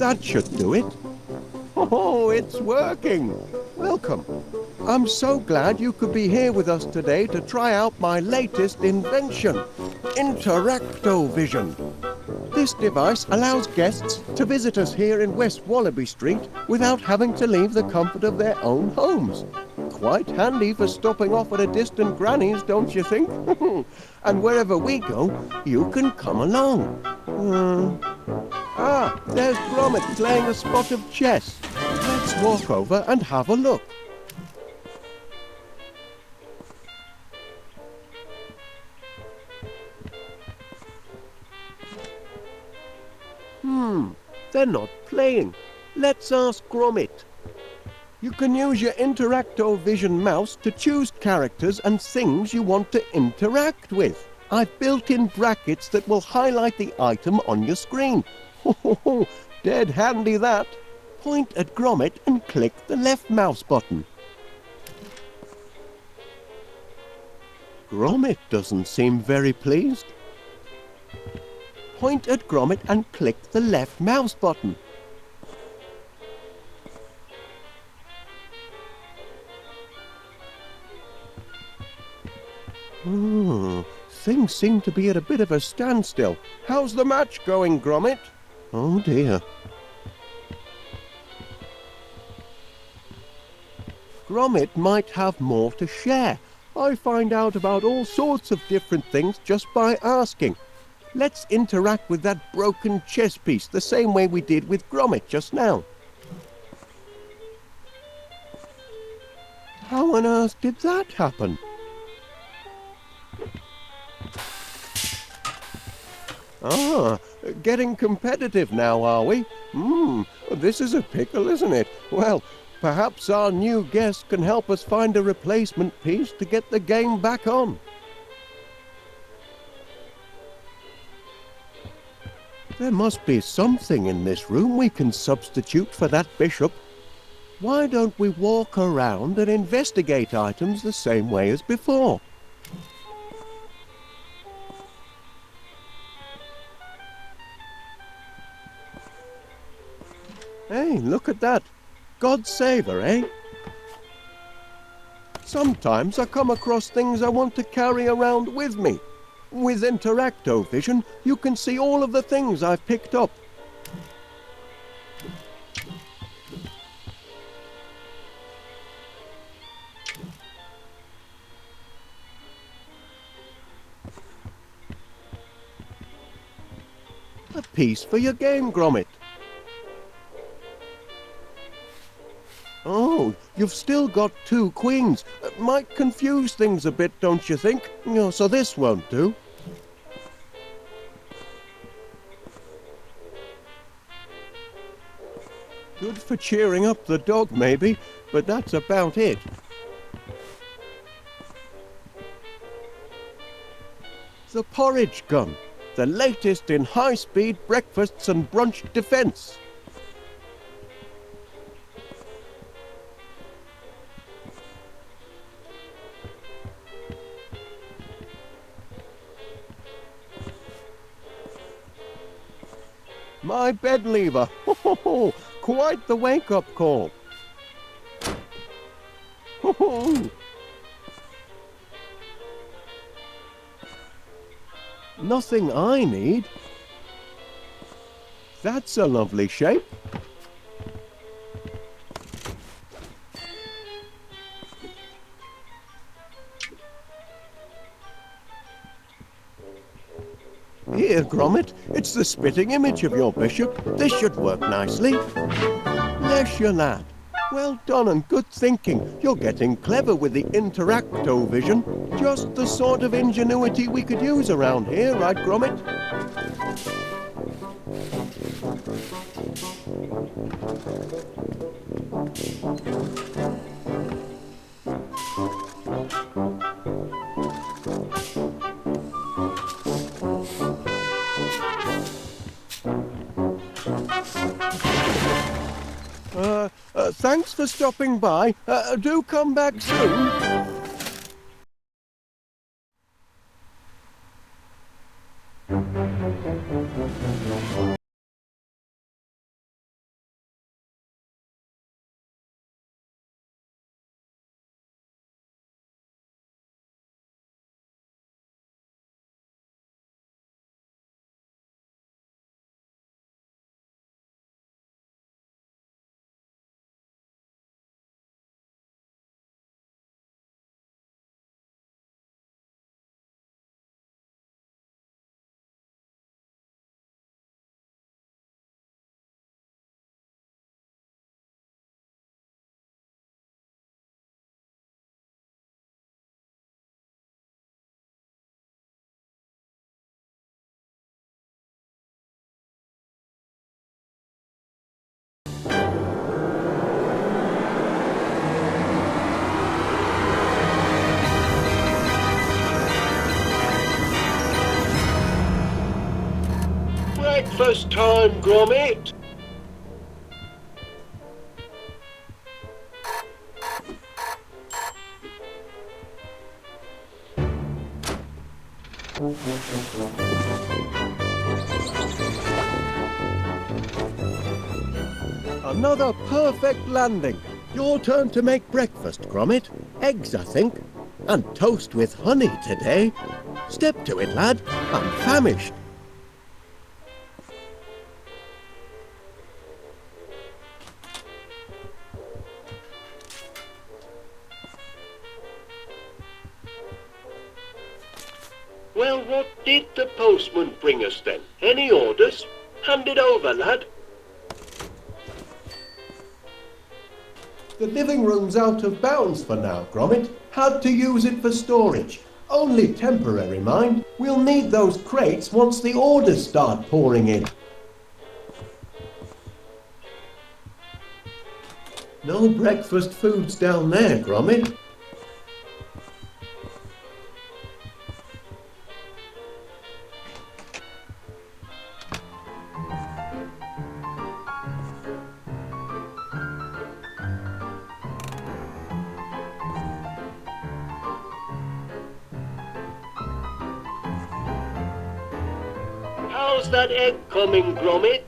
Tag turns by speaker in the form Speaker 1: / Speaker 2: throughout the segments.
Speaker 1: That should do it. Oh, it's working. Welcome. I'm so glad you could be here with us today to try out my latest invention, Interactovision. This device allows guests to visit us here in West Wallaby Street without having to leave the comfort of their own homes. Quite handy for stopping off at a distant granny's, don't you think? And wherever we go, you can come along. There's Gromit playing a spot of chess. Let's walk over and have a look. They're not playing. Let's ask Gromit. You can use your Interactovision mouse to choose characters and things you want to interact with. I've built in brackets that will highlight the item on your screen. Dead handy that. Point at Gromit and click the left mouse button. Gromit doesn't seem very pleased. Point at Gromit and click the left mouse button. Things seem to be at a bit of a standstill. How's the match going, Gromit? Oh dear. Gromit might have more to share. I find out about all sorts of different things just by asking. Let's interact with that broken chess piece the same way we did with Gromit just now. How on earth did that happen? Getting competitive now, are we? This is a pickle, isn't it? Well, perhaps our new guest can help us find a replacement piece to get the game back on. There must be something in this room we can substitute for that bishop. Why don't we walk around and investigate items the same way as before? Hey, look at that. God save her, eh? Sometimes I come across things I want to carry around with me. With Interactovision, you can see all of the things I've picked up. A piece for your game, Gromit. Oh, you've still got 2 queens. Might confuse things a bit, don't you think? So this won't do. Good for cheering up the dog, maybe, but that's about it. The porridge gun, the latest in high-speed breakfasts and brunch defense. My bed lever. Quite the wake-up call. Nothing I need. That's a lovely shape. Here, Gromit, it's the spitting image of your bishop. This should work nicely. Bless you, lad. Well done and good thinking. You're getting clever with the Interactovision. Just the sort of ingenuity we could use around here, right, Gromit? Thanks for stopping by. Do come back soon. breakfast time, Gromit. Another perfect landing. Your turn to make breakfast, Gromit. Eggs, I think. And toast with honey today. Step to it, lad. I'm famished. Well, what did the postman bring us then? Any orders? Hand it over, lad. The living room's out of bounds for now, Gromit. Had to use it for storage. Only temporary, mind. We'll need those crates once the orders start pouring in. No breakfast foods down there, Gromit. How's that egg coming, Gromit?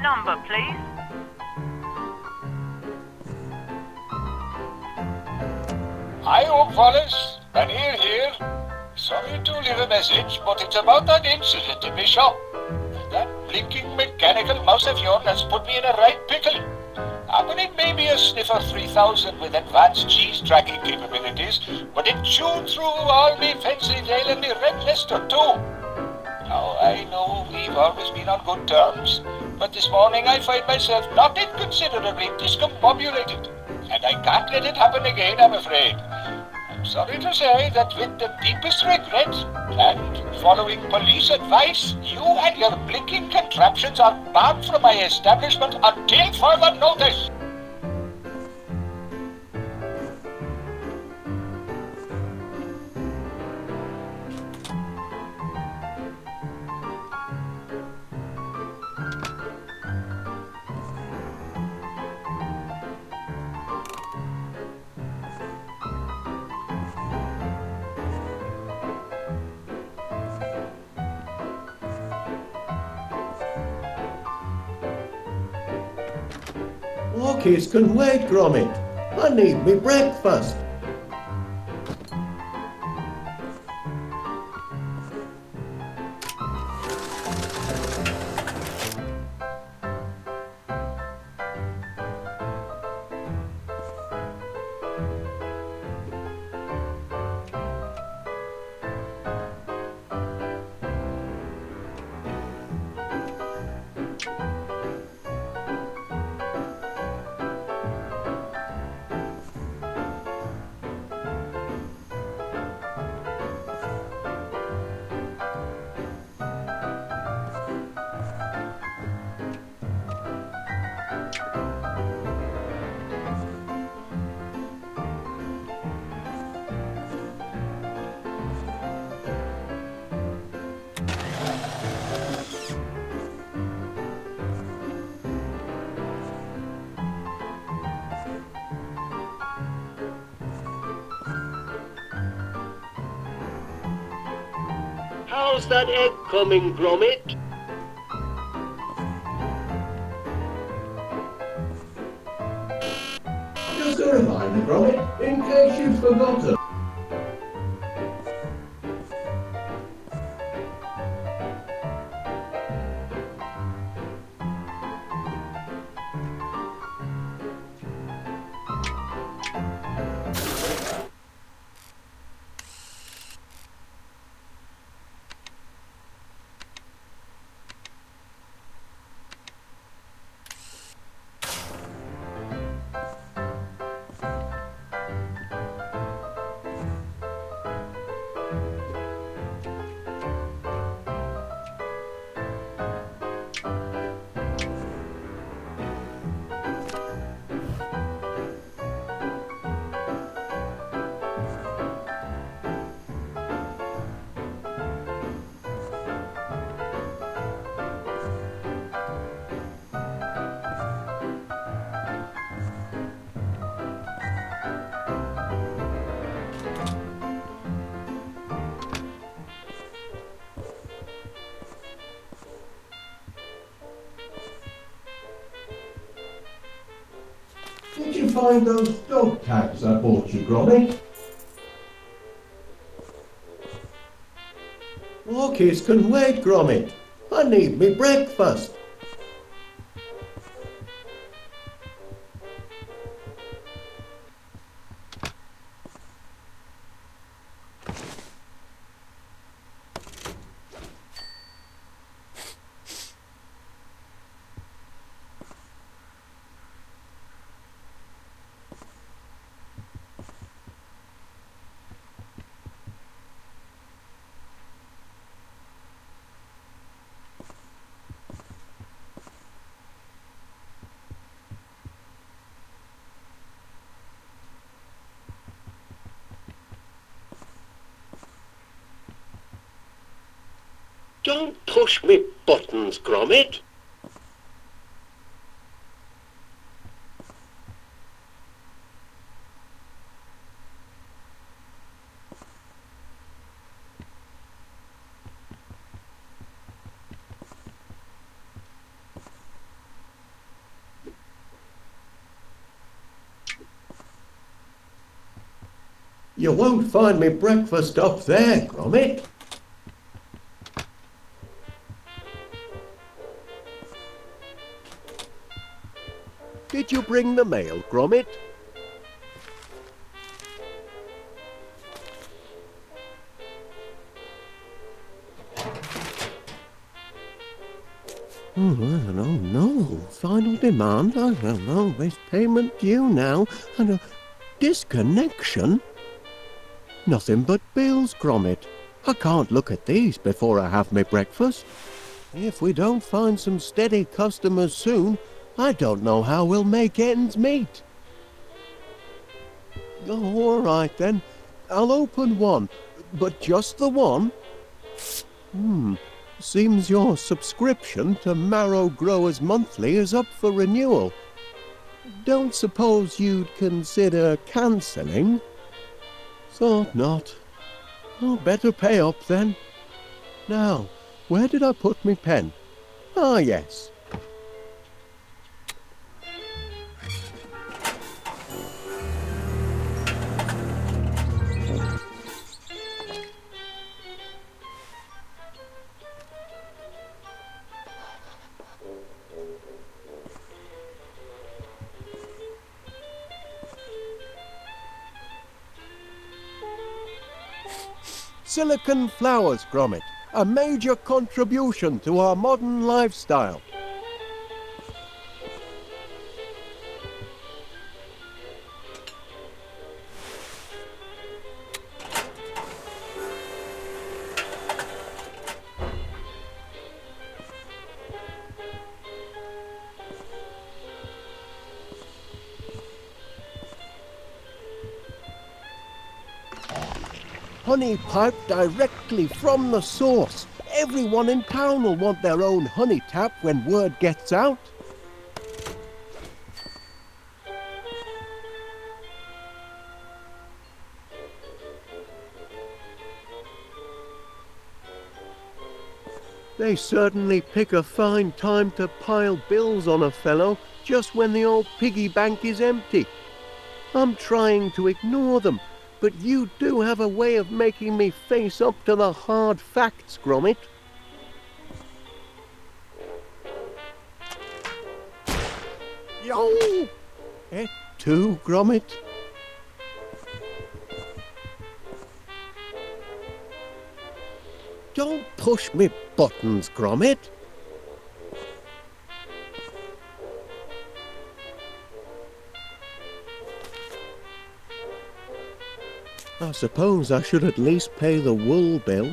Speaker 2: Number, please.
Speaker 3: Hi, old Wallace. Daniel here. Sorry to leave a message, but it's about that incident in my shop. That blinking mechanical mouse of yours has put me in a right pickle. Happening maybe a sniffer 3000 with advanced cheese tracking capabilities, but it chewed through all me fancy tail and me red lister too. Now, I know we've always been on good terms, but this morning I find myself not inconsiderably discombobulated, and I can't let it happen again, I'm afraid. I'm sorry to say that with the deepest regret, and following police advice, you and your blinking contraptions are barred from my establishment until further notice.
Speaker 1: Walkies can wait, Gromit. I need me breakfast. How's that egg coming, Gromit? Just a reminder, Gromit, in case you've forgotten. Did you find those dog tags I bought you, Gromit? Walkies can wait, Gromit. I need me breakfast. Don't push me buttons, Gromit. You won't find me breakfast up there, Gromit. Did you bring the mail, Gromit? Oh, no. Final demand? I don't know. There's payment due now. And a disconnection? Nothing but bills, Gromit. I can't look at these before I have my breakfast. If we don't find some steady customers soon, I don't know how we'll make ends meet. Oh, all right then. I'll open one, but just the one. Seems your subscription to Marrow Growers Monthly is up for renewal. Don't suppose you'd consider cancelling? Thought not. Oh, better pay up then. Now, where did I put me pen? Ah, yes. Silicon flowers, Gromit, a major contribution to our modern lifestyle. Honey piped directly from the source. Everyone in town will want their own honey tap when word gets out. They certainly pick a fine time to pile bills on a fellow just when the old piggy bank is empty. I'm trying to ignore them, but you do have a way of making me face up to the hard facts, Gromit. Yo! Et tu, Gromit? Don't push me buttons, Gromit. I suppose I should at least pay the wool bill.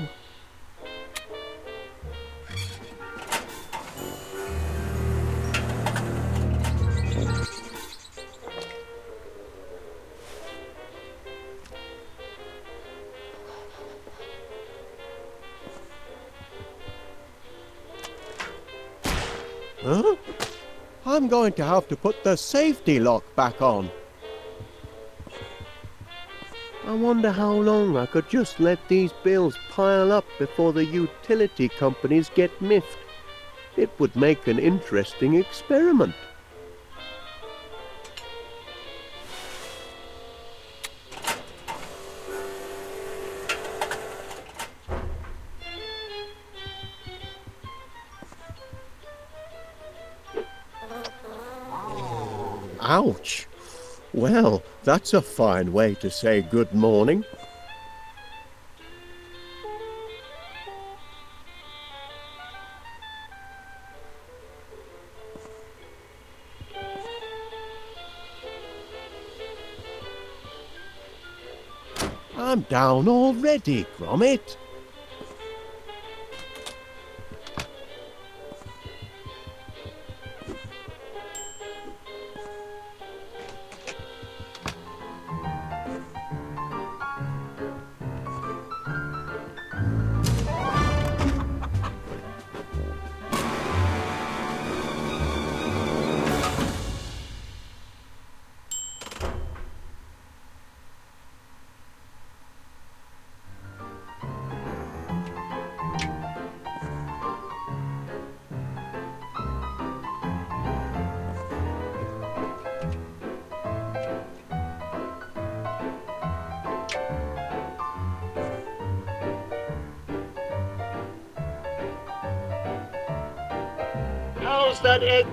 Speaker 1: Huh? I'm going to have to put the safety lock back on. I wonder how long I could just let these bills pile up before the utility companies get miffed. It would make an interesting experiment. Ouch! Well, that's a fine way to say good morning. I'm down already, Gromit.
Speaker 3: How's that egg?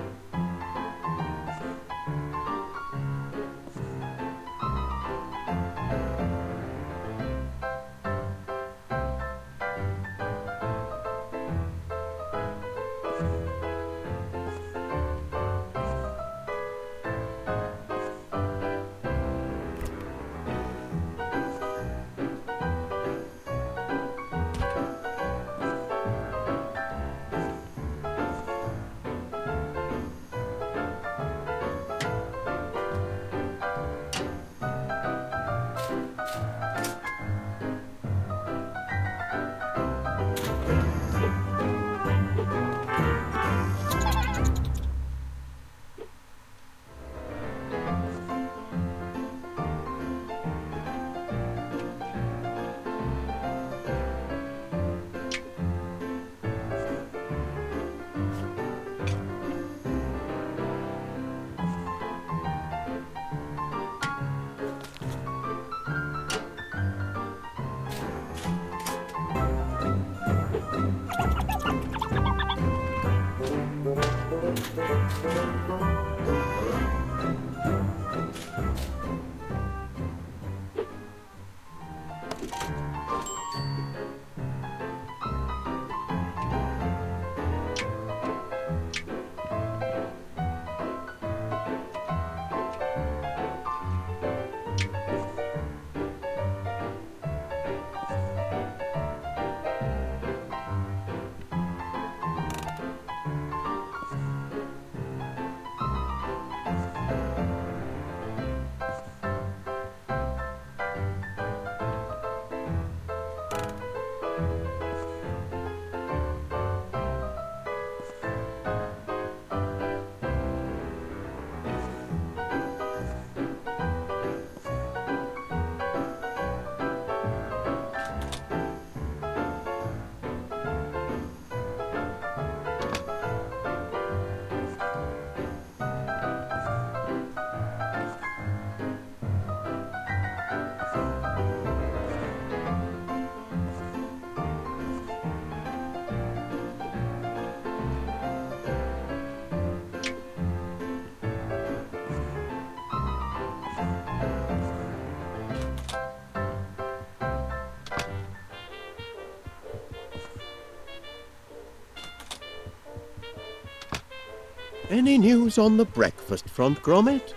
Speaker 1: Any news on the breakfast front, Gromit?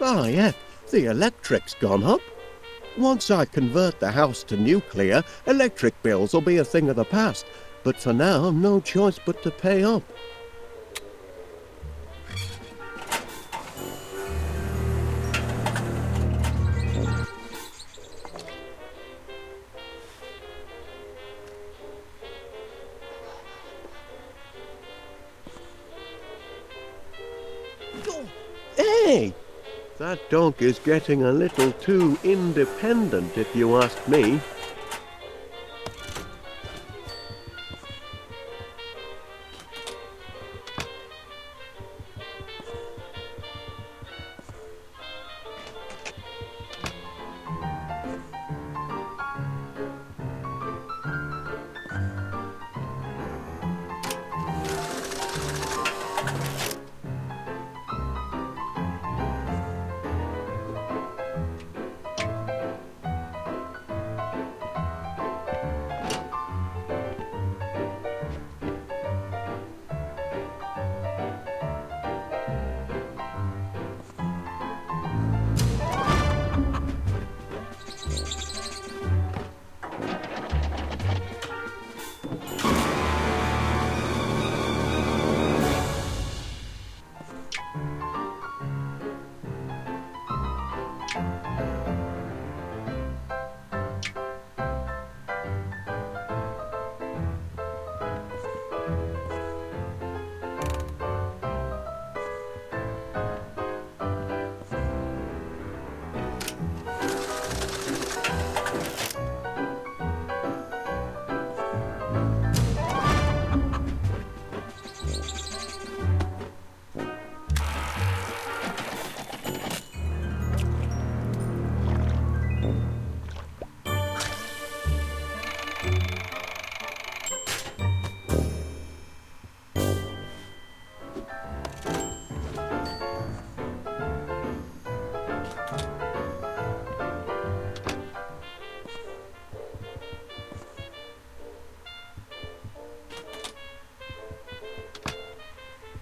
Speaker 1: Ah, yeah, the electric's gone up. Once I convert the house to nuclear, electric bills will be a thing of the past. But for now, no choice but to pay up. Oh, hey! That dog is getting a little too independent, if you ask me.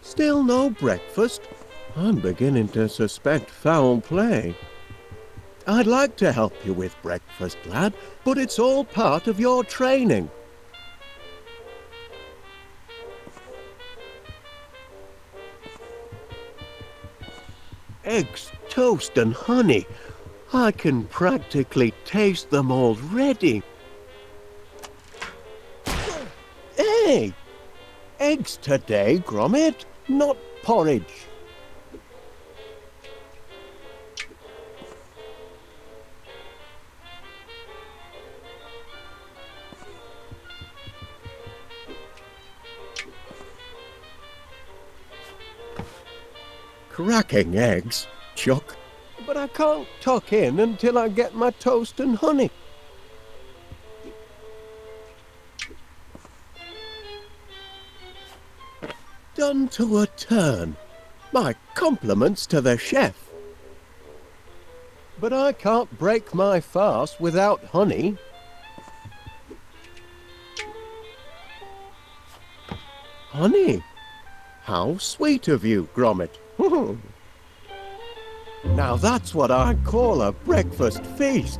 Speaker 1: Still no breakfast? I'm beginning to suspect foul play. I'd like to help you with breakfast, lad, but it's all part of your training. Eggs, toast and honey. I can practically taste them already. Hey! Eggs today, Gromit, not porridge. Cracking eggs, Chuck. But I can't tuck in until I get my toast and honey. Done to a turn. My compliments to the chef. But I can't break my fast without honey. Honey? How sweet of you, Gromit. Now that's what I call a breakfast feast.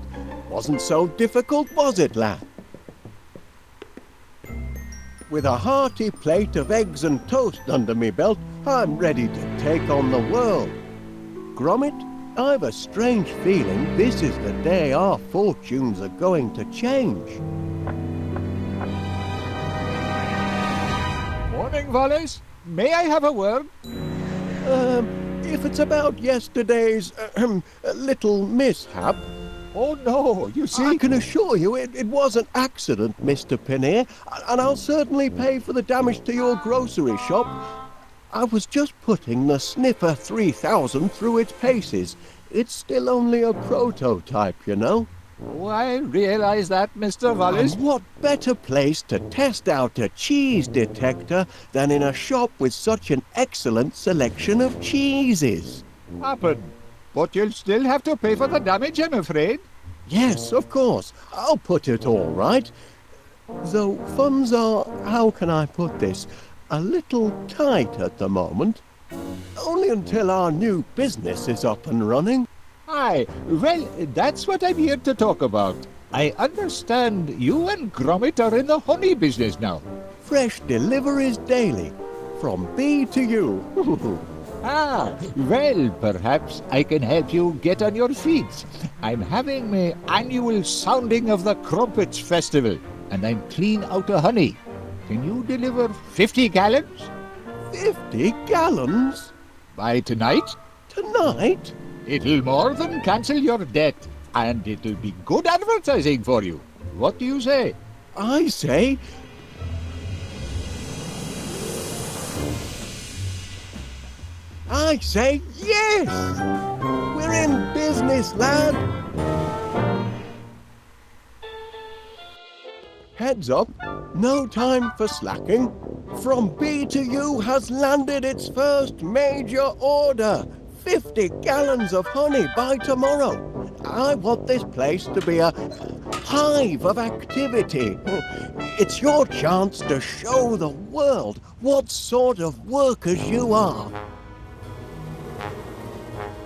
Speaker 1: Wasn't so difficult, was it, lad? With a hearty plate of eggs and toast under me belt, I'm ready to take on the world. Gromit, I've a strange feeling this is the day our fortunes are going to change.
Speaker 4: Morning, Wallace. May I have a word?
Speaker 1: If it's about yesterday's little mishap...
Speaker 4: Oh, no, you see...
Speaker 1: I can assure you it was an accident, Mr. Pinnear, and I'll certainly pay for the damage to your grocery shop. I was just putting the Sniffer 3000 through its paces. It's still only a prototype, you know.
Speaker 4: Oh, I realize that, Mr. Wallace.
Speaker 1: And what better place to test out a cheese detector than in a shop with such an excellent selection of cheeses?
Speaker 4: Happen. But you'll still have to pay for the damage, I'm afraid.
Speaker 1: Yes, of course. I'll put it all right. Though funds are, how can I put this, a little tight at the moment. Only until our new business is up and running.
Speaker 4: Aye, well, that's what I'm here to talk about. I understand you and Gromit are in the honey business now.
Speaker 1: Fresh deliveries daily, from bee to you.
Speaker 4: Ah, well, perhaps I can help you get on your feet. I'm having my annual sounding of the Crumpets Festival, and I'm clean out of honey. Can you deliver 50 gallons?
Speaker 1: 50 gallons?
Speaker 4: By tonight?
Speaker 1: Tonight?
Speaker 4: It'll more than cancel your debt, and it'll be good advertising for you. What do you say?
Speaker 1: I say... yes! We're in business, lad! Heads up, no time for slacking. From B to U has landed its first major order. 50 gallons of honey by tomorrow. I want this place to be a hive of activity. It's your chance to show the world what sort of workers you are.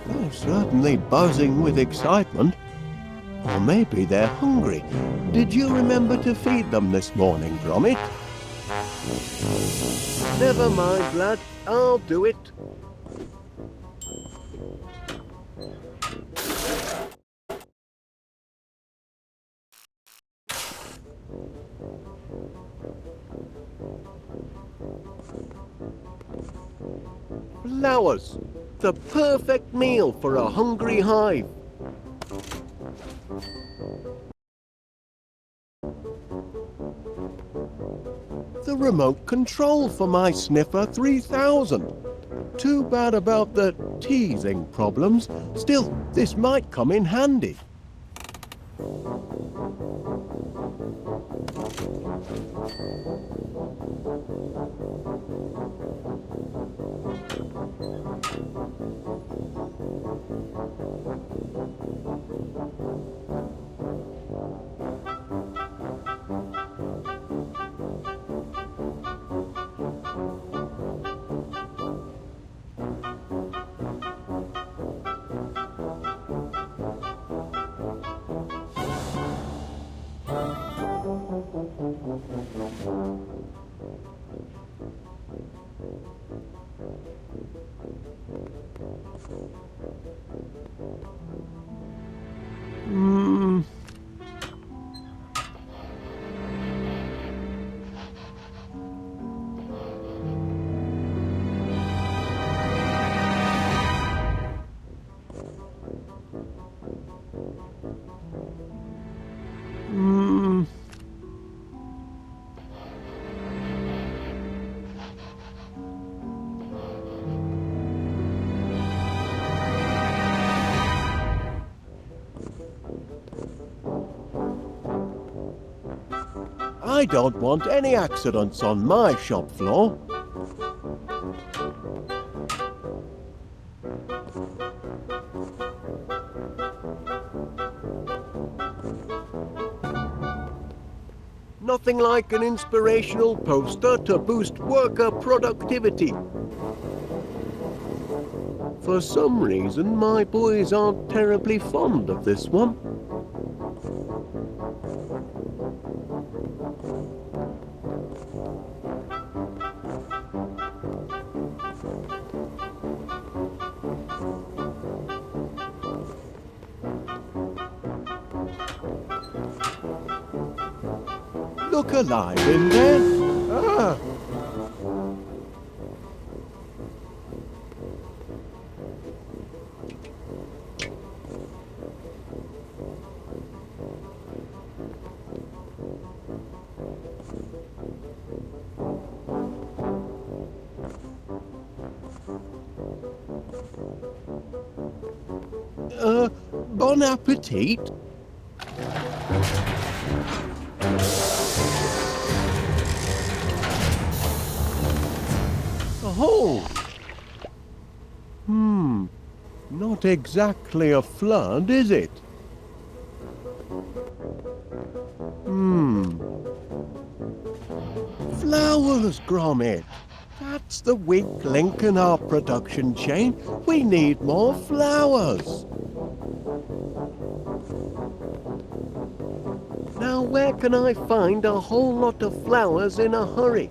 Speaker 1: They're certainly buzzing with excitement. Or maybe they're hungry. Did you remember to feed them this morning, Gromit? Never mind, lad. I'll do it. Flowers. The perfect meal for a hungry hive. The remote control for my Sniffer 3000. Too bad about the teething problems. Still, this might come in handy. I don't want any accidents on my shop floor. Nothing like an inspirational poster to boost worker productivity. For some reason, my boys aren't terribly fond of this one. Look alive in there. Ah. Bon appetit. Oh! Not exactly a flood, is it? flowers, Gromit. That's the weak link in our production chain. We need more flowers. Now, where can I find a whole lot of flowers in a hurry?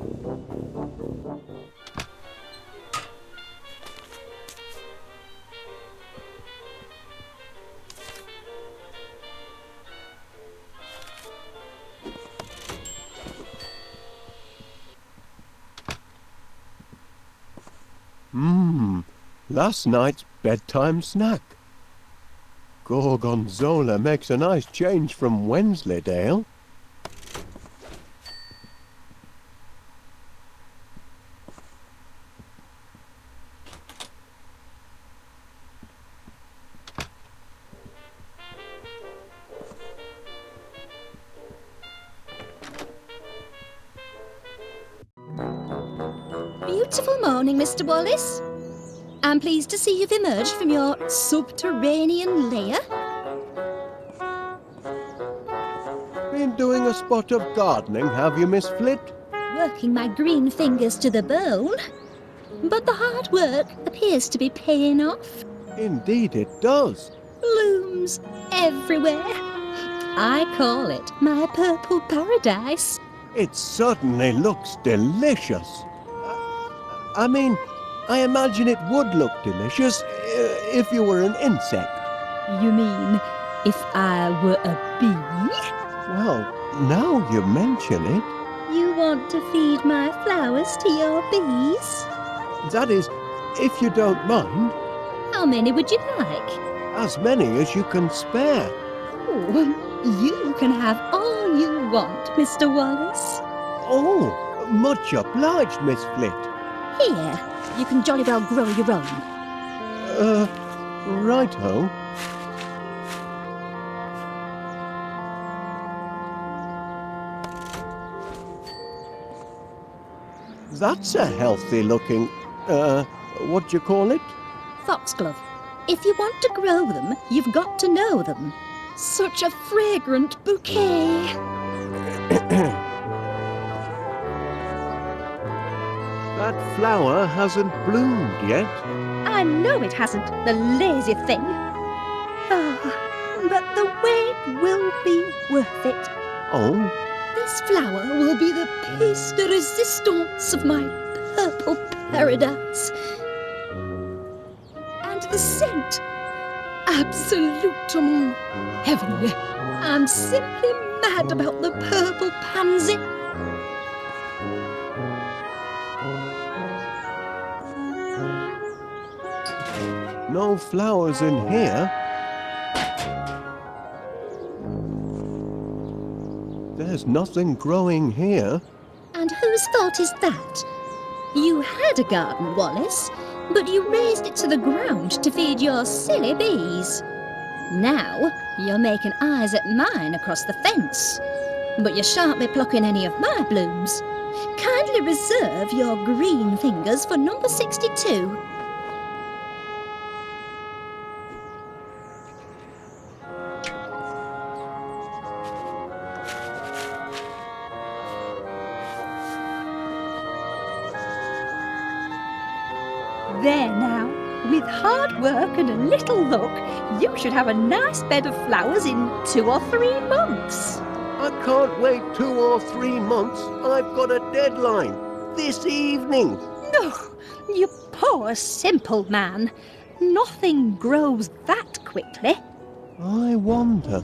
Speaker 1: Last night's bedtime snack. Gorgonzola makes a nice change from Wensleydale.
Speaker 5: Beautiful morning, Mr. Wallace. I'm pleased to see you've emerged from your subterranean lair.
Speaker 1: Been doing a spot of gardening, have you, Miss Flit?
Speaker 5: Working my green fingers to the bone. But the hard work appears to be paying off.
Speaker 1: Indeed it does.
Speaker 5: Blooms everywhere. I call it my purple paradise.
Speaker 1: It certainly looks delicious. I mean, I imagine it would look delicious if you were an insect.
Speaker 5: You mean if I were a bee?
Speaker 1: Well, now you mention it.
Speaker 5: You want to feed my flowers to your bees?
Speaker 1: That is, if you don't mind.
Speaker 5: How many would you like?
Speaker 1: As many as you can spare.
Speaker 5: Oh, you can have all you want, Mr. Wallace.
Speaker 1: Oh, much obliged, Miss Flit.
Speaker 5: Here, you can jolly well grow your own.
Speaker 1: Righto. That's a healthy looking, what do you call it?
Speaker 5: Foxglove. If you want to grow them, you've got to know them. Such a fragrant bouquet.
Speaker 1: That flower hasn't bloomed yet.
Speaker 5: I know it hasn't, the lazy thing. Oh, but the wait will be worth it.
Speaker 1: Oh?
Speaker 5: This flower will be the piece de resistance of my purple paradise. And the scent, absolutement heavenly. I'm simply mad about the purple pansy.
Speaker 1: No flowers in here. There's nothing growing here.
Speaker 5: And whose fault is that? You had a garden, Wallace, but you razed it to the ground to feed your silly bees. Now you're making eyes at mine across the fence, but you shan't be plucking any of my blooms. Kindly reserve your green fingers for number 62. There now, with hard work and a little luck, you should have a nice bed of flowers in 2 or 3 months.
Speaker 1: I can't wait 2 or 3 months. I've got a deadline. This evening.
Speaker 5: Oh, you poor simple man. Nothing grows that quickly.
Speaker 1: I wonder.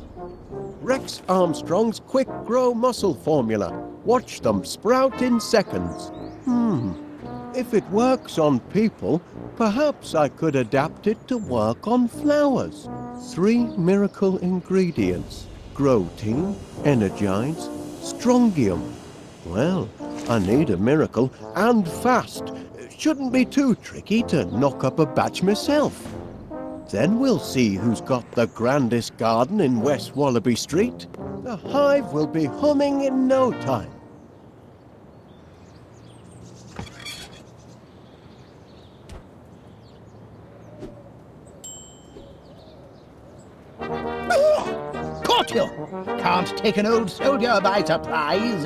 Speaker 1: Rex Armstrong's Quick Grow Muscle Formula. Watch them sprout in seconds. If it works on people, perhaps I could adapt it to work on flowers. 3 miracle ingredients. Grow-ting, Energize, Strongium. Well, I need a miracle, and fast. Shouldn't be too tricky to knock up a batch myself. Then we'll see who's got the grandest garden in West Wallaby Street. The hive will be humming in no time.
Speaker 6: Caught you! Can't take an old soldier by surprise.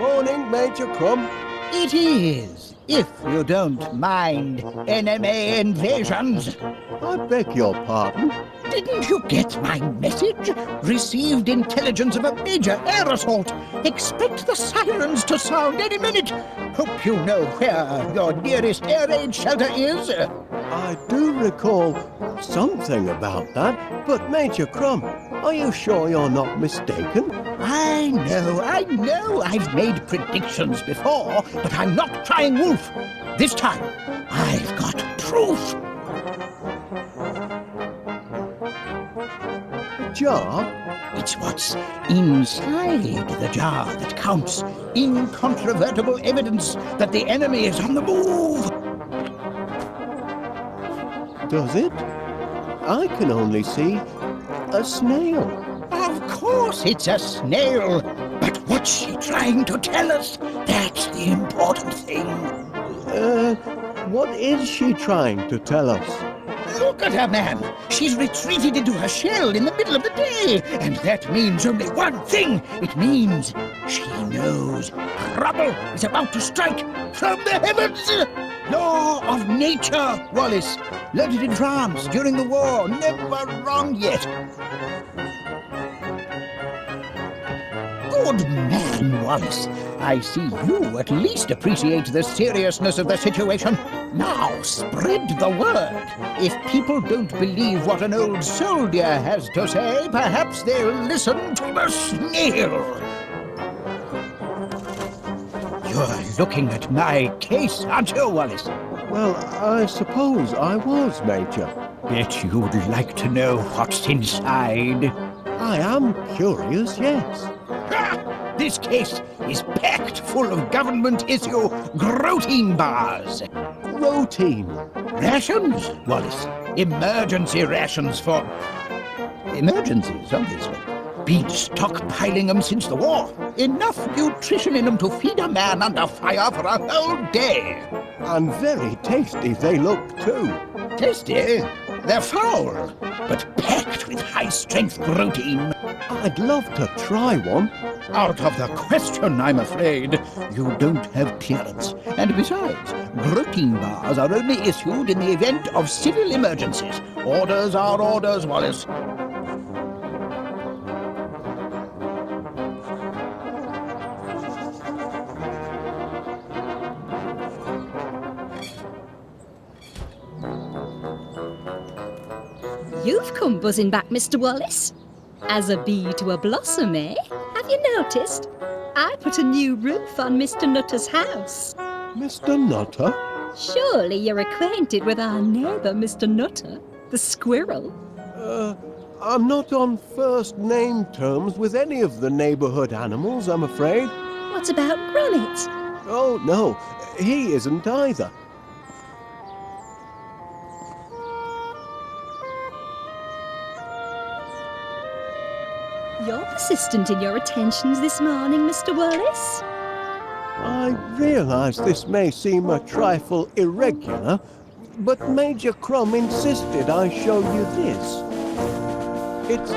Speaker 1: Morning, Major Crumb.
Speaker 6: It is, if you don't mind enemy invasions.
Speaker 1: I beg your pardon.
Speaker 6: Didn't you get my message? Received intelligence of a major air assault. Expect the sirens to sound any minute. Hope you know where your nearest air raid shelter is.
Speaker 1: I do recall something about that, but Major Crumb, are you sure you're not mistaken?
Speaker 6: I know. I've made predictions before, but I'm not crying wolf. This time, I've got proof.
Speaker 1: A jar?
Speaker 6: It's what's inside the jar that counts. Incontrovertible evidence that the enemy is on the move.
Speaker 1: Does it? I can only see a snail.
Speaker 6: Of course it's a snail. But what's she trying to tell us? That's the important thing.
Speaker 1: What is she trying to tell us?
Speaker 6: Look at her, man. She's retreated into her shell in the middle of the day. And that means only one thing. It means she knows trouble is about to strike from the heavens. Law of nature, Wallace. Learned it in France during the war. Never wrong yet. Good man, Wallace. I see you at least appreciate the seriousness of the situation. Now spread the word. If people don't believe what an old soldier has to say, perhaps they'll listen to the snail. You're looking at my case, aren't you, Wallace?
Speaker 1: Well, I suppose I was, Major.
Speaker 6: Bet you'd like to know what's inside.
Speaker 1: I am curious, yes.
Speaker 6: Ha! This case is packed full of government-issue protein bars.
Speaker 1: Protein?
Speaker 6: Rations, Wallace. Emergency rations for... emergencies, obviously. Been stockpiling them since the war. Enough nutrition in them to feed a man under fire for a whole day.
Speaker 1: And very tasty they look, too.
Speaker 6: Tasty? They're foul, but packed with high-strength protein.
Speaker 1: I'd love to try one.
Speaker 6: Out of the question, I'm afraid. You don't have clearance. And besides, protein bars are only issued in the event of civil emergencies. Orders are orders, Wallace.
Speaker 5: You've come buzzing back, Mr. Wallace. As a bee to a blossom, eh? Have you noticed? I put a new roof on Mr. Nutter's house.
Speaker 1: Mr. Nutter?
Speaker 5: Surely you're acquainted with our neighbour, Mr. Nutter, the squirrel.
Speaker 1: I'm not on first name terms with any of the neighbourhood animals, I'm afraid.
Speaker 5: What about Gromit?
Speaker 1: Oh, no, he isn't either.
Speaker 5: You're persistent in your attentions this morning, Mr. Wallace.
Speaker 1: I realise this may seem a trifle irregular, but Major Crumb insisted I show you this. It's...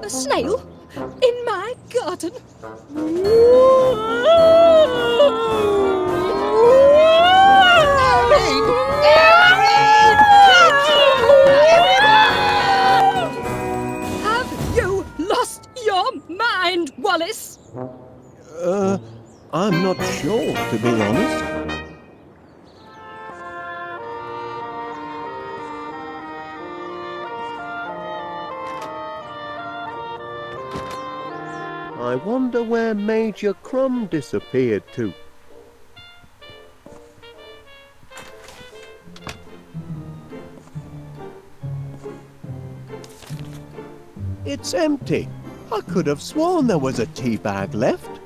Speaker 5: A snail? In my garden? Have you lost your mind, Wallace?
Speaker 1: I'm not sure, to be honest. I wonder where Major Crumb disappeared to. It's empty. I could have sworn there was a tea bag left.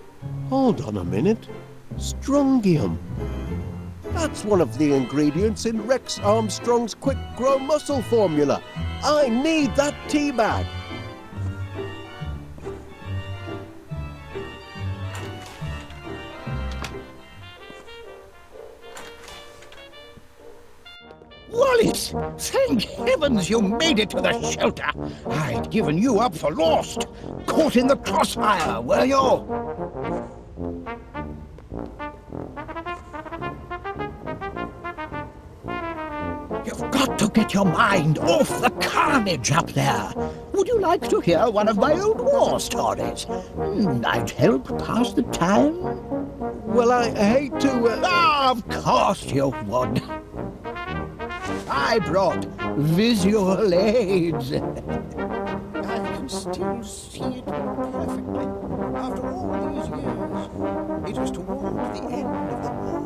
Speaker 1: Hold on a minute. Strongium. That's one of the ingredients in Rex Armstrong's Quick Grow Muscle formula. I need that tea bag.
Speaker 6: Wallace! Thank heavens you made it to the shelter! I'd given you up for lost! Caught in the crossfire, were you? You've got to get your mind off the carnage up there. Would you like to hear one of my old war stories? I'd help pass the time.
Speaker 1: Well, I hate to...
Speaker 6: Of course you would. I brought visual aids. I can still see it perfectly. After all these years, it was toward the end of the war.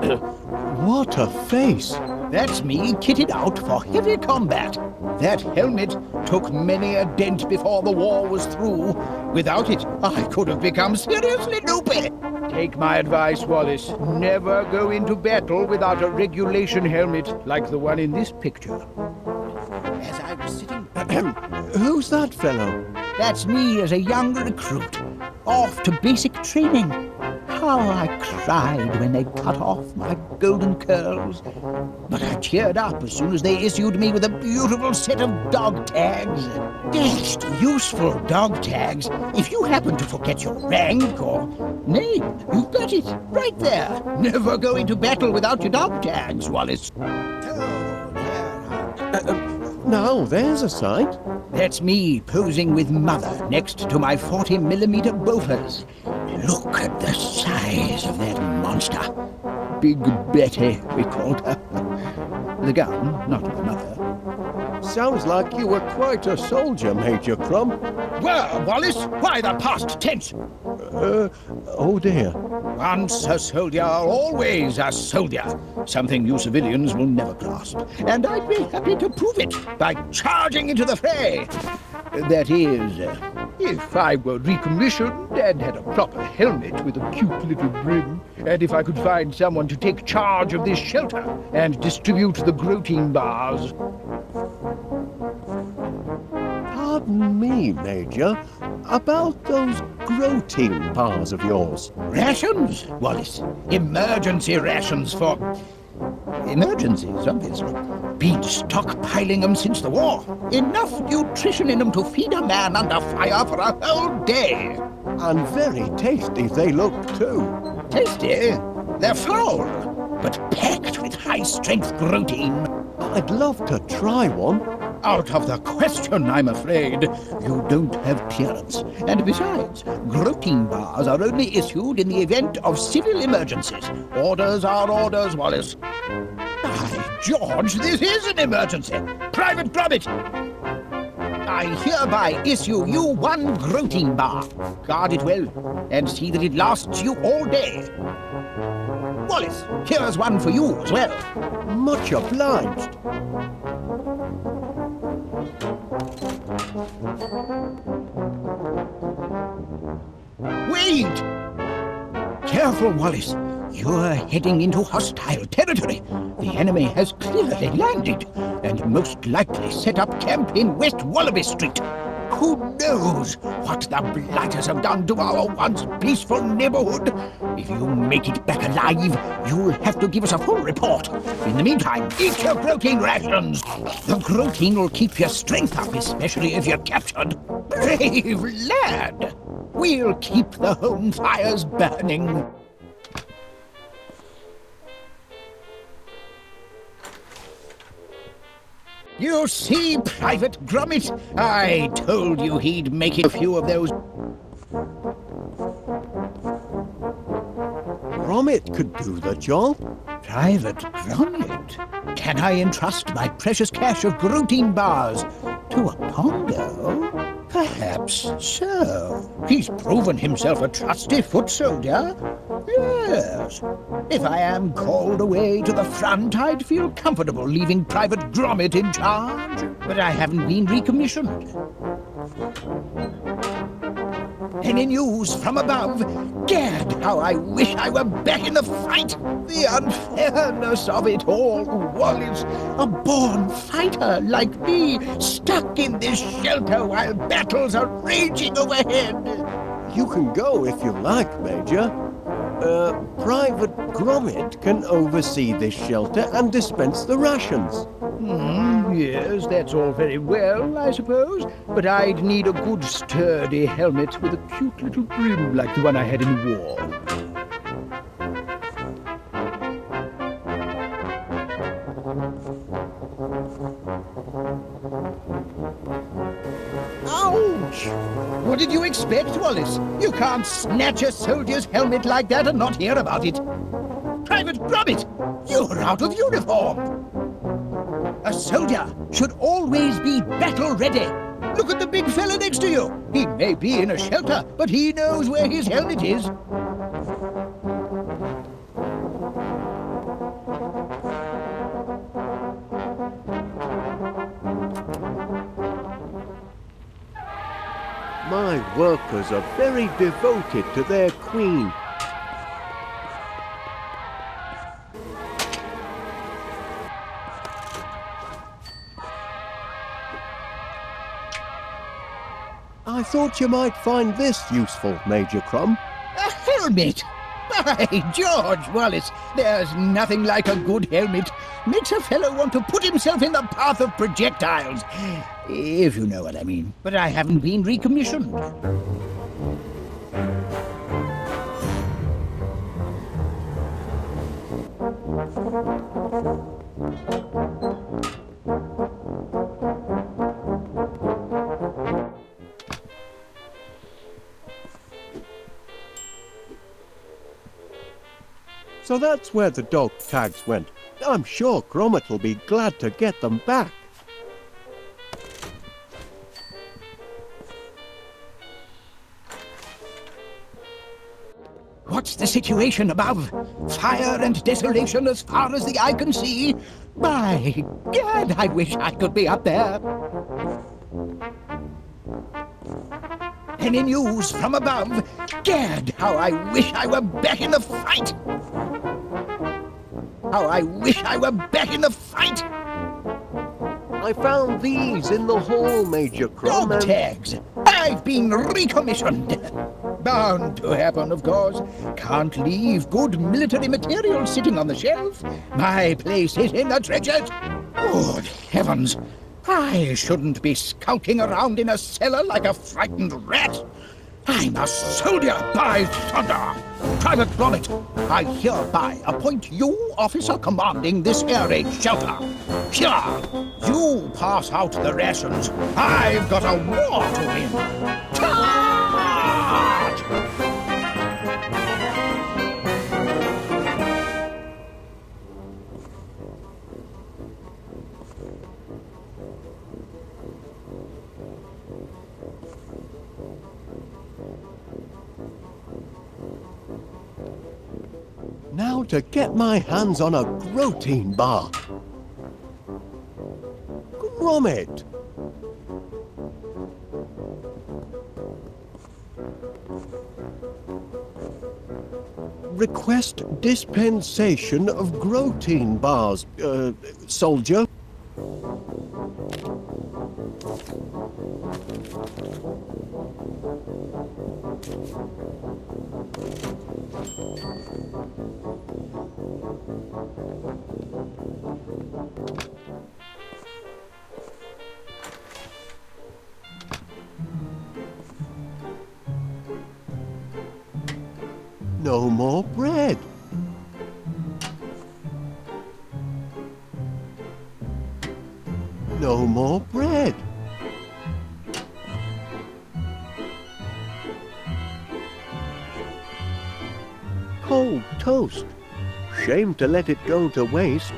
Speaker 6: There
Speaker 1: What a face!
Speaker 6: That's me kitted out for heavy combat. That helmet took many a dent before the war was through. Without it, I could have become seriously loopy. Take my advice, Wallace. Never go into battle without a regulation helmet like the one in this picture. As I was sitting...
Speaker 1: Who's that fellow?
Speaker 6: That's me as a young recruit, off to basic training. How I cried when they cut off my golden curls. But I cheered up as soon as they issued me with a beautiful set of dog tags. Dashed useful dog tags. If you happen to forget your rank or name, you've got it right there. Never go into battle without your dog tags, Wallace.
Speaker 1: Now, there's a sight.
Speaker 6: That's me posing with Mother next to my 40mm Bofors. Look at the size of that monster. Big Betty, we called her. The gun, not my mother.
Speaker 1: Sounds like you were quite a soldier, Major Crump.
Speaker 6: Well, Wallace, why the past tense?
Speaker 1: Oh dear.
Speaker 6: Once a soldier, always a soldier. Something you civilians will never grasp. And I'd be happy to prove it by charging into the fray. That is, if I were recommissioned and had a proper helmet with a cute little brim, and if I could find someone to take charge of this shelter and distribute the protein bars.
Speaker 1: Pardon me, Major. About those protein bars of yours.
Speaker 6: Rations, Wallace. Emergency rations for... emergencies, obviously. Been stockpiling them since the war. Enough nutrition in them to feed a man under fire for a whole day.
Speaker 1: And very tasty they look, too.
Speaker 6: Tasty? They're foul, but packed with high-strength protein.
Speaker 1: I'd love to try one.
Speaker 6: Out of the question, I'm afraid. You don't have clearance. And besides, protein bars are only issued in the event of civil emergencies. Orders are orders, Wallace. By George, this is an emergency. Private Gromit! I hereby issue you one protein bar. Guard it well, and see that it lasts you all day. Wallace, here's one for you as well.
Speaker 1: Much obliged.
Speaker 6: Wait! Careful, Wallace. You're heading into hostile territory. The enemy has clearly landed, and most likely set up camp in West Wallaby Street. Who knows what the blighters have done to our once peaceful neighborhood? If you make it back alive, you'll have to give us a full report. In the meantime, eat your protein rations. The protein will keep your strength up, especially if you're captured. Brave lad! We'll keep the home fires burning. You see, Private Gromit, I told you he'd make it a few of those.
Speaker 1: Gromit could do the job.
Speaker 6: Private Gromit? Can I entrust my precious cache of protein bars to a Pongo? Perhaps so. He's proven himself a trusty foot soldier. Yes. If I am called away to the front, I'd feel comfortable leaving Private Gromit in charge. But I haven't been recommissioned. Any news from above? Gad, how I wish I were back in the fight! The unfairness of it all, Wallace! A born fighter like me, stuck in this shelter while battles are raging overhead!
Speaker 1: You can go if you like, Major. Private Gromit can oversee this shelter and dispense the rations.
Speaker 6: Yes, that's all very well, I suppose. But I'd need a good sturdy helmet with a cute little brim like the one I had in the war. Ouch! What did you expect, Wallace? You can't snatch a soldier's helmet like that and not hear about it. Private Gromit, you're out of uniform. A soldier should always be battle-ready. Look at the big fella next to you. He may be in a shelter, but he knows where his helmet is.
Speaker 1: My workers are very devoted to their queen. I thought you might find this useful, Major Crumb.
Speaker 6: A helmet? By George, Wallace, there's nothing like a good helmet. Makes a fellow want to put himself in the path of projectiles. If you know what I mean. But I haven't been recommissioned.
Speaker 1: So that's where the dog tags went. I'm sure Gromit will be glad to get them back.
Speaker 6: What's the situation above? Fire and desolation as far as the eye can see? By Gad, I wish I could be up there. Any news from above? Gad, how I wish I were back in the fight! How I wish I were back in the fight!
Speaker 1: I found these in the hall, Major Crumb.
Speaker 6: Dog tags! I've been recommissioned! Bound to happen, of course. Can't leave good military material sitting on the shelf. My place is in the trenches. Good heavens! I shouldn't be skulking around in a cellar like a frightened rat. I'm a soldier, by thunder! Private Gromit, I hereby appoint you officer commanding this air raid shelter. Here, you pass out the rations. I've got a war to win. Charge!
Speaker 1: Now to get my hands on a protein bar. Gromit! Request dispensation of protein bars, soldier. No more bread. No more bread. Cold toast. Shame to let it go to waste.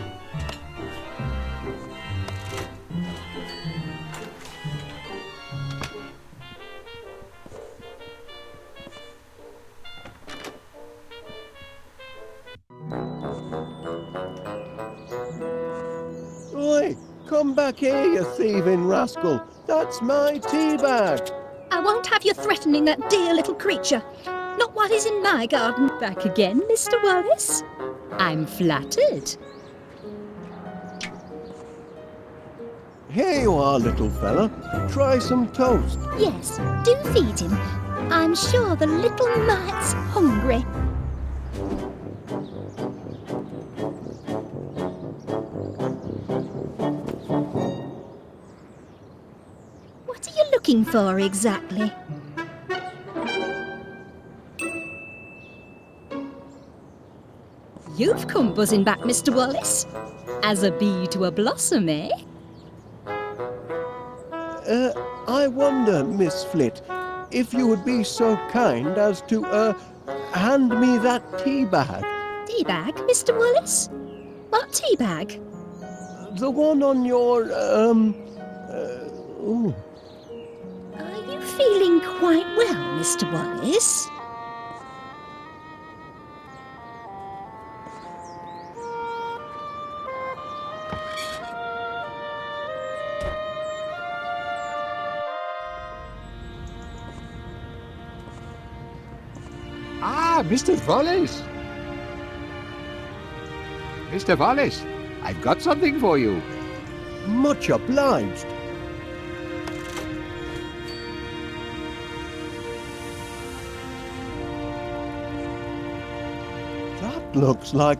Speaker 1: Oi, come back here, you thieving rascal. That's my tea bag.
Speaker 5: I won't have you threatening that dear little creature. Not while he's in my garden. Back again, Mr. Wallace? I'm flattered.
Speaker 1: Here you are, little fella. Try some toast.
Speaker 5: Yes, do feed him. I'm sure the little mite's hungry. looking for exactly? You've come buzzing back, Mr. Wallace. As a bee to a blossom, eh?
Speaker 1: I wonder, Miss Flit, if you would be so kind as to, hand me that tea bag.
Speaker 5: Tea bag, Mr. Wallace? What tea bag?
Speaker 1: The one on your, ooh.
Speaker 5: Are you feeling quite well, Mr. Wallace?
Speaker 4: Ah, Mr. Wallace. Mr. Wallace, I've got something for you.
Speaker 1: Much obliged. That looks like...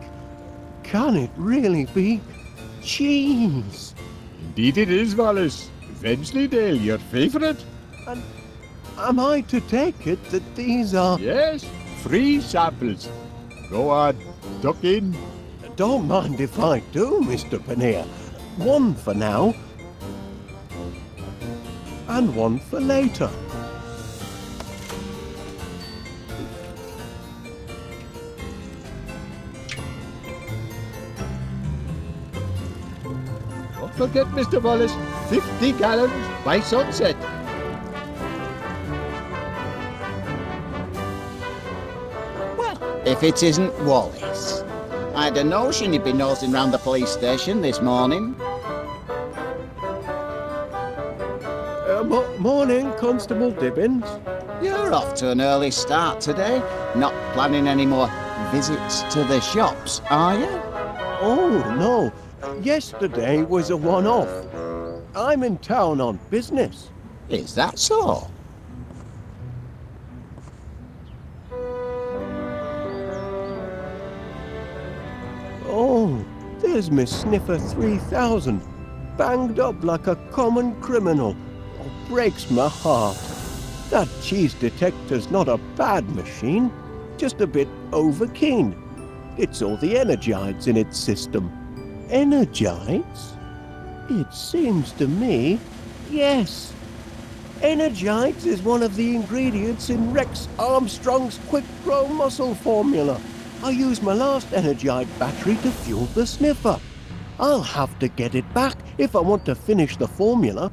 Speaker 1: Can it really be cheese?
Speaker 4: Indeed it is, Wallace. Wensleydale, your favourite?
Speaker 1: And am I to take it that these are...
Speaker 4: Yes, free samples. Go on, duck in.
Speaker 1: Don't mind if I do, Mr. Paneer. One for now. And one for later.
Speaker 4: Don't forget, Mr. Wallace, 50 gallons by sunset.
Speaker 7: Well, if it isn't Wallace. I had a notion he'd be nosing round the police station this morning.
Speaker 1: Morning, Constable Dibbins.
Speaker 7: You're off to an early start today. Not planning any more visits to the shops, are you?
Speaker 1: Oh, no. Yesterday was a one-off. I'm in town on business.
Speaker 7: Is that so?
Speaker 1: Oh, there's Miss Sniffer 3000, banged up like a common criminal. Oh, breaks my heart. That cheese detector's not a bad machine, just a bit overkeen. It's all the energites in its system. Energites? It seems to me, yes. Energites is one of the ingredients in Rex Armstrong's Quick Grow Muscle formula. I used my last Energite battery to fuel the sniffer. I'll have to get it back if I want to finish the formula.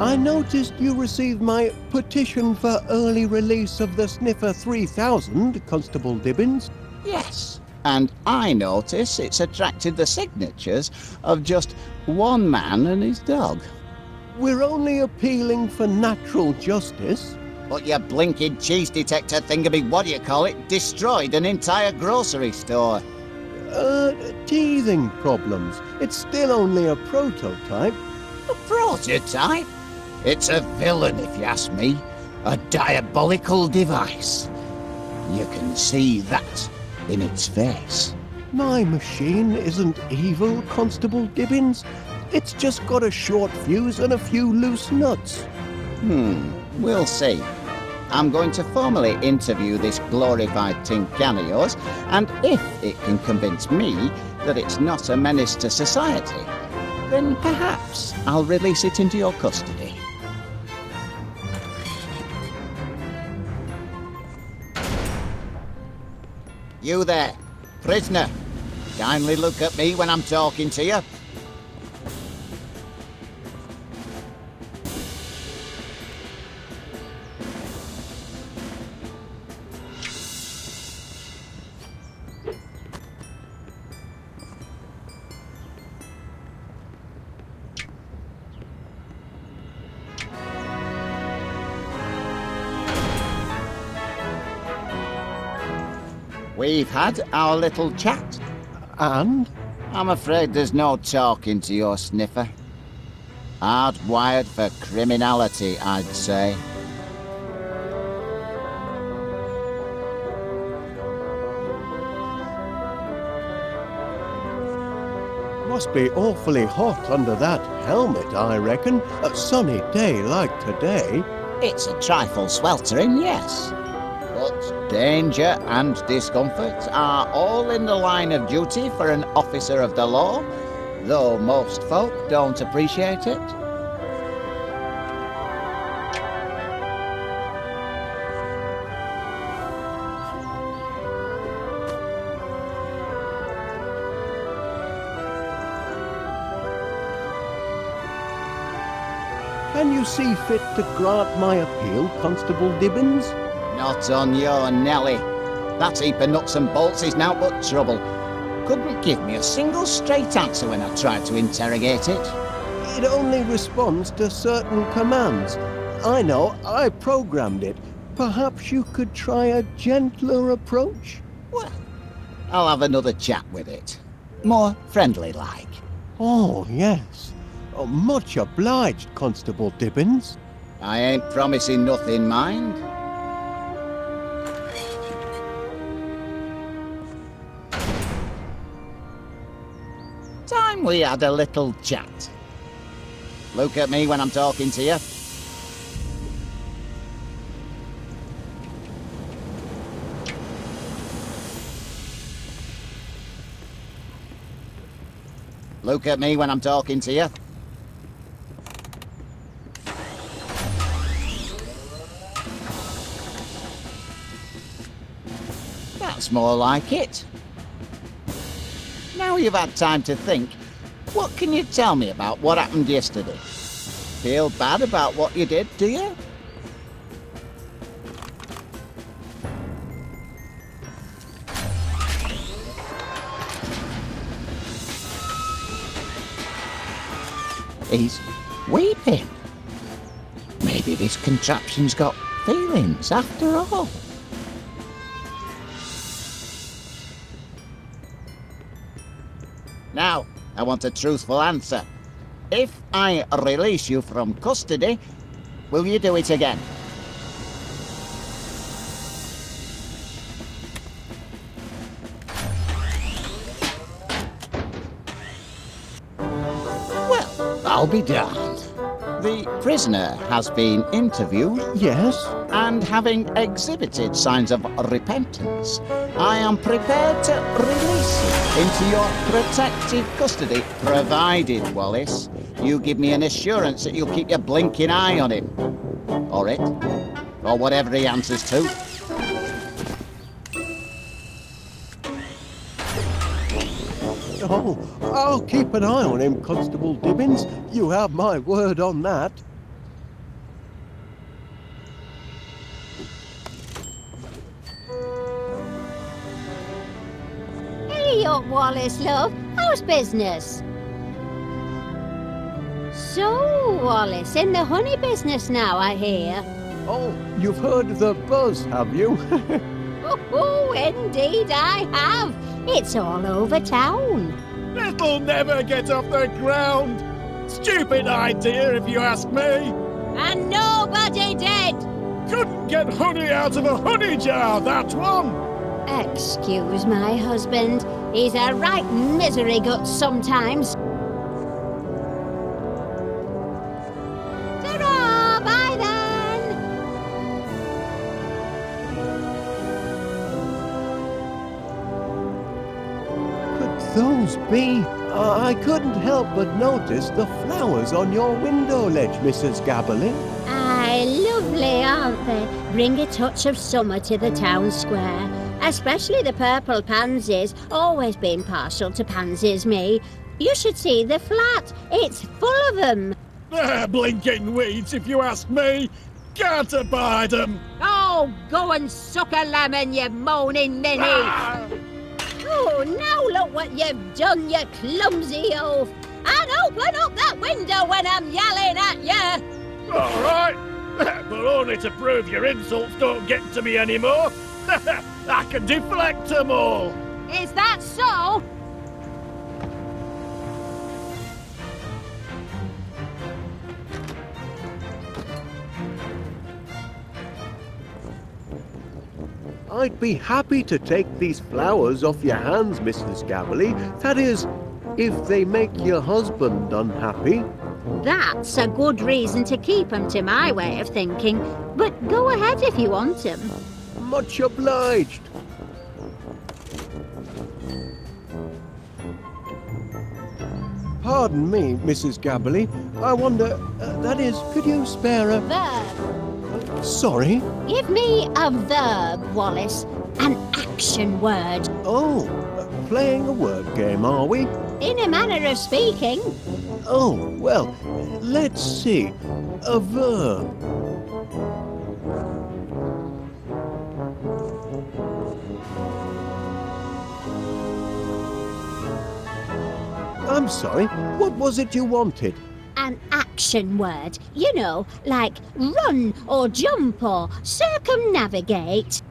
Speaker 1: I noticed you received my petition for early release of the Sniffer 3000, Constable Dibbins.
Speaker 7: Yes. And I notice it's attracted the signatures of just one man and his dog.
Speaker 1: We're only appealing for natural justice.
Speaker 7: But your blinking cheese detector thingamy, what do you call it, destroyed an entire grocery store.
Speaker 1: Teething problems. It's still only a prototype.
Speaker 7: A prototype? It's a villain, if you ask me. A diabolical device. You can see that in its face.
Speaker 1: My machine isn't evil, Constable Dibbins. It's just got a short fuse and a few loose nuts.
Speaker 7: We'll see. I'm going to formally interview this glorified tin can of yours, and if it can convince me that it's not a menace to society, then perhaps I'll release it into your custody. You there, prisoner. Kindly look at me when I'm talking to you. We've had our little chat.
Speaker 1: And?
Speaker 7: I'm afraid there's no talking to your sniffer. Hardwired for criminality, I'd say.
Speaker 1: Must be awfully hot under that helmet, I reckon. A sunny day like today.
Speaker 7: It's a trifle sweltering, yes. But danger and discomfort are all in the line of duty for an officer of the law, though most folk don't appreciate it.
Speaker 1: Can you see fit to grant my appeal, Constable Dibbins?
Speaker 7: Not on your Nelly. That heap of nuts and bolts is now but trouble. Couldn't give me a single straight answer when I tried to interrogate it.
Speaker 1: It only responds to certain commands. I know, I programmed it. Perhaps you could try a gentler approach?
Speaker 7: Well, I'll have another chat with it. More friendly-like.
Speaker 1: Oh, yes. Oh, much obliged, Constable Dibbins.
Speaker 7: I ain't promising nothing, mind. Time we had a little chat. Look at me when I'm talking to you. Look at me when I'm talking to you. That's more like it. Now you've had time to think, what can you tell me about what happened yesterday? Feel bad about what you did, do you? He's weeping. Maybe this contraption's got feelings after all. Now, I want a truthful answer. If I release you from custody, will you do it again? Well, I'll be darned. The prisoner has been interviewed.
Speaker 1: Yes?
Speaker 7: And having exhibited signs of repentance, I am prepared to release you into your protective custody, provided, Wallace, you give me an assurance that you'll keep your blinking eye on him. Or it. Or whatever he answers to.
Speaker 1: Oh, I'll keep an eye on him, Constable Dibbins. You have my word on that.
Speaker 8: Hey up, Wallace, love. How's business? So, Wallace, in the honey business now, I hear.
Speaker 1: Oh, you've heard the buzz, have you?
Speaker 8: Oh, indeed I have. It's all over town.
Speaker 9: It'll never get off the ground. Stupid idea, if you ask me.
Speaker 8: And nobody did.
Speaker 9: Couldn't get honey out of a honey jar, that one.
Speaker 8: Excuse my husband. He's a right misery gut sometimes. Ta-ra! Bye then!
Speaker 1: Could those be? I couldn't help but notice the flowers on your window ledge, Mrs. Gabberlin.
Speaker 8: Aye, lovely, aren't they? Bring a touch of summer to the town square. Especially the purple pansies. Always been partial to pansies, me. You should see the flat. It's full of them.
Speaker 9: They're blinking weeds, if you ask me. Can't abide them.
Speaker 8: Oh, go and suck a lemon, you moaning ninny.
Speaker 9: Ah!
Speaker 8: Oh, now look what you've done, you clumsy oaf. And open up that window when I'm yelling at you.
Speaker 9: All right. But only to prove your insults don't get to me anymore. I can deflect them all.
Speaker 8: Is that so?
Speaker 1: I'd be happy to take these flowers off your hands, Mrs. Gabberly. That is, if they make your husband unhappy.
Speaker 8: That's a good reason to keep 'em, to my way of thinking. But go ahead if you want 'em.
Speaker 1: Much obliged. Pardon me, Mrs. Gabberly. I wonder, that is, could you spare a...
Speaker 8: Verb.
Speaker 1: Sorry?
Speaker 8: Give me a verb, Wallace. An action word.
Speaker 1: Oh, playing a word game, are we?
Speaker 8: In a manner of speaking.
Speaker 1: Oh, well, let's see. A verb. I'm sorry, what was it you wanted?
Speaker 8: An action word. You know, like run or jump or circumnavigate.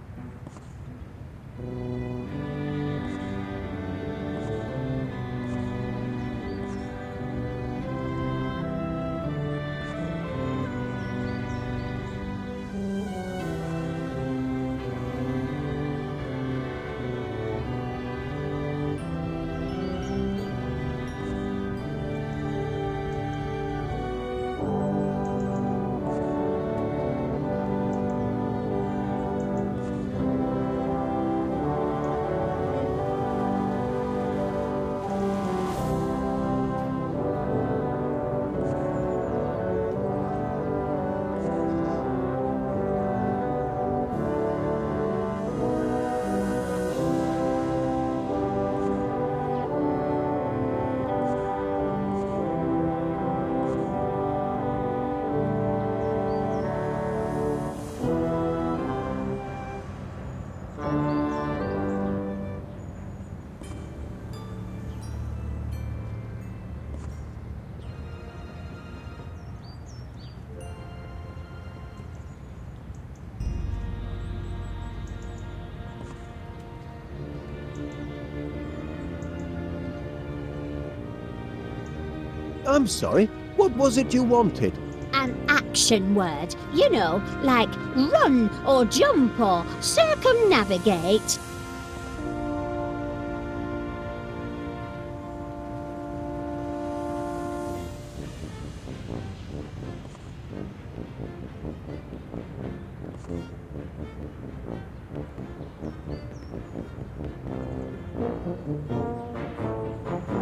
Speaker 1: I'm sorry, what was it you wanted?
Speaker 8: An action word. You know, like run or jump or circumnavigate.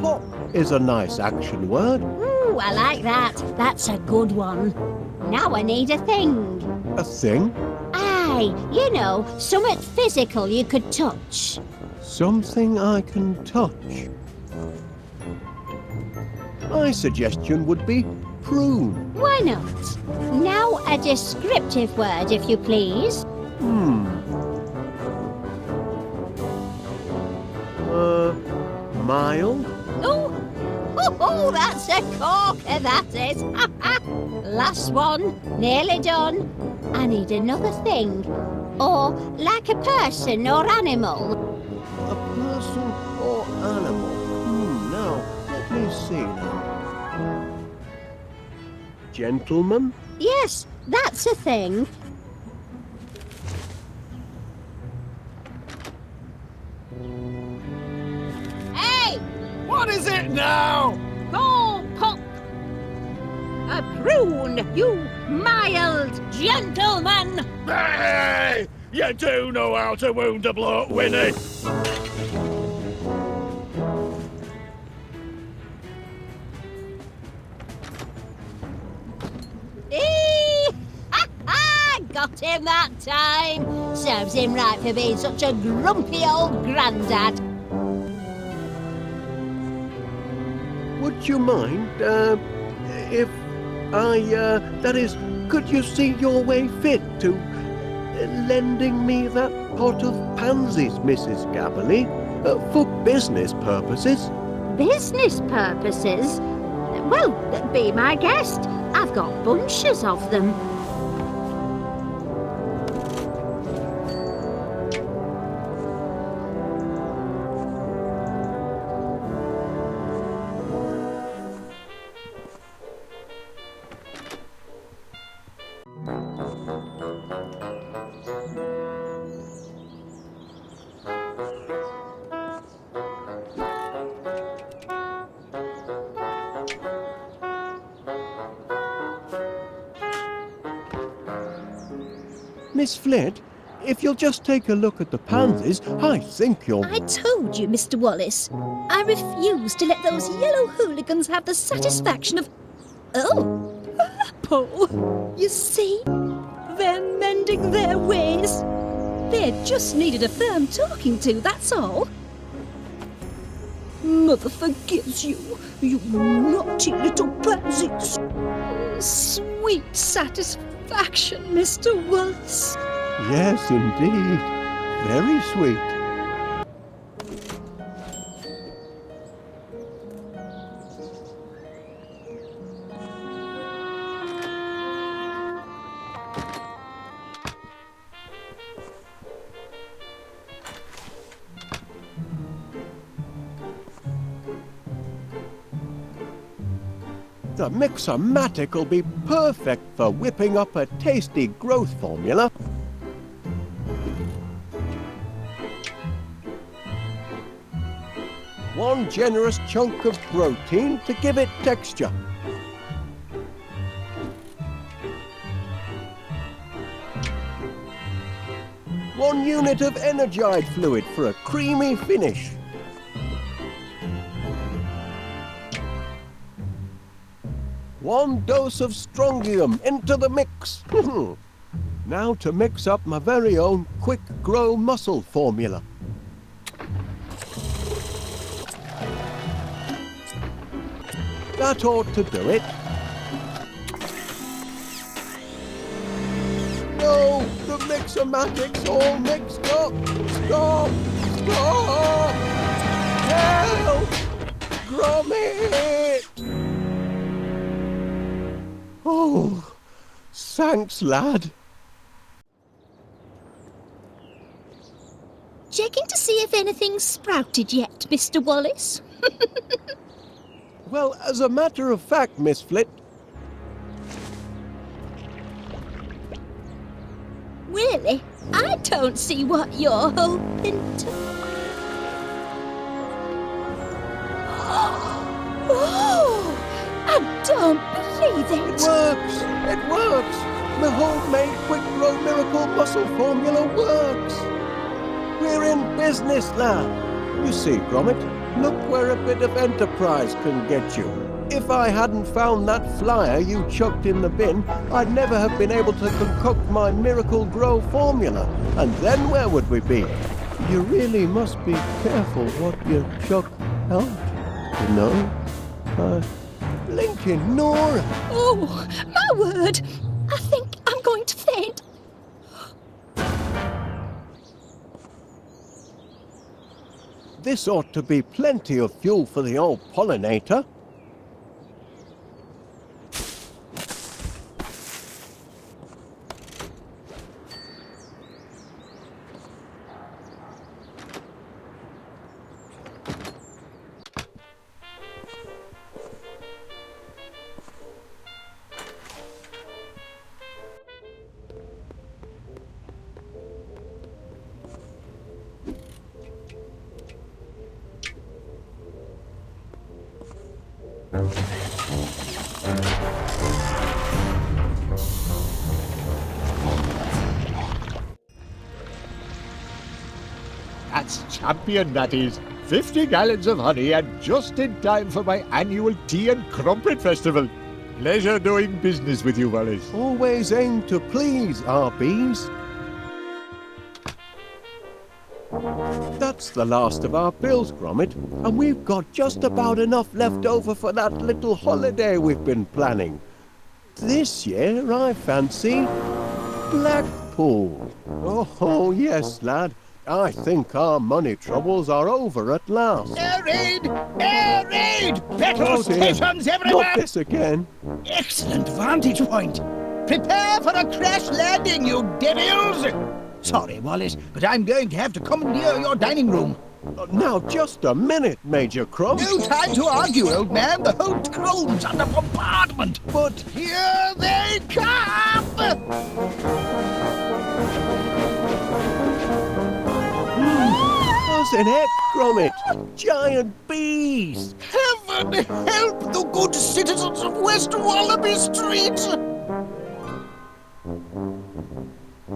Speaker 1: Hop is a nice action word.
Speaker 8: Ooh, I like that. That's a good one. Now I need a thing.
Speaker 1: A thing?
Speaker 8: Aye, you know, something physical you could touch.
Speaker 1: Something I can touch. My suggestion would be prune.
Speaker 8: Why not? Now a descriptive word, if you please.
Speaker 1: Mild?
Speaker 8: Oh, that's a corker, that is. Last one, nearly done. I need another thing. Or like a person or animal.
Speaker 1: A person or animal? Now, let me see now. Gentleman?
Speaker 8: Yes, that's a thing. Hey!
Speaker 9: What is it now?
Speaker 8: Go pop! A prune, you mild gentleman!
Speaker 9: Hey! You do know how to wound a bloke, Winnie.
Speaker 8: Got him that time. Serves him right for being such a grumpy old grandad.
Speaker 1: Would you mind, if I, that is, could you see your way fit to lending me that pot of pansies, Mrs. Gabberly, for business purposes?
Speaker 8: Business purposes? Well, be my guest. I've got bunches of them.
Speaker 1: Miss Flit, if you'll just take a look at the pansies, I think you'll...
Speaker 5: I told you, Mr. Wallace. I refuse to let those yellow hooligans have the satisfaction of... Oh, purple. You see? They're mending their ways. They just needed a firm talking to, that's all. Mother forgives you, you naughty little pansies. Sweet satisfaction, Mr. Wallace.
Speaker 1: Yes, indeed. Very sweet. The Mix-O-Matic will be perfect for whipping up a tasty growth formula. One generous chunk of protein to give it texture. One unit of energized fluid for a creamy finish. One dose of strontium into the mix. Now to mix up my very own quick grow muscle formula. That ought to do it. No, the Mix-O-Matic's all mixed up. Stop! Stop! Help! Gromit! Oh, thanks, lad.
Speaker 5: Checking to see if anything's sprouted yet, Mr. Wallace.
Speaker 1: Well, as a matter of fact, Miss Flit.
Speaker 5: Really? I don't see what you're hoping to... Oh! I don't believe it!
Speaker 1: It works! It works! The homemade quick grow miracle muscle formula works! We're in business, lad. You see, Gromit, look where a bit of enterprise can get you. If I hadn't found that flyer you chucked in the bin, I'd never have been able to concoct my miracle grow formula. And then where would we be? You really must be careful what you chuck out, you know? Blinking Nora!
Speaker 5: Oh, my word! I think I'm going to faint.
Speaker 1: This ought to be plenty of fuel for the old pollinator.
Speaker 4: That's champion, that is. 50 gallons of honey, and just in time for my annual tea and crumpet festival. Pleasure doing business with you, Wallace.
Speaker 1: Always aim to please, our bees. That's the last of our bills, Gromit, and we've got just about enough left over for that little holiday we've been planning. This year, I fancy Blackpool. Oh, yes, lad. I think our money troubles are over at last.
Speaker 6: Air raid! Air raid! Petrol
Speaker 1: Oh, dear.
Speaker 6: stations everywhere!
Speaker 1: Not this again.
Speaker 6: Excellent vantage point. Prepare for a crash landing, you devils! Sorry, Wallace, but I'm going to have to commandeer your dining room.
Speaker 1: Now, just a minute, Major Crumb.
Speaker 6: No time to argue, old man. The whole town's under bombardment.
Speaker 1: But
Speaker 6: Here they come!
Speaker 1: doesn't it, Gromit? Giant bees!
Speaker 6: Heaven help the good citizens of West Wallaby Street!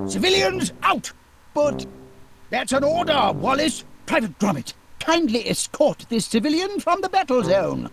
Speaker 6: Civilians, out!
Speaker 1: But
Speaker 6: That's an order, Wallace. Private Gromit, kindly escort this civilian from the battle zone.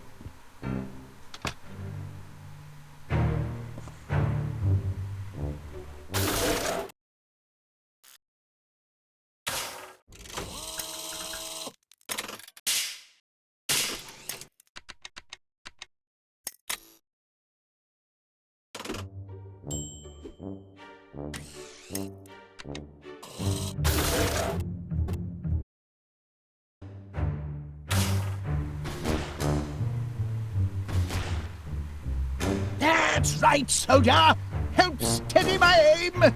Speaker 6: That's right, soldier! Help steady my aim!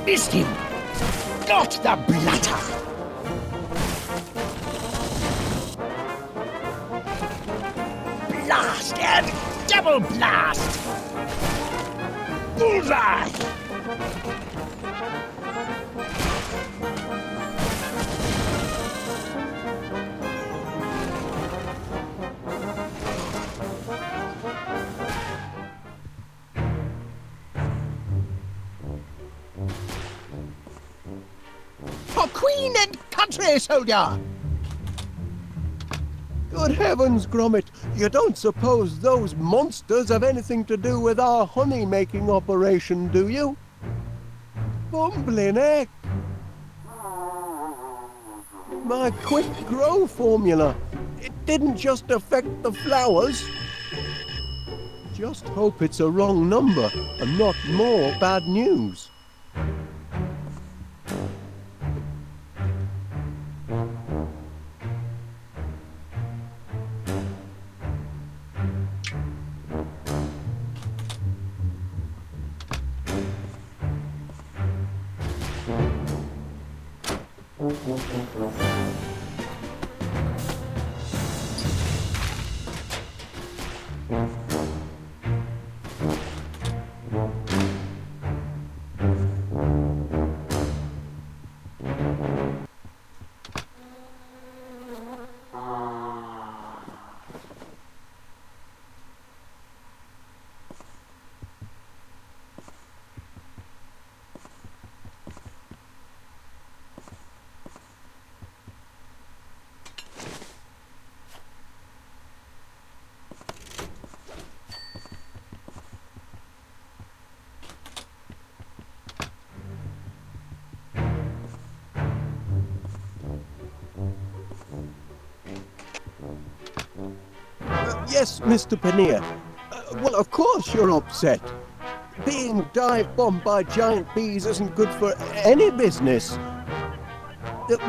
Speaker 6: Missed him! Not the blatter! Blast and double blast! Bullseye! For Queen and country, soldier!
Speaker 1: good heavens, Gromit, you don't suppose those monsters have anything to do with our honey-making operation, do you? Bumbling heck! My quick grow formula, it didn't just affect the flowers. Just hope it's a wrong number and not more bad news. Yes, Mr. Paneer. Well, of course you're upset. Being dive-bombed by giant bees isn't good for any business.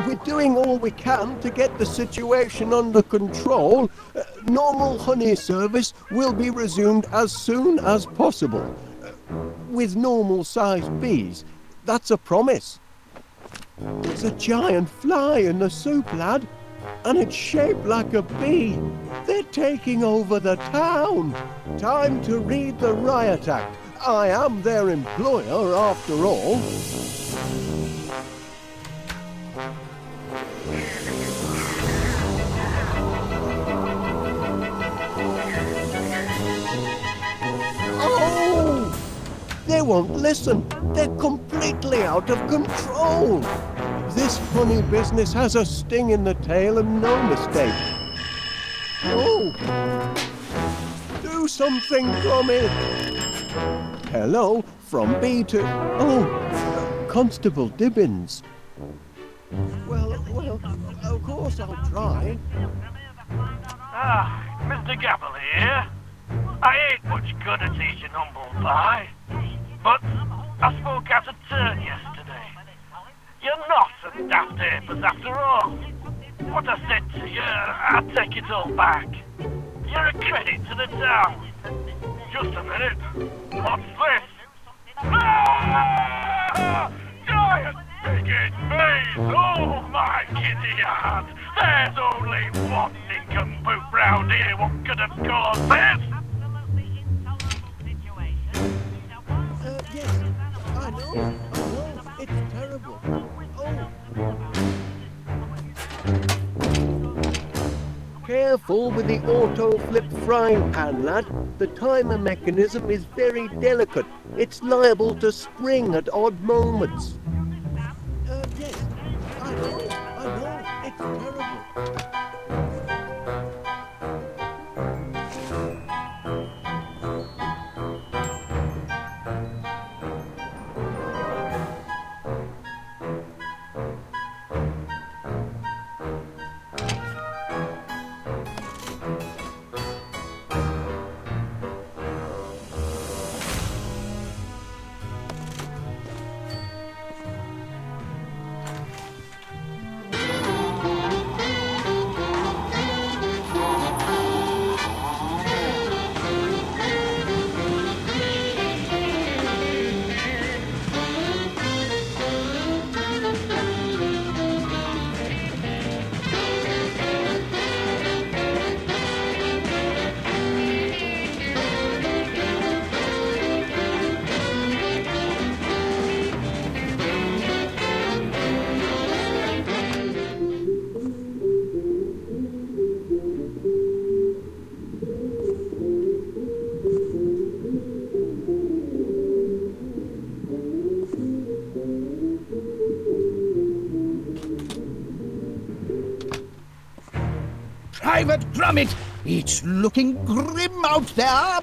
Speaker 1: We're doing all we can to get the situation under control. Normal honey service will be resumed as soon as possible. With normal-sized bees. That's a promise. There's a giant fly in the soup, lad. And it's shaped like a bee. They're taking over the town. Time to read the riot act. I am their employer after all. Oh! They won't listen. They're completely out of control. This honey business has a sting in the tail and no mistake. Oh! Do something, Gromit! Hello, from B to... Oh, Constable Dibbins. Well, of course I'll try.
Speaker 2: Ah, Mr. Gabble here. I ain't much good at eating humble pie, but I spoke out of turn yesterday. You're not a daft apers after all. What I said to you, I take it all back. You're a credit to the town. Just a minute. What's this? Ah! Giant bigot bees! Oh my giddy heart! There's only one nincompoop round here what could have caused this!
Speaker 1: Yes, I know. It's terrible. Oh. Careful with the auto-flip frying pan, lad. The timer mechanism is very delicate. It's liable to spring at odd moments. Yes, I know, it's terrible.
Speaker 6: Private Gromit, it's looking grim out there.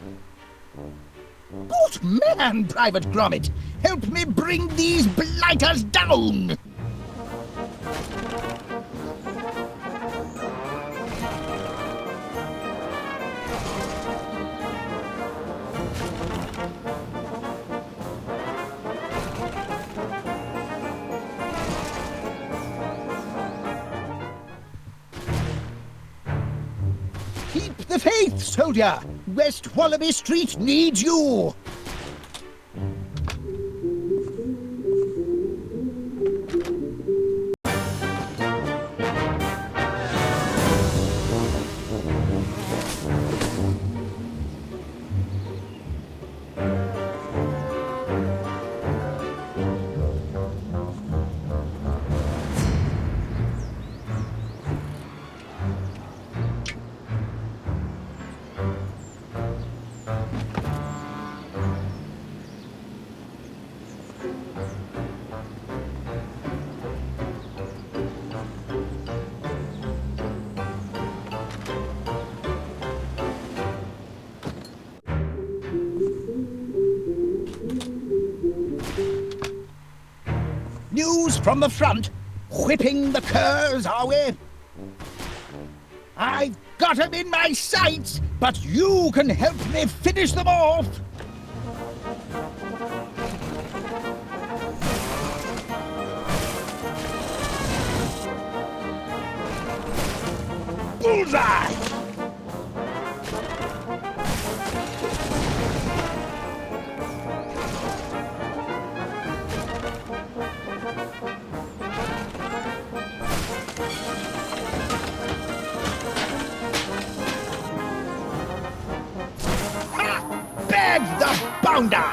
Speaker 6: Good man, Private Gromit. Help me bring these blighters down. Keep the faith, soldier! West Wallaby Street needs you! News from the front. Whipping the curs, are we? I've got 'em in my sights, but you can help me finish them off. Bullseye! Bag the bounder!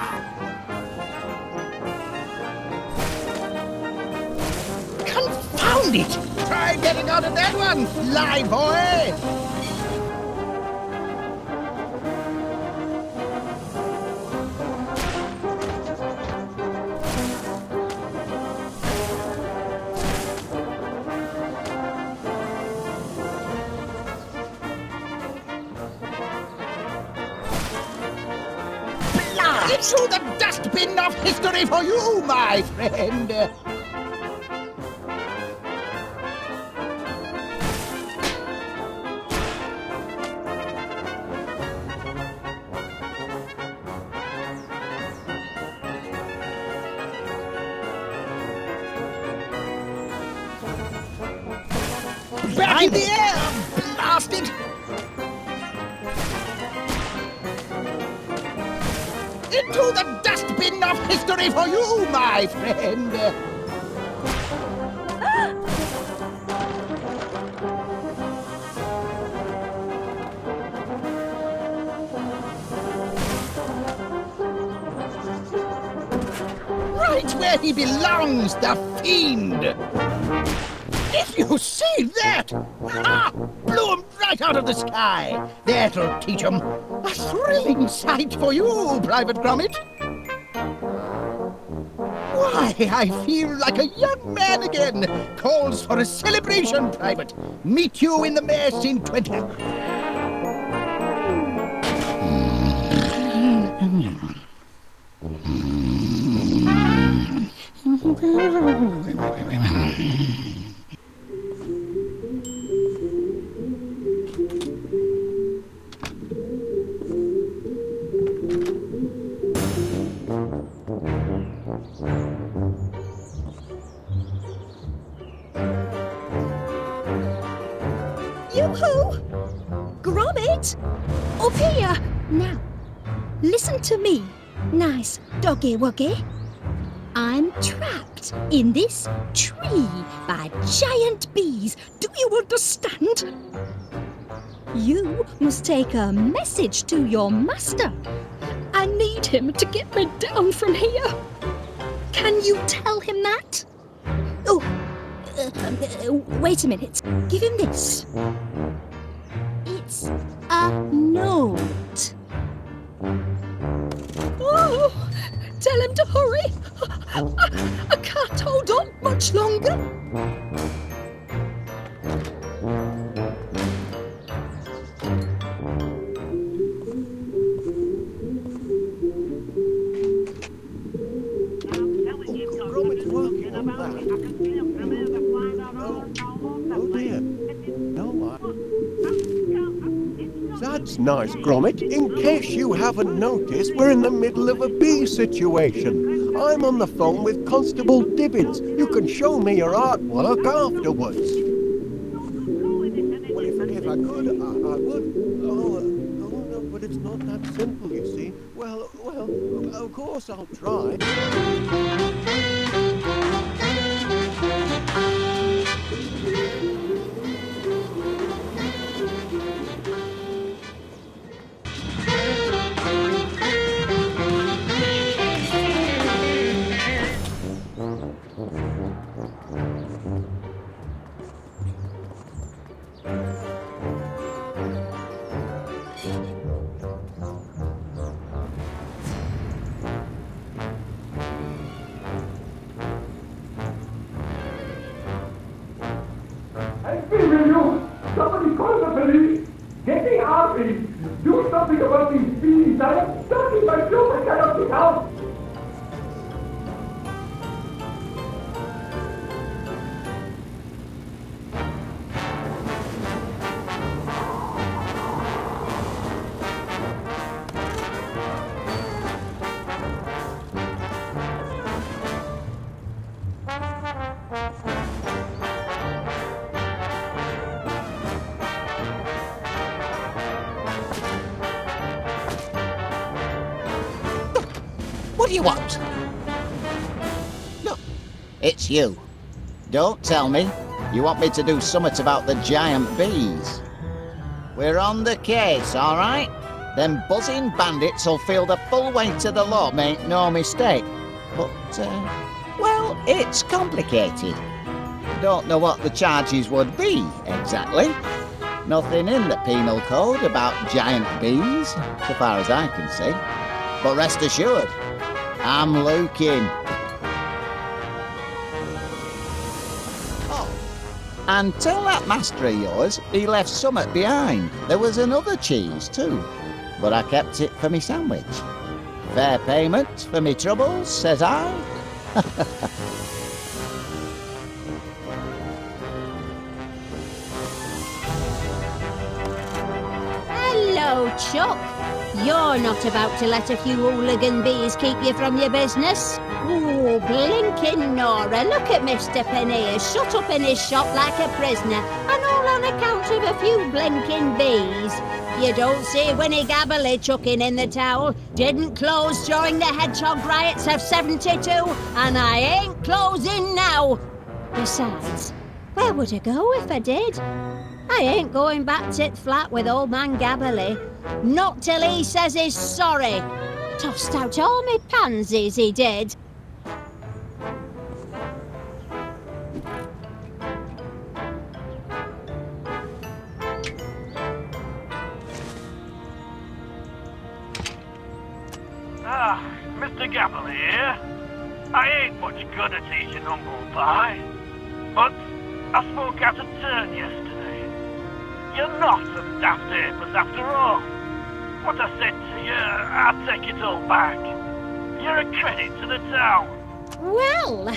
Speaker 6: Confound it! Try getting out of that one, fly boy! Into the dustbin of history for you, my friend! Back in the air, blast it! Into the dustbin of history for you, my friend! Right where he belongs, the fiend! If you see that! Ha! Blew 'em right out of the sky! That'll teach 'em. A thrilling sight for you, Private Gromit. Why, I feel like a young man again. Calls for a celebration, Private. Meet you in the mess in 20...
Speaker 5: Yoo-hoo! Gromit! Up here! Now, listen to me, nice doggy-wuggy. I'm trapped in this tree by giant bees. Do you understand? You must take a message to your master. I need him to get me down from here. Can you tell him that? Oh, wait a minute. Give him this. It's a note. Oh, tell him to hurry. I can't hold on much longer.
Speaker 1: Gromit's working on that. Oh dear. No, That's nice, Gromit. In case you haven't noticed, we're in the middle of a bee situation. I'm on the phone with Constable Dibbins. You can show me your artwork afterwards. Well, if I could, I would. Oh, no, but it's not that simple, you see. Well, of course I'll try.
Speaker 10: Somebody call the police! Get the army! Do something about these bees! I am stuck in my room! I cannot get out!
Speaker 7: What do you want? No, it's you. Don't tell me. You want me to do something about the giant bees? We're on the case, all right? Them buzzing bandits will feel the full weight of the law, make no mistake. But, well, it's complicated. Don't know what the charges would be, exactly. Nothing in the penal code about giant bees, so far as I can see. But rest assured, I'm looking. Oh, and tell that master of yours he left something behind. There was another cheese too, but I kept it for me sandwich. Fair payment for me troubles, says I.
Speaker 8: Hello, Chuck. You're not about to let a few hooligan bees keep you from your business. Oh, blinking Nora, look at Mr. Pannier, shut up in his shop like a prisoner, and all on account of a few blinking bees. You don't see Winnie Gabberly chucking in the towel. Didn't close during the hedgehog riots of 72, and I ain't closing now. Besides, where would I go if I did? I ain't going back tit flat with old man Gabberly. Not till he says he's sorry. Tossed out all me pansies, he did.
Speaker 2: Mr. Gabble here. I ain't much good at eating humble pie, but I spoke out of turn yesterday. You're not a daft apers after all. What I said to you, I'll take it all back. You're a credit to the town.
Speaker 8: Well,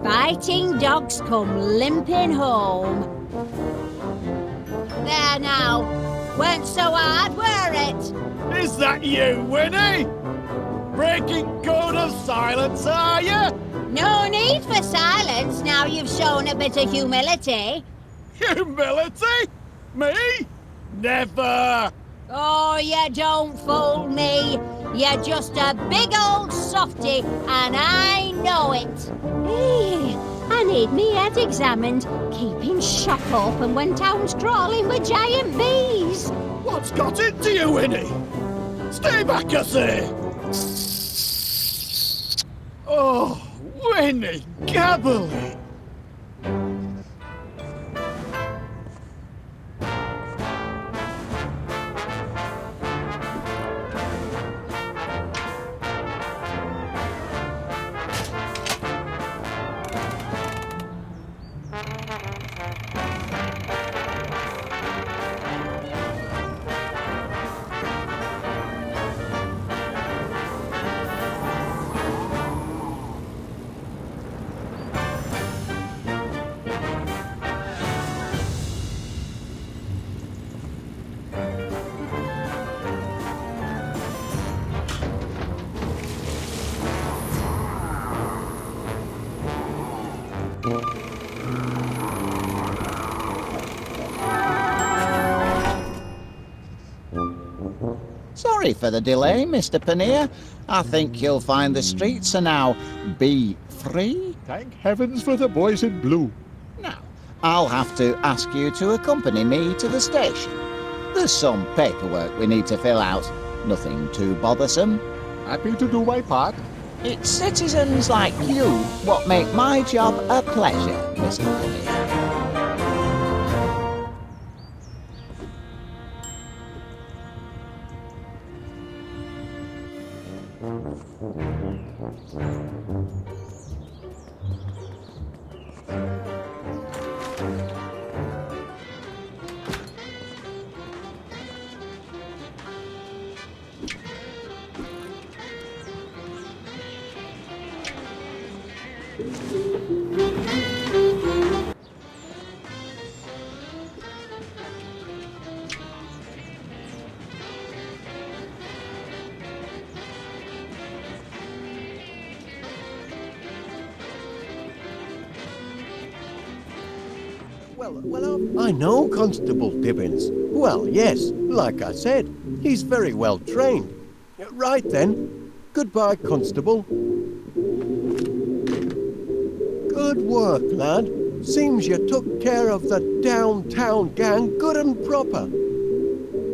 Speaker 8: fighting dogs come limping home. There now, weren't so hard, were it?
Speaker 9: Is that you, Winnie? Breaking code of silence, are you?
Speaker 8: No need for silence now you've shown a bit of humility.
Speaker 9: Humility? Me? Never!
Speaker 8: Oh, you don't fool me. You're just a big old softy, and I know it. Hey, I need me head examined. Keeping shop open when town's crawling with giant bees.
Speaker 9: What's got into you, Winnie? Stay back, I say! Oh, Winnie Gabbly!
Speaker 7: Sorry for the delay, Mr. Paneer. I think you'll find the streets are now bee-free.
Speaker 4: Thank heavens for the boys in blue.
Speaker 7: Now, I'll have to ask you to accompany me to the station. There's some paperwork we need to fill out. Nothing too bothersome.
Speaker 4: Happy to do my part.
Speaker 7: It's citizens like you what make my job a pleasure, Mr. Paneer.
Speaker 1: I know Constable Tibbins. Well, yes, like I said, he's very well trained. Right then. Goodbye, Constable. Good work, lad. Seems you took care of the downtown gang good and proper.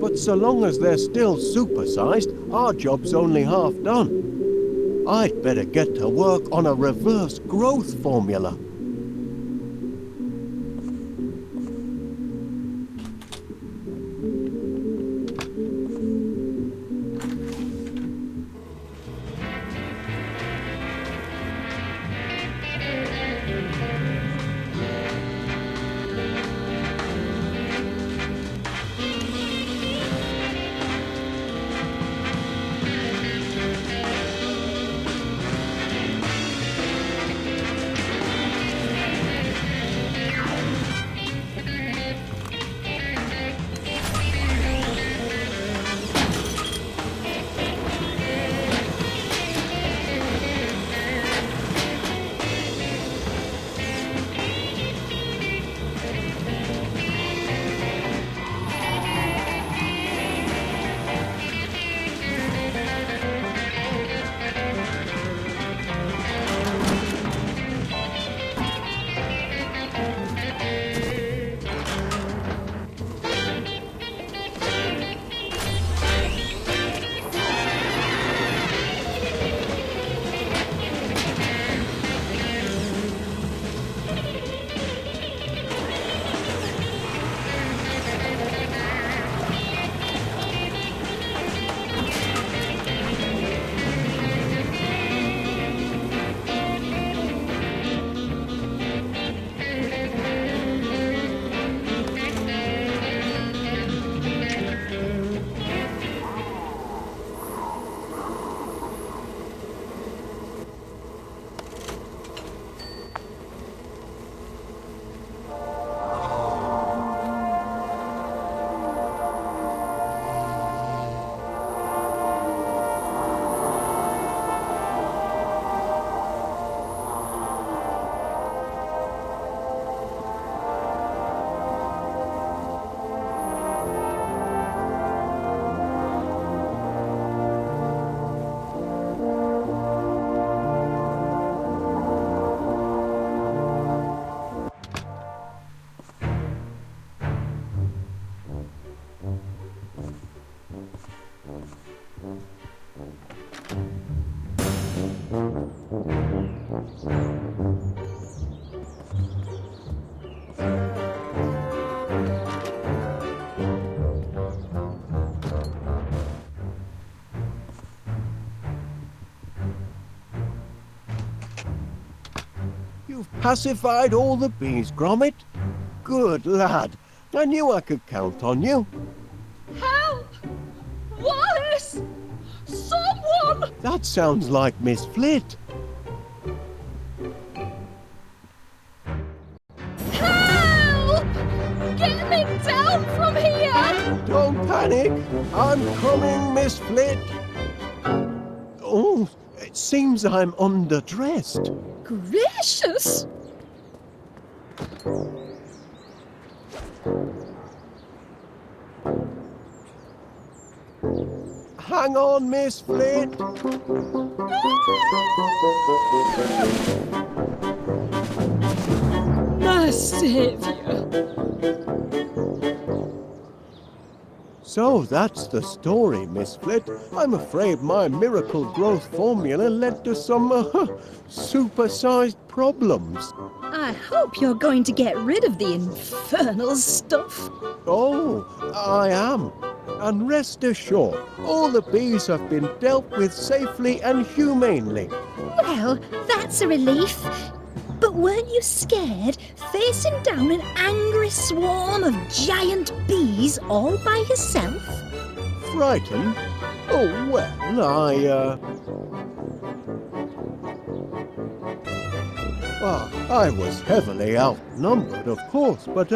Speaker 1: But so long as they're still supersized, our job's only half done. I'd better get to work on a reverse growth formula. You've pacified all the bees, Gromit. Good lad. I knew I could count on you.
Speaker 5: Help! Wallace! Someone!
Speaker 1: That sounds like Miss Flit.
Speaker 5: Help! Get me down from here!
Speaker 1: Don't panic. I'm coming, Miss Flit. Oh, it seems I'm underdressed.
Speaker 5: Gracious!
Speaker 1: Hang on, Miss Flit.
Speaker 5: My saviour!
Speaker 1: So that's the story, Miss Flit. I'm afraid my miracle growth formula led to some supersized problems.
Speaker 5: I hope you're going to get rid of the infernal stuff.
Speaker 1: Oh, I am. And rest assured, all the bees have been dealt with safely and humanely.
Speaker 5: Well, that's a relief. But weren't you scared facing down an angry swarm of giant bees all by yourself?
Speaker 1: Frightened? Oh, well, I was heavily outnumbered, of course, but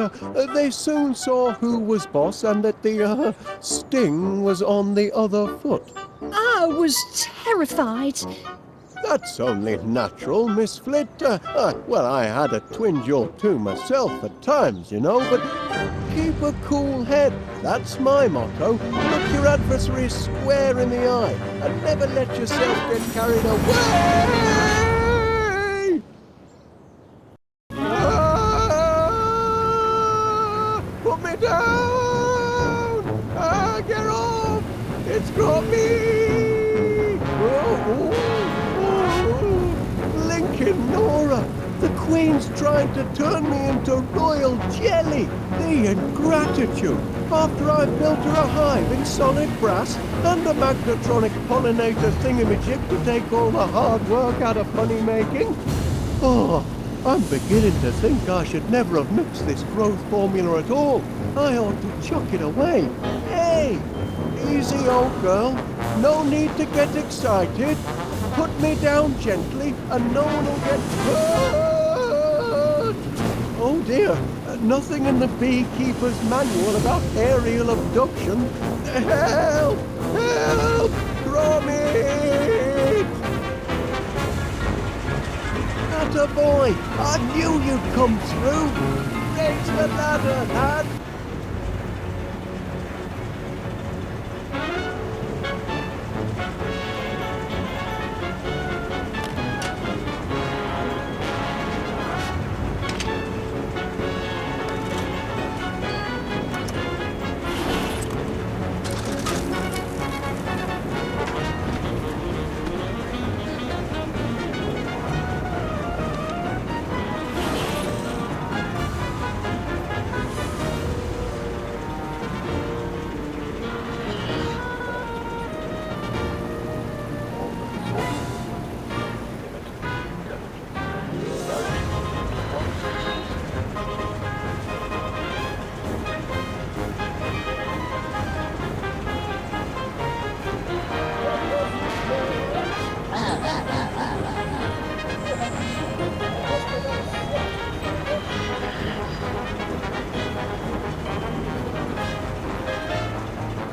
Speaker 1: they soon saw who was boss and that the sting was on the other foot.
Speaker 5: I was terrified.
Speaker 1: That's only natural, Miss Flit. Well, I had a twinge or two myself at times, you know, but keep a cool head. That's my motto. Look your adversary square in the eye and never let yourself get carried away. Put me down! Get off! It's got me! Lincoln Nora! The Queen's trying to turn me into royal jelly! The ingratitude! After I've built her a hive in solid brass and a magnetronic pollinator thingamajig to take all the hard work out of money making. Oh, I'm beginning to think I should never have mixed this growth formula at all. I ought to chuck it away. Hey! Easy, old girl. No need to get excited. Put me down gently and no one will get hurt. Oh dear, nothing in the beekeeper's manual about aerial abduction. Help! Help! Gromit! Attaboy! I knew you'd come through! Raise the ladder, lad!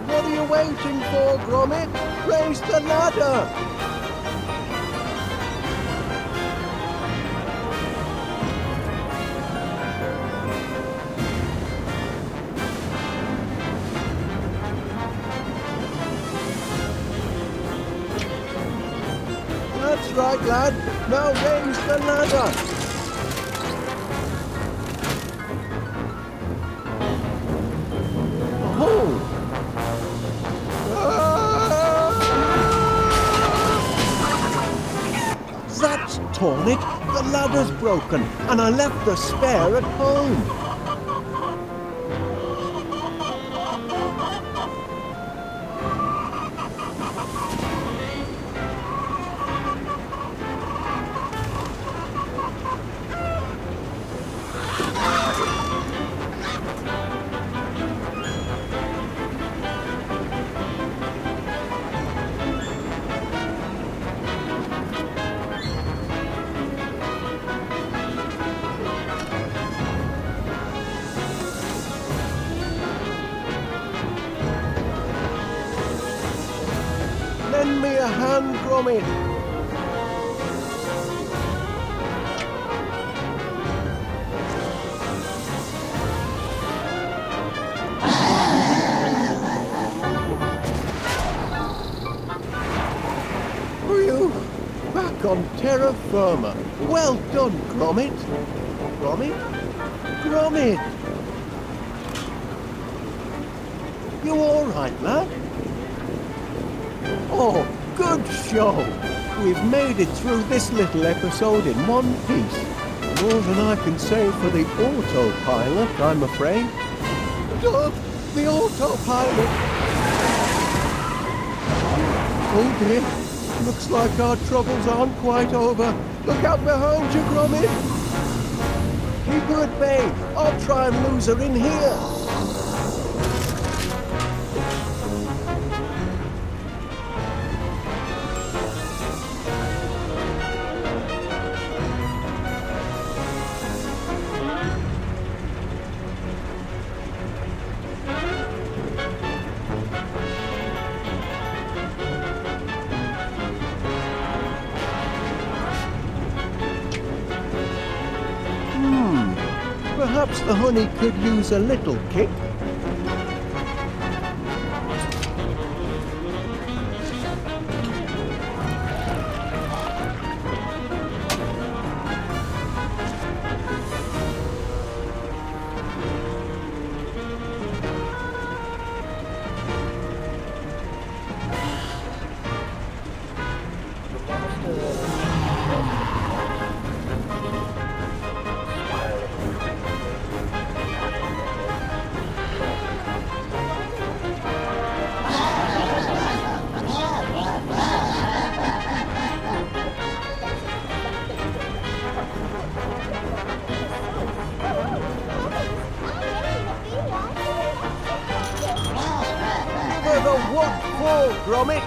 Speaker 1: What are you waiting for, Gromit? Raise the ladder! That's right, lad. Now raise the ladder. Oh! That's call it? The ladder's broken, and I left the spare at home. Lend me a hand, Gromit. Phew! Back on terra firma. Well done, Gromit. Gromit? Gromit! You all right, lad? Oh, good show! We've made it through this little episode in one piece. More than I can say for the autopilot, I'm afraid. Oh, the autopilot! Oh dear, looks like our troubles aren't quite over. Look out behind you, Gromit! Keep her at bay. I'll try and lose her in here. Perhaps the honey could use a little kick. What for, Gromit?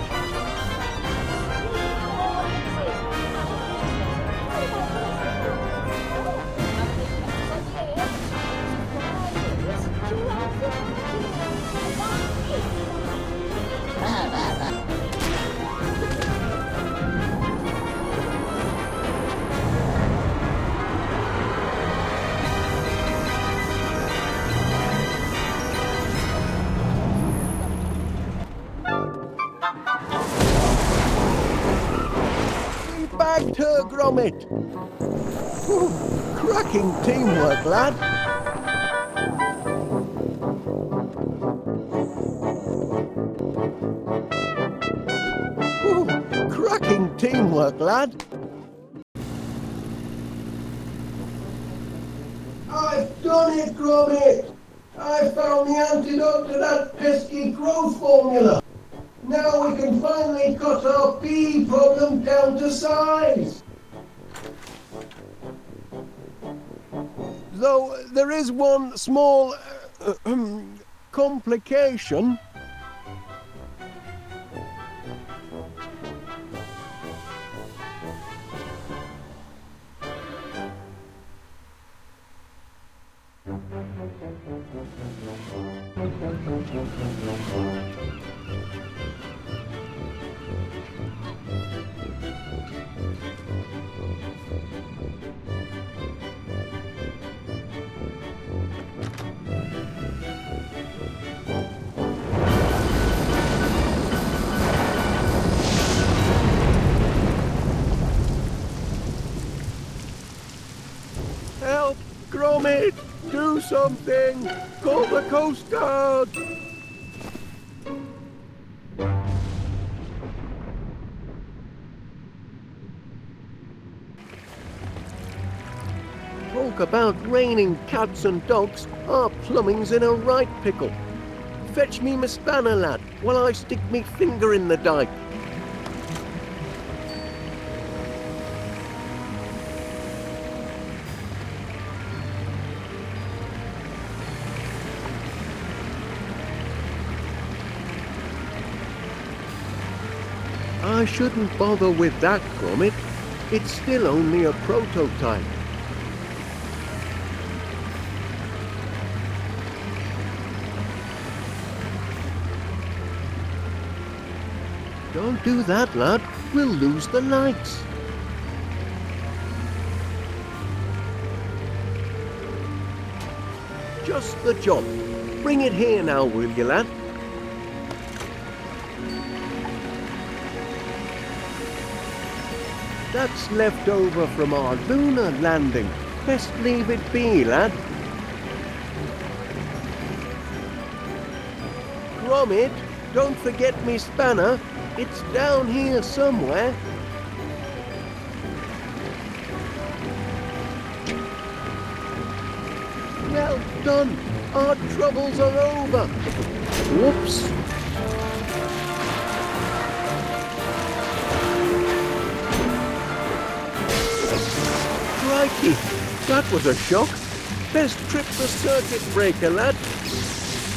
Speaker 1: Bagged her, Gromit. Ooh, cracking teamwork, lad. Ooh, cracking teamwork, lad. I've done it, Gromit. I found the antidote to that pesky growth formula. Now we can finally cut our bee problem down to size. Though there is one small complication. Help! Gromit! Do something! Call the Coast Guard! Talk about raining cats and dogs, our plumbing's in a right pickle. Fetch me my spanner, lad, while I stick me finger in the dike. I shouldn't bother with that, Gromit. It's still only a prototype. Don't do that, lad. We'll lose the lights. Just the job. Bring it here now, will you, lad? That's left over from our lunar landing. Best leave it be, lad. Gromit, don't forget me spanner. It's down here somewhere. Well done. Our troubles are over. Whoops. Crikey, that was a shock. Best trip the circuit breaker, lad.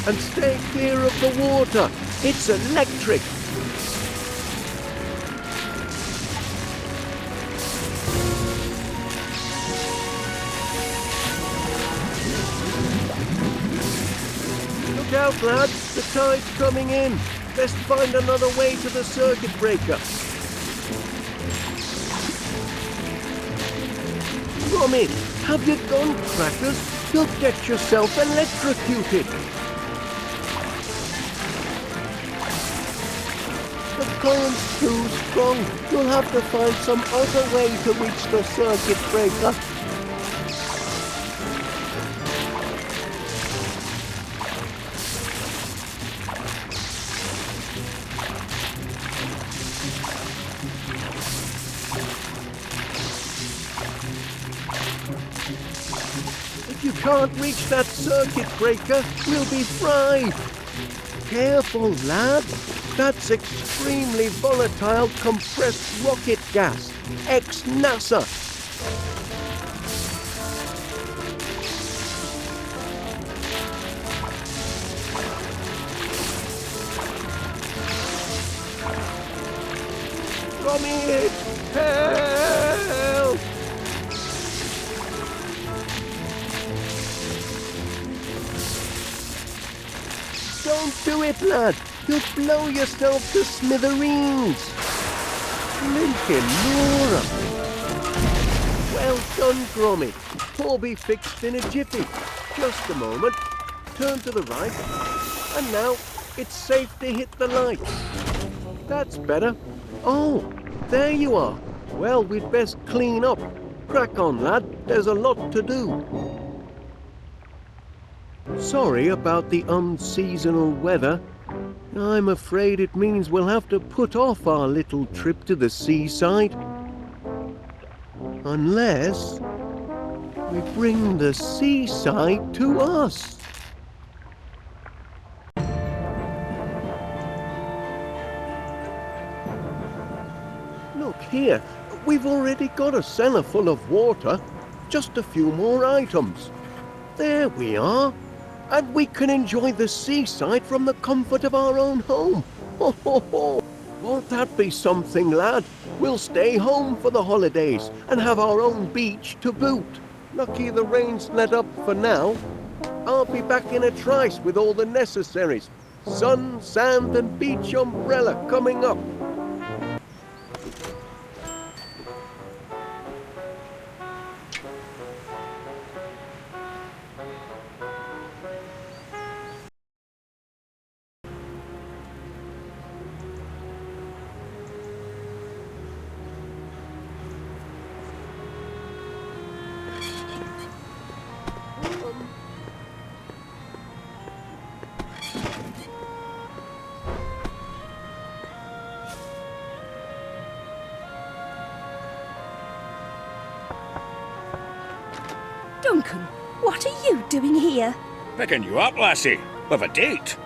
Speaker 1: And stay clear of the water. It's electric. Look out, lad. The tide's coming in. Best find another way to the circuit breaker. Gromit, have you gone crackers? You'll get yourself electrocuted. The current's too strong. You'll have to find some other way to reach the circuit breaker. If you can't reach that circuit breaker, we'll be fried. Careful, lad. That's extremely volatile compressed rocket gas, ex-NASA. Gromit, help! Don't do it, lad. You'll blow yourself to smithereens. Blinkin' Laura. Well done, Gromit. All be fixed in a jiffy. Just a moment. Turn to the right. And now it's safe to hit the lights. That's better. Oh, there you are. Well, we'd best clean up. Crack on, lad. There's a lot to do. Sorry about the unseasonal weather. I'm afraid it means we'll have to put off our little trip to the seaside. Unless we bring the seaside to us. Look here, we've already got a cellar full of water. Just a few more items. There we are. And we can enjoy the seaside from the comfort of our own home. Ho, ho, ho. Won't that be something, lad? We'll stay home for the holidays and have our own beach to boot. Lucky the rain's let up for now. I'll be back in a trice with all the necessaries. Sun, sand and beach umbrella coming up.
Speaker 11: Duncan, what are you doing here?
Speaker 3: Picking you up, lassie. With a date.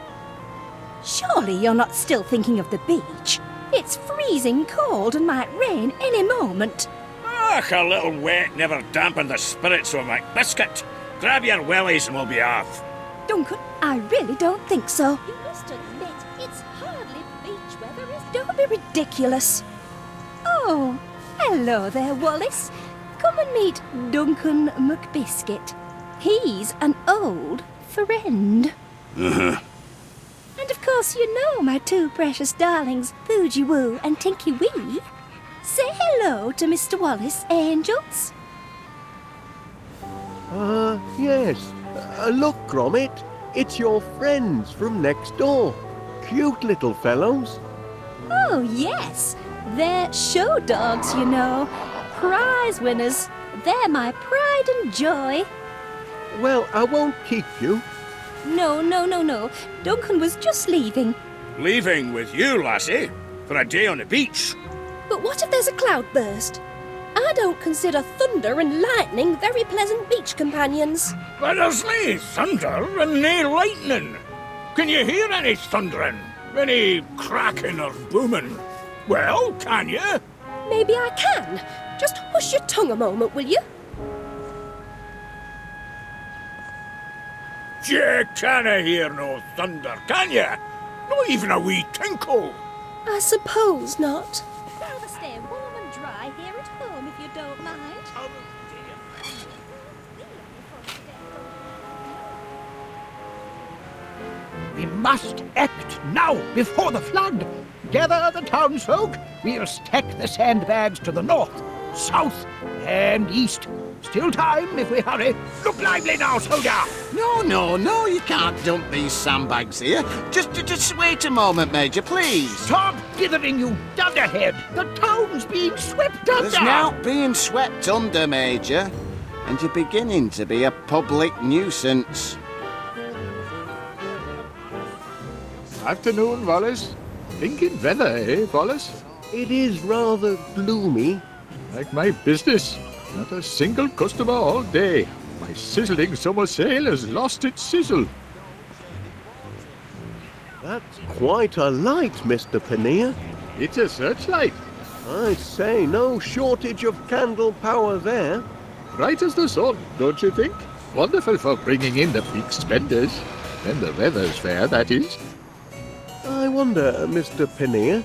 Speaker 11: Surely you're not still thinking of the beach? It's freezing cold and might rain any moment.
Speaker 3: Ach, a little wet never dampened the spirits of my biscuit. Grab your wellies and we'll be off.
Speaker 11: Duncan, I really don't think so.
Speaker 8: You must admit, it's hardly beach weather, is it?
Speaker 11: Don't be ridiculous. Oh, hello there, Wallace. Come and meet Duncan McBiscuit. He's an old friend.
Speaker 3: Uh-huh.
Speaker 11: And of course you know my two precious darlings, Boogie Woo and Tinky Wee. Say hello to Mr. Wallace, angels.
Speaker 1: Yes. Look, Gromit. It's your friends from next door. Cute little fellows.
Speaker 11: Oh, yes. They're show dogs, you know. Prize winners. They're my pride and joy.
Speaker 1: Well, I won't keep you.
Speaker 11: No. Duncan was just leaving.
Speaker 3: Leaving with you, lassie, for a day on the beach.
Speaker 11: But what if there's a cloudburst? I don't consider thunder and lightning very pleasant beach companions.
Speaker 3: But there's nae thunder and nae lightning. Can you hear any thundering? Any cracking or booming? Well, can you?
Speaker 11: Maybe I can. Just hush your tongue a moment, will you?
Speaker 3: You canna hear no thunder, can you? Not even a wee tinkle.
Speaker 11: I suppose not. Rather stay warm and dry here at home if you don't mind.
Speaker 6: We must act now, before the flood. Gather the townsfolk. We'll stack the sandbags to the north, south, and east. Still time if we hurry. Look lively now, soldier.
Speaker 7: No, you can't dump these sandbags here. Just wait a moment, Major, please.
Speaker 6: Stop dithering, you dunderhead. The town's being swept under.
Speaker 7: There's now being swept under, Major, and you're beginning to be a public nuisance.
Speaker 4: Afternoon, Wallace. Thinking weather, eh, Wallace?
Speaker 1: It is rather gloomy.
Speaker 4: Like my business. Not a single customer all day. My sizzling summer sail has lost its sizzle.
Speaker 1: That's quite a light, Mr. Panea.
Speaker 4: It's a searchlight.
Speaker 1: I say, no shortage of candle power there.
Speaker 4: Bright as the sun, don't you think? Wonderful for bringing in the big spenders. When the weather's fair, that is.
Speaker 1: I wonder, Mr. Panea,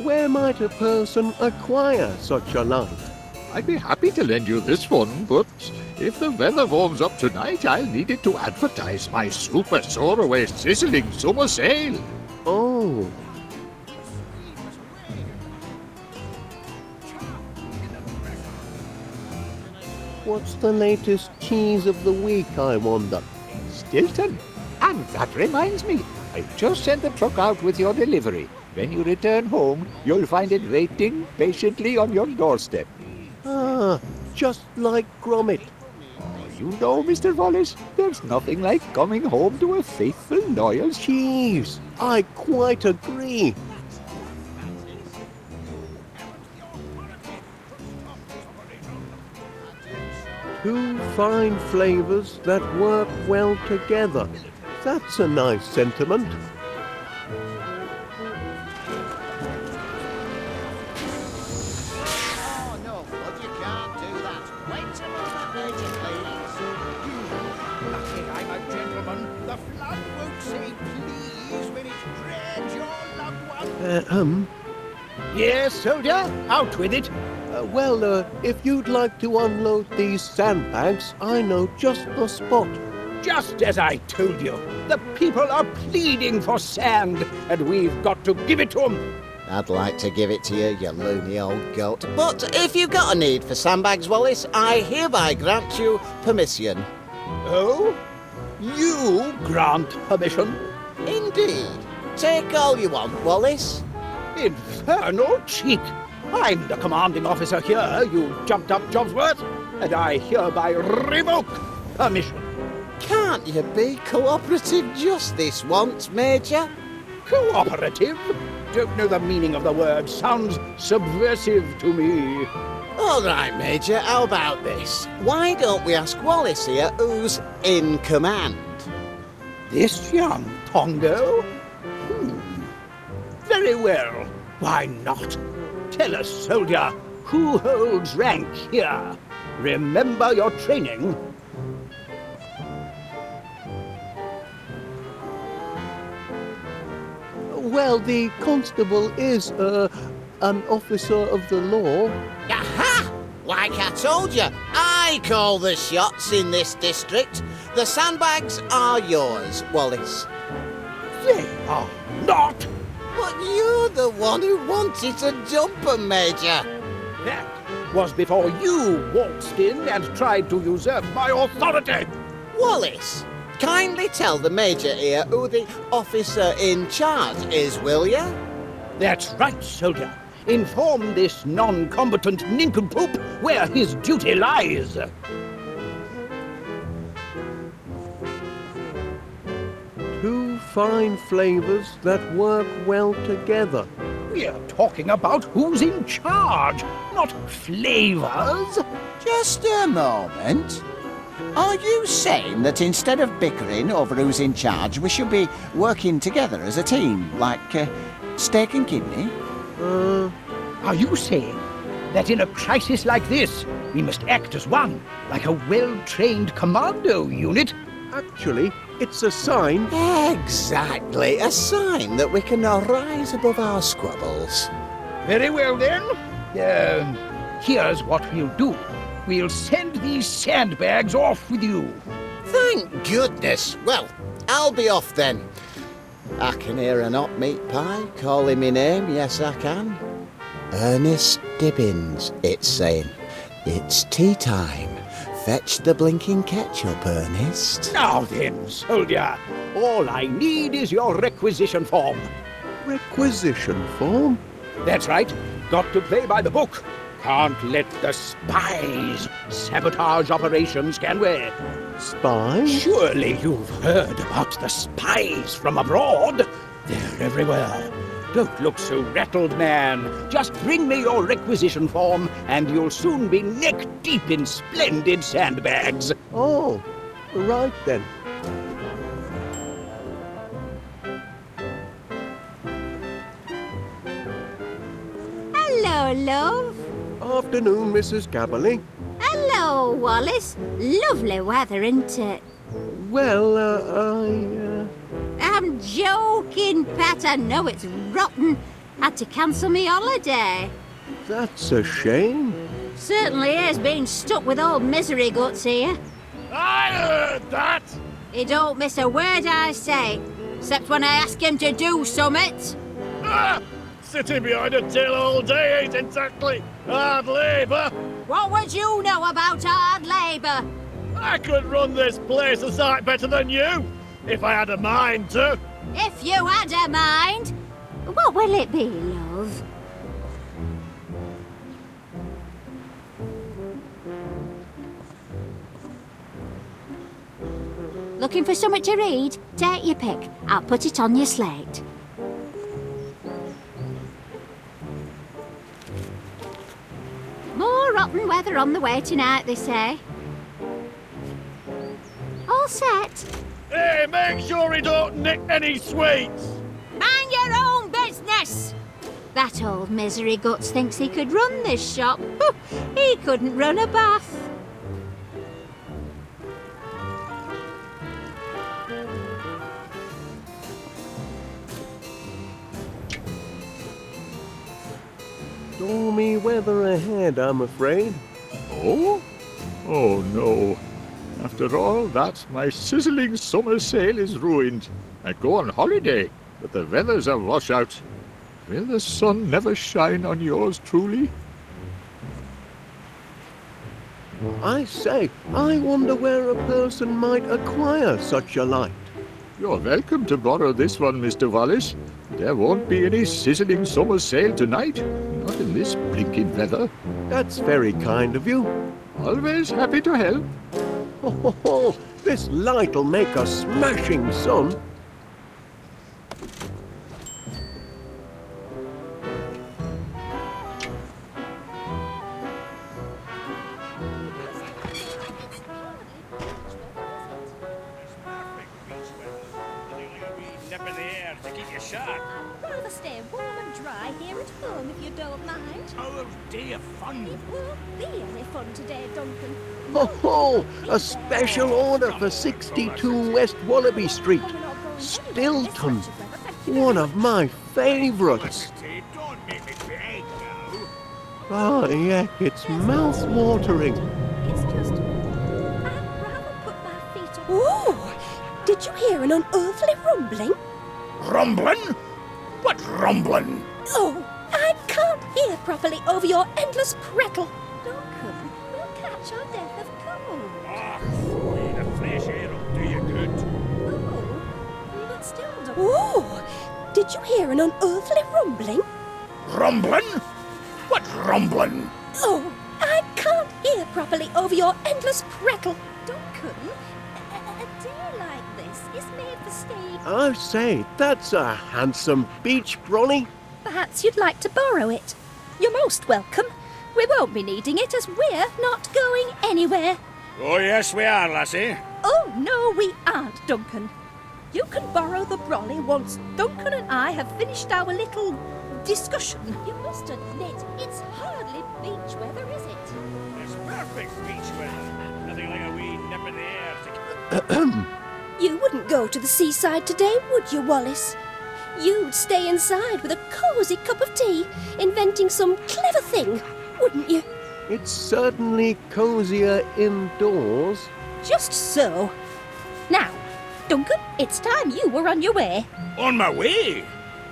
Speaker 1: where might a person acquire such a light?
Speaker 4: I'd be happy to lend you this one, but if the weather warms up tonight, I'll need it to advertise my super soaraway sizzling summer sail.
Speaker 1: Oh. What's the latest cheese of the week, I wonder?
Speaker 4: Stilton. And that reminds me, I just sent the truck out with your delivery. When you return home, you'll find it waiting patiently on your doorstep.
Speaker 1: Ah, just like Gromit.
Speaker 4: You know, Mr. Wallace, there's nothing like coming home to a faithful, loyal
Speaker 1: Cheese, I quite agree. Two fine flavours that work well together. That's a nice sentiment.
Speaker 7: Oh, no, but you can't do that. Wait a moment, Major, please.
Speaker 6: Lucky I'm a gentleman. The flood won't say please when it dreads your loved one. Yes, soldier, out with it.
Speaker 1: If you'd like to unload these sandbags, I know just the spot.
Speaker 6: Just as I told you, the people are pleading for sand, and we've got to give it to them.
Speaker 7: I'd like to give it to you, you loony old goat. But if you've got a need for sandbags, Wallace, I hereby grant you permission.
Speaker 6: Oh? You grant permission?
Speaker 7: Indeed. Take all you want, Wallace.
Speaker 6: Infernal cheek! I'm the commanding officer here, you jumped-up Jobsworth, and I hereby revoke permission.
Speaker 7: Can't you be cooperative just this once, Major?
Speaker 6: Cooperative? Don't know the meaning of the word. Sounds subversive to me.
Speaker 7: All right, Major, how about this? Why don't we ask Wallace here who's in command?
Speaker 6: This young Pongo? Very well. Why not? Tell us, soldier, who holds rank here? Remember your training.
Speaker 1: Well, the constable is, an officer of the law.
Speaker 7: Aha! Like I told you, I call the shots in this district. The sandbags are yours, Wallace.
Speaker 6: They are not.
Speaker 7: But you're the one who wanted to dump 'em, Major.
Speaker 6: That was before you waltzed in and tried to usurp my authority.
Speaker 7: Wallace, kindly tell the Major here who the officer in charge is, will you?
Speaker 6: That's right, soldier. Inform this non-combatant nincompoop where his duty lies.
Speaker 1: Two fine flavours that work well together.
Speaker 6: We're talking about who's in charge, not flavors.
Speaker 7: Just a moment. Are you saying that instead of bickering over who's in charge, we should be working together as a team, like steak and kidney?
Speaker 6: Are you saying that in a crisis like this, we must act as one, like a well-trained commando unit?
Speaker 1: Actually, it's a sign.
Speaker 7: Exactly, a sign that we can rise above our squabbles.
Speaker 6: Very well, then. Here's what we'll do. We'll send these sandbags off with you.
Speaker 7: Thank goodness. Well, I'll be off then. I can hear an hot meat pie calling me name, yes I can. Ernest Dibbins, it's saying. It's tea time. Fetch the blinking ketchup, Ernest.
Speaker 6: Now then, soldier, all I need is your requisition form.
Speaker 1: Requisition form?
Speaker 6: That's right. Got to play by the book. Can't let the spies sabotage operations, can we?
Speaker 1: Spies?
Speaker 6: Surely you've heard about the spies from abroad. They're everywhere. Don't look so rattled, man. Just bring me your requisition form, and you'll soon be neck-deep in splendid sandbags.
Speaker 1: Oh, right then.
Speaker 8: Hello, love.
Speaker 1: Afternoon, Mrs. Gabberley.
Speaker 8: Hello, Wallace. Lovely weather, isn't it?
Speaker 1: Well,
Speaker 8: I'm joking, Pat. I know it's rotten. Had to cancel me holiday.
Speaker 1: That's a shame.
Speaker 8: Certainly is being stuck with old misery guts here.
Speaker 9: I heard that!
Speaker 8: He don't miss a word I say, except when I ask him to do summit.
Speaker 9: Ah! Sitting behind a till all day ain't exactly hard labour.
Speaker 8: What would you know about hard labour?
Speaker 9: I could run this place a sight better than you, if I had a mind to.
Speaker 8: If you had a mind. What will it be, love? Looking for something to read? Take your pick. I'll put it on your slate. More rotten weather on the way tonight, they say. All set.
Speaker 9: Hey, make sure he don't nick any sweets.
Speaker 8: Mind your own business! That old misery guts thinks he could run this shop. He couldn't run a bath.
Speaker 1: Stormy weather ahead, I'm afraid.
Speaker 12: Oh? Oh no. After all that, my sizzling summer sail is ruined. I go on holiday, but the weather's a washout. Will the sun never shine on yours truly?
Speaker 1: I say, I wonder where a person might acquire such a light.
Speaker 12: You're welcome to borrow this one, Mr. Wallace. There won't be any sizzling summer sail tonight. Not in this blinking weather.
Speaker 1: That's very kind of you.
Speaker 12: Always happy to help.
Speaker 1: Oh, this light'll make a smashing sun.
Speaker 6: to keep you sharp.
Speaker 11: I'd rather stay warm and dry here at home if you don't mind.
Speaker 6: Our day of fun.
Speaker 11: It won't be any fun today, Duncan.
Speaker 1: Ho ho! A special order for 62 West Wallaby Street. Stilton. One of my favourites.
Speaker 6: Don't make me beg now.
Speaker 1: Oh, yeah, it's mouth-watering.
Speaker 11: It's just... I'd rather put my feet up. Ooh! Did you hear an unearthly rumbling?
Speaker 6: Rumbling? What rumbling?
Speaker 11: Oh, I can't hear properly over your endless prattle. Duncan, we'll catch our death of cold.
Speaker 6: Ah, the fresh air will do you good.
Speaker 11: Oh, but still, Duncan. Ooh! Did you hear an unearthly rumbling?
Speaker 6: Rumbling? What rumbling?
Speaker 11: Oh, I can't hear properly over your endless prattle. Duncan, a day like this is made for staying.
Speaker 1: I say, that's a handsome beach brolly.
Speaker 11: Perhaps you'd like to borrow it. You're most welcome. We won't be needing it as we're not going anywhere.
Speaker 6: Oh, yes, we are, lassie.
Speaker 11: Oh, no, we aren't, Duncan. You can borrow the brolly once Duncan and I have finished our little discussion. You must admit, it's hardly beach weather, is it?
Speaker 6: It's perfect beach weather. Nothing like a wee nip in the air to...
Speaker 11: You wouldn't go to the seaside today, would you, Wallace? You'd stay inside with a cosy cup of tea, inventing some clever thing, wouldn't you?
Speaker 1: It's certainly cozier indoors.
Speaker 11: Just so. Now, Duncan, it's time you were on your way.
Speaker 6: On my way?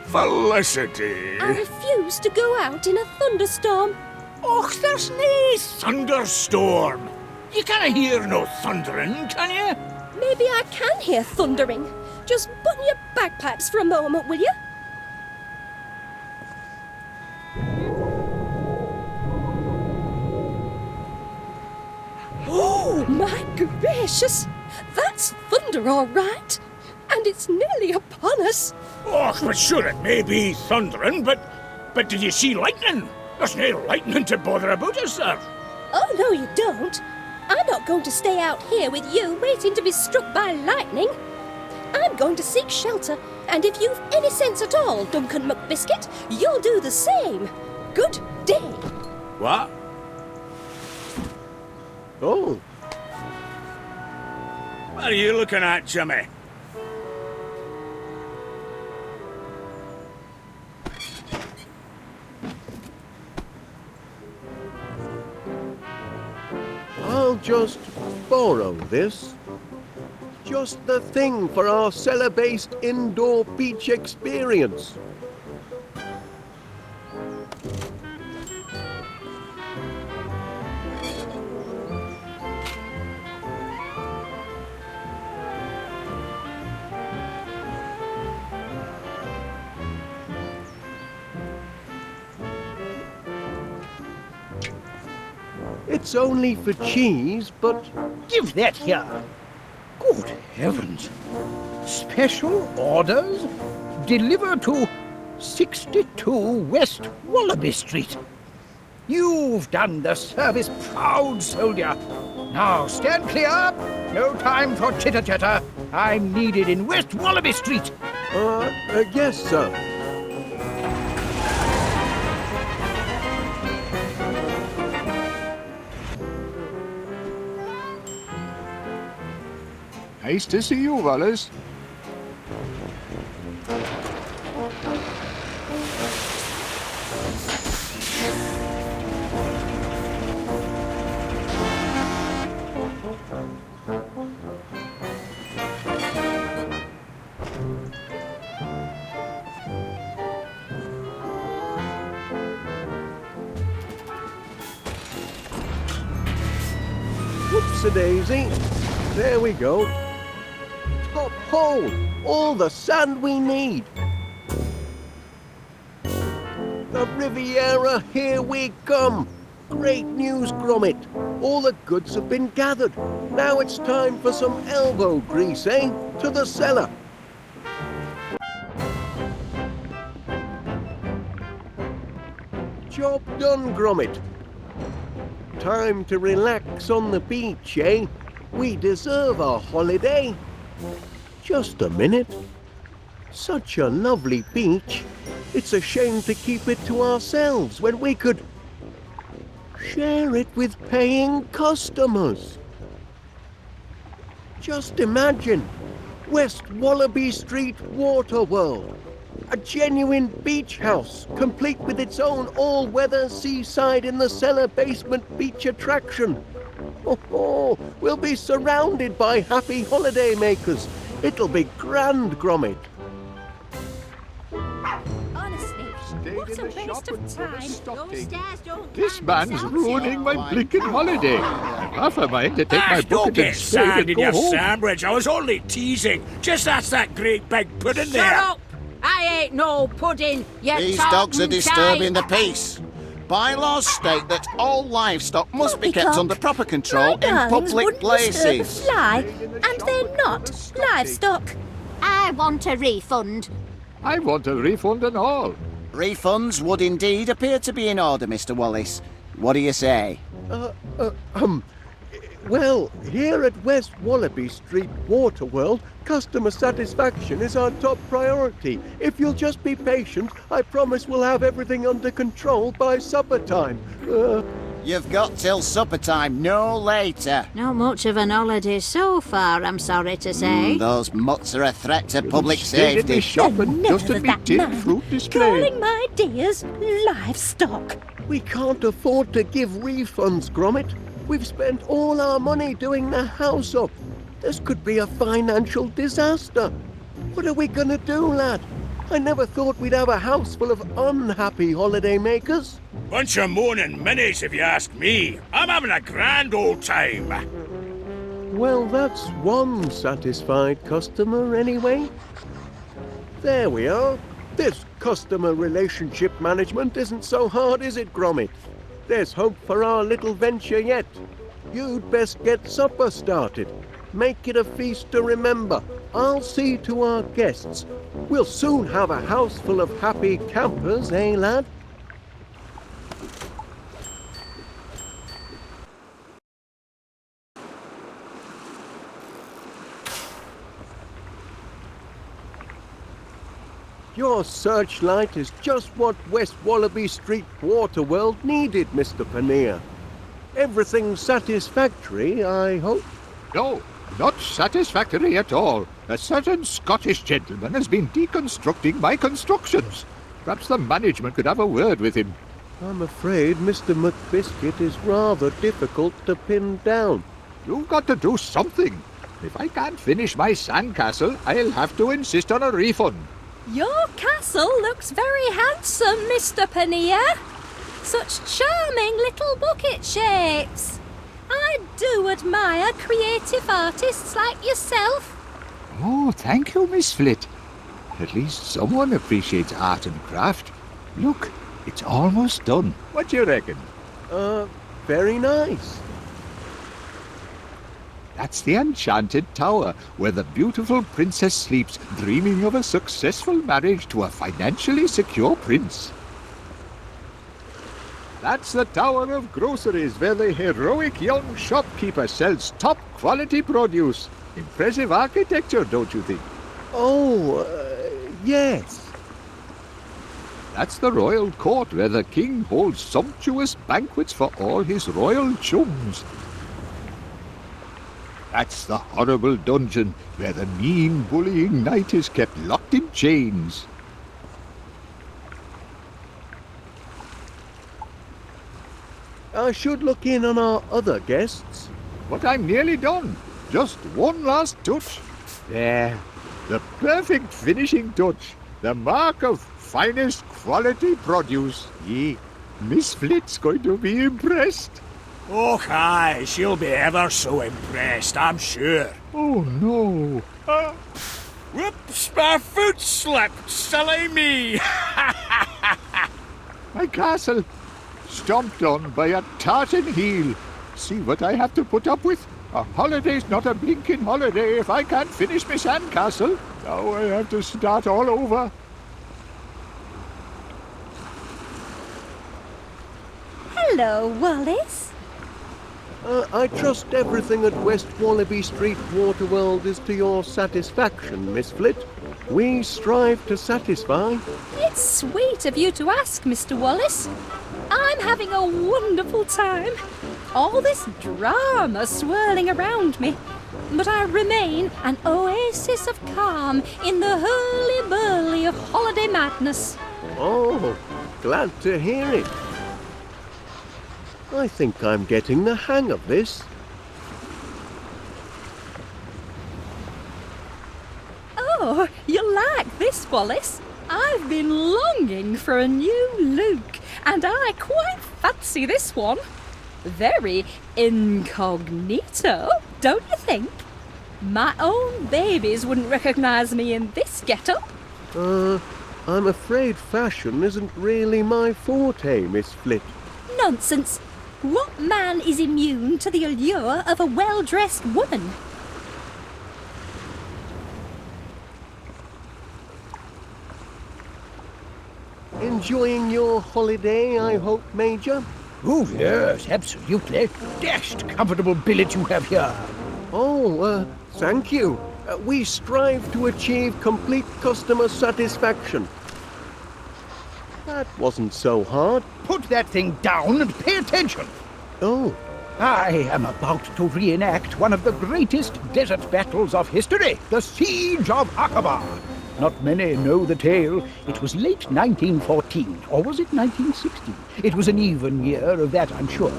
Speaker 6: Felicity.
Speaker 11: I refuse to go out in a thunderstorm.
Speaker 6: Och, there's nae thunderstorm. You can't hear no thundering, can you?
Speaker 11: Maybe I can hear thundering. Just button your bagpipes for a moment, will you? Oh, my gracious! That's thunder, all right. And it's nearly upon us.
Speaker 6: Och, but sure it may be thundering, but did you see lightning? There's no lightning to bother about us, sir.
Speaker 11: Oh, no, you don't. I'm not going to stay out here with you waiting to be struck by lightning. I'm going to seek shelter, and if you've any sense at all, Duncan McBiscuit, you'll do the same. Good day.
Speaker 6: What?
Speaker 1: Oh,
Speaker 6: What are you looking at, Jimmy?
Speaker 1: I'll just borrow this. Just the thing for our cellar-based indoor beach experience. It's only for cheese, but...
Speaker 6: Give that here. Good heavens. Special orders delivered to 62 West Wallaby Street. You've done the service proud, soldier. Now stand clear. No time for chitter-chatter. I'm needed in West Wallaby Street.
Speaker 1: Yes, sir.
Speaker 12: Nice to see you, Wallace.
Speaker 1: Whoops-a-daisy. There we go. Top hole! All the sand we need! The Riviera, here we come! Great news, Gromit! All the goods have been gathered. Now it's time for some elbow grease, eh? To the cellar! Job done, Gromit. Time to relax on the beach, eh? We deserve a holiday. Just a minute. Such a lovely beach. It's a shame to keep it to ourselves when we could share it with paying customers. Just imagine, West Wallaby Street Water World. A genuine beach house, complete with its own all-weather seaside in the cellar basement beach attraction. Oh, we'll be surrounded by happy holiday makers. It'll be grand, Gromit.
Speaker 11: Honestly, what a waste of time.
Speaker 8: Those stairs don't
Speaker 12: This
Speaker 8: climb
Speaker 12: man's
Speaker 8: themselves.
Speaker 12: ruining my blinking holiday. I'm half a mind to take my
Speaker 6: Don't
Speaker 12: bucket
Speaker 6: get
Speaker 12: and spade
Speaker 6: sand
Speaker 12: and
Speaker 6: in
Speaker 12: go
Speaker 6: your
Speaker 12: home.
Speaker 6: sandwich. I was only teasing. Just ask that great big pudding there.
Speaker 8: Shut up! I ain't no pudding, you
Speaker 7: These dogs are
Speaker 8: totten
Speaker 7: disturbing the
Speaker 8: tyke.
Speaker 7: peace. Bylaws state that all livestock must be kept
Speaker 11: Poppycock,
Speaker 7: under proper control
Speaker 11: My
Speaker 7: in
Speaker 11: darlings
Speaker 7: public
Speaker 11: wouldn't disturb a
Speaker 7: places.
Speaker 11: fly, and they're not livestock.
Speaker 8: I want a refund.
Speaker 12: I want a refund and all.
Speaker 7: Refunds would indeed appear to be in order, Mr. Wallace. What do you say?
Speaker 1: Well, here at West Wallaby Street Water World, customer satisfaction is our top priority. If you'll just be patient, I promise we'll have everything under control by supper time.
Speaker 7: You've got till supper time, no later.
Speaker 8: Not much of an holiday so far, I'm sorry to say.
Speaker 7: Those mutts are a threat to public
Speaker 12: Stayed in the
Speaker 7: safety.
Speaker 12: shop and
Speaker 11: Never
Speaker 12: dusted me
Speaker 11: that
Speaker 12: tin
Speaker 11: man.
Speaker 12: fruit display.
Speaker 11: Calling my dears livestock.
Speaker 1: We can't afford to give refunds, Gromit. We've spent all our money doing the house up. This could be a financial disaster. What are we gonna do, lad? I never thought we'd have a house full of unhappy holiday makers.
Speaker 6: Bunch of moaning minis, if you ask me. I'm having a grand old time.
Speaker 1: Well, that's one satisfied customer anyway. There we are. This customer relationship management isn't so hard, is it, Gromit? There's hope for our little venture yet. You'd best get supper started. Make it a feast to remember. I'll see to our guests. We'll soon have a house full of happy campers, eh, lad? Your searchlight is just what West Wallaby Street Waterworld needed, Mr. Paneer. Everything satisfactory, I hope?
Speaker 12: No, not satisfactory at all. A certain Scottish gentleman has been deconstructing my constructions. Perhaps the management could have a word with him.
Speaker 1: I'm afraid Mr. McBiscuit is rather difficult to pin down.
Speaker 12: You've got to do something. If I can't finish my sandcastle, I'll have to insist on a refund.
Speaker 11: Your castle looks very handsome, Mr. Paneer. Such charming little bucket shapes. I do admire creative artists like yourself.
Speaker 12: Oh, thank you, Miss Flit. At least someone appreciates art and craft. Look, it's almost done. What do you reckon?
Speaker 1: Very nice.
Speaker 12: That's the enchanted tower, where the beautiful princess sleeps, dreaming of a successful marriage to a financially secure prince. That's the Tower of Groceries, where the heroic young shopkeeper sells top-quality produce. Impressive architecture, don't you think?
Speaker 1: Oh, yes.
Speaker 12: That's the royal court, where the king holds sumptuous banquets for all his royal chums. That's the horrible dungeon, where the mean, bullying knight is kept locked in chains.
Speaker 1: I should look in on our other guests.
Speaker 12: But I'm nearly done. Just one last touch. There. The perfect finishing touch. The mark of finest quality produce. Miss Flit's going to be impressed.
Speaker 6: Oh, aye, she'll be ever so impressed, I'm sure.
Speaker 12: Oh, no.
Speaker 6: Whoops, my foot slipped, silly me.
Speaker 12: My castle. Stomped on by a tartan heel. See what I have to put up with? A holiday's not a blinking holiday if I can't finish my sandcastle. Now I have to start all over.
Speaker 11: Hello, Wallace.
Speaker 1: I trust everything at West Wallaby Street Waterworld is to your satisfaction, Miss Flit. we strive to satisfy.
Speaker 11: It's sweet of you to ask, Mr. Wallace. I'm having a wonderful time. All this drama swirling around me. But I remain an oasis of calm in the hurly-burly of holiday madness.
Speaker 1: Oh, glad to hear it. I think I'm getting the hang of this.
Speaker 11: Oh, you like this, Wallace? I've been longing for a new look, and I quite fancy this one. Very incognito, don't you think? My own babies wouldn't recognise me in this get-up.
Speaker 1: I'm afraid fashion isn't really my forte, Miss Flit.
Speaker 11: Nonsense. What man is immune to the allure of a well-dressed woman?
Speaker 1: Enjoying your holiday, I hope, Major?
Speaker 6: Oh, yes, absolutely. Dashed comfortable billet you have here.
Speaker 1: Oh, thank you. We strive to achieve complete customer satisfaction. That wasn't so hard.
Speaker 6: Put that thing down and pay attention.
Speaker 1: Oh.
Speaker 6: I am about to reenact one of the greatest desert battles of history, the Siege of Aqaba. Not many know the tale. It was late 1914, or was it 1916? It was an even year of that, I'm sure.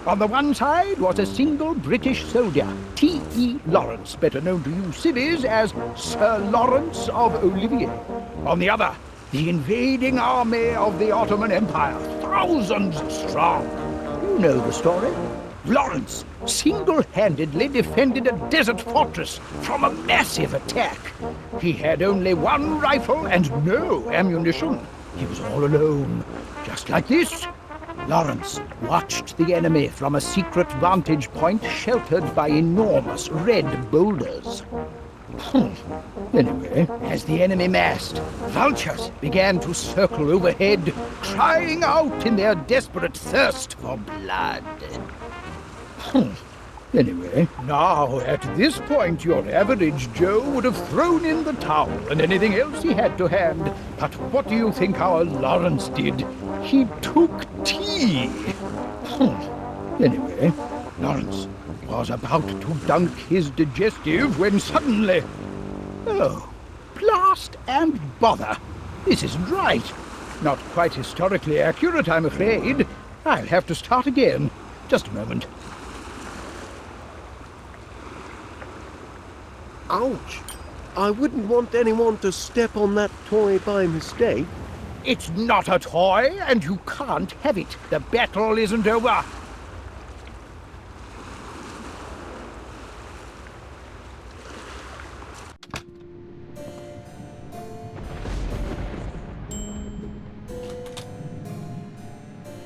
Speaker 6: On the one side was a single British soldier, T.E. Lawrence, better known to you civvies as Sir Lawrence of Olivier. On the other, the invading army of the Ottoman Empire, thousands strong. You know the story. Lawrence single-handedly defended a desert fortress from a massive attack. He had only one rifle and no ammunition. He was all alone, just like this. Lawrence watched the enemy from a secret vantage point sheltered by enormous red boulders. Anyway, as the enemy massed, vultures began to circle overhead, crying out in their desperate thirst for blood. Anyway, now at this point your average Joe would have thrown in the towel and anything else he had to hand. But what do you think our Lawrence did? He took tea. Anyway, Lawrence was about to dunk his digestive when suddenly... Oh, blast and bother. This isn't right. Not quite historically accurate, I'm afraid. I'll have to start again. Just a moment.
Speaker 1: Ouch! I wouldn't want anyone to step on that toy by mistake.
Speaker 6: It's not a toy, and you can't have it. The battle isn't over.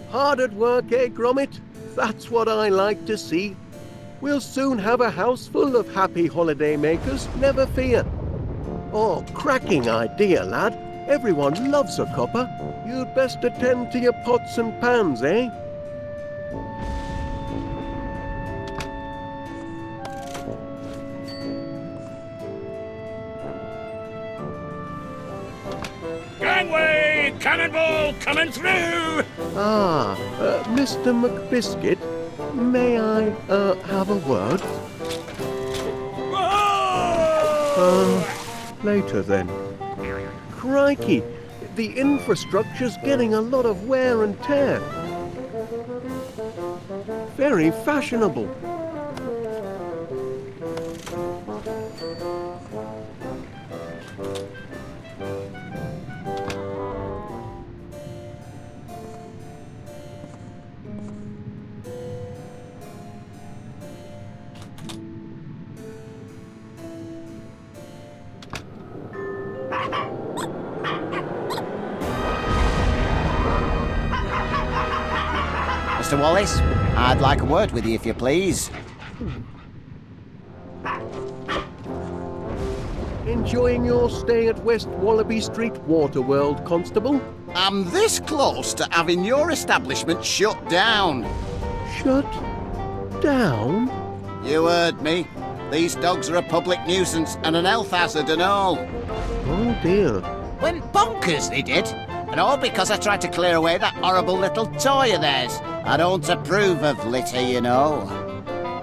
Speaker 1: Hard at work, eh, Gromit? That's what I like to see. We'll soon have a house full of happy holiday makers, never fear. Oh, cracking idea, lad. Everyone loves a copper. You'd best attend to your pots and pans, eh?
Speaker 9: Gangway! Cannonball coming through!
Speaker 1: Ah, Mr. McBiscuit, may I, have a word? Later then. Crikey, the infrastructure's getting a lot of wear and tear. Very fashionable.
Speaker 7: Mr. Wallace, I'd like a word with you, if you please.
Speaker 1: Enjoying your stay at West Wallaby Street Waterworld, Constable?
Speaker 7: I'm this close to having your establishment shut down.
Speaker 1: Shut down?
Speaker 7: You heard me. These dogs are a public nuisance and an health hazard and all.
Speaker 1: Oh. dear.
Speaker 7: Went bonkers, they did. And all because I tried to clear away that horrible little toy of theirs. I don't approve of litter, you know.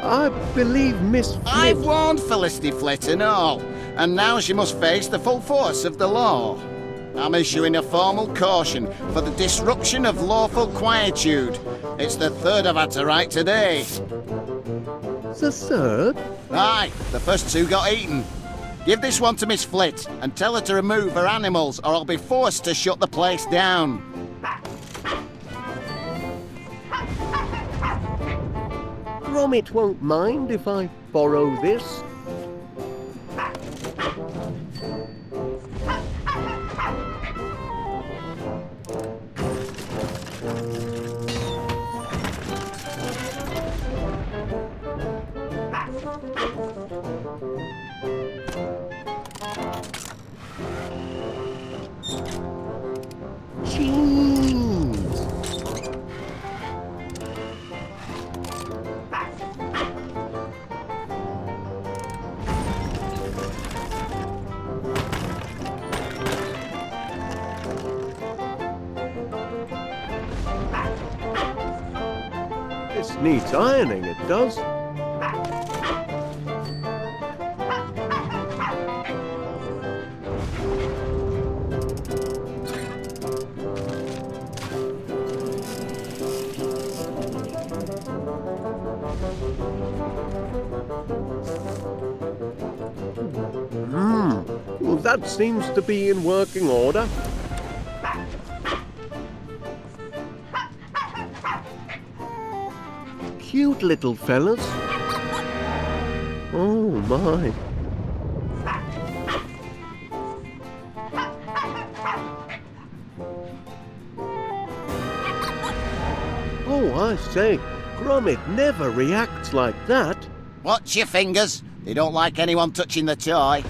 Speaker 1: I believe Miss Flit...
Speaker 7: I've warned Felicity Flit and all, and now she must face the full force of the law. I'm issuing a formal caution for the disruption of lawful quietude. It's the third I've had to write today.
Speaker 1: The third?
Speaker 7: Aye, the first two got eaten. Give this one to Miss Flit and tell her to remove her animals or I'll be forced to shut the place down.
Speaker 1: Gromit won't mind if I borrow this. This needs ironing, it does. Well, that seems to be in working order. Cute little fellas. Oh my. Oh, I say, Gromit never reacts like that.
Speaker 7: Watch your fingers. They don't like anyone touching the toy.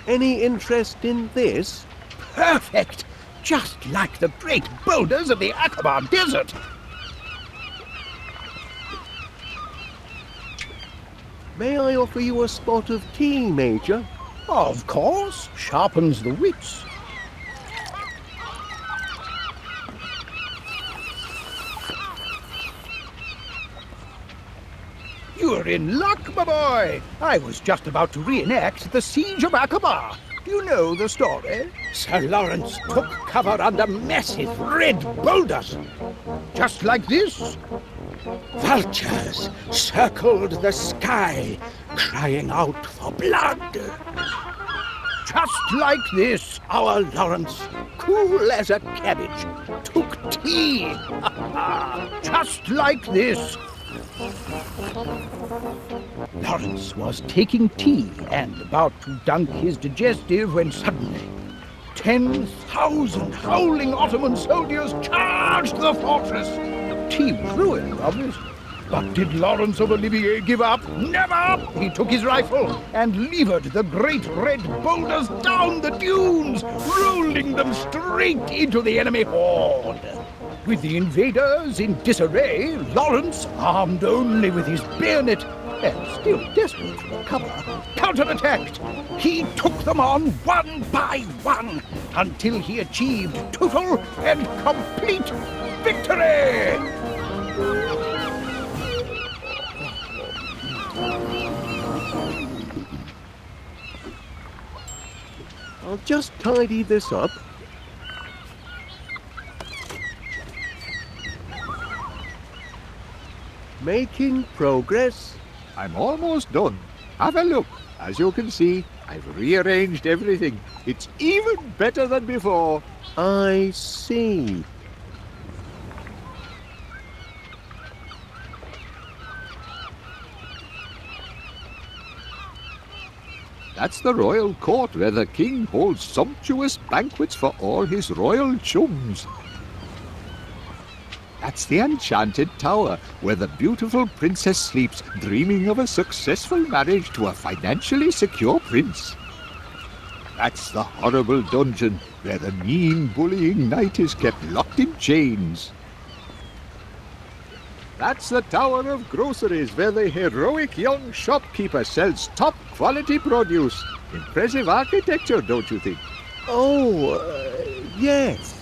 Speaker 1: Any interest in this?
Speaker 6: Perfect! Just like the great boulders of the Aqaba Desert.
Speaker 1: May I offer you a spot of tea, Major?
Speaker 6: Of course, sharpens the wits. You're in luck, my boy. I was just about to reenact the Siege of Aqaba. You know the story. Sir Lawrence took cover under massive red boulders. Just like this. Vultures circled the sky, crying out for blood. Just like this, our Lawrence, cool as a cabbage, took tea. Just like this. Lawrence was taking tea and about to dunk his digestive when suddenly 10,000 howling Ottoman soldiers charged the fortress. Tea was ruined, obviously. But did Lawrence of Olivier give up? Never! He took his rifle and levered the great red boulders down the dunes, rolling them straight into the enemy horde. With the invaders in disarray, Lawrence, armed only with his bayonet and still desperate for cover, counterattacked. He took them on one by one until he achieved total and complete victory!
Speaker 1: I'll just tidy this up. Making progress.
Speaker 12: I'm almost done. Have a look. As you can see, I've rearranged everything. It's even better than before.
Speaker 1: I see.
Speaker 12: That's the royal court where the king holds sumptuous banquets for all his royal chums. That's the enchanted tower where the beautiful princess sleeps, dreaming of a successful marriage to a financially secure prince. That's the horrible dungeon where the mean, bullying knight is kept locked in chains. That's the Tower of Groceries where the heroic young shopkeeper sells top-quality produce. Impressive architecture, don't you think?
Speaker 1: Oh, yes.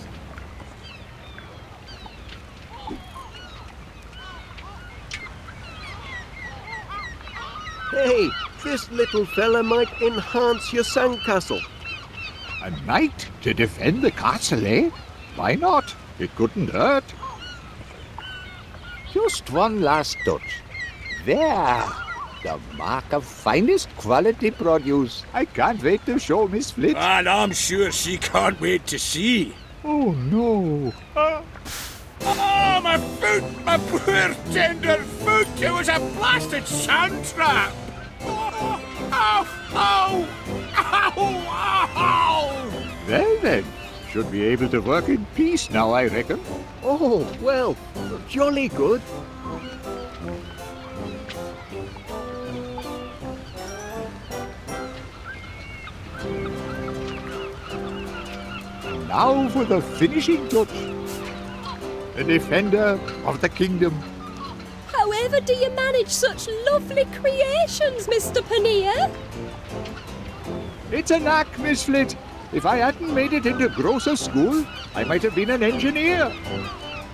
Speaker 1: Hey, this little fella might enhance your sandcastle.
Speaker 12: A knight to defend the castle, eh? Why not? It couldn't hurt. Just one last touch. There! The mark of finest quality produce. I can't wait to show Miss Flit.
Speaker 6: And I'm sure she can't wait to see.
Speaker 12: Oh, no.
Speaker 6: Oh, my foot! My poor tender foot! It was a blasted sand trap! Oh, ow! Ow! Ow! Ow!
Speaker 12: Well then, should be able to work in peace now, I reckon.
Speaker 1: Oh, well, jolly good.
Speaker 12: Now for the finishing touch. The defender of the kingdom.
Speaker 11: However do you manage such lovely creations, Mr. Paneer?
Speaker 12: It's a knack, Miss Flit. If I hadn't made it into grocer school, I might have been an engineer.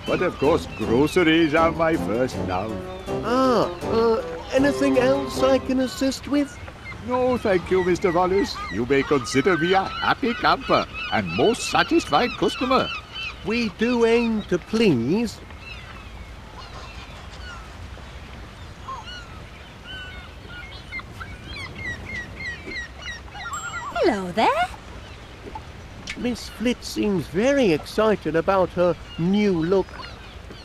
Speaker 12: But of course, groceries are my first love.
Speaker 1: Anything else I can assist with?
Speaker 12: No, thank you, Mr. Wallace. You may consider me a happy camper and most satisfied customer.
Speaker 1: We do aim to please.
Speaker 11: Hello there.
Speaker 1: Miss Flit seems very excited about her new look.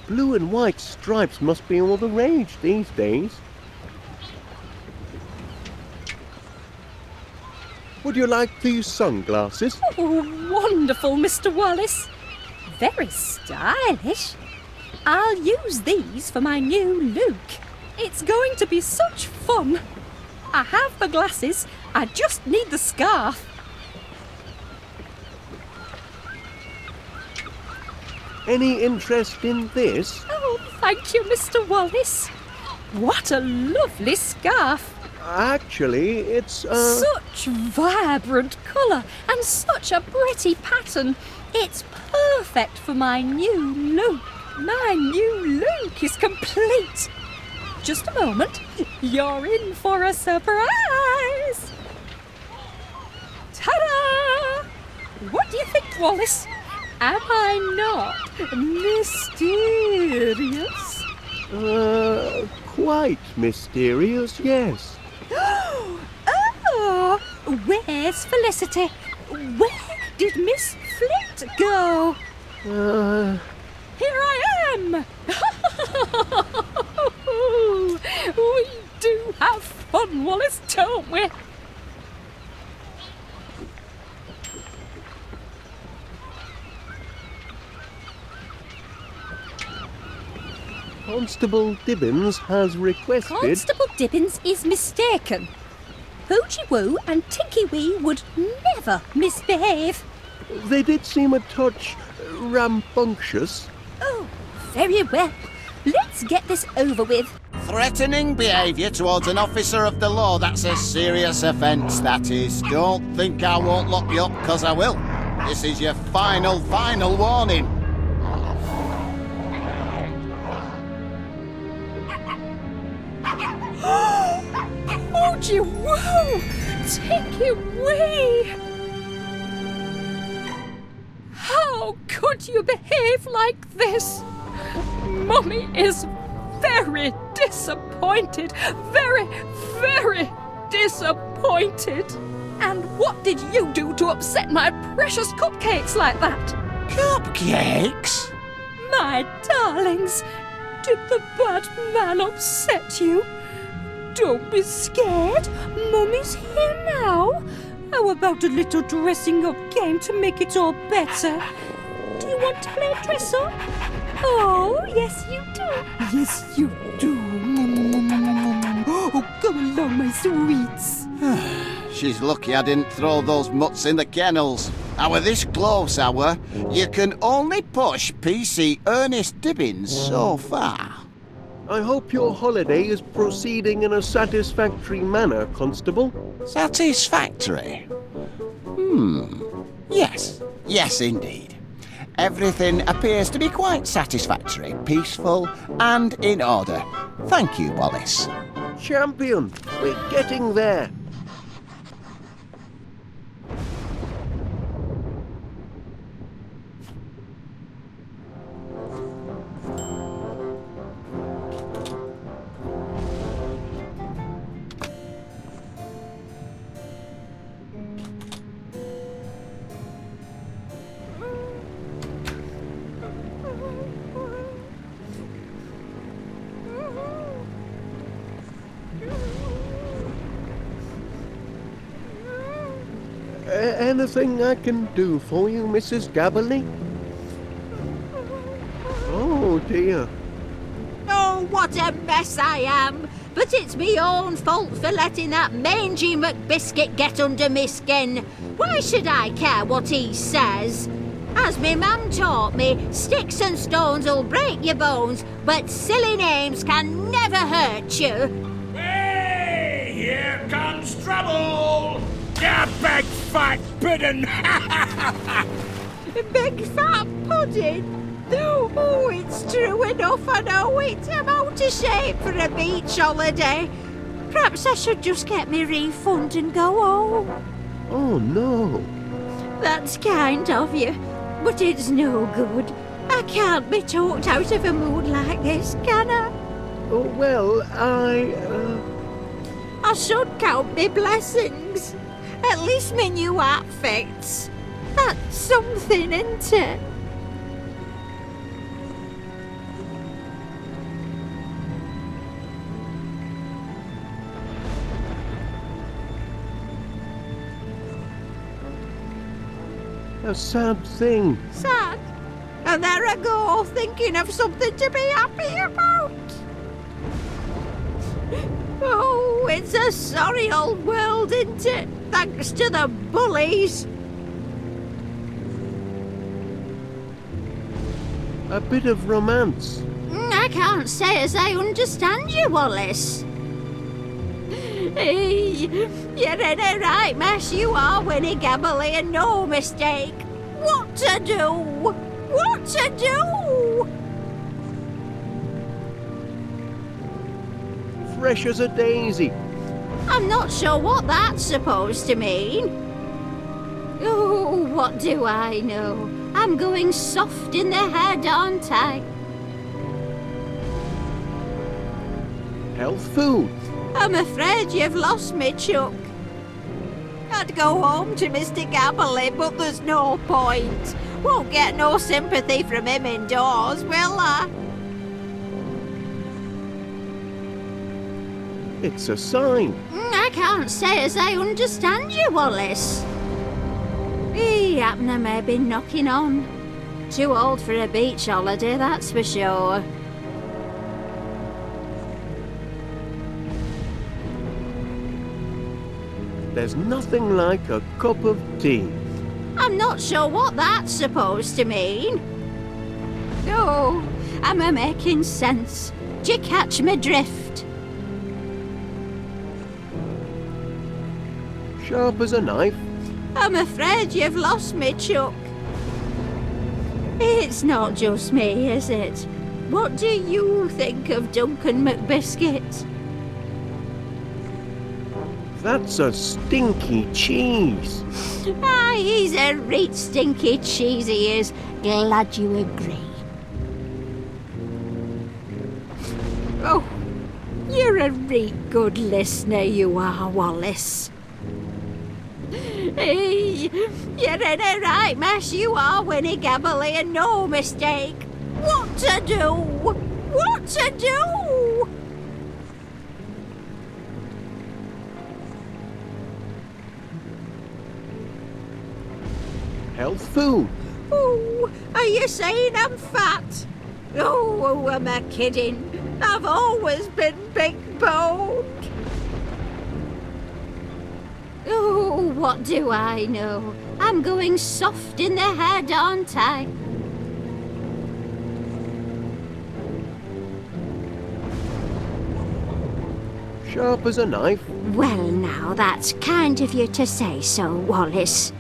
Speaker 1: Blue and white stripes must be all the rage these days. Would you like these sunglasses?
Speaker 11: Oh, wonderful, Mr. Wallace. Very stylish. I'll use these for my new look. It's going to be such fun. I have the glasses. I just need the scarf.
Speaker 1: Any interest in this?
Speaker 11: Oh, thank you, Mr. Wallace. What a lovely scarf.
Speaker 1: Actually, it's,
Speaker 11: Such vibrant colour and such a pretty pattern. It's perfect for my new look. My new look is complete. Just a moment. You're in for a surprise. Ta-da! What do you think, Wallace? Am I not mysterious?
Speaker 1: Quite mysterious, yes.
Speaker 11: Oh, where's Felicity? Where did Miss Flit go? Here I am! We do have fun, Wallace, don't we?
Speaker 1: Constable Dibbins has requested...
Speaker 11: Constable Dibbins is mistaken. Poochie Woo and Tinky Wee would never misbehave.
Speaker 1: They did seem a touch rambunctious.
Speaker 11: Oh, very well. Let's get this over with.
Speaker 7: Threatening behaviour towards an officer of the law, that's a serious offence, that is. Don't think I won't lock you up, 'cause I will. This is your final warning.
Speaker 11: Poochie Woo! Tinky Wee! How could you behave like this? Mummy is very disappointed. Very, very disappointed. And what did you do to upset my precious cupcakes like that?
Speaker 6: Cupcakes?
Speaker 11: My darlings, did the bad man upset you? Don't be scared. Mummy's here now. How about a little dressing up game to make it all better? Do you want to play dress up? Oh, yes you do. Yes you do. Oh, come along, my sweets.
Speaker 7: She's lucky I didn't throw those mutts in the kennels. Hour this close hour, you can only push PC Ernest Dibbins so far.
Speaker 1: I hope your holiday is proceeding in a satisfactory manner, Constable.
Speaker 7: Satisfactory? Yes indeed. Everything appears to be quite satisfactory, peaceful and in order. Thank you, Wallace.
Speaker 1: Champion, we're getting there. Anything I can do for you, Mrs. Gabberly? Oh, dear.
Speaker 8: Oh, what a mess I am! But it's me own fault for letting that mangy McBiscuit get under me skin. Why should I care what he says? As me mum taught me, sticks and stones'll break your bones, but silly names can never hurt you.
Speaker 6: Hey, here comes trouble! You big fat pudding!
Speaker 8: Big fat pudding? Oh, it's true enough, I know it. I'm out of shape for a beach holiday. Perhaps I should just get me refund and go home.
Speaker 1: Oh, no.
Speaker 8: That's kind of you, but it's no good. I can't be talked out of a mood like this, can I?
Speaker 1: Oh, well,
Speaker 8: I should count me blessings. At least me new outfits. That's something, isn't it?
Speaker 1: A sad thing.
Speaker 8: Sad? And there I go, thinking of something to be happy about. Oh, it's a sorry old world, isn't it? Thanks to the bullies.
Speaker 1: A bit of romance.
Speaker 8: I can't say as I understand you, Wallace. Hey, you're in a right mess, you are, Winnie Gabberly, and no mistake. What to do? What to do?
Speaker 1: Fresh as a daisy.
Speaker 8: I'm not sure what that's supposed to mean. Oh, what do I know? I'm going soft in the head, aren't I?
Speaker 1: Health food.
Speaker 8: I'm afraid you've lost me, Chuck. I'd go home to Mr. Gabberly, but there's no point. Won't get no sympathy from him indoors, will I?
Speaker 1: It's a sign.
Speaker 8: I can't say as I understand you, Wallace. Abner may be knocking on. Too old for a beach holiday, that's for sure.
Speaker 1: There's nothing like a cup of tea.
Speaker 8: I'm not sure what that's supposed to mean. Oh, am I making sense? Do you catch my drift?
Speaker 1: Sharp as a knife.
Speaker 8: I'm afraid you've lost me, Chuck. It's not just me, is it? What do you think of Duncan McBiscuit?
Speaker 1: That's a stinky cheese.
Speaker 8: Aye, he's a reet stinky cheese, he is. Glad you agree. Oh, You're a reet good listener, you are, Wallace. Hey, you're in a right mess, you are, Winnie Gabbly, and no mistake. What to do? What to do?
Speaker 1: Health food.
Speaker 8: Oh, are you saying I'm fat? Oh, am I kidding? I've always been big boned. Oh, what do I know? I'm going soft in the head, aren't I?
Speaker 1: Sharp as a knife.
Speaker 8: Well, now, that's kind of you to say so, Wallace.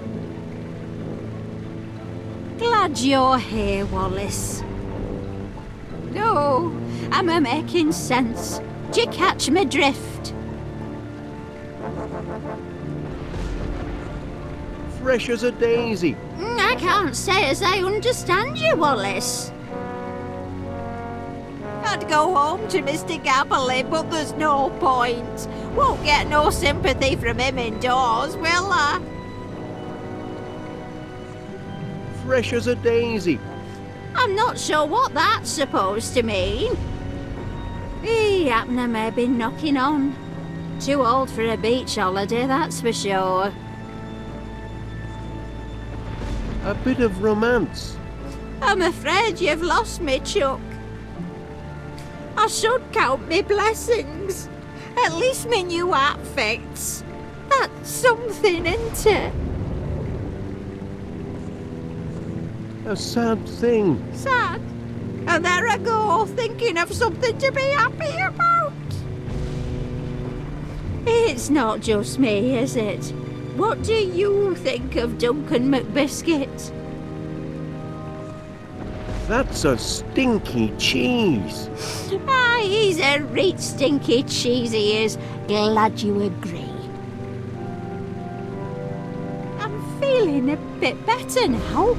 Speaker 8: Glad you're here, Wallace. No, am I making sense? Do you catch my drift?
Speaker 1: Fresh as a daisy.
Speaker 8: I can't say as I understand you, Wallace. I'd go home to Mr. Gabbly, but there's no point. Won't get no sympathy from him indoors, will I?
Speaker 1: Fresh as a daisy.
Speaker 8: I'm not sure what that's supposed to mean. Abner may be knocking on. Too old for a beach holiday, that's for sure.
Speaker 1: A bit of romance.
Speaker 8: I'm afraid you've lost me, Chuck. I should count me blessings. At least me new outfits. That's something, isn't it?
Speaker 1: A sad thing.
Speaker 8: Sad. And there I go, thinking of something to be happy about. It's not just me, is it? What do you think of Duncan McBiscuit?
Speaker 1: That's a stinky cheese.
Speaker 8: Aye, he's a reet stinky cheese, he is. Glad you agree. I'm feeling a bit better now.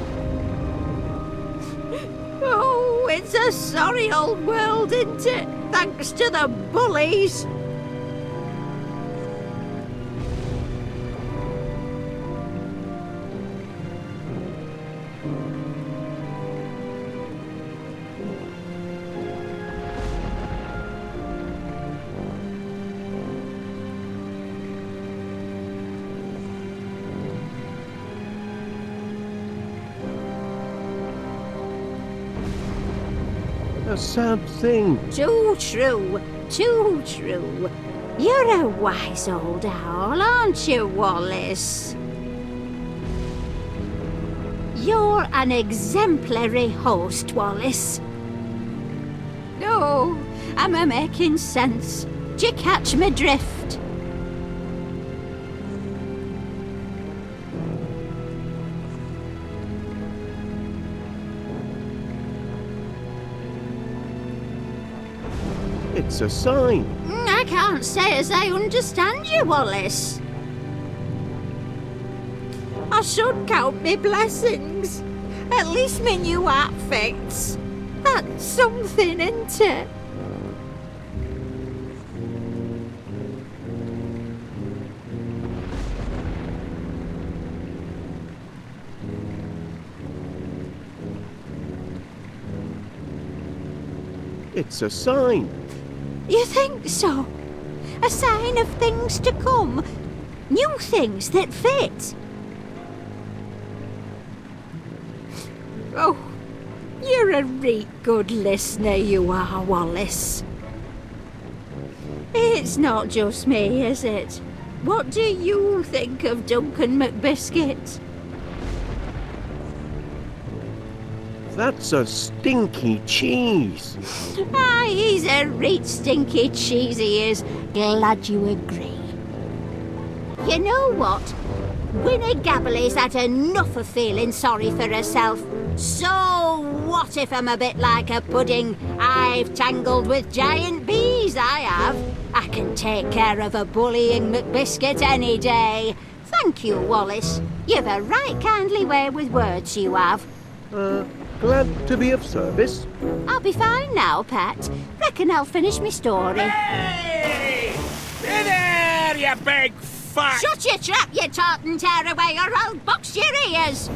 Speaker 8: Oh, it's a sorry old world, isn't it? Thanks to the bullies.
Speaker 1: A sad thing.
Speaker 8: Too true, too true. You're a wise old owl, aren't you, Wallace? You're an exemplary host, Wallace. No, am I making sense? Do you catch my drift?
Speaker 1: It's a sign.
Speaker 8: I can't say as I understand you, Wallace. I should count me blessings. At least me new outfits. That's something, isn't it?
Speaker 1: It's a sign.
Speaker 8: You think so? A sign of things to come? New things that fit? Oh, you're a reet good listener, you are, Wallace. It's not just me, is it? What do you think of Duncan McBiscuit?
Speaker 1: That's a stinky cheese.
Speaker 8: Aye, he's a reet stinky cheese, he is. Glad you agree. You know what? Winnie Gabbly's had enough of feeling sorry for herself. So what if I'm a bit like a pudding? I've tangled with giant bees, I have. I can take care of a bullying McBiscuit any day. Thank you, Wallace. You've a right kindly way with words, you have.
Speaker 1: Glad to be of service.
Speaker 8: I'll be fine now, Pat. Reckon I'll finish my story.
Speaker 9: Hey! Hey there, you big fat...
Speaker 8: Shut your trap, you tartan tearaway, or I'll box your ears!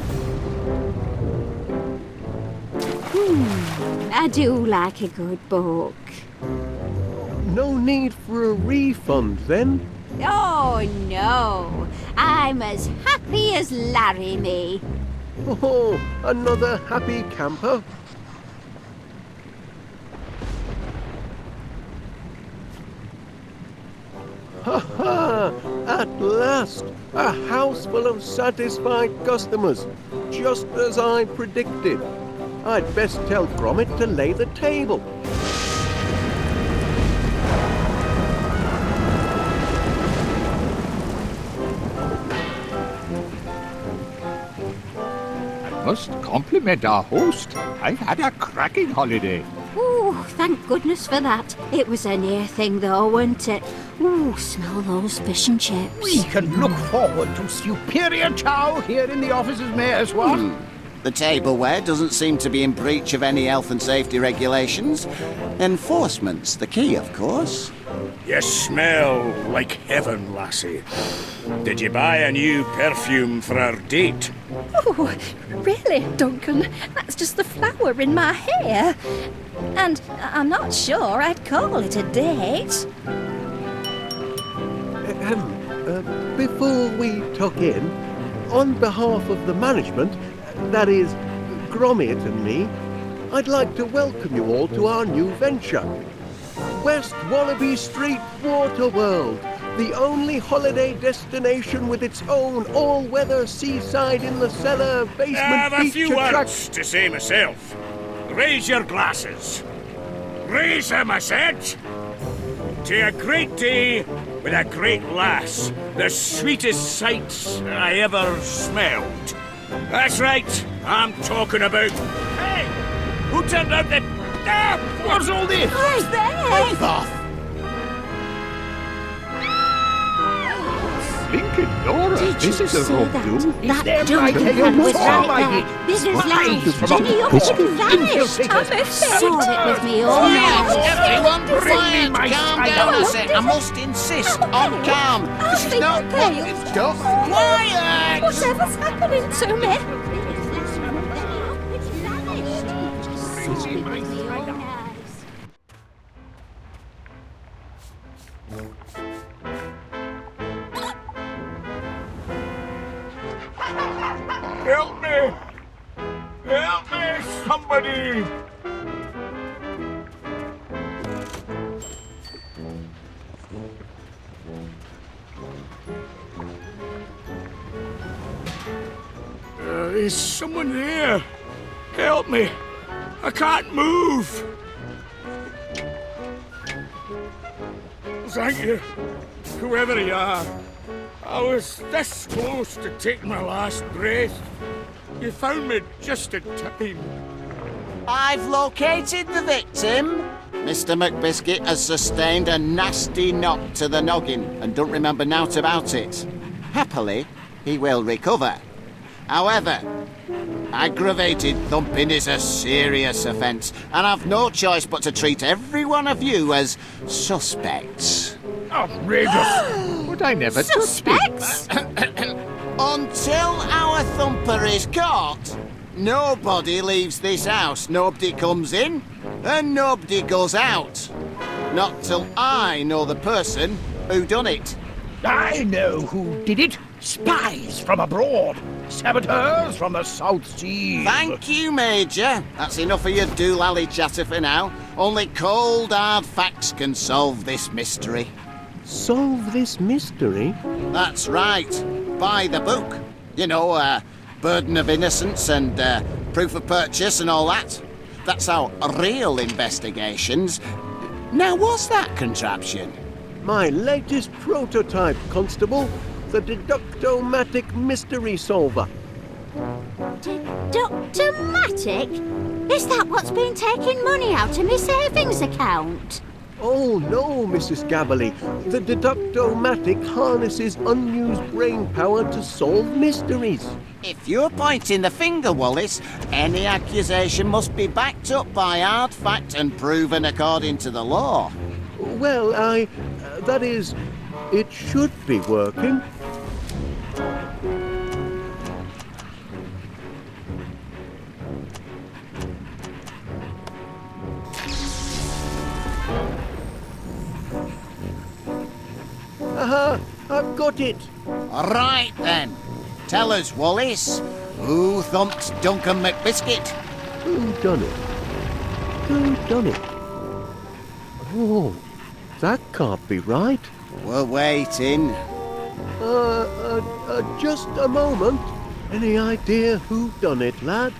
Speaker 8: I do like a good book.
Speaker 1: No need for a refund, then?
Speaker 8: Oh, no. I'm as happy as Larry me.
Speaker 1: Oh, another happy camper? Ha ha! At last! A house full of satisfied customers, just as I predicted. I'd best tell Gromit to lay the table.
Speaker 4: I must compliment our host. I've had a cracking holiday.
Speaker 8: Ooh, thank goodness for that. It was a near thing though, wasn't it? Ooh, smell those fish and chips.
Speaker 6: We can look forward to superior chow here in the offices, Mayor's one.
Speaker 7: The tableware doesn't seem to be in breach of any health and safety regulations. Enforcement's the key, of course.
Speaker 9: You smell like heaven, lassie. Did you buy a new perfume for our date?
Speaker 11: Oh, really, Duncan? That's just the flower in my hair. And I'm not sure I'd call it a date.
Speaker 1: Before we tuck in, on behalf of the management, that is, Gromit and me, I'd like to welcome you all to our new venture. West Wallaby Street Water World, the only holiday destination with its own all-weather seaside in the cellar basement
Speaker 9: I have a
Speaker 1: beach
Speaker 9: few
Speaker 1: attract-
Speaker 9: words to say myself. Raise your glasses. Raise them, I said. To a great day with a great lass. The sweetest sights I ever smelled. That's right, I'm talking about... Hey! Who turned out the... Ah! What's all this?
Speaker 11: Who's there?
Speaker 6: Leave off!
Speaker 4: Blinking Dora, this is a rope do.
Speaker 8: That
Speaker 6: them right
Speaker 8: Duncan
Speaker 6: here?
Speaker 8: was
Speaker 6: Oh,
Speaker 8: right
Speaker 6: my
Speaker 8: there.
Speaker 6: God.
Speaker 8: Big as life.
Speaker 6: Spies
Speaker 8: Jenny up and vanished.
Speaker 6: infiltrators.
Speaker 8: Saw it with me all night.
Speaker 7: Everyone,
Speaker 6: Bring me my
Speaker 7: calm
Speaker 6: spider.
Speaker 7: down a sec. I must insist on calm. This is not what it's done. Quiet!
Speaker 11: Whatever's happening to me?
Speaker 9: Help me! Help me, somebody! Is someone there? Help me! I can't move! Thank you, whoever you are. I was this close to taking my last breath. You found me just in time.
Speaker 7: I've located the victim. Mr. McBiscuit has sustained a nasty knock to the noggin and don't remember naught about it. Happily, he will recover. However, aggravated thumping is a serious offence, and I've no choice but to treat every one of you as suspects.
Speaker 6: Outrageous!
Speaker 4: But I never touched it.
Speaker 8: Suspects?
Speaker 7: Until our thumper is caught, nobody leaves this house. Nobody comes in, and nobody goes out. Not till I know the person who done it.
Speaker 6: I know who did it. Spies from abroad. Saboteurs from the South Seas.
Speaker 7: Thank you, Major. That's enough of your doolally chatter for now. Only cold, hard facts can solve this mystery.
Speaker 1: Solve this mystery?
Speaker 7: That's right. By the book. You know, burden of innocence and proof of purchase and all that. That's how real investigations... Now, what's that contraption?
Speaker 1: My latest prototype, Constable. The Deductomatic Mystery Solver.
Speaker 8: Deductomatic? Is that what's been taking money out of my savings account?
Speaker 1: Oh no, Mrs. Gabberly. The Deductomatic harnesses unused brain power to solve mysteries.
Speaker 7: If you're pointing the finger, Wallace, any accusation must be backed up by hard fact and proven according to the law.
Speaker 1: Well, that is, it should be working. Aha! I've got it!
Speaker 7: Right then. Tell us, Wallace, who thumped Duncan McBiscuit?
Speaker 1: Who done it? Who done it? Oh, that can't be right.
Speaker 7: We're waiting.
Speaker 1: Just a moment. Any idea who done it, lad?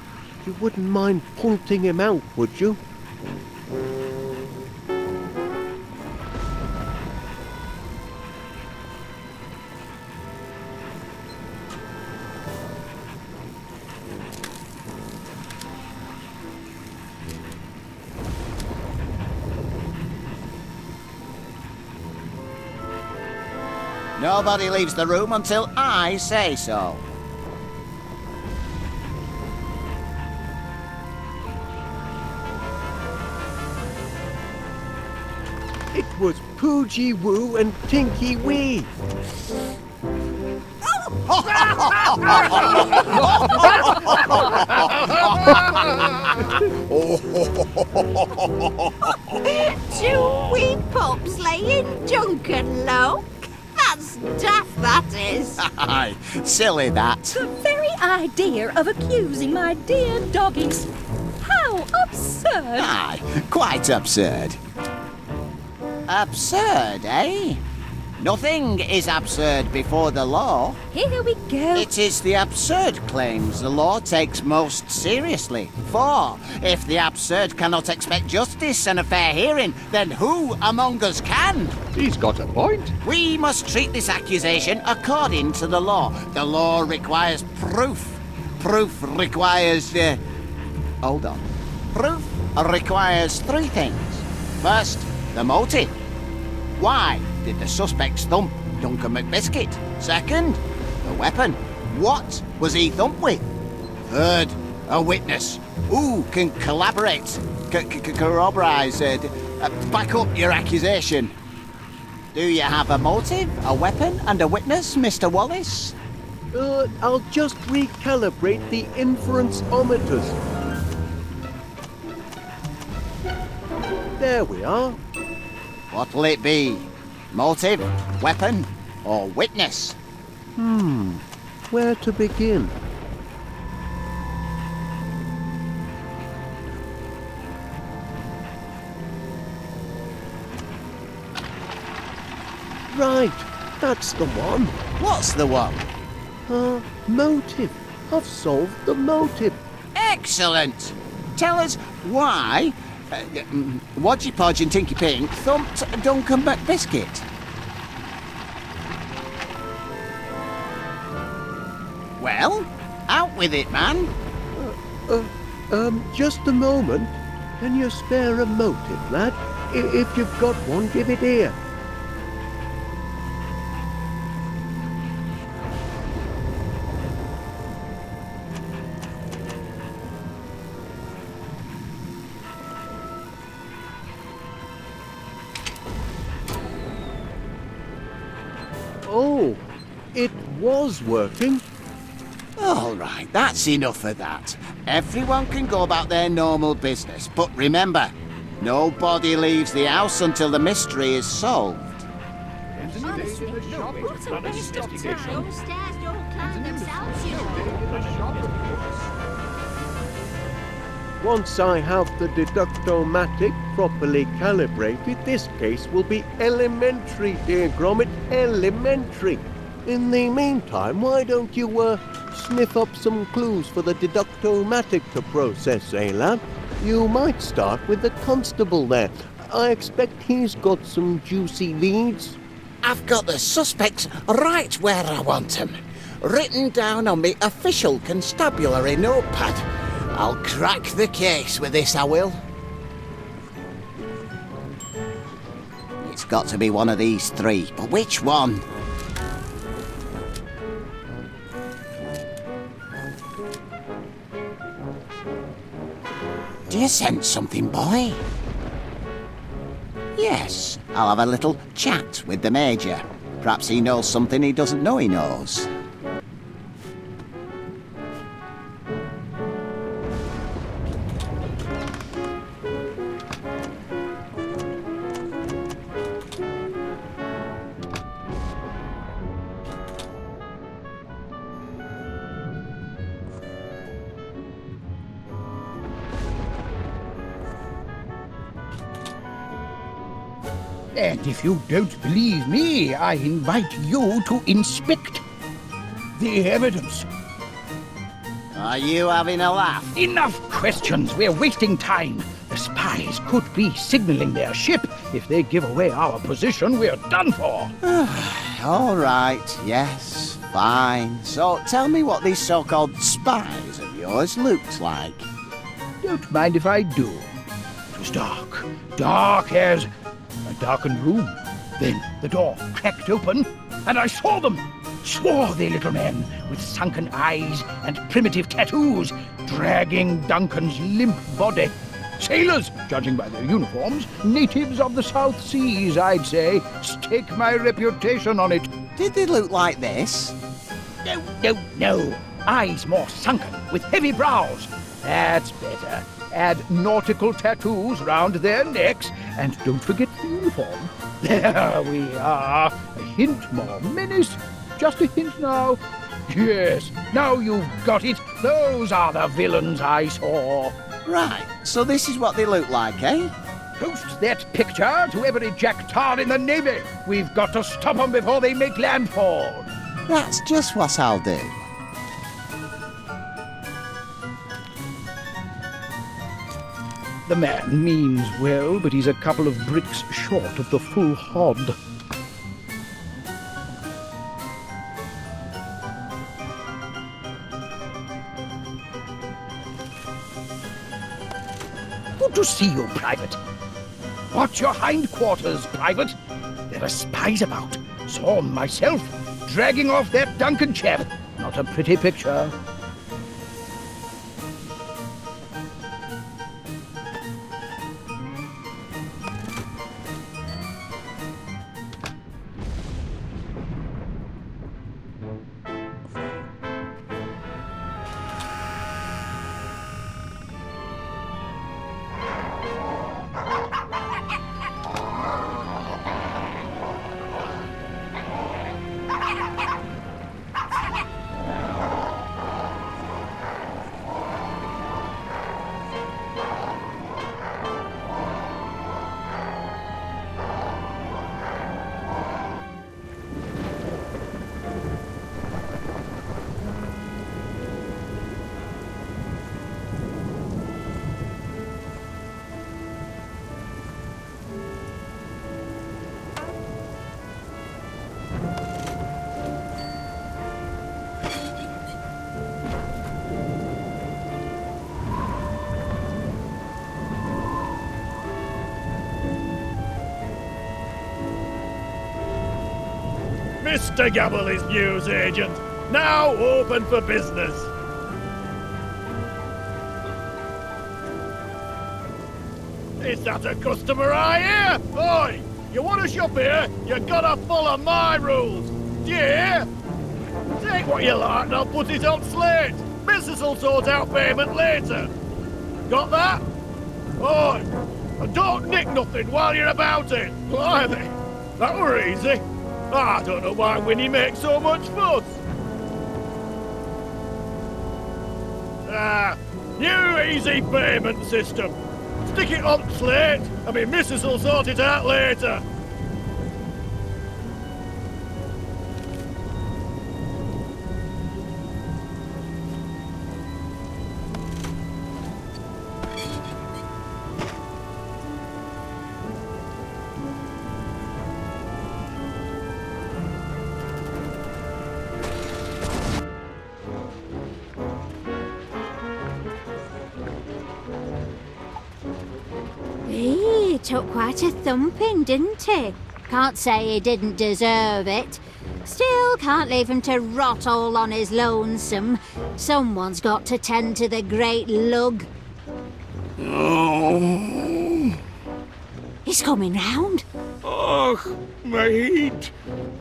Speaker 1: You wouldn't mind pointing him out, would you?
Speaker 7: Nobody leaves the room until I say so.
Speaker 1: It was Poogie Woo and Tinky Wee.
Speaker 13: Two wee pups laying Duncan low. That's daft, that is.
Speaker 7: Aye, silly that.
Speaker 11: The very idea of accusing my dear doggies. How absurd!
Speaker 7: Aye, quite absurd. Absurd, eh? Nothing is absurd before the law.
Speaker 11: Here we go.
Speaker 7: It is the absurd claims the law takes most seriously. For if the absurd cannot expect justice and a fair hearing, then who among us can?
Speaker 12: He's got a point.
Speaker 7: We must treat this accusation according to the law. The law requires proof. Proof requires... hold on. Proof requires three things. First, the motive. Why did the suspects thump Duncan McBiscuit? Second, the weapon. What was he thumped with? Third, a witness. Who can collaborate, corroborate, back up your accusation? Do you have a motive, a weapon, and a witness, Mr. Wallace?
Speaker 1: I'll just recalibrate the inference-ometers. There we are.
Speaker 7: What'll it be? Motive, weapon, or witness?
Speaker 1: Where to begin? Right, that's the one.
Speaker 7: What's the one?
Speaker 1: Motive. I've solved the motive.
Speaker 7: Excellent! Tell us why Wodgy Podge and Tinky Pink thumped Duncan McBiscuit. Well, out with it, man.
Speaker 1: Just a moment. Can you spare a motive, lad? If you've got one, give it here. Oh, it was working.
Speaker 7: All right, that's enough of that. Everyone can go about their normal business, but remember, nobody leaves the house until the mystery is solved.
Speaker 8: Those stairs don't climb themselves, you know.
Speaker 1: Once I have the Deductomatic properly calibrated, this case will be elementary, dear Gromit, elementary. In the meantime, why don't you, sniff up some clues for the Deductomatic to process, eh, lad? You might start with the constable there. I expect he's got some juicy leads.
Speaker 7: I've got the suspects right where I want them, written down on me official constabulary notepad. I'll crack the case with this, I will. got to be one of these three, but which one? Do you sense something, boy? Yes, I'll have a little chat with the Major. Perhaps he knows something he doesn't know he knows.
Speaker 6: And if you don't believe me, I invite you to inspect the evidence.
Speaker 7: Are you having a laugh?
Speaker 6: Enough questions. We're wasting time. The spies could be signaling their ship. If they give away our position, we're done for.
Speaker 7: All right, yes, fine. So tell me what these so-called spies of yours looked like.
Speaker 6: Don't mind if I do. It was dark. Dark as a darkened room. Then the door cracked open, and I saw them. Swarthy little men with sunken eyes and primitive tattoos, dragging Duncan's limp body. Sailors, judging by their uniforms, natives of the South Seas, I'd say. Stake my reputation on it.
Speaker 7: Did they look like this?
Speaker 6: No. Eyes more sunken, with heavy brows. That's better. Add nautical tattoos round their necks, and don't forget the uniform. There we are. A hint more menace. Just a hint now. Yes, now you've got it. Those are the villains I saw.
Speaker 7: Right, so this is what they look like, eh?
Speaker 6: Post that picture to every jack-tar in the Navy. We've got to stop them before they make landfall.
Speaker 7: That's just what I'll do.
Speaker 6: The man means well, but he's a couple of bricks short of the full hod. Good to see you, Private. Watch your hindquarters, Private. There are spies about. Saw 'em myself, dragging off that Duncan chap. Not a pretty picture.
Speaker 9: Mr. Gabble is news agent, now open for business. Is that a customer I hear? Oi, you want to shop here, you gotta follow my rules. Do you hear? Take what you like and I'll put it on slate. Business will sort out payment later. Got that? Oi, and don't nick nothing while you're about it. Blimey, that were easy. I don't know why Winnie makes so much fuss. New easy payment system. Stick it on slate, and my missus will sort it out later.
Speaker 8: He took quite a thumping, didn't he? Can't say he didn't deserve it. Still can't leave him to rot all on his lonesome. Someone's got to tend to the great lug.
Speaker 9: Oh.
Speaker 8: He's coming round.
Speaker 9: Oh, my head.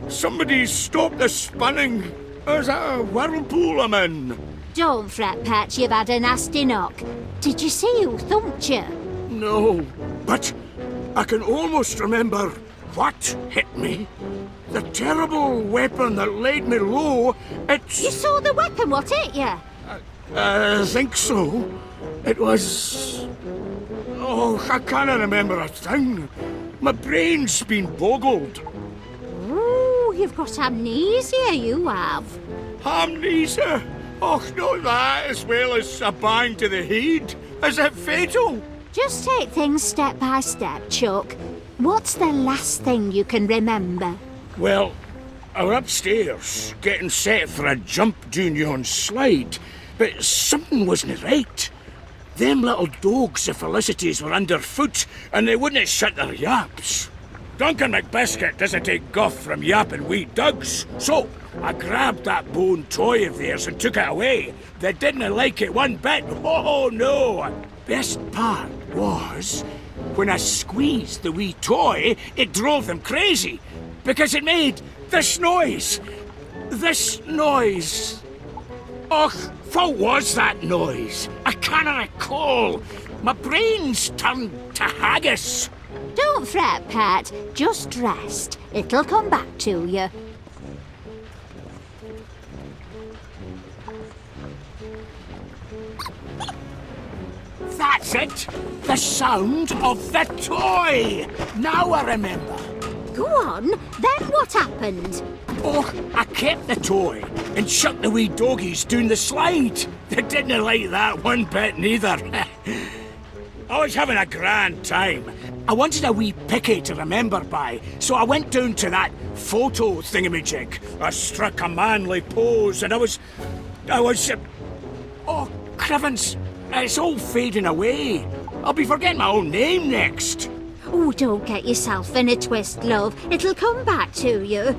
Speaker 9: Somebody stop the spinning. Is that a whirlpool I'm in?
Speaker 8: Don't fret, Pat, you've had a nasty knock. Did you see who thumped you?
Speaker 9: No, but I can almost remember what hit me. The terrible weapon that laid me low, it's...
Speaker 8: You saw the weapon, what hit you?
Speaker 9: I think so. It was... Oh, I can't remember a thing. My brain's been boggled.
Speaker 8: Ooh, you've got amnesia, you have.
Speaker 9: Amnesia? Oh, not that, as well as a bang to the head. Is it fatal?
Speaker 8: Just take things step by step, Chuck. What's the last thing you can remember?
Speaker 9: Well, I were upstairs, getting set for a jump down yon slide, but something wasn't right. Them little dogs of Felicity's were underfoot, and they wouldn't shut their yaps. Duncan McBiscuit doesn't take guff from yapping wee dugs, so I grabbed that bone toy of theirs and took it away. They didn't like it one bit. Oh, no! Best part was, when I squeezed the wee toy, it drove them crazy, because it made this noise. This noise. Och, what was that noise? I can't recall. My brain's turned to haggis.
Speaker 8: Don't fret, Pat. Just rest. It'll come back to you.
Speaker 9: That's it! The sound of the toy! Now I remember.
Speaker 8: Go on, then what happened?
Speaker 9: Oh, I kept the toy and shut the wee doggies down the slide. They didn't like that one bit neither. I was having a grand time. I wanted a wee picky to remember by, so I went down to that photo thingamajig. I struck a manly pose and I was... Oh, Crivens, it's all fading away. I'll be forgetting my own name next.
Speaker 8: Oh, don't get yourself in a twist, love. It'll come back to you.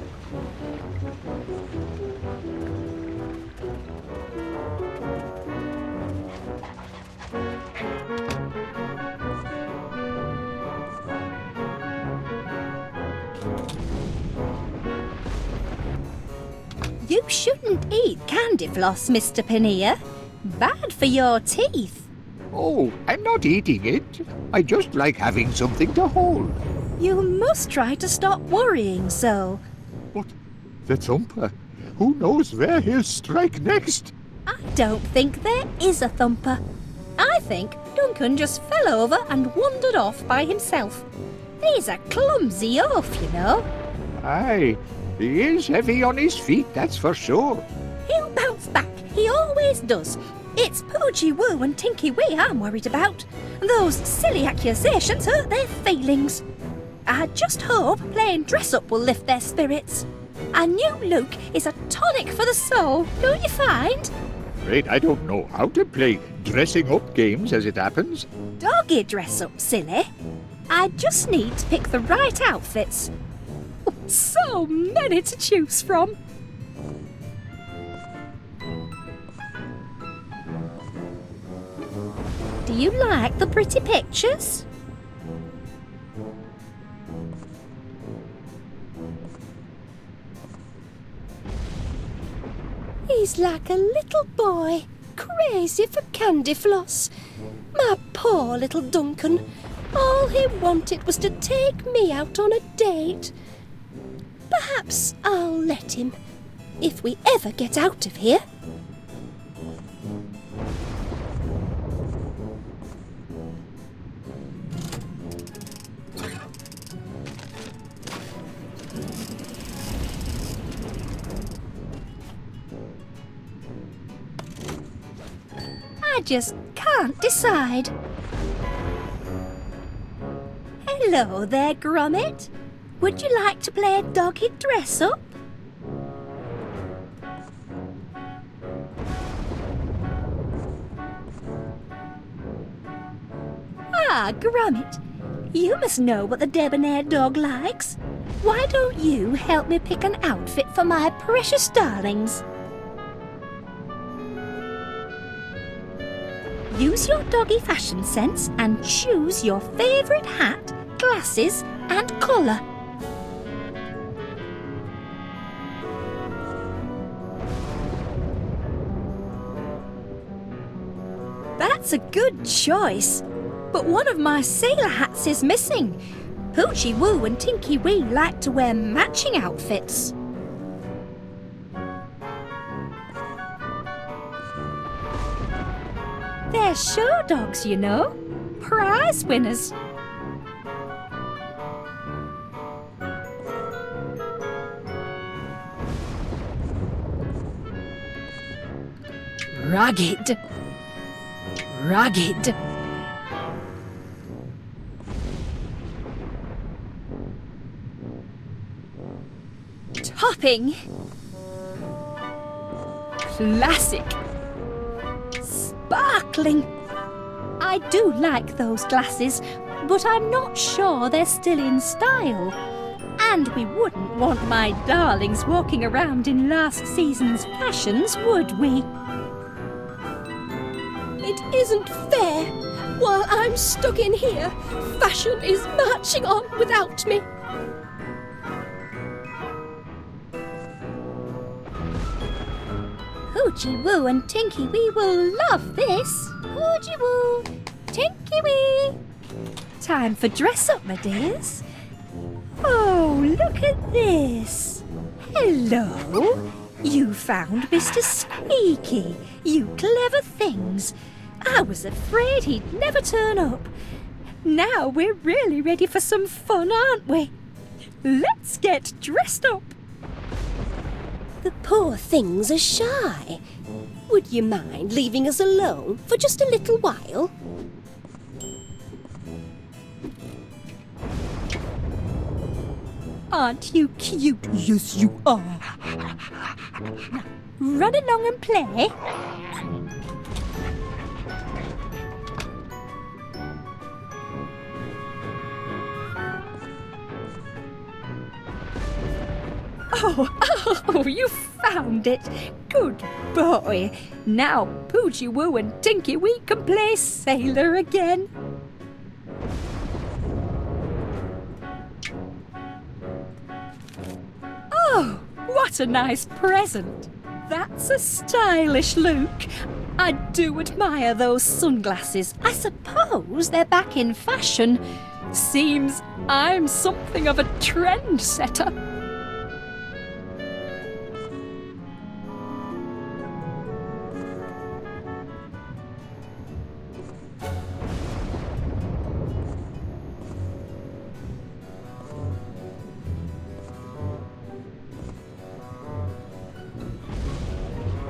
Speaker 11: You shouldn't eat candy floss, Mr. Paneer. Bad for your teeth.
Speaker 4: Oh, I'm not eating it. I just like having something to hold.
Speaker 11: You must try to stop worrying so.
Speaker 4: But the thumper, who knows where he'll strike next?
Speaker 11: I don't think there is a thumper. I think Duncan just fell over and wandered off by himself. He's a clumsy oaf, you know.
Speaker 4: Aye, he is heavy on his feet, that's for sure.
Speaker 11: He'll bounce back. He always does. It's Poogie Woo and Tinky Wee I'm worried about. Those silly accusations hurt their feelings. I just hope playing dress-up will lift their spirits. A new look is a tonic for the soul, don't you find?
Speaker 4: Afraid I don't know how to play dressing-up games as it happens.
Speaker 11: Doggy dress-up, silly. I just need to pick the right outfits. Oh, so many to choose from. Do you like the pretty pictures? He's like a little boy, crazy for candy floss. My poor little Duncan. All he wanted was to take me out on a date. Perhaps I'll let him, if we ever get out of here. I just can't decide. Hello there, Gromit. Would you like to play doggy dress-up? Ah, Gromit, you must know what the debonair dog likes.
Speaker 14: why don't you help me pick an outfit for my precious darlings? Use your doggy fashion sense and choose your favourite hat, glasses and colour. That's a good choice, but one of my sailor hats is missing. Poochie Woo and Tinky Wee like to wear matching outfits. They're show dogs, you know. Prize winners. Rugged. Rugged. Topping. Classic. Sparkling. I do like those glasses, but I'm not sure they're still in style. And we wouldn't want my darlings walking around in last season's fashions, would we?
Speaker 11: It isn't fair. While I'm stuck in here, fashion is marching on without me.
Speaker 14: Poochie Woo and Tinky Wee will love this. Poochie Woo, Tinky Wee. Time for dress up, my dears. Oh, look at this. Hello. You found Mr. Squeaky. You clever things. I was afraid he'd never turn up. Now we're really ready for some fun, aren't we? Let's get dressed up.
Speaker 11: The poor things are shy. Would you mind leaving us alone for just a little while?
Speaker 14: Aren't you cute? Yes, you are. Now, run along and play. Oh, you found it. Good boy. Now Poochie Woo and Tinky Wee can play sailor again. Oh, what a nice present. That's a stylish look. I do admire those sunglasses. I suppose they're back in fashion. Seems I'm something of a trendsetter.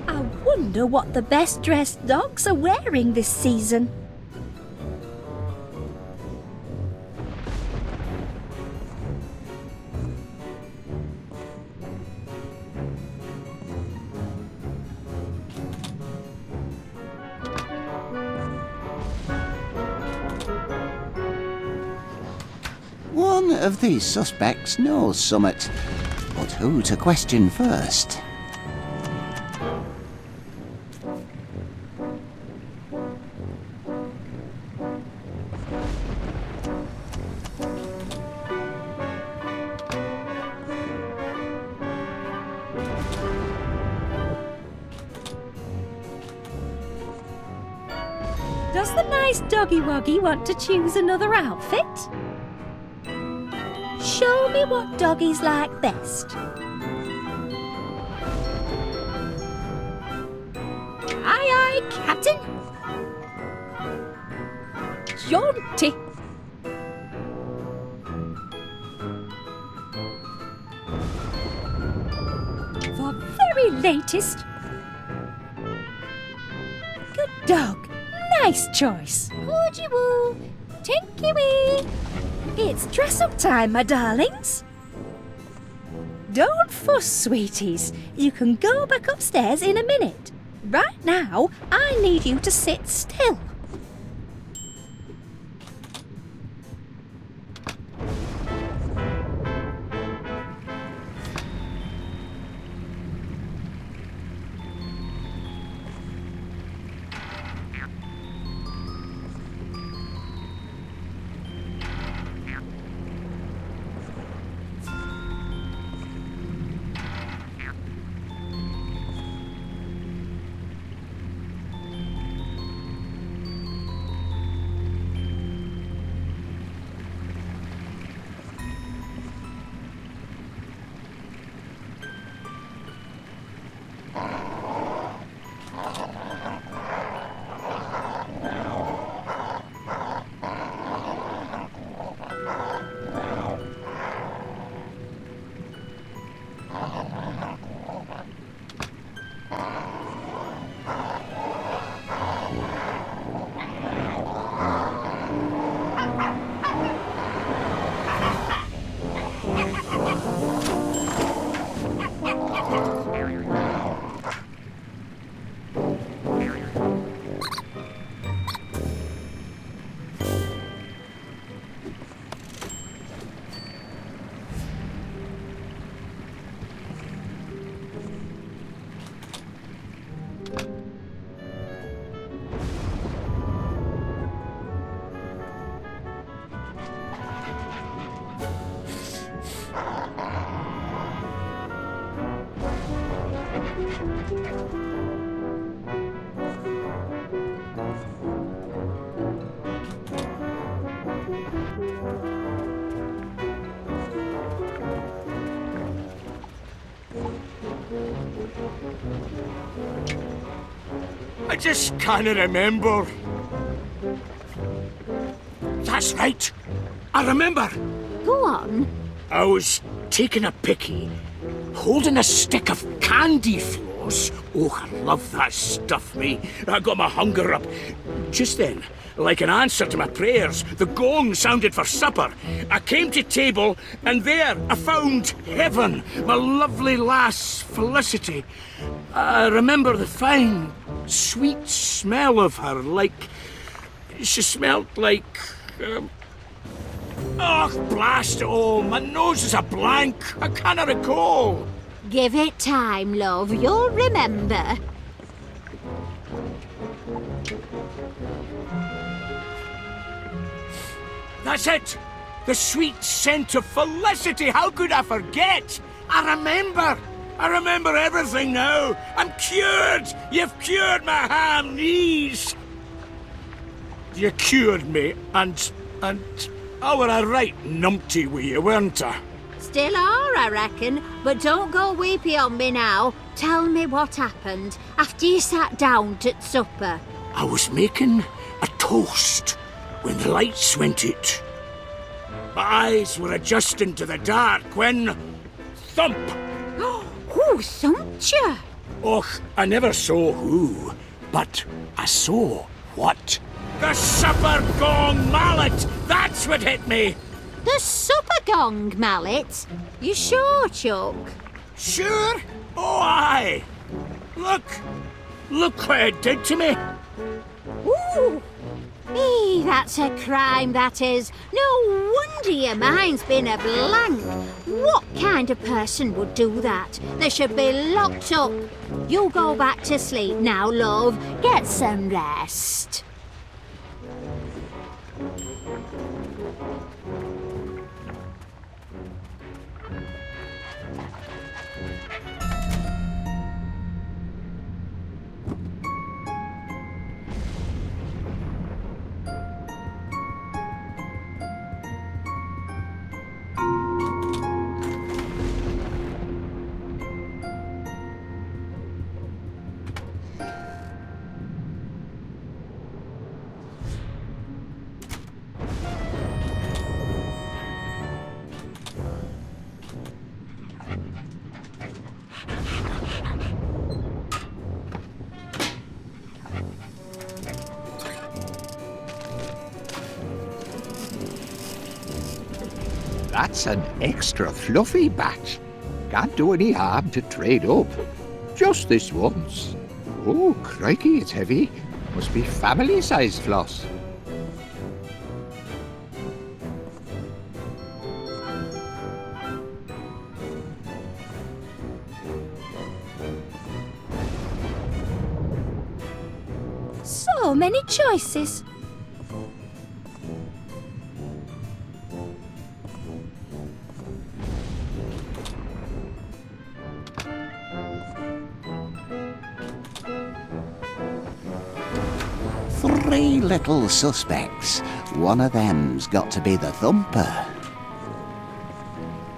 Speaker 14: I wonder what the best dressed dogs are wearing this season.
Speaker 7: One of these suspects knows summit, but who to question first?
Speaker 14: Does the nice doggy woggy want to choose another outfit? Show me what doggies like best. Aye, aye, Captain. Jaunty. The very latest. Good dog. Nice choice. Poochie Woo, Tinky Wee. It's dress-up time, my darlings. Don't fuss, sweeties. You can go back upstairs in a minute. Right now, I need you to sit still.
Speaker 9: I just can't remember. That's right. I remember.
Speaker 8: Go on.
Speaker 9: I was taking a picky, holding a stick of candy floss. Oh, I love that stuff, me. I got my hunger up. Just then, like an answer to my prayers, the gong sounded for supper. I came to table, and there I found Heaven, my lovely lass, Felicity. I remember the fine, sweet smell of her, like... She smelled like... Oh, blast it all. My nose is a blank. I cannot recall.
Speaker 8: Give it time, love. You'll remember.
Speaker 9: That's it. The sweet scent of Felicity. How could I forget? I remember everything now. I'm cured. You've cured my ham knees. You cured me, and I were a right numpty with you, weren't I?
Speaker 8: Still are, I reckon, but don't go weepy on me now. Tell me what happened after you sat down at supper.
Speaker 9: I was making a toast when the lights went out. My eyes were adjusting to the dark when... Thump!
Speaker 8: Who thumped you?
Speaker 9: Och, I never saw who, but I saw what. The supper gong mallet! That's what hit me!
Speaker 8: The supper gong mallet? You sure, Chuck?
Speaker 9: Sure? Oh, aye! Look what it did to me!
Speaker 8: Ooh! That's a crime, that is. No wonder your mind's been a blank. What kind of person would do that? They should be locked up. You go back to sleep now, love. Get some rest.
Speaker 4: That's an extra fluffy batch. Can't do any harm to trade up. Just this once. Oh, crikey, it's heavy. Must be family-sized floss.
Speaker 14: So many choices.
Speaker 7: Three little suspects. One of them's got to be the thumper.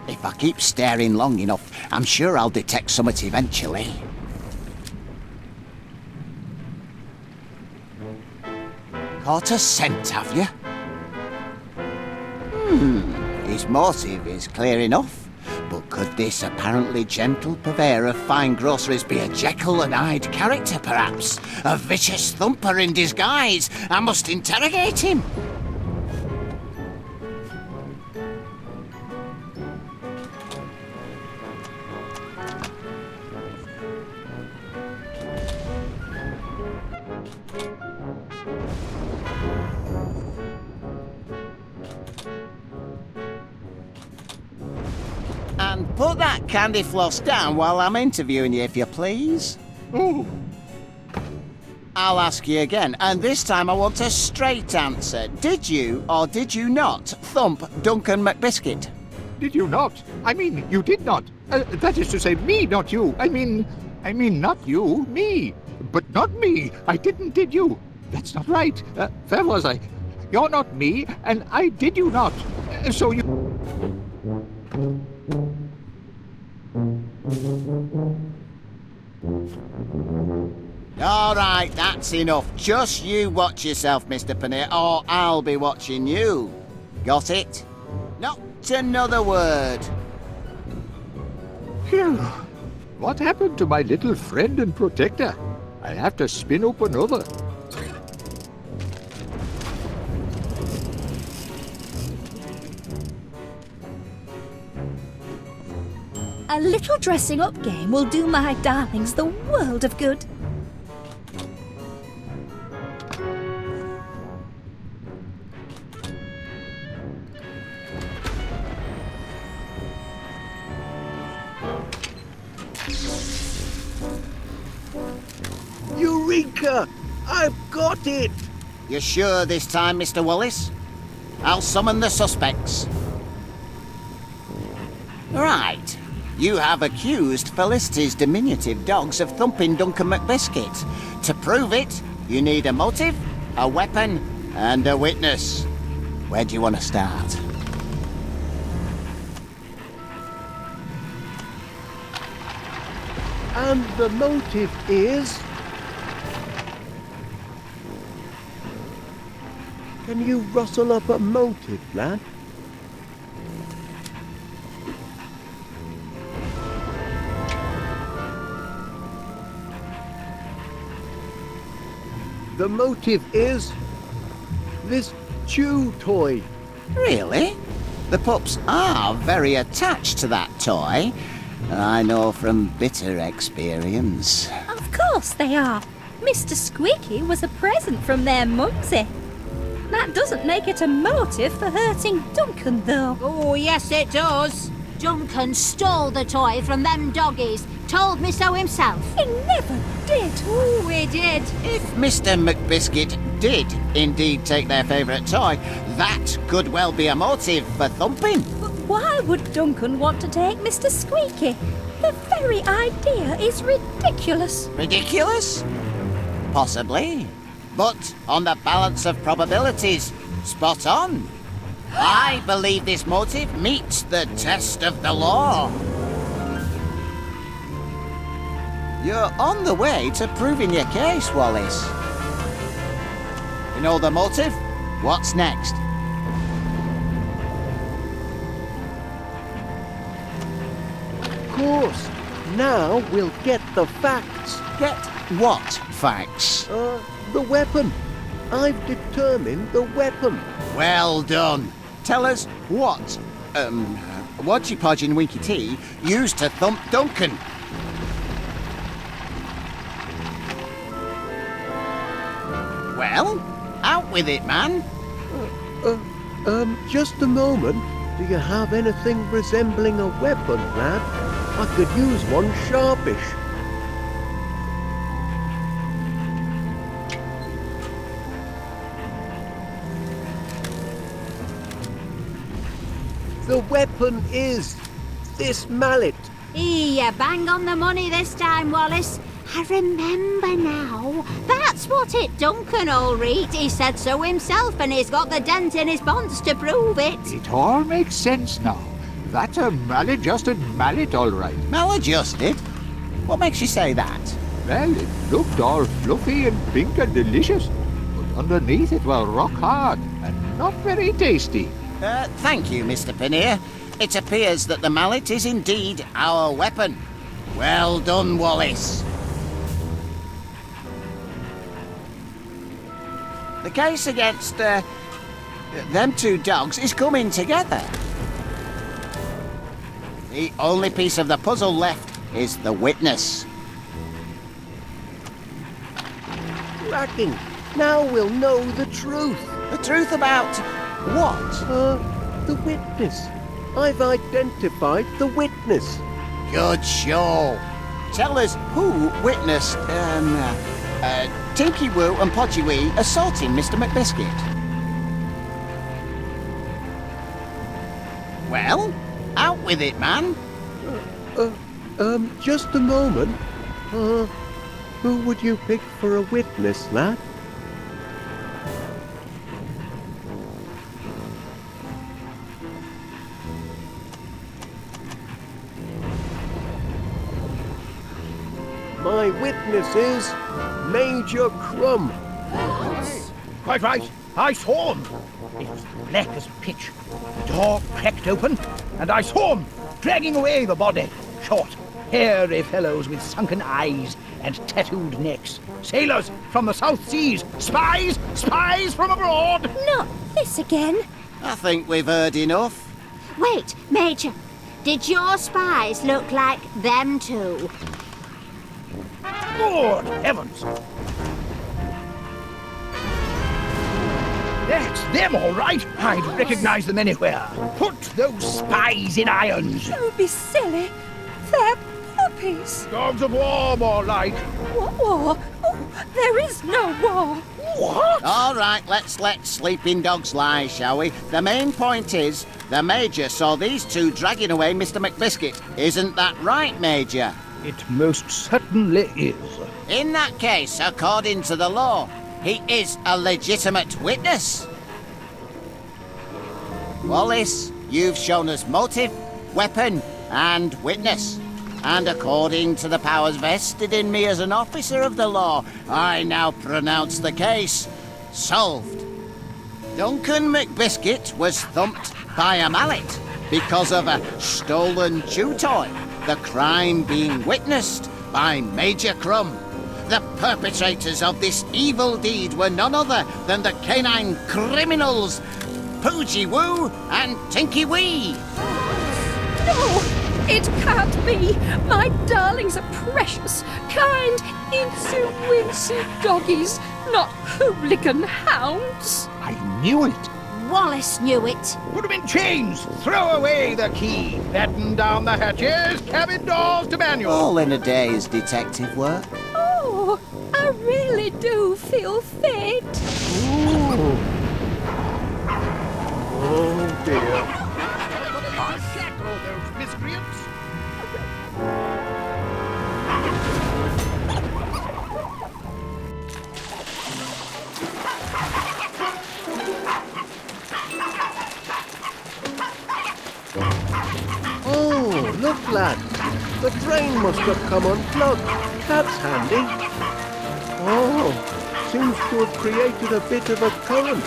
Speaker 7: If I keep staring long enough, I'm sure I'll detect something eventually. Caught a scent, have you? His motive is clear enough. But could this apparently gentle purveyor of fine groceries be a Jekyll and Hyde character, perhaps? A vicious thumper in disguise? I must interrogate him. And put that candy floss down while I'm interviewing you, if you please.
Speaker 12: Oh.
Speaker 7: I'll ask you again, and this time I want a straight answer. Did you or did you not thump Duncan McBiscuit?
Speaker 12: Did you not? I mean, you did not. That is to say, me, not you. I mean, not you, me. But not me. I didn't, did you? That's not right. Where was I? You're not me, and I did you not. So you...
Speaker 7: All right, that's enough. Just you watch yourself, Mr. Paneer, or I'll be watching you. Got it? Not another word.
Speaker 12: Phew. What happened to my little friend and protector? I'll have to spin up another.
Speaker 14: A little dressing up game will do my darlings the world of good.
Speaker 1: Eureka! I've got it!
Speaker 7: You sure this time, Mr. Wallace? I'll summon the suspects. Right. You have accused Felicity's diminutive dogs of thumping Duncan McBiscuit. To prove it, you need a motive, a weapon, and a witness. Where do you want to start?
Speaker 1: And the motive is... Can you rustle up a motive, lad? The motive is this chew toy.
Speaker 7: Really? The pups are very attached to that toy. I know from bitter experience.
Speaker 14: Of course they are. Mr. Squeaky was a present from their mumsy. That doesn't make it a motive for hurting Duncan, though.
Speaker 8: Oh, yes it does. Duncan stole the toy from them doggies. Told me so himself.
Speaker 14: He never did.
Speaker 8: Oh, he did.
Speaker 7: If Mr. McBiscuit did indeed take their favourite toy, that could well be a motive for thumping.
Speaker 14: But why would Duncan want to take Mr. Squeaky? The very idea is ridiculous.
Speaker 7: Ridiculous? Possibly. But on the balance of probabilities, spot on. I believe this motive meets the test of the law. You're on the way to proving your case, Wallace. You know the motive? What's next?
Speaker 1: Of course. Now we'll get the facts.
Speaker 7: Get what facts?
Speaker 1: The weapon. I've determined the weapon.
Speaker 7: Well done. Tell us what, Wodgy Podge and Winky T used to thump Duncan. Well, out with it, man.
Speaker 1: Just a moment. Do you have anything resembling a weapon, lad? I could use one sharpish. The weapon is this mallet.
Speaker 8: You bang on the money this time, Wallace. I remember now. That's what it Duncan, all right. He said so himself, and he's got the dent in his bonds to prove it.
Speaker 12: It all makes sense now. That's a maladjusted mallet, all right.
Speaker 7: Maladjusted? What makes you say that?
Speaker 12: Well, it looked all fluffy and pink and delicious, but underneath it was rock hard and not very tasty.
Speaker 7: Thank you, Mr. Paneer. It appears that the mallet is indeed our weapon. Well done, Wallace. The case against, them two dogs is coming together. The only piece of the puzzle left is the witness.
Speaker 1: Cracking. Now we'll know the truth.
Speaker 7: The truth about what?
Speaker 1: The witness. I've identified the witness.
Speaker 7: Good show. Tell us who witnessed, Tinky Woo and Podgy Wee assaulting Mr. McBiscuit. Well, out with it, man.
Speaker 1: Just a moment. Who would you pick for a witness, lad? My witness is Major Crumb.
Speaker 6: Quite right. I saw him. It was black as pitch. The door cracked open, and I saw him dragging away the body. Short, hairy fellows with sunken eyes and tattooed necks. Sailors from the South Seas. Spies! Spies from abroad!
Speaker 11: Not this again.
Speaker 7: I think we've heard enough.
Speaker 8: Wait, Major. Did your spies look like them two?
Speaker 6: Good heavens! That's them, all right. I'd recognize them anywhere. Put those spies in irons.
Speaker 14: Don't be silly. They're puppies.
Speaker 6: Dogs of war, more like.
Speaker 14: What war? Oh, there is no war.
Speaker 6: What?
Speaker 7: All right, let's let sleeping dogs lie, shall we? The main point is, the Major saw these two dragging away Mr. McBiscuit. Isn't that right, Major?
Speaker 6: It most certainly is.
Speaker 7: In that case, according to the law, he is a legitimate witness. Wallace, you've shown us motive, weapon, and witness. And according to the powers vested in me as an officer of the law, I now pronounce the case solved. Duncan McBiscuit was thumped by a mallet because of a stolen chew toy, the crime being witnessed by Major Crumb. The perpetrators of this evil deed were none other than the canine criminals, Podgy Woo and Tinky Wee.
Speaker 14: No, it can't be. My darlings are precious, kind, incy-wincy doggies, not hooligan hounds.
Speaker 6: I knew it.
Speaker 8: Wallace knew it.
Speaker 6: Put them in chains. Throw away the key. Batten down the hatches. Cabin doors to manual.
Speaker 7: All in a day's detective work.
Speaker 14: Oh, I really do feel fit.
Speaker 1: Ooh. Oh dear.
Speaker 6: Shackle those miscreants.
Speaker 1: Oh, look, lad. The drain must have come unplugged. That's handy. Oh, seems to have created a bit of a current.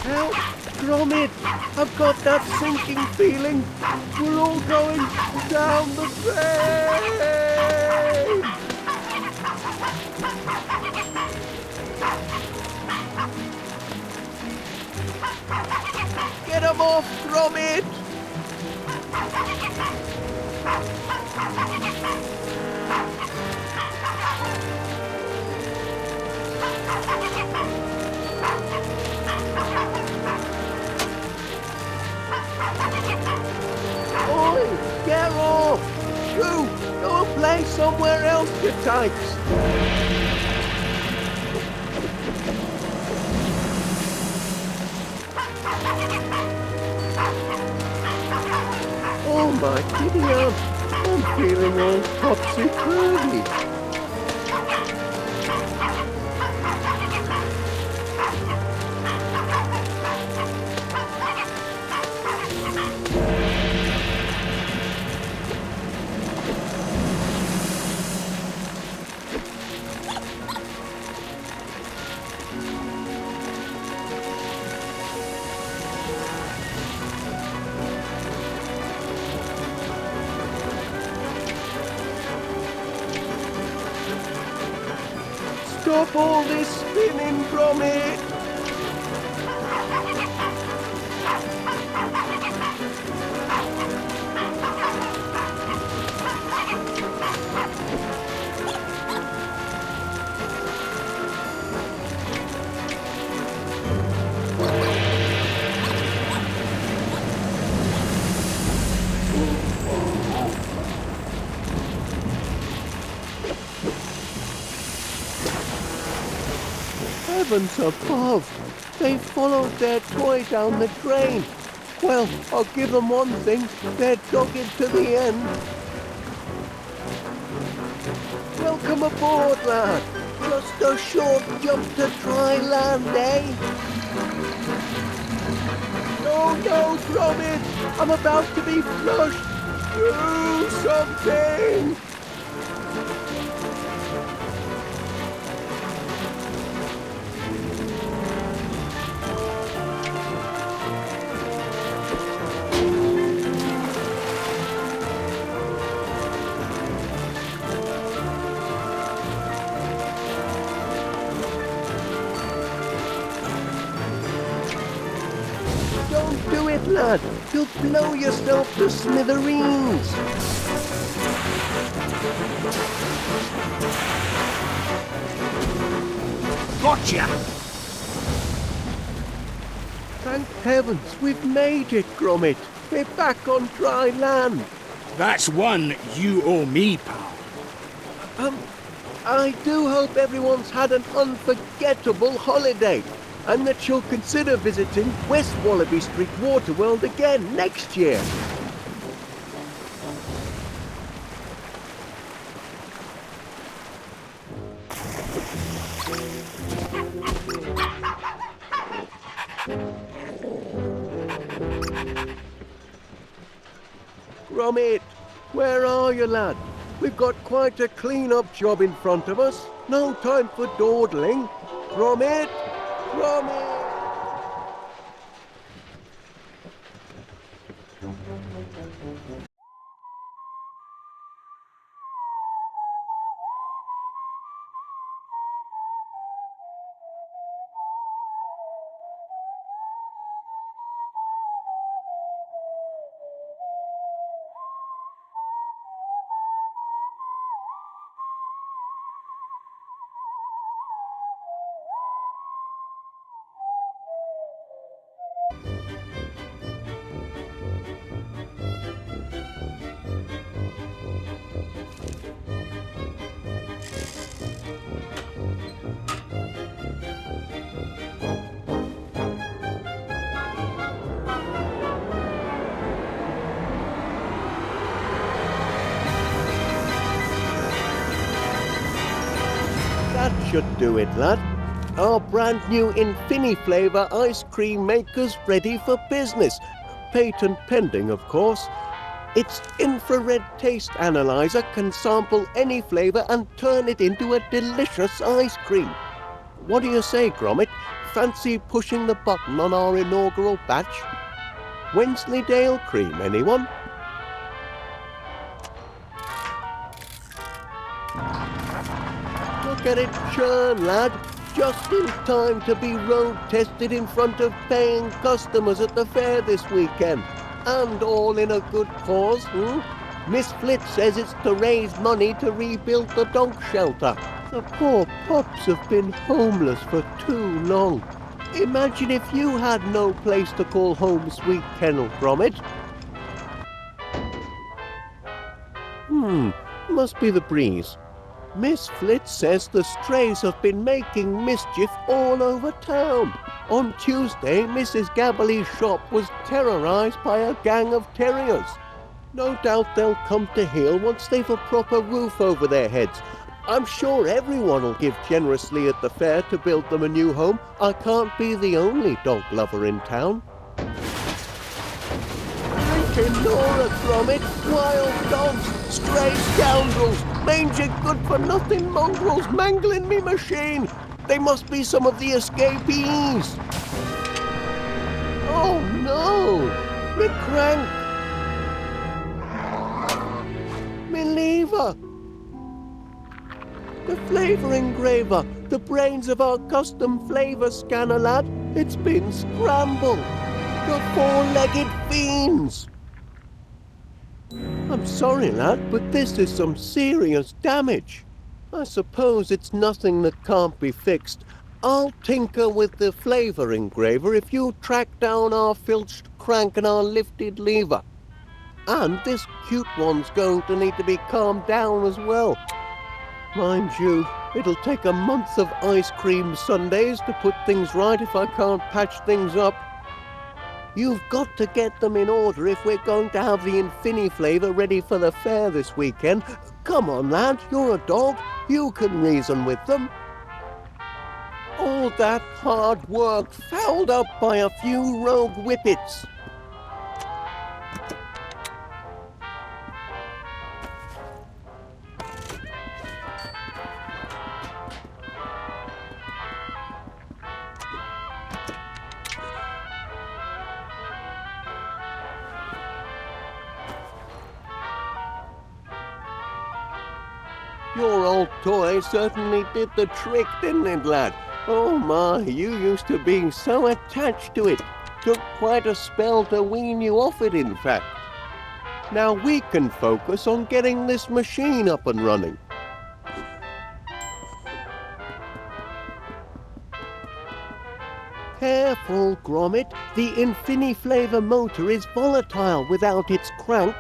Speaker 1: Help, Gromit! I've got that sinking feeling. We're all going down the drain! Get 'em off, Gromit! Oi, get off! Shoo! Go and play somewhere else, you tykes! Oh my giddy aunt, I'm feeling all topsy-turvy. Stop all this spinning, Gromit! Heavens above! They followed their toy down the drain. Well, I'll give them one thing. They're dogged to the end. Welcome aboard, lad. Just a short jump to dry land, eh? No, Gromit! I'm about to be flushed! Do something! Don't do it, lad. You'll blow yourself to smithereens.
Speaker 9: Gotcha!
Speaker 1: Thank heavens, we've made it, Gromit. We're back on dry land.
Speaker 9: That's one you owe me, pal.
Speaker 1: I do hope everyone's had an unforgettable holiday, and that you'll consider visiting West Wallaby Street Waterworld again next year. Gromit, where are you, lad? We've got quite a clean-up job in front of us. No time for dawdling. Gromit! Gromit! That should do it, lad. Our brand new Infini flavour ice cream maker's ready for business. Patent pending, of course. Its infrared taste analyzer can sample any flavour and turn it into a delicious ice cream. What do you say, Gromit? Fancy pushing the button on our inaugural batch? Wensleydale cream, anyone? Look at it churn, lad. Just in time to be road tested in front of paying customers at the fair this weekend. And all in a good cause, Miss Flit says it's to raise money to rebuild the dog shelter. The poor pups have been homeless for too long. Imagine if you had no place to call home, sweet kennel, Gromit. Must be the breeze. Miss Flit says the strays have been making mischief all over town. On Tuesday, Mrs. Gabberly's shop was terrorised by a gang of terriers. No doubt they'll come to heel once they've a proper roof over their heads. I'm sure everyone will give generously at the fair to build them a new home. I can't be the only dog lover in town. Nora, Gromit, wild dogs, stray scoundrels, mangy good-for-nothing mongrels mangling me machine. They must be some of the escapees. Oh no, me crank, me lever. The flavour engraver! The brains of our custom flavour scanner, lad! It's been scrambled! The four-legged fiends! I'm sorry, lad, but this is some serious damage. I suppose it's nothing that can't be fixed. I'll tinker with the flavour engraver if you track down our filched crank and our lifted lever. And this cute one's going to need to be calmed down as well. Mind you, it'll take a month of ice cream sundaes to put things right if I can't patch things up. You've got to get them in order if we're going to have the Infini-flavour ready for the fair this weekend. Come on, lad, you're a dog. You can reason with them. All that hard work fouled up by a few rogue whippets. Your old toy certainly did the trick, didn't it, lad? Oh my, you used to be so attached to it. Took quite a spell to wean you off it, in fact. Now we can focus on getting this machine up and running. Careful, Gromit. The Infini-flavour motor is volatile without its crank.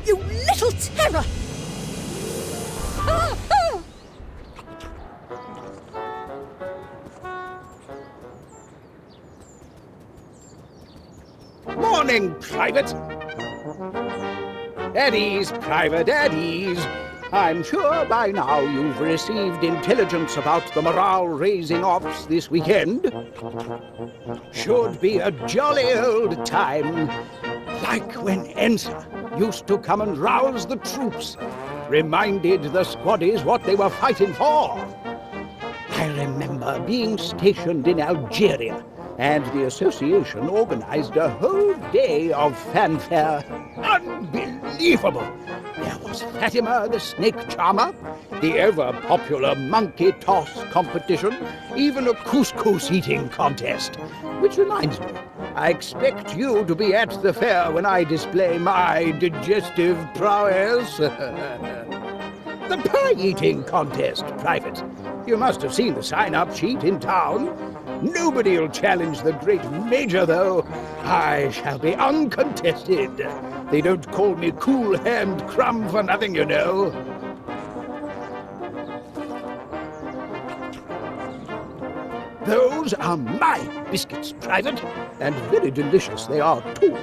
Speaker 11: You little terror! Ah, ah!
Speaker 6: Morning, Private. At ease, Private, at ease. I'm sure by now you've received intelligence about the morale-raising ops this weekend. Should be a jolly old time, like when Ensa used to come and rouse the troops, reminded the squaddies what they were fighting for. I remember being stationed in Algeria, and the association organized a whole day of fanfare. Unbelievable! There was Fatima the Snake Charmer, the ever-popular monkey toss competition, even a couscous eating contest. Which reminds me, I expect you to be at the fair when I display my digestive prowess. The pie-eating contest, Private. You must have seen the sign-up sheet in town. Nobody'll challenge the great Major, though. I shall be uncontested. They don't call me Cool Hand Crumb for nothing, you know. Those are my biscuits, Private, and very delicious they are, too.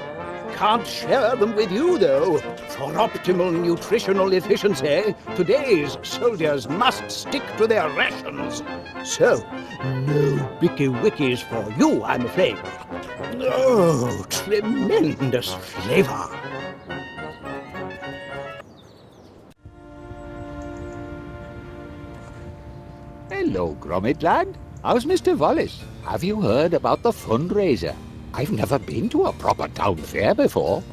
Speaker 6: Can't share them with you, though. For optimal nutritional efficiency, today's soldiers must stick to their rations. So, no Bicky Wickies for you, I'm afraid. Oh, tremendous flavor.
Speaker 4: Hello, Gromit lad. How's Mr. Wallace? Have you heard about the fundraiser? I've never been to a proper town fair before.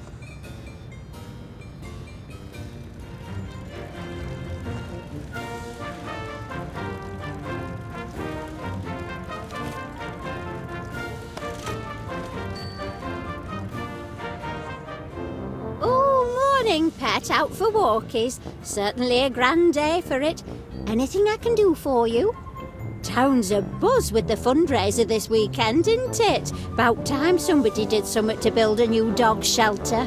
Speaker 8: pet out for walkies. Certainly a grand day for it. Anything I can do for you? Town's abuzz with the fundraiser this weekend, isn't it? About time somebody did something to build a new dog shelter.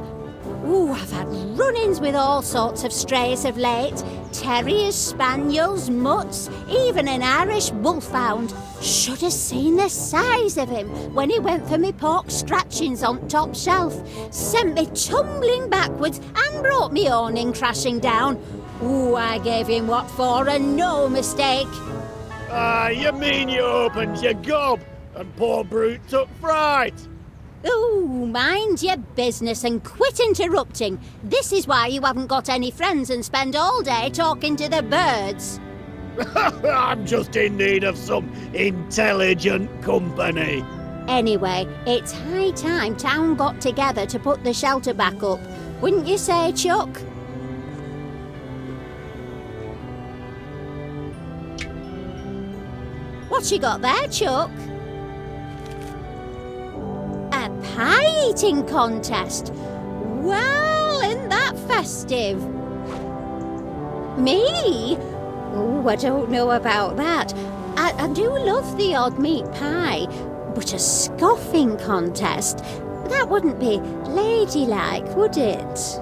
Speaker 8: Ooh, I've had run-ins with all sorts of strays of late. Terriers, spaniels, mutts, even an Irish wolfhound. Should have seen the size of him when he went for me pork scratchings on top shelf. Sent me tumbling backwards and brought me awning crashing down. Ooh, I gave him what for, and no mistake.
Speaker 15: You mean you opened your gob and poor brute took fright?
Speaker 8: Ooh, mind your business and quit interrupting. This is why you haven't got any friends and spend all day talking to the birds.
Speaker 15: I'm just in need of some intelligent company.
Speaker 8: Anyway, it's high time town got together to put the shelter back up. Wouldn't you say, Chuck? What you got there, Chuck? A pie-eating contest. Well, isn't that festive? Me? Oh, I don't know about that. I do love the odd meat pie, but a scoffing contest, that wouldn't be ladylike, would it?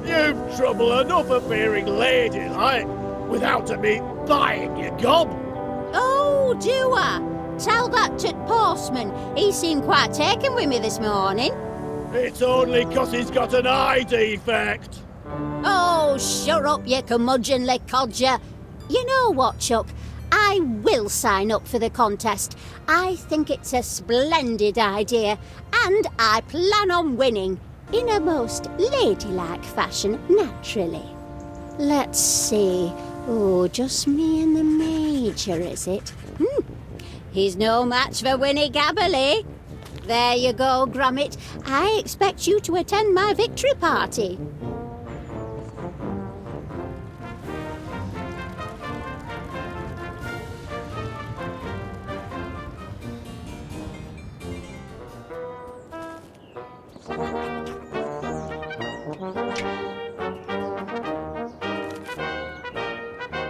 Speaker 15: You've trouble enough appearing ladylike without me buying your gob.
Speaker 8: Oh, do I? Tell that to Postman. He seemed quite taken with me this morning.
Speaker 15: It's only 'cause he's got an eye defect.
Speaker 8: Oh, shut up, you curmudgeonly codger. You know what, Chuck? I will sign up for the contest. I think it's a splendid idea, and I plan on winning in a most ladylike fashion, naturally. Let's see. Oh, just me and the Major, is it? He's no match for Winnie Gabberley. There you go, Gromit. I expect you to attend my victory party.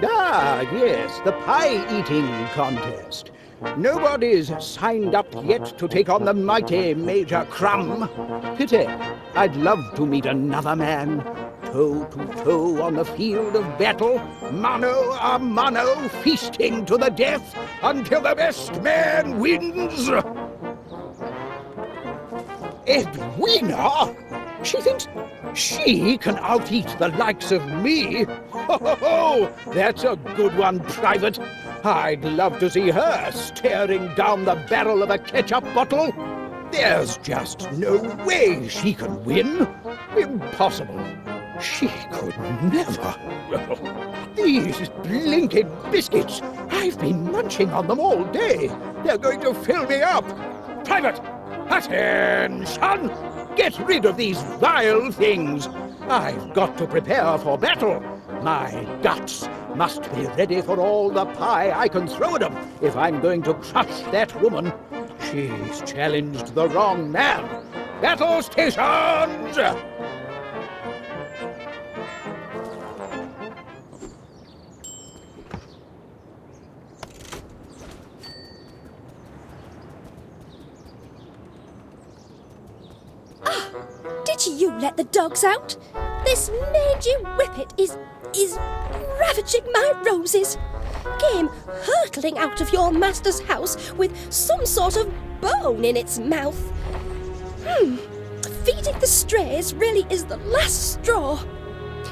Speaker 6: Ah, yes, the pie-eating contest. Nobody's signed up yet to take on the mighty Major Crumb. Pity. I'd love to meet another man. Toe to toe on the field of battle, mano a mano, feasting to the death until the best man wins. Edwina? She thinks she can out-eat the likes of me? Ho! That's a good one, Private. I'd love to see her staring down the barrel of a ketchup bottle. There's just no way she can win. Impossible. She could never. These blinking biscuits, I've been munching on them all day. They're going to fill me up. Private, attention! Get rid of these vile things. I've got to prepare for battle. My guts must be ready for all the pie I can throw at them if I'm going to crush that woman. She's challenged the wrong man. Battle stations!
Speaker 11: Did you let the dogs out? This mangy whippet is ravaging my roses. Came hurtling out of your master's house with some sort of bone in its mouth. Feeding the strays really is the last straw.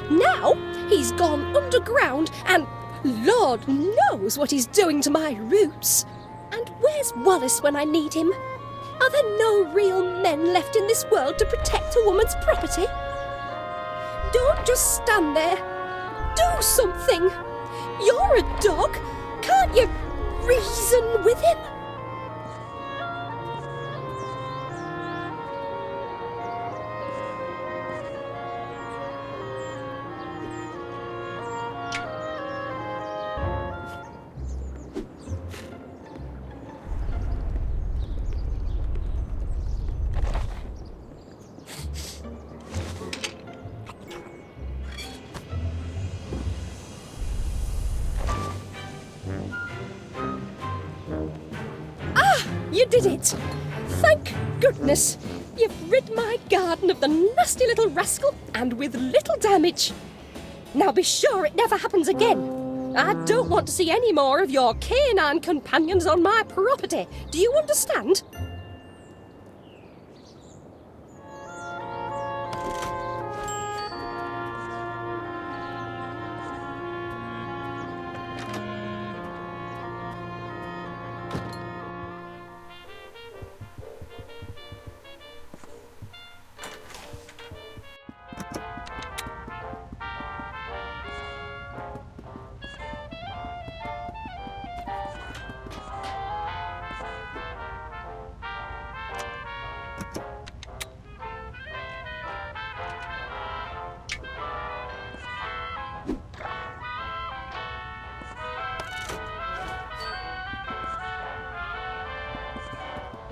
Speaker 11: Now he's gone underground and Lord knows what he's doing to my roots. And where's Wallace when I need him? Are there no real men left in this world to protect a woman's property? Don't just stand there. Do something. You're a dog. Can't you reason with him? you did it! Thank goodness! You've rid my garden of the nasty little rascal, and with little damage. Now be sure it never happens again. I don't want to see any more of your canine companions on my property. Do you understand?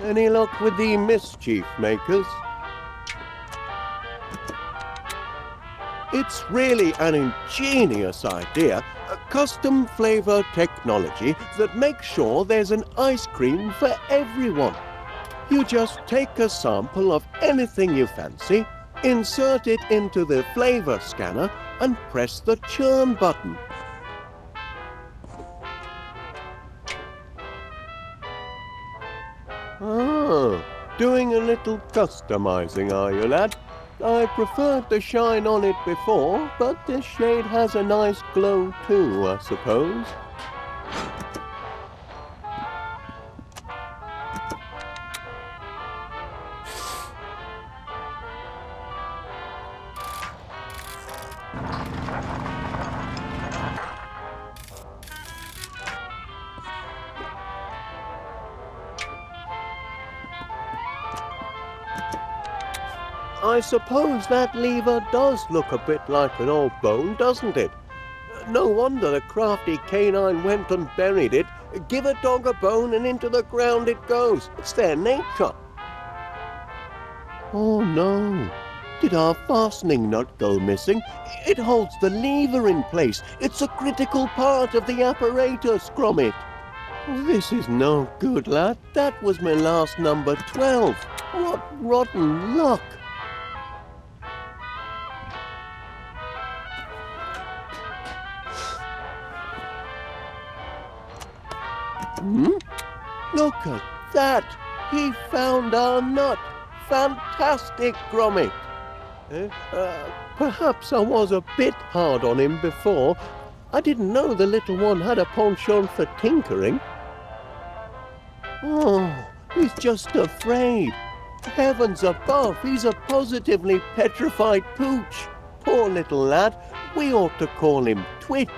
Speaker 1: Any luck with the mischief makers? It's really an ingenious idea, a custom flavor technology that makes sure there's an ice cream for everyone. You just take a sample of anything you fancy, insert it into the flavor scanner and press the churn button. Ah, doing a little customizing, are you, lad? I preferred the shine on it before, but this shade has a nice glow too, I suppose. I suppose that lever does look a bit like an old bone, doesn't it? No wonder the crafty canine went and buried it. Give a dog a bone and into the ground it goes. It's their nature. Oh no. Did our fastening nut go missing? It holds the lever in place. It's a critical part of the apparatus, Gromit. This is no good, lad. That was my last number 12. What rotten luck. Look at that! He found our nut! Fantastic, Gromit! Perhaps I was a bit hard on him before. I didn't know the little one had a penchant for tinkering. Oh, he's just afraid. Heavens above, he's a positively petrified pooch. Poor little lad. We ought to call him Twitch.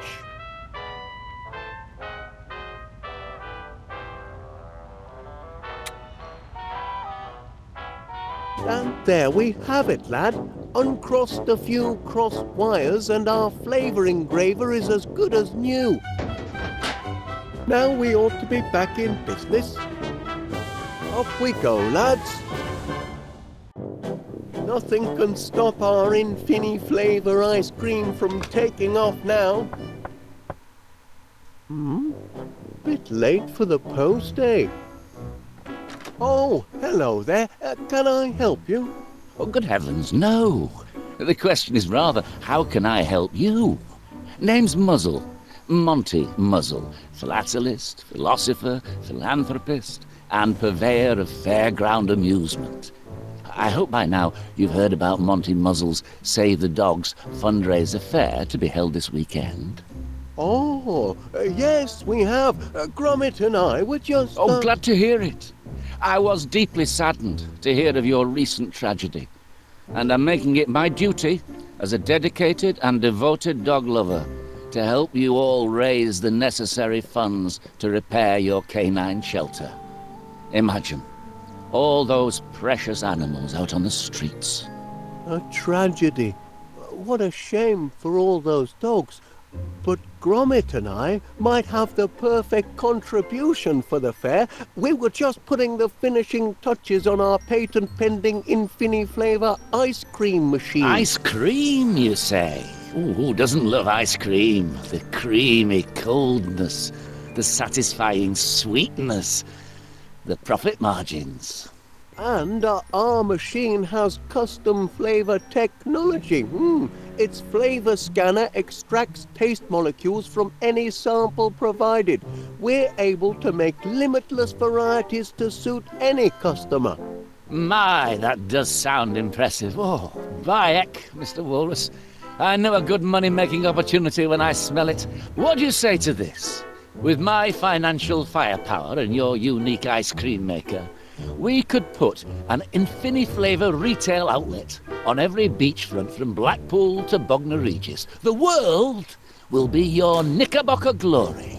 Speaker 1: And there we have it, lad. Uncrossed a few crossed wires and our flavour engraver is as good as new. Now we ought to be back in business. Off we go, lads. Nothing can stop our Infini flavour ice cream from taking off now. Bit late for the post, eh? Oh, hello there. Can I help you?
Speaker 16: Oh, good heavens, no. The question is rather, how can I help you? Name's Muzzle. Monty Muzzle. Philatelist, philosopher, philanthropist, and purveyor of fairground amusement. I hope by now you've heard about Monty Muzzle's Save the Dogs fundraiser fair to be held this weekend.
Speaker 1: Oh, yes, we have. Gromit and I were just...
Speaker 16: Oh, glad to hear it. I was deeply saddened to hear of your recent tragedy, and I'm making it my duty, as a dedicated and devoted dog lover, to help you all raise the necessary funds to repair your canine shelter. Imagine, all those precious animals out on the streets.
Speaker 1: A tragedy. What a shame for all those dogs. But Gromit and I might have the perfect contribution for the fair. We were just putting the finishing touches on our patent-pending Infini flavour ice cream machine.
Speaker 16: Ice cream, you say? Ooh, who doesn't love ice cream? The creamy coldness, the satisfying sweetness. the profit margins.
Speaker 1: And our machine has custom flavor technology. Its flavor scanner extracts taste molecules from any sample provided. We're able to make limitless varieties to suit any customer.
Speaker 16: My, that does sound impressive. Oh, by heck, Mr. Walrus. I know a good money-making opportunity when I smell it. What do you say to this? With my financial firepower and your unique ice cream maker, we could put an Infiniflavor retail outlet on every beachfront from Blackpool to Bognor Regis. The world will be your Knickerbocker glory.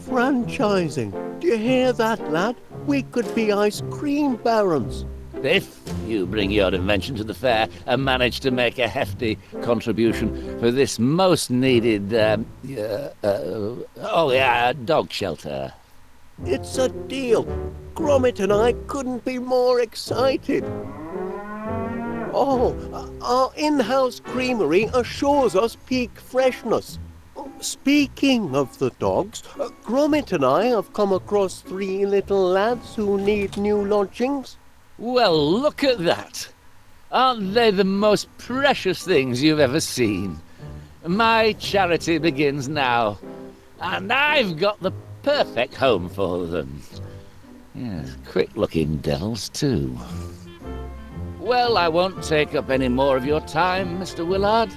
Speaker 1: Franchising. Do you hear that, lad? We could be ice cream barons.
Speaker 16: If you bring your invention to the fair and manage to make a hefty contribution for this most needed, dog shelter.
Speaker 1: It's a deal. Gromit and I couldn't be more excited. Oh, our in-house creamery assures us peak freshness. Speaking of the dogs, Gromit and I have come across 3 little lads who need new lodgings.
Speaker 16: Well, look at that. Aren't they the most precious things you've ever seen? My charity begins now, and I've got the perfect home for them. Yes, quick-looking devils, too. Well, I won't take up any more of your time, Mr. Willard.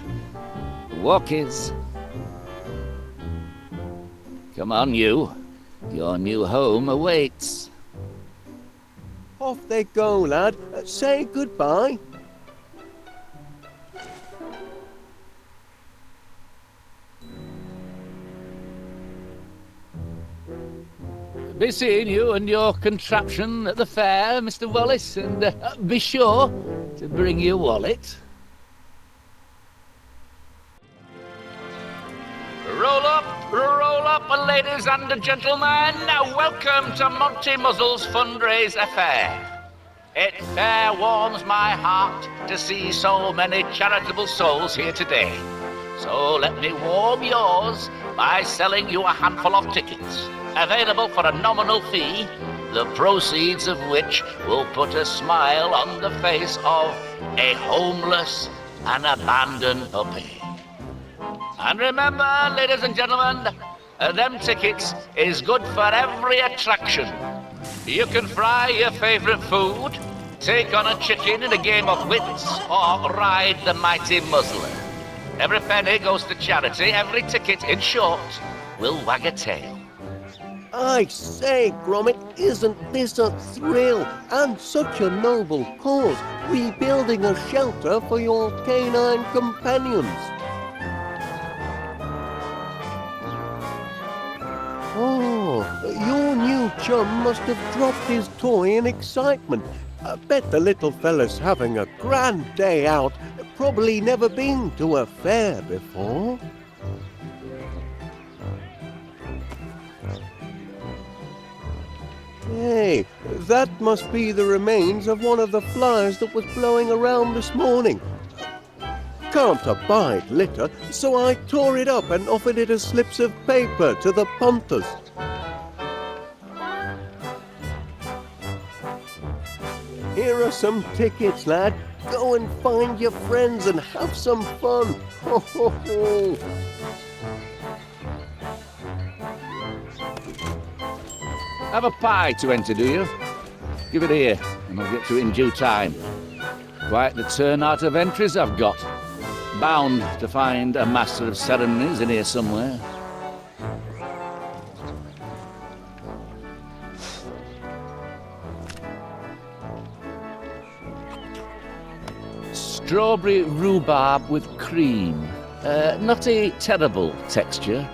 Speaker 16: The walk is... Come on, you. Your new home awaits.
Speaker 1: Off they go, lad. Say goodbye.
Speaker 16: Be seeing you and your contraption at the fair, Mr. Wallace, and be sure to bring your wallet. Roll up, ladies and gentlemen. Welcome to Monty Muzzle's fundraise affair. It fair warms my heart to see so many charitable souls here today. So let me warm yours by selling you a handful of tickets, available for a nominal fee, the proceeds of which will put a smile on the face of a homeless and abandoned puppy. And remember, ladies and gentlemen, them tickets is good for every attraction. You can fry your favourite food, take on a chicken in a game of wits, or ride the mighty Muzzler. Every penny goes to charity, every ticket, in short, will wag a tail.
Speaker 1: I say, Gromit, isn't this a thrill? And such a noble cause, rebuilding a shelter for your canine companions. Oh, your new chum must have dropped his toy in excitement. I bet the little fella's having a grand day out. Probably never been to a fair before. Hey, that must be the remains of one of the flies that was blowing around this morning. Can't abide litter, so I tore it up and offered it as slips of paper to the punters. Here are some tickets, lad. Go and find your friends and have some fun. Ho, ho, ho.
Speaker 16: Have a pie to enter, do you? Give it here, and I'll get to it in due time. Quite the turnout of entries I've got. Bound to find a master of ceremonies in here somewhere. Strawberry rhubarb with cream. Not a terrible texture,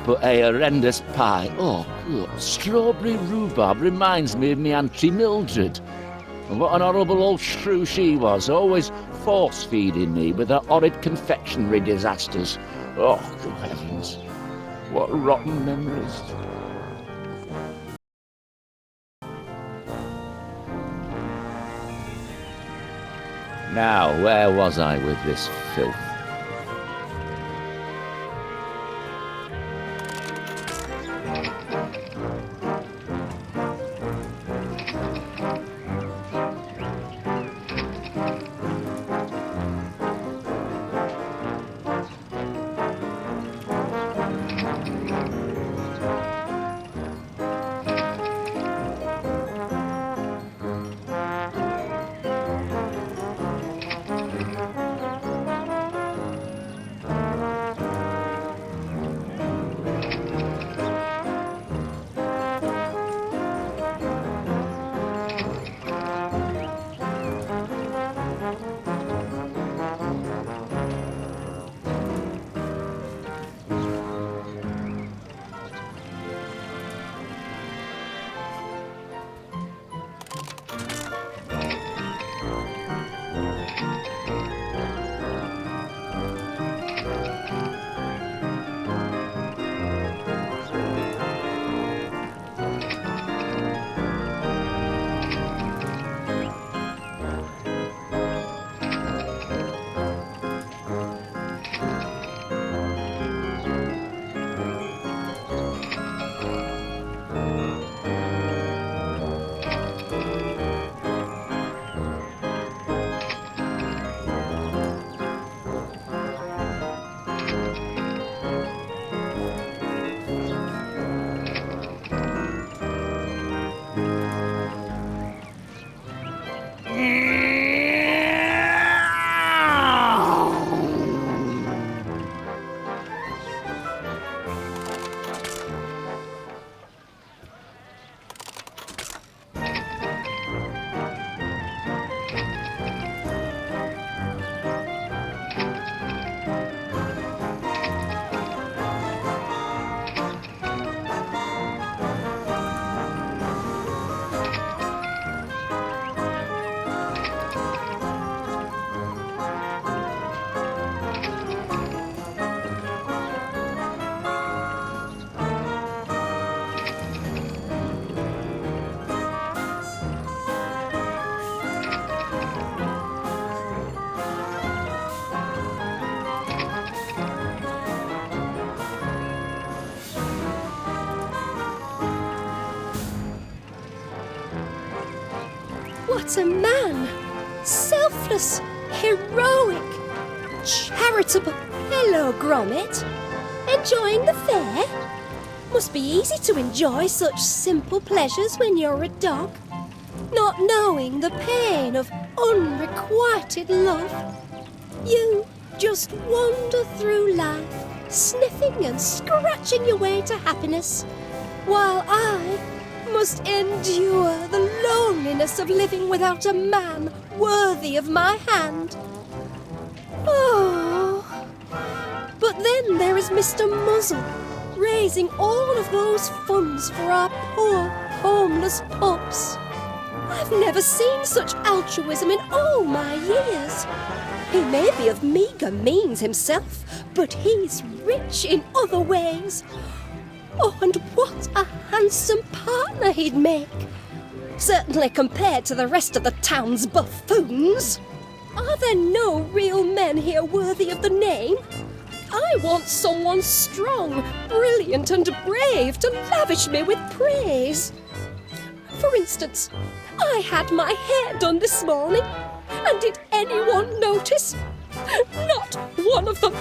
Speaker 16: but a horrendous pie. Oh, good. Strawberry rhubarb reminds me of me Auntie Mildred. And what an horrible old shrew she was, always force-feeding me with her horrid confectionery disasters. Oh, good heavens. What rotten memories. Now, where was I with this filth?
Speaker 11: but a man. Selfless, heroic, charitable. Hello, Gromit. Enjoying the fair? Must be easy to enjoy such simple pleasures when you're a dog, not knowing the pain of unrequited love. You just wander through life, sniffing and scratching your way to happiness, while I must endure the loneliness of living without a man worthy of my hand. Oh, but then there is Mr. Muzzle, raising all of those funds for our poor, homeless pups. I've never seen such altruism in all my years. He may be of meagre means himself, but he's rich in other ways. Oh, and what a handsome partner he'd make! Certainly compared to the rest of the town's buffoons. Are there no real men here worthy of the name? I want someone strong, brilliant and brave to lavish me with praise. For instance, I had my hair done this morning, and did anyone notice? Not one of them.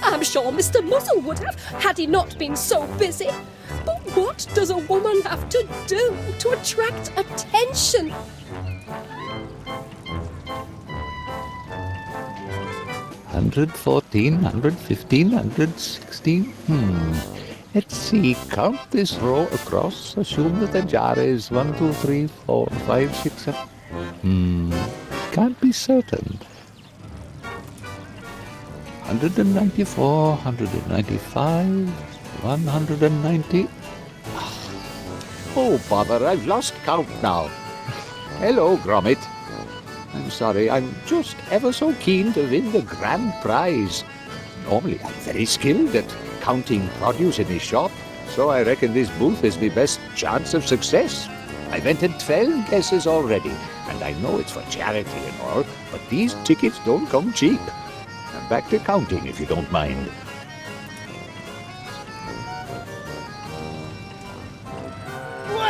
Speaker 11: I'm sure Mr. Muzzle would have, had he not been so busy. But what does a woman have to do to attract attention?
Speaker 4: $114, $115, $116. Let's see. Count this row across. Assume that the jar is 1, 2, 3, 4, 5, 6, 7. Can't be certain. 194, 195, 190. Oh, bother, I've lost count now. Hello, Gromit. I'm sorry, I'm just ever so keen to win the grand prize. Normally, I'm very skilled at counting produce in his shop, so I reckon this booth is my best chance of success. I've entered 12 guesses already, and I know it's for charity and all, but these tickets don't come cheap. I'm back to counting, if you don't mind.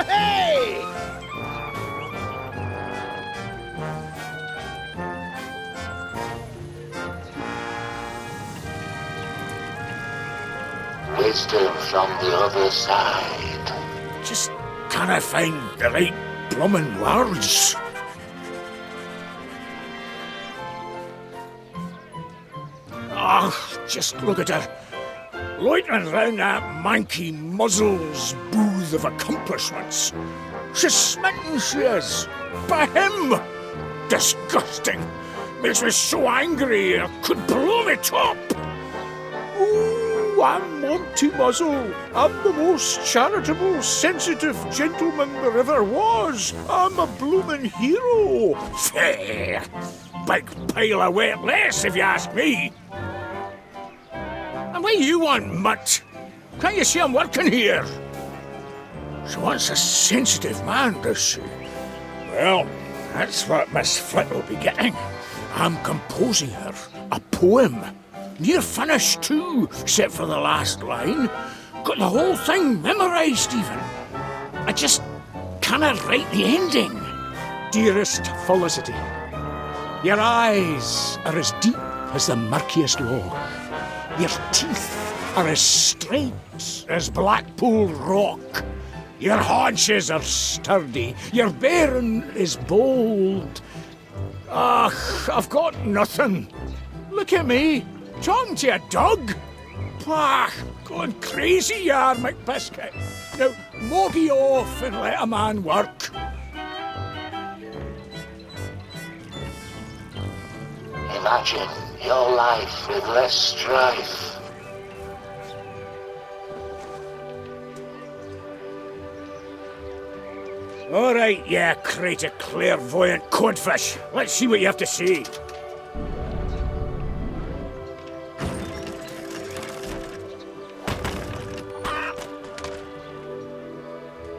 Speaker 6: Hey!
Speaker 3: Wisdom from the other side.
Speaker 9: Just can't I find the right bloomin' words? Just look at her, loitering round that manky Muzzle's booth of accomplishments. She's smitten, she is, by him. Disgusting. Makes me so angry I could blow me top. Ooh, I'm Monty Muzzle. I'm the most charitable, sensitive gentleman there ever was. I'm a bloomin' hero. Fair. Big pile of wet lace, if you ask me. And what do you want, mutt? Can't you see I'm working here? She wants a sensitive man, does she? Well, that's what Miss Flit will be getting. I'm composing her a poem. Near finished, too, except for the last line. Got the whole thing memorised, even. I just cannot write the ending. Dearest Felicity, your eyes are as deep as the murkiest log. Your teeth are as straight as Blackpool rock. Your haunches are sturdy. Your bearing is bold. Ach, I've got nothing. Look at me, talking to a dog. Pah, going crazy you are, McBiscuit. Now, moggy off and let a man work.
Speaker 3: Imagine your life with less strife.
Speaker 9: All right, yeah, crate of clairvoyant codfish. Let's see what you have to say.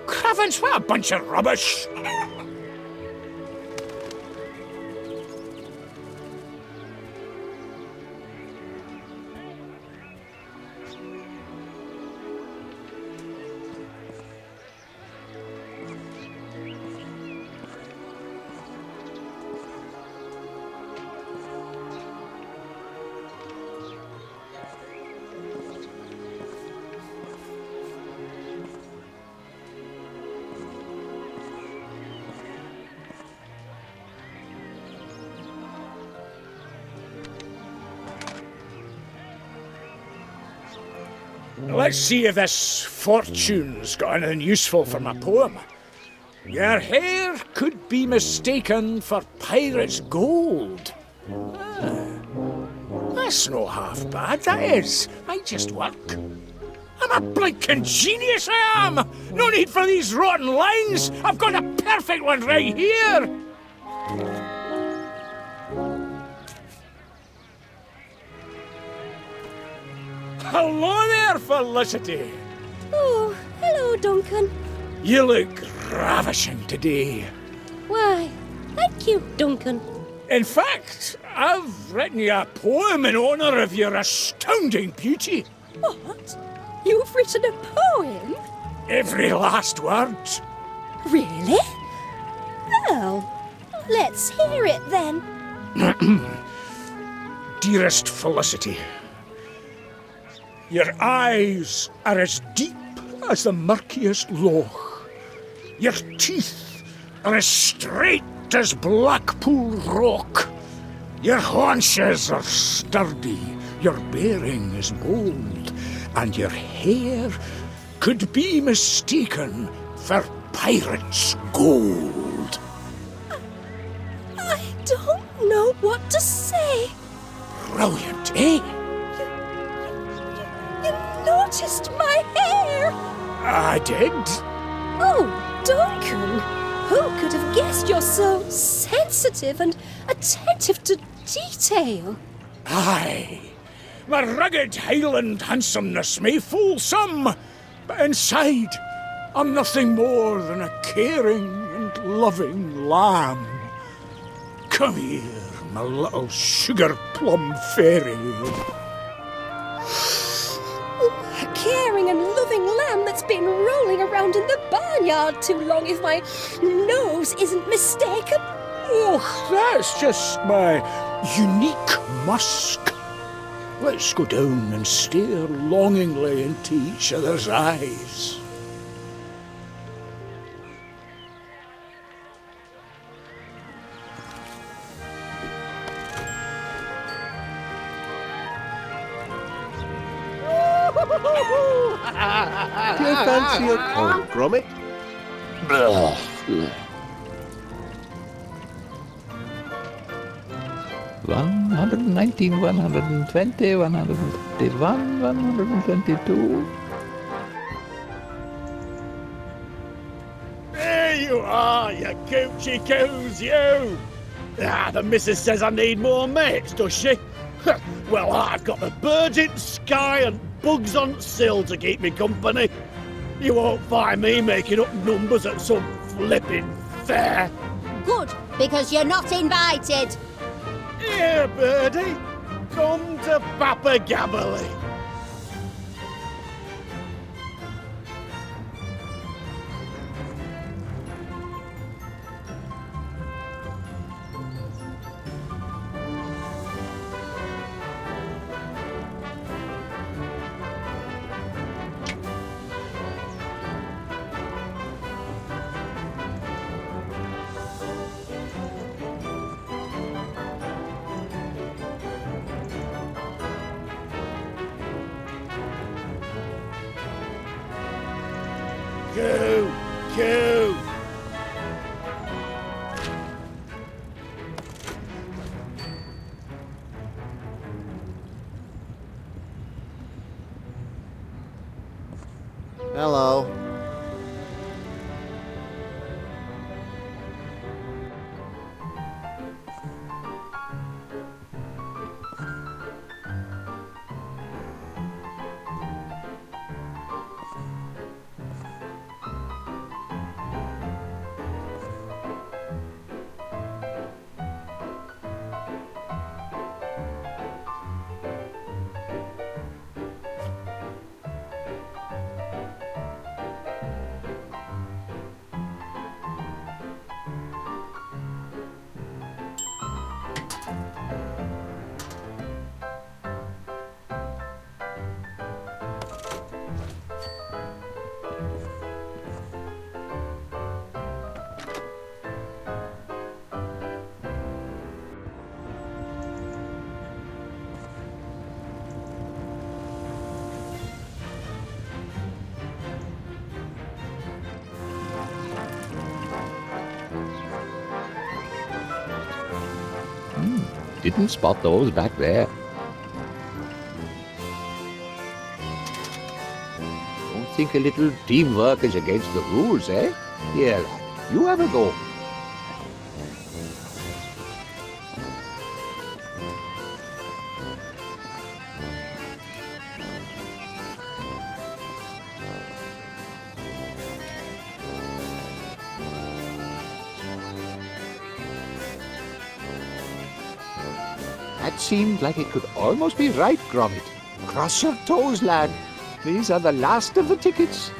Speaker 9: Cravens, what a bunch of rubbish.
Speaker 3: Let's see if this fortune's got anything useful for my poem. Your hair could be mistaken for pirate's gold. That's no half bad, that is. Might just work. I'm a blinking genius, I am! No need for these rotten lines! I've got a perfect one right here! Hello there, Felicity!
Speaker 11: Oh, hello, Duncan.
Speaker 3: You look ravishing today.
Speaker 11: Why, thank you, Duncan.
Speaker 3: In fact, I've written you a poem in honour of your astounding beauty.
Speaker 11: What? You've written a poem?
Speaker 3: Every last word.
Speaker 11: Really? Well, let's hear it then.
Speaker 3: Dearest Felicity, your eyes are as deep as the murkiest loch. Your teeth are as straight as Blackpool rock. Your haunches are sturdy, your bearing is bold, and your hair could be mistaken for pirate's gold.
Speaker 11: I don't know what to say.
Speaker 3: Brilliant, eh?
Speaker 11: You noticed my hair!
Speaker 3: I did.
Speaker 11: Oh, Duncan! Who could have guessed you're so sensitive and attentive to detail?
Speaker 3: Aye. My rugged Highland handsomeness may fool some, but inside I'm nothing more than a caring and loving lamb. Come here, my little sugar plum fairy.
Speaker 11: A caring and loving lamb that's been rolling around in the barnyard too long if my nose isn't mistaken.
Speaker 3: Oh, that's just my unique musk. Let's go down and stare longingly into each other's eyes.
Speaker 1: Do you fancy a cold, Gromit?
Speaker 4: 119, 120, 151, 122.
Speaker 15: There you are, you coochie coos, you! The missus says I need more mates, does she? Well, I've got the birds in the sky and bugs on sill to keep me company. You won't find me making up numbers at some flipping fair.
Speaker 8: Good, because you're not invited.
Speaker 15: Here, birdie, come to Papa Gabberley. Coo! Coo!
Speaker 7: Hello.
Speaker 4: didn't spot those back there. Don't think a little teamwork is against the rules, eh? Here, lad, you have a go. That seemed like it could almost be right, Gromit. Cross your toes, lad. These are the last of the tickets.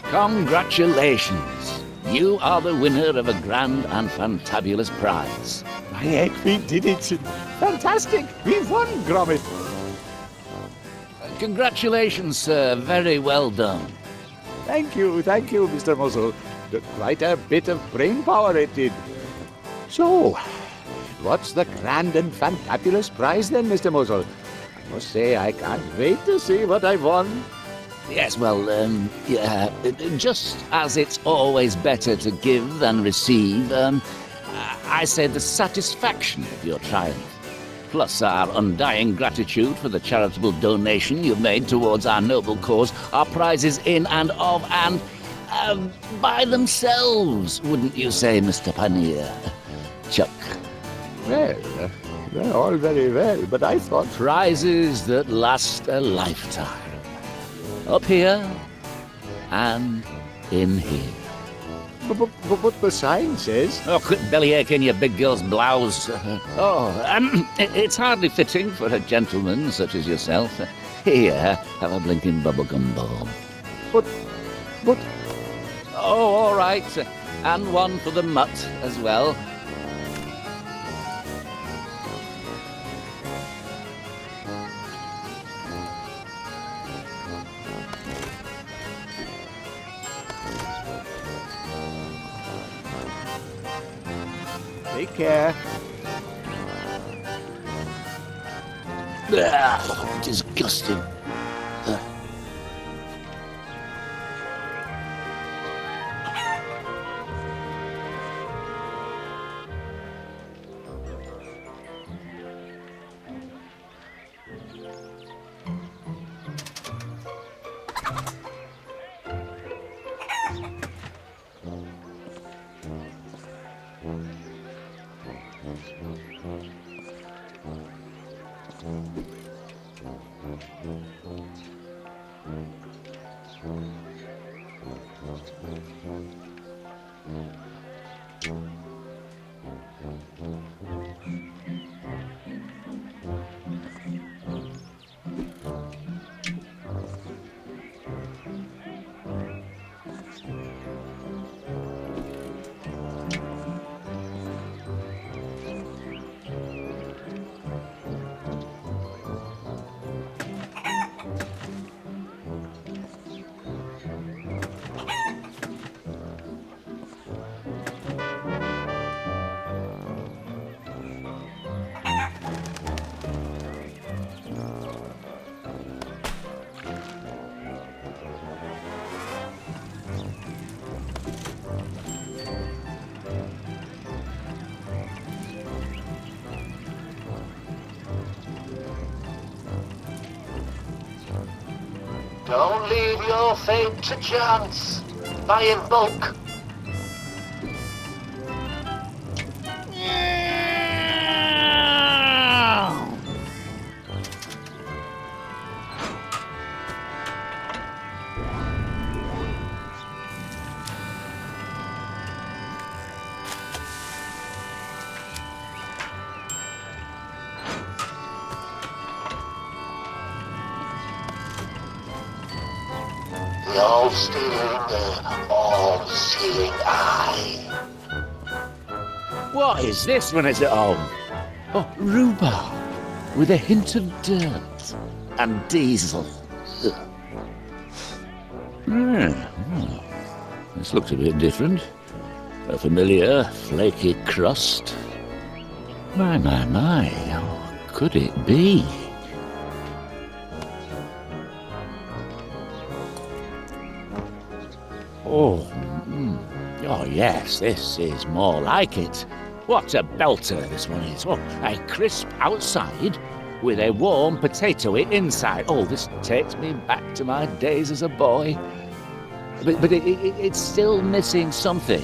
Speaker 16: Congratulations! You are the winner of a grand and fantabulous prize.
Speaker 4: My egg, we did it. Fantastic. We've won, Gromit.
Speaker 16: Congratulations, sir. Very well done.
Speaker 4: Thank you, Mr. Muzzle. Quite a bit of brain power it did. So, what's the grand and fantabulous prize then, Mr. Muzzle? I must say I can't wait to see what I've won.
Speaker 16: Yes, well, yeah, just as it's always better to give than receive, I say the satisfaction of your triumph, plus our undying gratitude for the charitable donation you've made towards our noble cause, are prizes in and of and by themselves, wouldn't you say, Mr. Paneer? Chuck.
Speaker 4: Well, they're all very well, but I thought...
Speaker 16: Prizes that last a lifetime. Up here and in here.
Speaker 4: But the sign says...
Speaker 16: Oh, quit bellyaching your big girl's blouse. It's hardly fitting for a gentleman such as yourself. Here, have a blinking bubblegum ball.
Speaker 4: But...
Speaker 16: Oh, all right. And one for the mutt as well.
Speaker 4: Take care.
Speaker 16: Disgusting.
Speaker 17: Don't leave your fate to chance. Buy in bulk. The all-seeing eye.
Speaker 16: What is this when it's at home? Oh, rhubarb, with a hint of dirt and diesel. This looks a bit different. A familiar, flaky crust. My, oh, could it be? Oh, yes, this is more like it. What a belter this one is. Oh, a crisp outside with a warm potatoey inside. Oh, this takes me back to my days as a boy. But it's still missing something.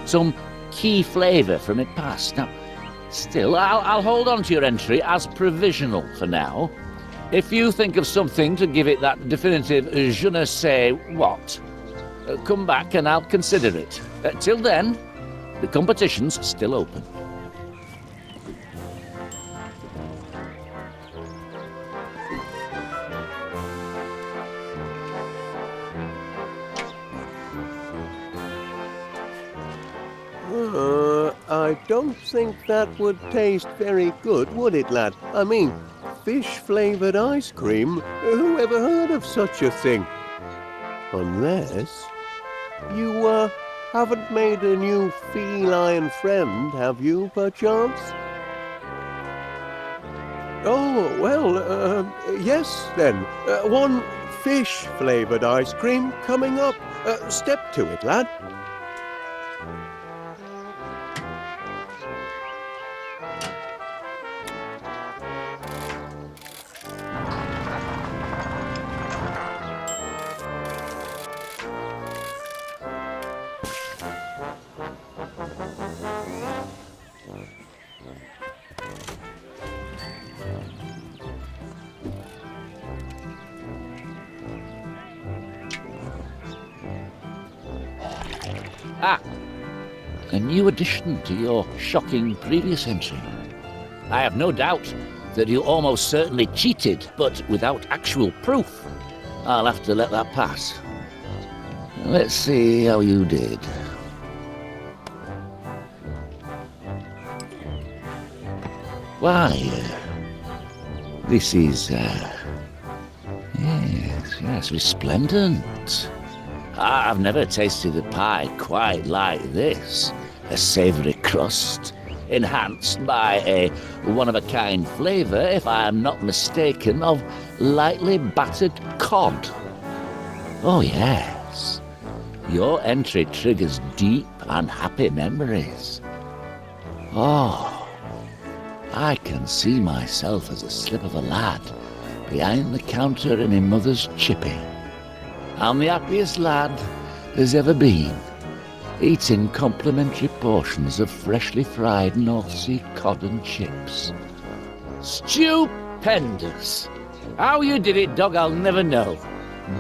Speaker 16: Some key flavour from it past. Now, still, I'll hold on to your entry as provisional for now. If you think of something to give it that definitive je ne sais what, come back and I'll consider it. Till then, the competition's still open.
Speaker 1: I don't think that would taste very good, would it, lad? I mean, fish-flavoured ice cream? Who ever heard of such a thing? Unless you, haven't made a new feline friend, have you, perchance? Oh, well, yes, then. One fish-flavoured ice cream coming up. Step to it, lad.
Speaker 16: Ah, a new addition to your shocking previous entry. I have no doubt that you almost certainly cheated, but without actual proof. I'll have to let that pass. Let's see how you did. Why, this is, yes, resplendent. I've never tasted a pie quite like this. A savoury crust, enhanced by a one-of-a-kind flavour, if I am not mistaken, of lightly battered cod. Oh, yes. Your entry triggers deep and happy memories. Oh, I can see myself as a slip of a lad behind the counter in my mother's chippy. I'm the happiest lad there's ever been, eating complimentary portions of freshly fried North Sea cod and chips. Stupendous! How you did it, dog, I'll never know.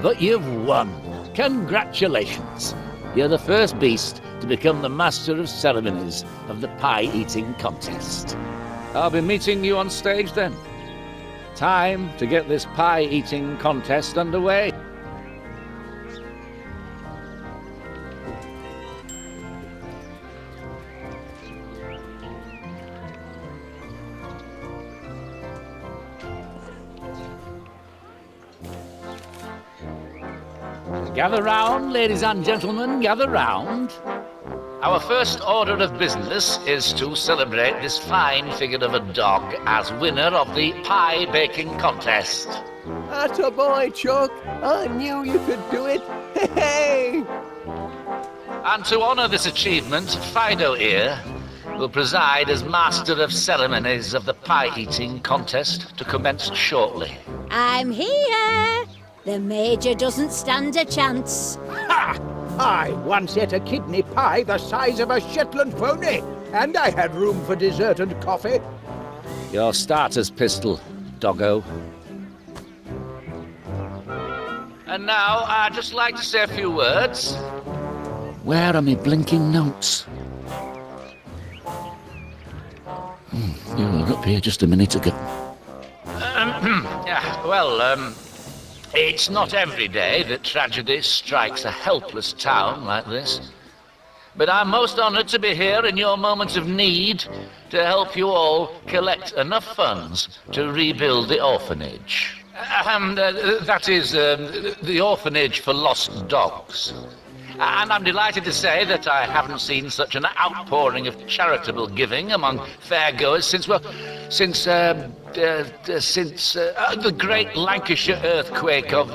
Speaker 16: But you've won. Congratulations. You're the first beast to become the master of ceremonies of the pie-eating contest. I'll be meeting you on stage then. Time to get this pie-eating contest underway. Gather round, ladies and gentlemen, gather round. Our first order of business is to celebrate this fine figure of a dog as winner of the pie baking contest.
Speaker 1: Atta boy, Chuck. I knew you could do it. Hey!
Speaker 16: And to honour this achievement, Fido here will preside as master of ceremonies of the pie-eating contest to commence shortly.
Speaker 8: I'm here. The Major doesn't stand a chance.
Speaker 6: Ha! I once ate a kidney pie the size of a Shetland pony, and I had room for dessert and coffee.
Speaker 16: Your starter's pistol, doggo. And now, I'd just like to say a few words. Where are my blinking notes? You were up here just a minute ago. It's not every day that tragedy strikes a helpless town like this. But I'm most honoured to be here in your moment of need to help you all collect enough funds to rebuild the orphanage. That is, the orphanage for lost dogs. And I'm delighted to say that I haven't seen such an outpouring of charitable giving among fairgoers since the great Lancashire earthquake of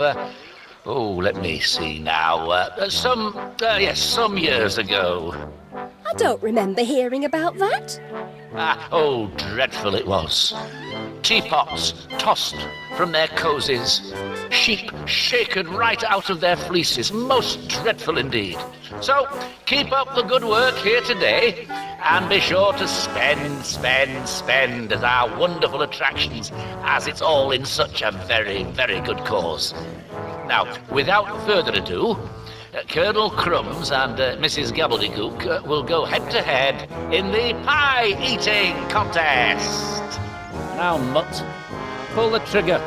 Speaker 16: Oh, let me see now. Some years ago.
Speaker 11: I don't remember hearing about that.
Speaker 16: Oh, dreadful it was. Teapots tossed from their cozies. Sheep shaken right out of their fleeces. Most dreadful indeed. So, keep up the good work here today, and be sure to spend at our wonderful attractions, as it's all in such a very, very good cause. Now, without further ado, Colonel Crumbs and Mrs. Gobbledygook will go head-to-head in the pie-eating contest. Now, Mutt, pull the trigger.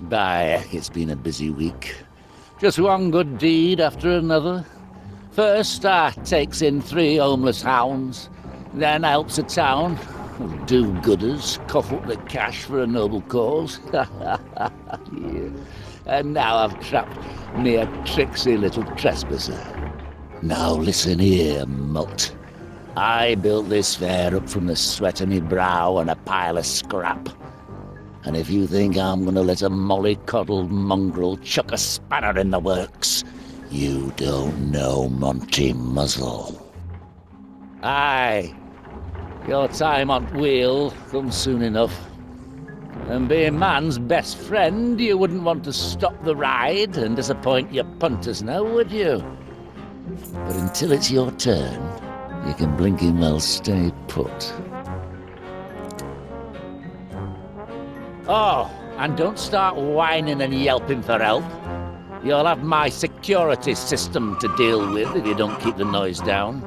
Speaker 16: Bye, it's been a busy week. Just one good deed after another. First, I takes in 3 homeless hounds, then I helps a town of do-gooders cough up the cash for a noble cause. Yeah. And now I've trapped me a tricksy little trespasser. Now listen here, mutt. I built this fair up from the sweat of me brow and a pile of scrap. And if you think I'm going to let a mollycoddled mongrel chuck a spanner in the works, you don't know Monty Muzzle. Aye, your time on wheel comes soon enough. And being man's best friend, you wouldn't want to stop the ride and disappoint your punters now, would you? But until it's your turn, you can blinking well stay put. Oh, and don't start whining and yelping for help. You'll have my security system to deal with if you don't keep the noise down.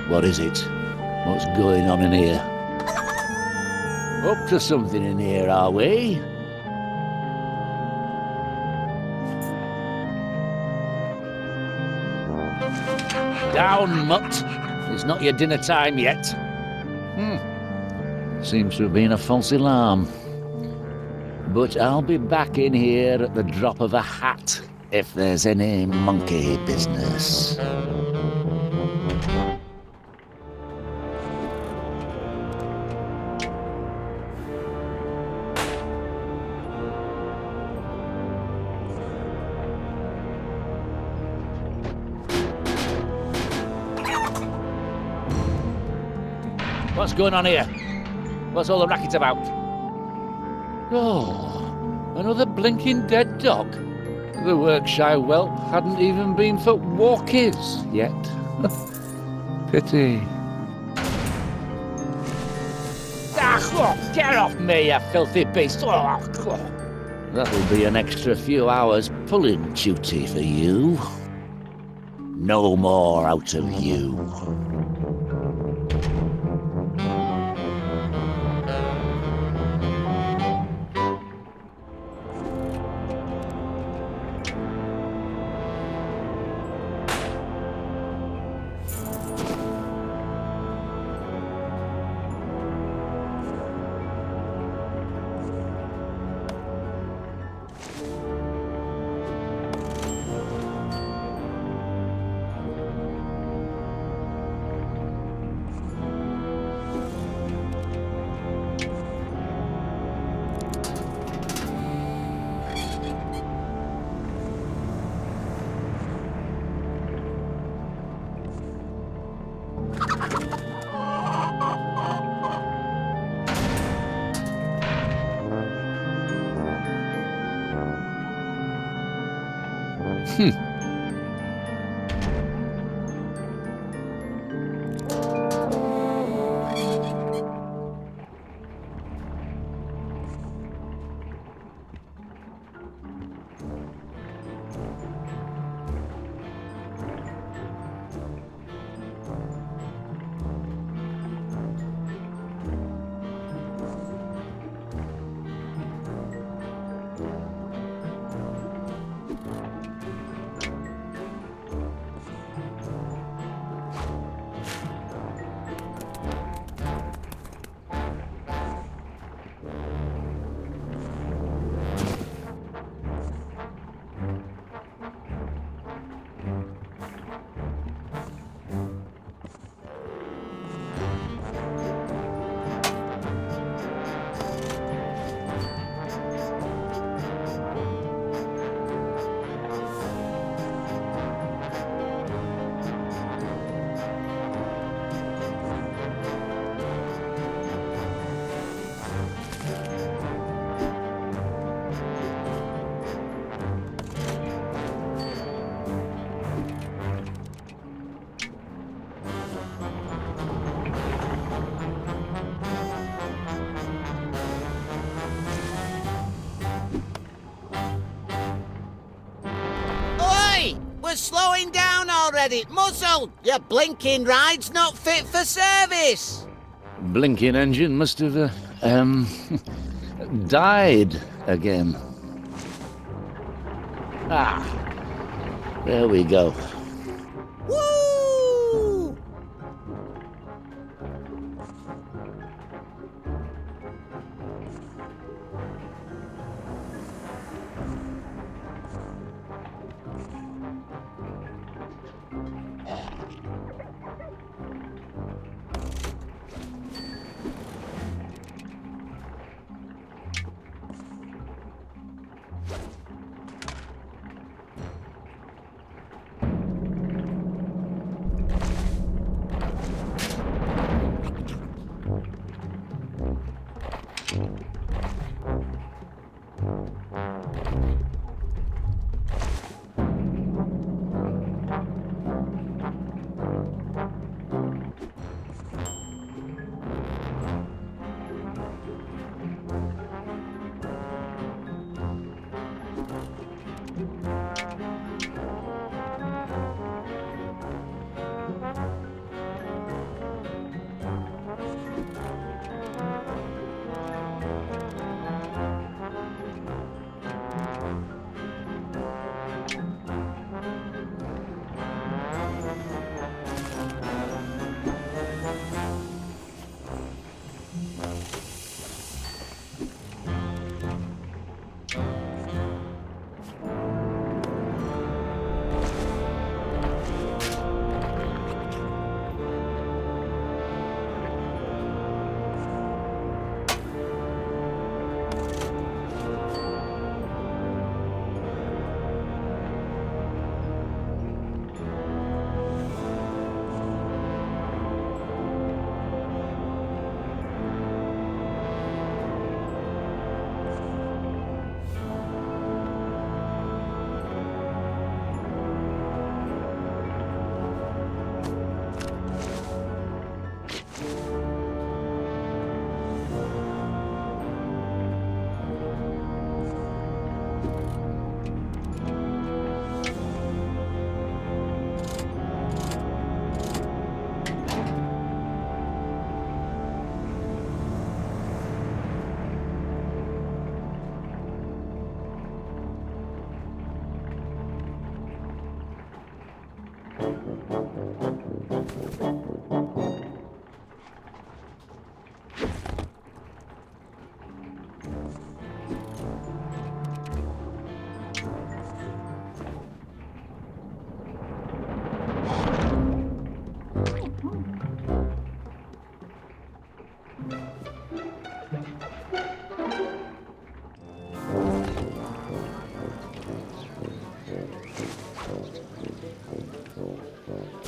Speaker 16: What is it? What's going on in here? Up to something in here, are we? Down, mutt. It's not your dinner time yet. Seems to have been a false alarm. But I'll be back in here at the drop of a hat if there's any monkey business. What's going on here? What's all the racket about? Oh, another blinking dead dog. The Workshire whelp hadn't even been for walkies yet. Pity. Get off me, you filthy beast! That'll be an extra few hours pulling duty for you. No more out of you.
Speaker 18: We're slowing down already. Muzzled! Your blinking ride's not fit for service.
Speaker 16: Blinking engine must have, died again. Ah, there we go.
Speaker 18: Woo!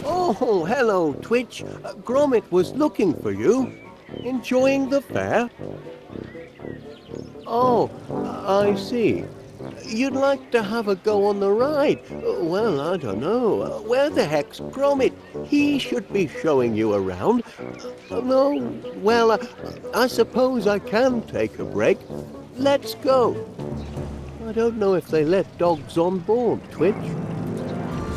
Speaker 1: Oh, hello, Twitch. Gromit was looking for you. Enjoying the fair? Oh, I see. you'd like to have a go on the ride. Well, I don't know. Where the heck's Gromit? He should be showing you around. No, well, I suppose I can take a break. Let's go. I don't know if they let dogs on board, Twitch.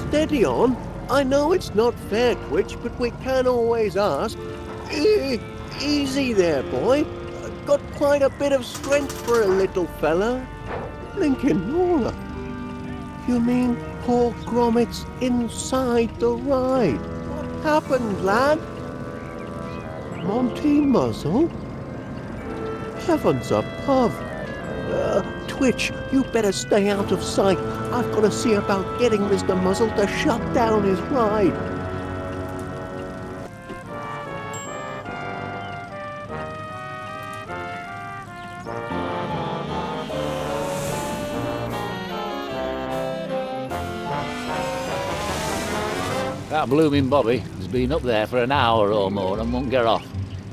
Speaker 1: Steady on. I know it's not fair, Twitch, but we can always ask. Easy there, boy. Got quite a bit of strength for a little fella. Blinkin' Lola. You mean poor Gromit's inside the ride? What happened, lad? Monty Muzzle? Heavens above. Twitch, you better stay out of sight. I've got to see about getting Mr. Muzzle to shut down his ride.
Speaker 16: That blooming Bobby has been up there for an hour or more and won't get off.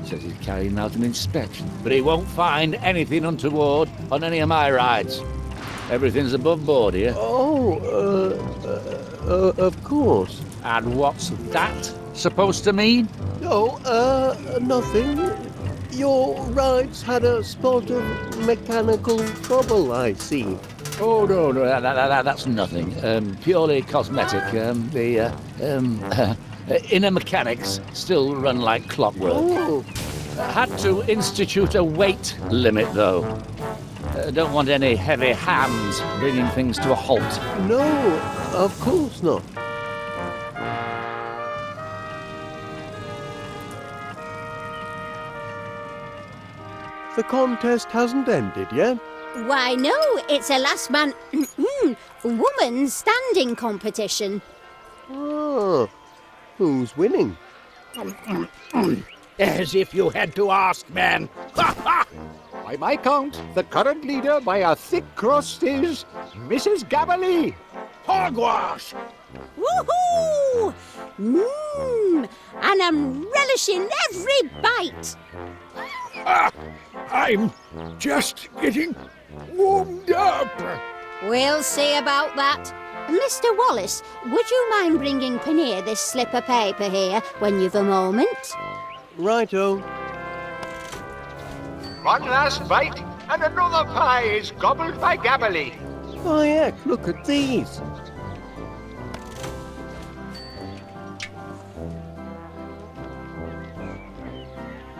Speaker 16: Says he's carrying out an inspection, but he won't find anything untoward on any of my rides. Everything's above board here.
Speaker 1: Oh, of course.
Speaker 16: And what's that supposed to mean?
Speaker 1: No, nothing. Your ride's had a spot of mechanical trouble, I see.
Speaker 16: Oh, no, that's nothing. Purely cosmetic. The inner mechanics still run like clockwork.
Speaker 1: Oh.
Speaker 16: Had to institute a weight limit, though. Don't want any heavy hands bringing things to a halt.
Speaker 1: No, of course not. The contest hasn't ended yet.
Speaker 8: Why, no, it's a last man... woman standing competition.
Speaker 1: Oh, who's winning?
Speaker 6: As if you had to ask, man.
Speaker 4: By my count, the current leader by a thick crust is Mrs. Gabberly.
Speaker 6: Hogwash!
Speaker 8: Woohoo! And I'm relishing every bite.
Speaker 6: I'm just getting warmed up.
Speaker 8: We'll see about that. Mr. Wallace, would you mind bringing Paneer this slip of paper here when you've a moment?
Speaker 1: Righto.
Speaker 3: One last bite, and another pie is gobbled by Gabberly.
Speaker 1: Oh, heck, look at these.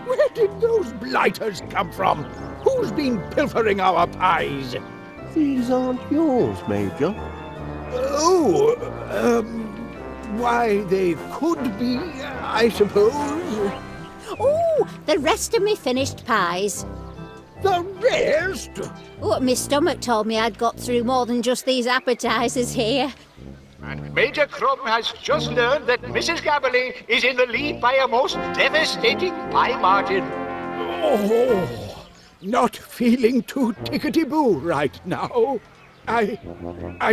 Speaker 6: Where did those blighters come from? Who's been pilfering our pies?
Speaker 1: These aren't yours, Major.
Speaker 6: Oh, why, they could be, I suppose.
Speaker 8: Oh, the rest of me finished pies.
Speaker 6: The rest?
Speaker 8: Oh, my stomach told me I'd got through more than just these appetizers here.
Speaker 3: And Major Crumb has just learned that Mrs. Gabberly is in the lead by a most devastating pie margin.
Speaker 6: Oh, not feeling too tickety-boo right now. I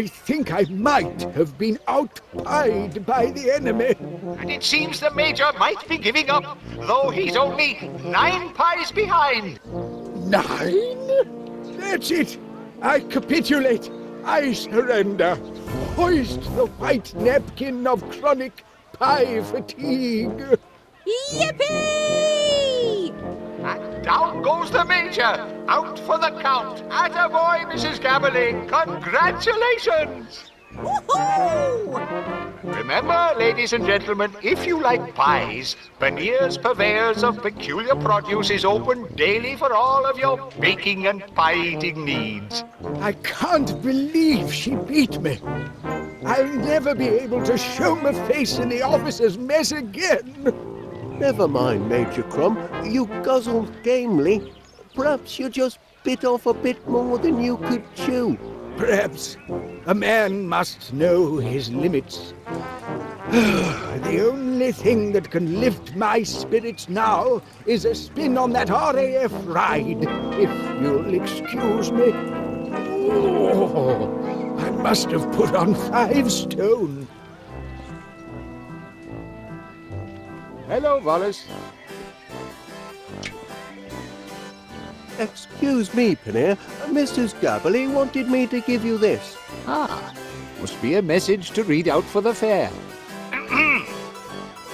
Speaker 6: think I might have been outpied by the enemy.
Speaker 3: And it seems the Major might be giving up, though he's only 9 pies behind.
Speaker 6: 9? That's it. I capitulate. I surrender. Hoist the white napkin of chronic pie fatigue.
Speaker 8: Yippee!
Speaker 3: And down goes the Major, out for the count. Attaboy, Mrs. Gabberly. Congratulations!
Speaker 8: Woohoo!
Speaker 3: Remember, ladies and gentlemen, if you like pies, Paneer's Purveyors of Peculiar Produce is open daily for all of your baking and pie-eating needs.
Speaker 6: I can't believe she beat me. I'll never be able to show my face in the officer's mess again.
Speaker 1: Never mind, Major Crumb. You guzzled gamely. Perhaps you just bit off a bit more than you could chew.
Speaker 6: Perhaps a man must know his limits. The only thing that can lift my spirits now is a spin on that RAF ride, if you'll excuse me. Oh, I must have put on 5 stone.
Speaker 4: Hello, Wallace.
Speaker 1: Excuse me, Pannier. Mrs. Gabberly wanted me to give you this.
Speaker 4: Ah, must be a message to read out for the fair.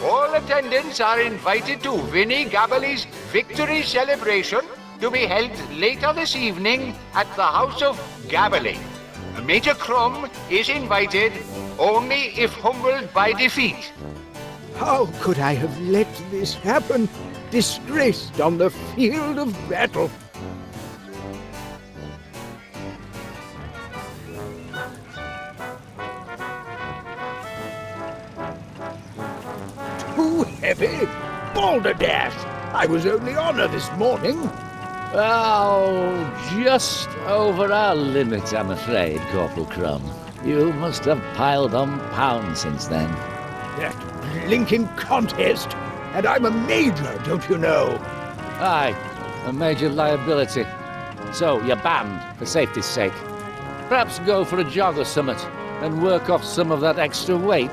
Speaker 19: All attendants are invited to Vinnie Gabberly's victory celebration to be held later this evening at the House of Gabberly. Major Crumb is invited only if humbled by defeat.
Speaker 6: How could I have let this happen? Disgraced on the field of battle. Too heavy? Balderdash! I was only on her this morning.
Speaker 16: Oh, just over our limit, I'm afraid, Corporal Crumb. You must have piled on pounds since then.
Speaker 6: That blinking contest! And I'm a major, don't you know?
Speaker 16: Aye, a major liability. So, you're banned, for safety's sake. Perhaps go for a jog or summit, and work off some of that extra weight.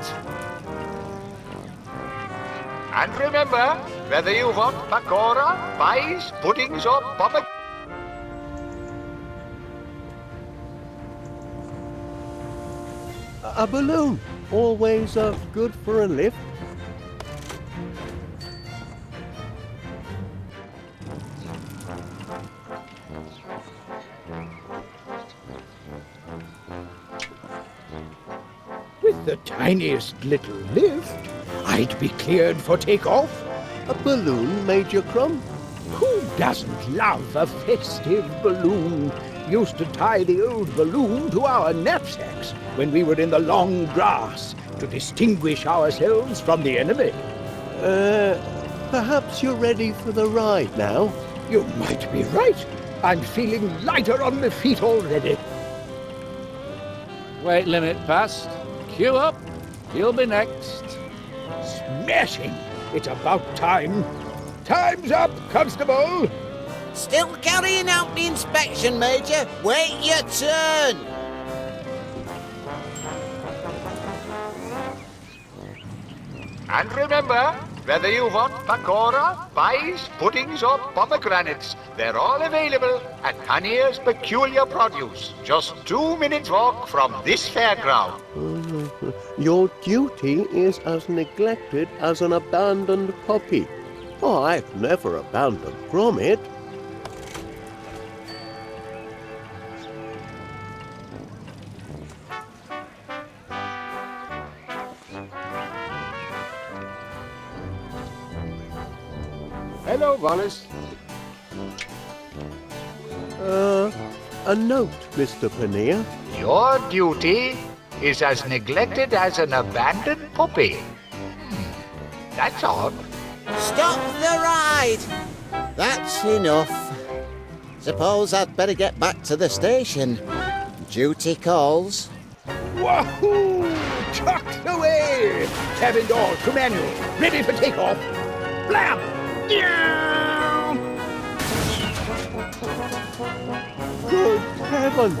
Speaker 19: And remember, whether you want pakora, pies, puddings or pomegranate.
Speaker 1: A balloon. Always good for a lift.
Speaker 6: With the tiniest little lift, I'd be cleared for takeoff.
Speaker 1: A balloon, Major Crumb?
Speaker 6: Who doesn't love a festive balloon? Used to tie the old balloon to our knapsacks when we were in the long grass to distinguish ourselves from the enemy.
Speaker 1: Perhaps you're ready for the ride now?
Speaker 6: You might be right. I'm feeling lighter on my feet already.
Speaker 16: Weight limit passed. Queue up. You'll be next.
Speaker 6: Smashing! It's about time. Time's up, Constable!
Speaker 18: Still carrying out the inspection, Major. Wait your turn.
Speaker 19: And remember, whether you want pakora, pies, puddings or pomegranates, they're all available at Pannier's Peculiar Produce. Just 2 minutes walk from this fairground.
Speaker 1: Your duty is as neglected as an abandoned puppy. Oh, I've never abandoned Gromit.
Speaker 12: Hello, Wallace.
Speaker 1: A note, Mr. Pannier.
Speaker 19: Your duty is as neglected as an abandoned puppy. That's odd.
Speaker 18: Stop the ride! That's enough. Suppose I'd better get back to the station. Duty calls.
Speaker 6: Wahoo! Tucked away! Cabin doors to manual. Ready for takeoff. Blam!
Speaker 1: Good heaven!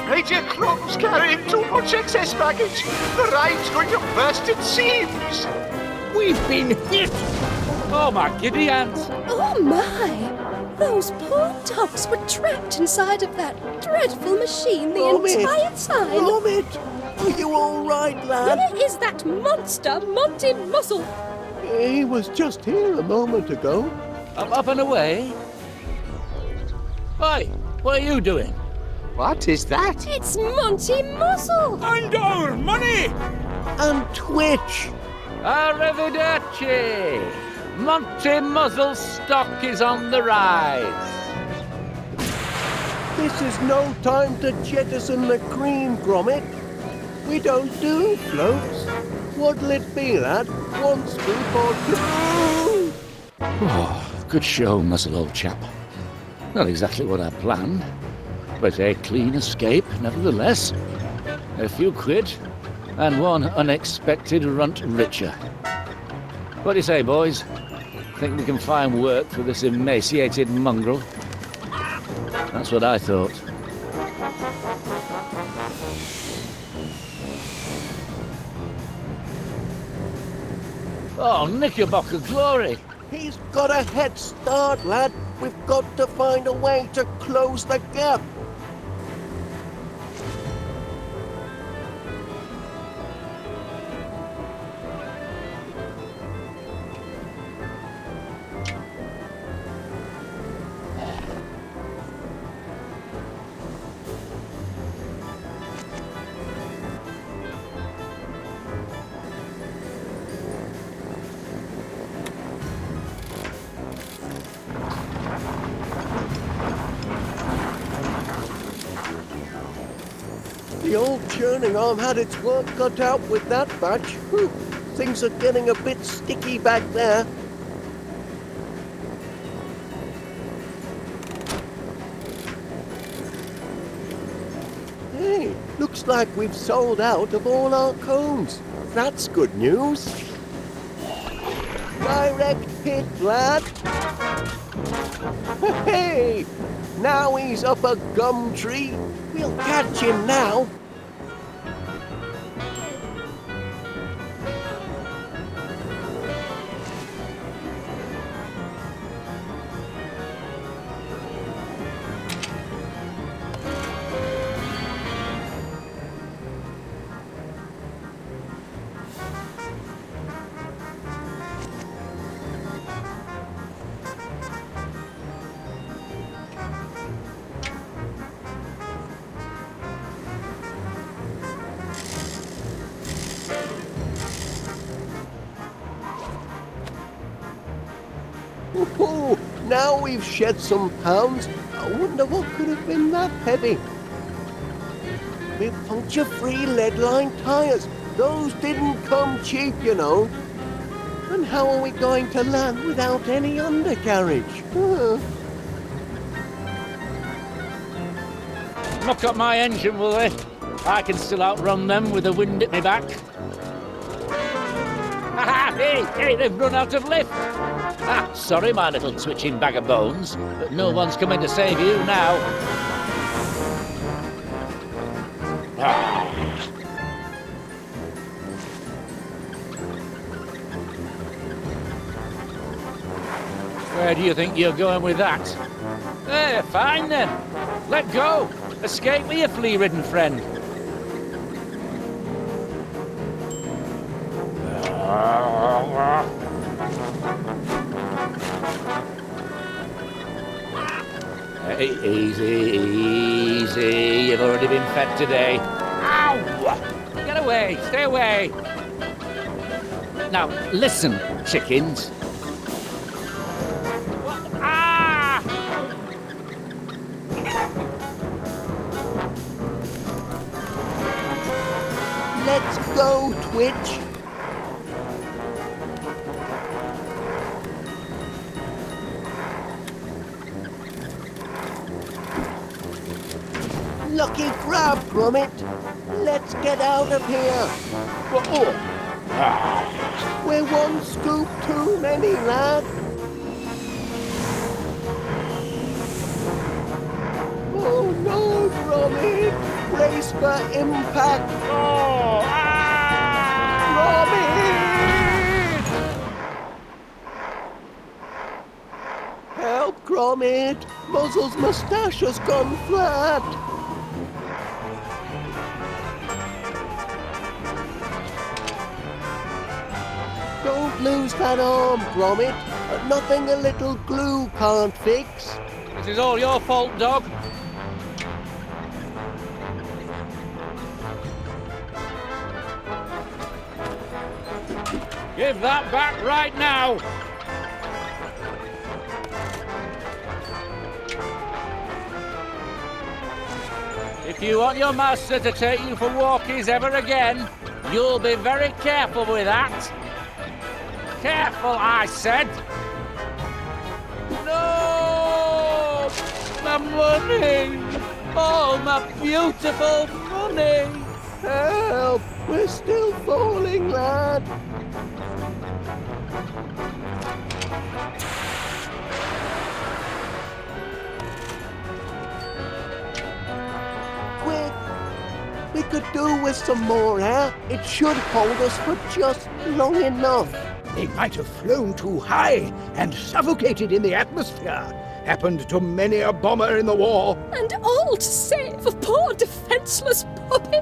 Speaker 19: Major Crumb's carrying too much excess baggage. The ride's going to burst its seams.
Speaker 6: We've been hit!
Speaker 16: Oh, my giddy aunt!
Speaker 11: Oh, my! Those poor dogs were trapped inside of that dreadful machine the entire time.
Speaker 1: Gromit! Are you all right, lad?
Speaker 11: Where is that monster, Monty Muzzle?
Speaker 1: He was just here a moment ago.
Speaker 16: Up and away? Oi, what are you doing?
Speaker 7: What is that?
Speaker 11: It's Monty Muzzle!
Speaker 9: And our money!
Speaker 1: And Twitch!
Speaker 16: Arrivederci! Monty Muzzle's stock is on the rise.
Speaker 1: This is no time to jettison the cream, Gromit. We don't do floats. What'll it be, lad? 1 scoop or 2?
Speaker 16: Oh, good show, Muzzle, old chap. Not exactly what I planned, but a clean escape, nevertheless. A few quid, and one unexpected runt richer. What do you say, boys? Think we can find work for this emaciated mongrel? That's what I thought. Oh, Knickerbocker glory!
Speaker 1: He's got a head start, lad. We've got to find a way to close the gap. The old churning arm had its work cut out with that batch. Whew. Things are getting a bit sticky back there. Hey, looks like we've sold out of all our cones. That's good news. Direct hit, lad. Hey, now he's up a gum tree. We'll catch him now. Oh, now we've shed some pounds. I wonder what could have been that heavy. With puncture-free lead-lined tyres. Those didn't come cheap, you know. And how are we going to land without any undercarriage?
Speaker 16: Knock up my engine, will they? I can still outrun them with the wind at me back. Hey, they've run out of lift. Sorry, my little twitching bag of bones, but no one's coming to save you now. Where do you think you're going with that? Fine then. Let go. Escape with your flea-ridden friend. Hey, easy. You've already been fed today. Ow! Get away. Stay away. Now, listen, chickens.
Speaker 1: Let's go, Twitch. Lucky grab, Gromit. Let's get out of here. We're one scoop too many, lad. Oh no, Gromit. Brace for impact. Gromit! Help, Gromit. Muzzle's moustache has gone flat. Don't lose that arm, Gromit. Nothing a little glue can't fix.
Speaker 16: This is all your fault, dog. Give that back right now! If you want your master to take you for walkies ever again, you'll be very careful with that. Careful, I said! No! My money! Oh, my beautiful money!
Speaker 1: Help! We're still falling, lad! Quick! We could do with some more air. It should hold us for just long enough.
Speaker 6: They might have flown too high and suffocated in the atmosphere. Happened to many a bomber in the war.
Speaker 11: And all to save a poor defenseless puppy.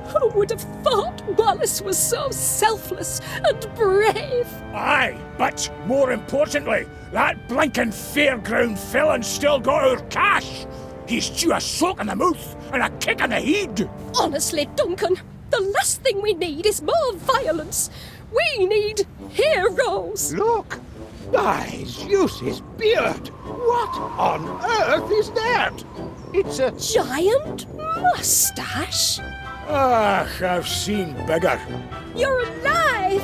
Speaker 11: Who would have thought Wallace was so selfless and brave?
Speaker 9: Aye, but more importantly, that blinking fairground villain still got our cash. He's due a soak in the mouth and a kick in the head.
Speaker 11: Honestly, Duncan, the last thing we need is more violence. We need heroes.
Speaker 6: Look! He's used his beard. What on earth is that? It's a
Speaker 11: giant mustache.
Speaker 9: Ah, I've seen bigger.
Speaker 11: You're alive!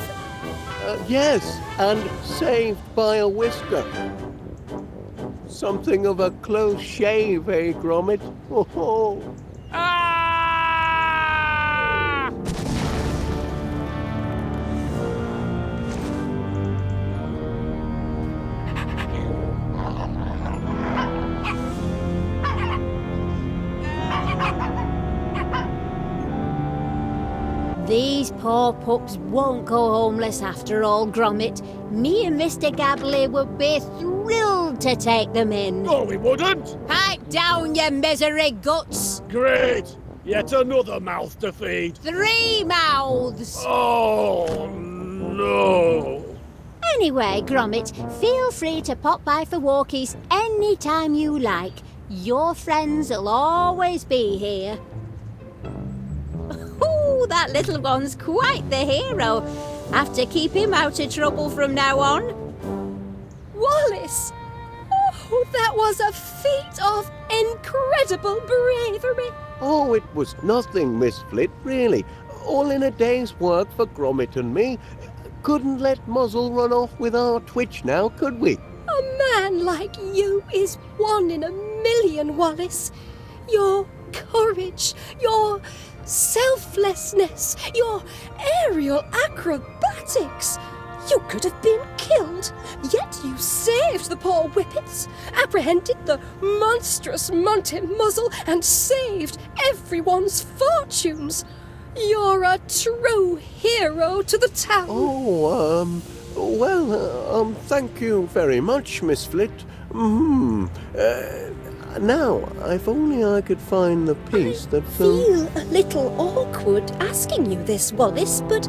Speaker 1: Yes, and saved by a whisker. Something of a close shave, eh, Gromit? Ho ho!
Speaker 8: These poor pups won't go homeless after all, Gromit. Me and Mr. Gabbly would be thrilled to take them in.
Speaker 15: No, we wouldn't.
Speaker 8: Pipe down, you misery guts.
Speaker 15: Great. Yet another mouth to feed.
Speaker 8: 3 mouths.
Speaker 15: Oh, no.
Speaker 8: Anyway, Gromit, feel free to pop by for walkies any time you like. Your friends will always be here. Ooh, that little one's quite the hero. Have to keep him out of trouble from now on.
Speaker 11: Wallace! Oh, that was a feat of incredible bravery.
Speaker 1: Oh, it was nothing, Miss Flit, really. All in a day's work for Gromit and me. Couldn't let Muzzle run off with our twitch now, could we?
Speaker 11: A man like you is 1 in a million, Wallace. Your courage, your selflessness, your aerial acrobatics. You could have been killed, yet you saved the poor whippets, apprehended the monstrous Monty Muzzle, and saved everyone's fortunes. You're a true hero to the town.
Speaker 1: Oh, well, thank you very much, Miss Flit. Now, if only I could find the piece that...
Speaker 11: feel a little awkward asking you this, Wallace, but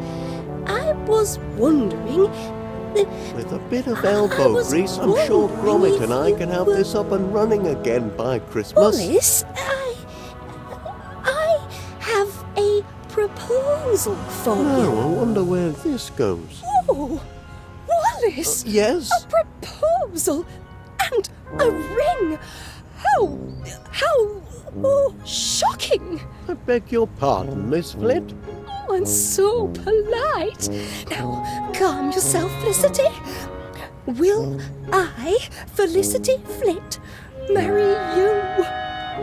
Speaker 11: I was wondering...
Speaker 1: With a bit of elbow grease, I'm sure Gromit and I can have this up and running again by Christmas.
Speaker 11: Wallace, I have a proposal for you.
Speaker 1: Oh, I wonder where this goes.
Speaker 11: Oh, Wallace!
Speaker 1: Yes?
Speaker 11: A proposal and a ring! How shocking!
Speaker 1: I beg your pardon, Miss Flit.
Speaker 11: Oh, and so polite. Now, calm yourself, Felicity. Will I, Felicity Flit, marry you,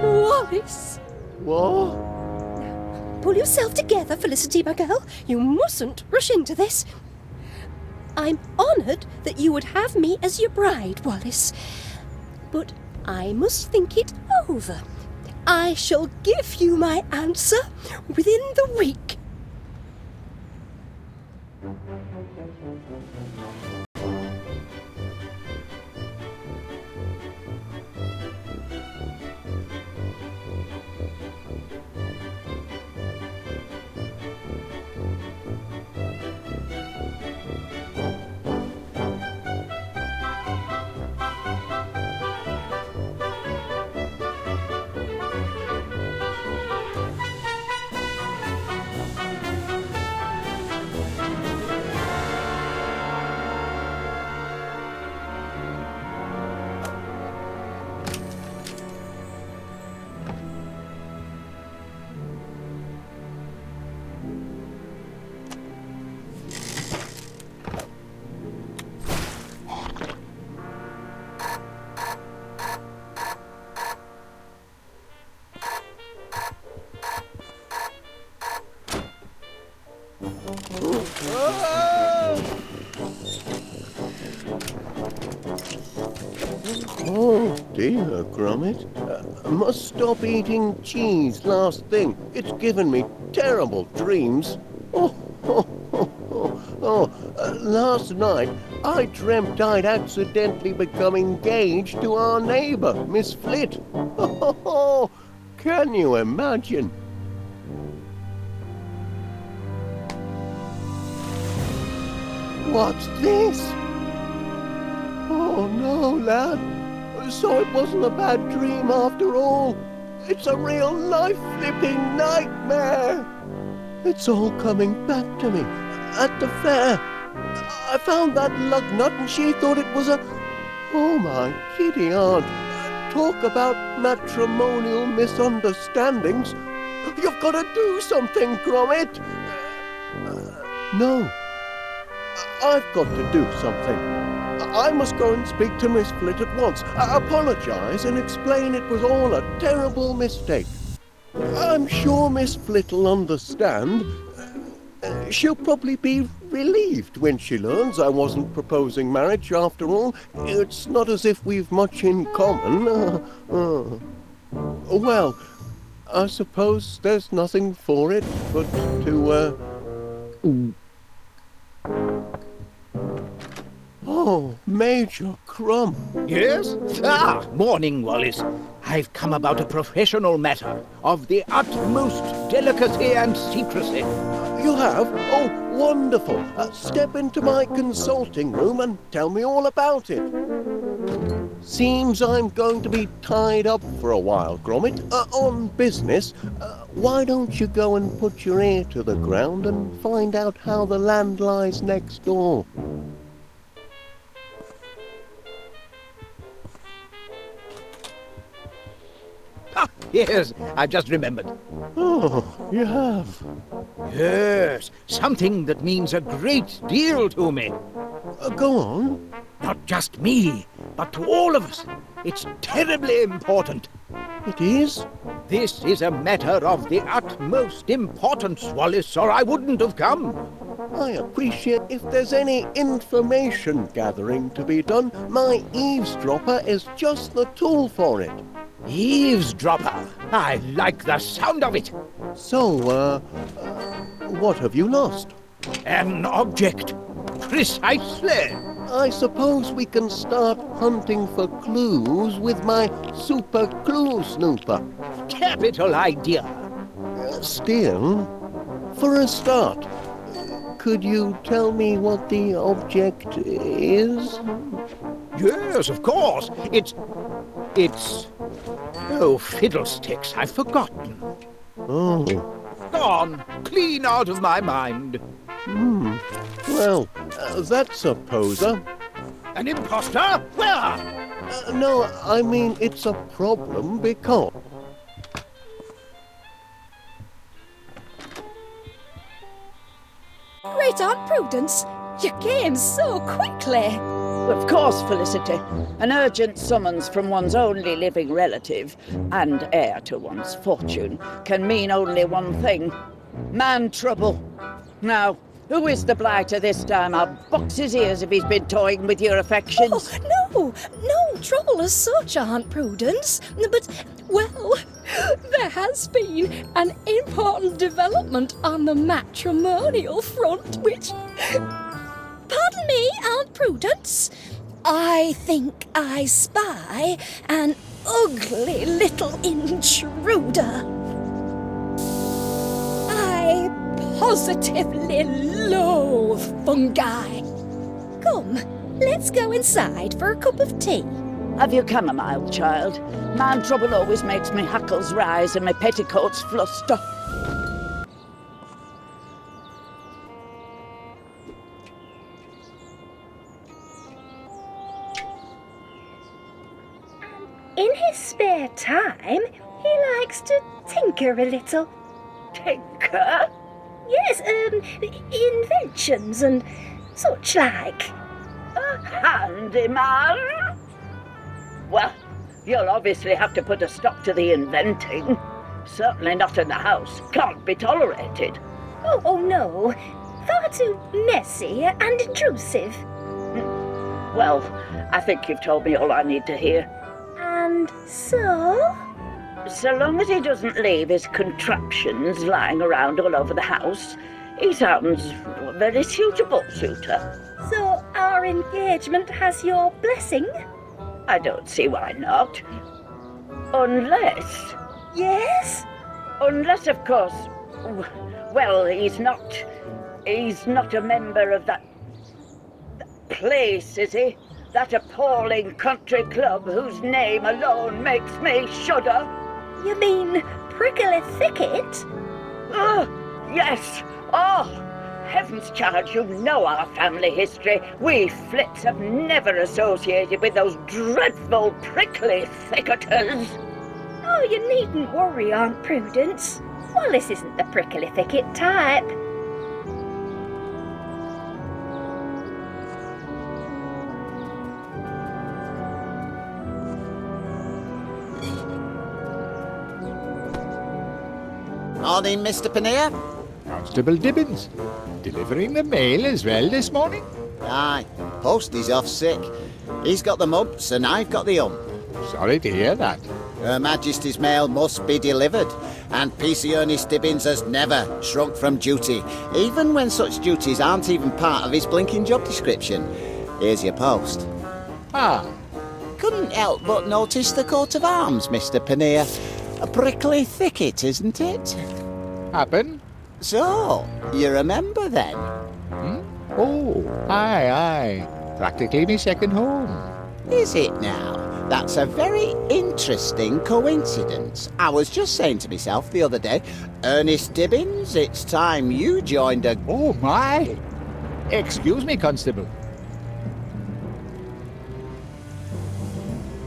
Speaker 11: Wallace?
Speaker 1: What?
Speaker 11: Now, pull yourself together, Felicity, my girl. You mustn't rush into this. I'm honoured that you would have me as your bride, Wallace. But I must think it over. I shall give you my answer within the week.
Speaker 1: Oh dear, Gromit. I must stop eating cheese last thing. It's given me terrible dreams. last night I dreamt I'd accidentally become engaged to our neighbour, Miss Flit. Oh, can you imagine? What's this? Oh no, lad. So it wasn't a bad dream after all. It's a real life-flipping nightmare. It's all coming back to me. At the fair, I found that lug nut and she thought it was a... Oh my giddy aunt. Talk about matrimonial misunderstandings. You've got to do something, Gromit. No. I've got to do something. I must go and speak to Miss Flit at once, apologise and explain it was all a terrible mistake. I'm sure Miss Flit will understand. She'll probably be relieved when she learns I wasn't proposing marriage after all. It's not as if we've much in common. Well, I suppose there's nothing for it but to, Oh, Major Crumb.
Speaker 6: Yes? Morning, Wallace. I've come about a professional matter of the utmost delicacy and secrecy.
Speaker 1: You have? Oh, wonderful. Step into my consulting room and tell me all about it. Seems I'm going to be tied up for a while, Gromit, on business. Why don't you go and put your ear to the ground and find out how the land lies next door?
Speaker 6: Yes, I've just remembered.
Speaker 1: Oh, you have?
Speaker 6: Yes, something that means a great deal to me.
Speaker 1: Go on.
Speaker 6: Not just me, but to all of us. It's terribly important.
Speaker 1: It is?
Speaker 6: This is a matter of the utmost importance, Wallace, or I wouldn't have come.
Speaker 1: I appreciate if there's any information gathering to be done. My eavesdropper is just the tool for it.
Speaker 6: Eavesdropper? I like the sound of it.
Speaker 1: So, what have you lost?
Speaker 6: An object. Precisely.
Speaker 1: I suppose we can start hunting for clues with my super clue snooper.
Speaker 6: Capital idea.
Speaker 1: Still, for a start, could you tell me what the object is?
Speaker 6: Yes, of course. It's... Oh, fiddlesticks, I've forgotten.
Speaker 1: Oh.
Speaker 6: Gone. Clean out of my mind.
Speaker 1: Well, that's a poser.
Speaker 6: An imposter? Where?
Speaker 1: No, I mean it's a problem because...
Speaker 11: Great Aunt Prudence, you came so quickly.
Speaker 20: Of course, Felicity. An urgent summons from one's only living relative and heir to one's fortune can mean only one thing. Man trouble. Now, who is the blighter this time? I'll box his ears if he's been toying with your affections.
Speaker 11: Oh, no trouble as such, Aunt Prudence. But, well, there has been an important development on the matrimonial front, which... Pardon me, Aunt Prudence. I think I spy an ugly little intruder. I positively loathe fungi. Come, let's go inside for a cup of tea.
Speaker 20: Have you chamomile, child? Man trouble always makes me hackles rise and my petticoats fluster.
Speaker 14: In his spare time, he likes to tinker a little.
Speaker 20: Tinker?
Speaker 14: Yes, inventions and such like.
Speaker 20: A handyman? Well, you'll obviously have to put a stop to the inventing. Certainly not in the house. Can't be tolerated.
Speaker 14: Oh no. Far too messy and intrusive.
Speaker 20: Well, I think you've told me all I need to hear.
Speaker 14: And so?
Speaker 20: So long as he doesn't leave his contraptions lying around all over the house, he sounds a very suitable suitor.
Speaker 14: So our engagement has your blessing?
Speaker 20: I don't see why not. Unless...
Speaker 14: Yes?
Speaker 20: Unless, of course... Well, he's not a member of that place, is he? That appalling country club whose name alone makes me shudder.
Speaker 14: You mean Prickly Thicket?
Speaker 20: Yes. Oh, heavens, child, you know our family history. We Flits have never associated with those dreadful prickly thicketers.
Speaker 14: Oh, you needn't worry, Aunt Prudence. Wallace isn't the Prickly Thicket type.
Speaker 18: Morning, Mr. Pannier.
Speaker 4: Constable Dibbins. Delivering the mail as well this morning?
Speaker 18: Aye, Posty's off sick. He's got the mumps and I've got the hump.
Speaker 4: Sorry to hear that.
Speaker 18: Her Majesty's mail must be delivered, and PC Ernest Dibbins has never shrunk from duty, even when such duties aren't even part of his blinking job description. Here's your post.
Speaker 4: Ah.
Speaker 18: Couldn't help but notice the coat of arms, Mr. Pannier. A prickly thicket, isn't it?
Speaker 4: Happen?
Speaker 18: So, you remember then?
Speaker 4: Oh, aye. Practically me second home.
Speaker 18: Is it now? That's a very interesting coincidence. I was just saying to myself the other day, Ernest Dibbins, it's time you joined a...
Speaker 4: Oh, my! Excuse me, Constable.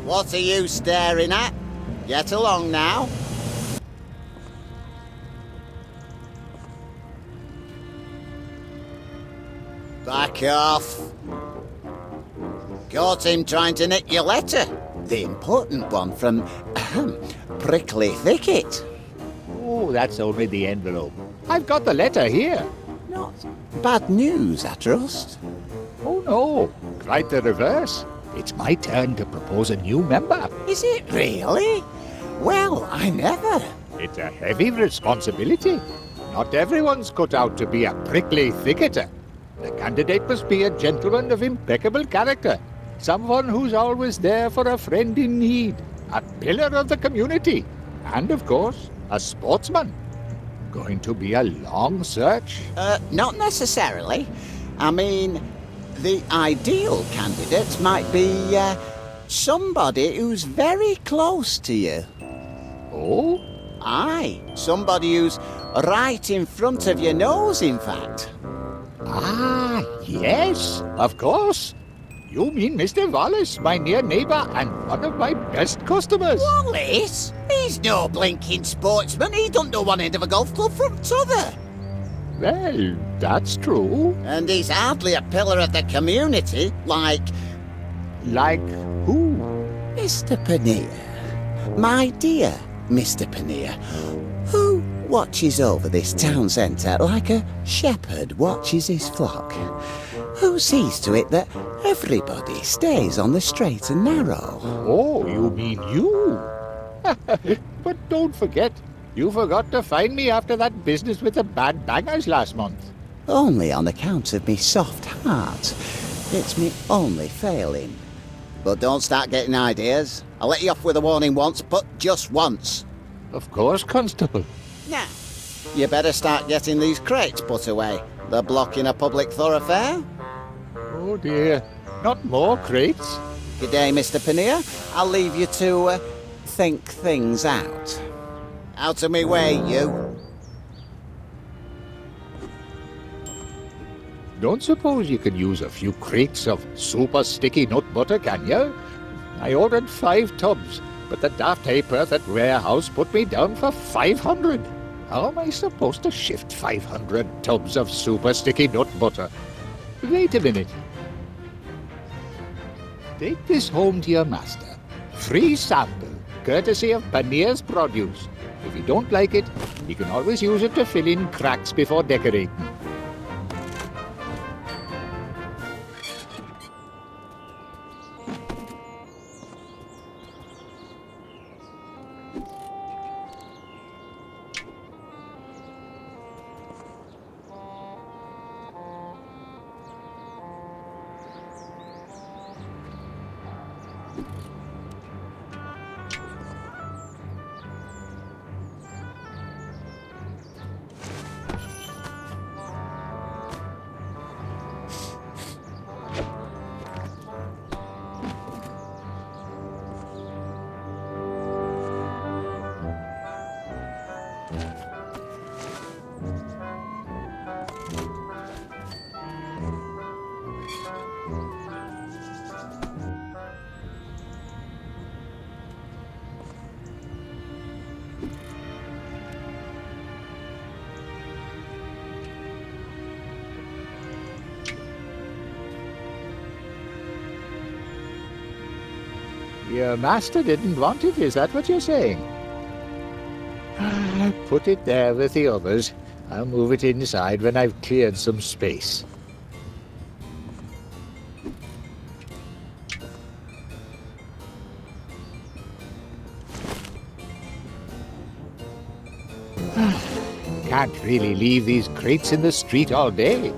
Speaker 18: What are you staring at? Get along now. Back off. Caught him trying to nick your letter. The important one from Prickly Thicket.
Speaker 4: Oh, that's only the envelope. I've got the letter here.
Speaker 18: Not bad news, I trust.
Speaker 4: Oh, no. Quite the reverse. It's my turn to propose a new member.
Speaker 18: Is it really? Well, I never.
Speaker 4: It's a heavy responsibility. Not everyone's cut out to be a prickly thicketer. The candidate must be a gentleman of impeccable character. Someone who's always there for a friend in need. A pillar of the community. And, of course, a sportsman. Going to be a long search?
Speaker 18: Not necessarily. I mean, the ideal candidate might be somebody who's very close to you.
Speaker 4: Oh?
Speaker 18: Aye, somebody who's right in front of your nose, in fact.
Speaker 4: Ah, yes, of course. You mean Mr. Wallace, my near neighbour and one of my best customers.
Speaker 18: Wallace? He's no blinking sportsman. He don't know one end of a golf club from t'other.
Speaker 4: Well, that's true.
Speaker 18: And he's hardly a pillar of the community, like...
Speaker 4: Like who?
Speaker 18: Mr. Pannier. My dear Mr. Pannier, who watches over this town centre like a shepherd watches his flock. Who sees to it that everybody stays on the straight and narrow.
Speaker 4: Oh, you mean you? But don't forget, you forgot to find me after that business with the bad bangers last month.
Speaker 18: Only on account of me soft heart. It's me only failing. But don't start getting ideas. I'll let you off with a warning once, but just once.
Speaker 4: Of course, Constable.
Speaker 18: Now, you better start getting these crates put away. They're blocking a public thoroughfare.
Speaker 4: Oh dear, not more crates.
Speaker 18: Good day, Mr. Pannier. I'll leave you to think things out. Out of me way, you.
Speaker 4: Don't suppose you can use a few crates of super sticky nut butter, can you? I ordered 5 tubs, but the daft hayperth at warehouse put me down for 500. How am I supposed to shift 500 tubs of super sticky nut butter? Wait a minute. Take this home to your master. Free sample, courtesy of Pannier's Produce. If you don't like it, you can always use it to fill in cracks before decorating. Your master didn't want it, is that what you're saying? Put it there with the others. I'll move it inside when I've cleared some space. Can't really leave these crates in the street all day.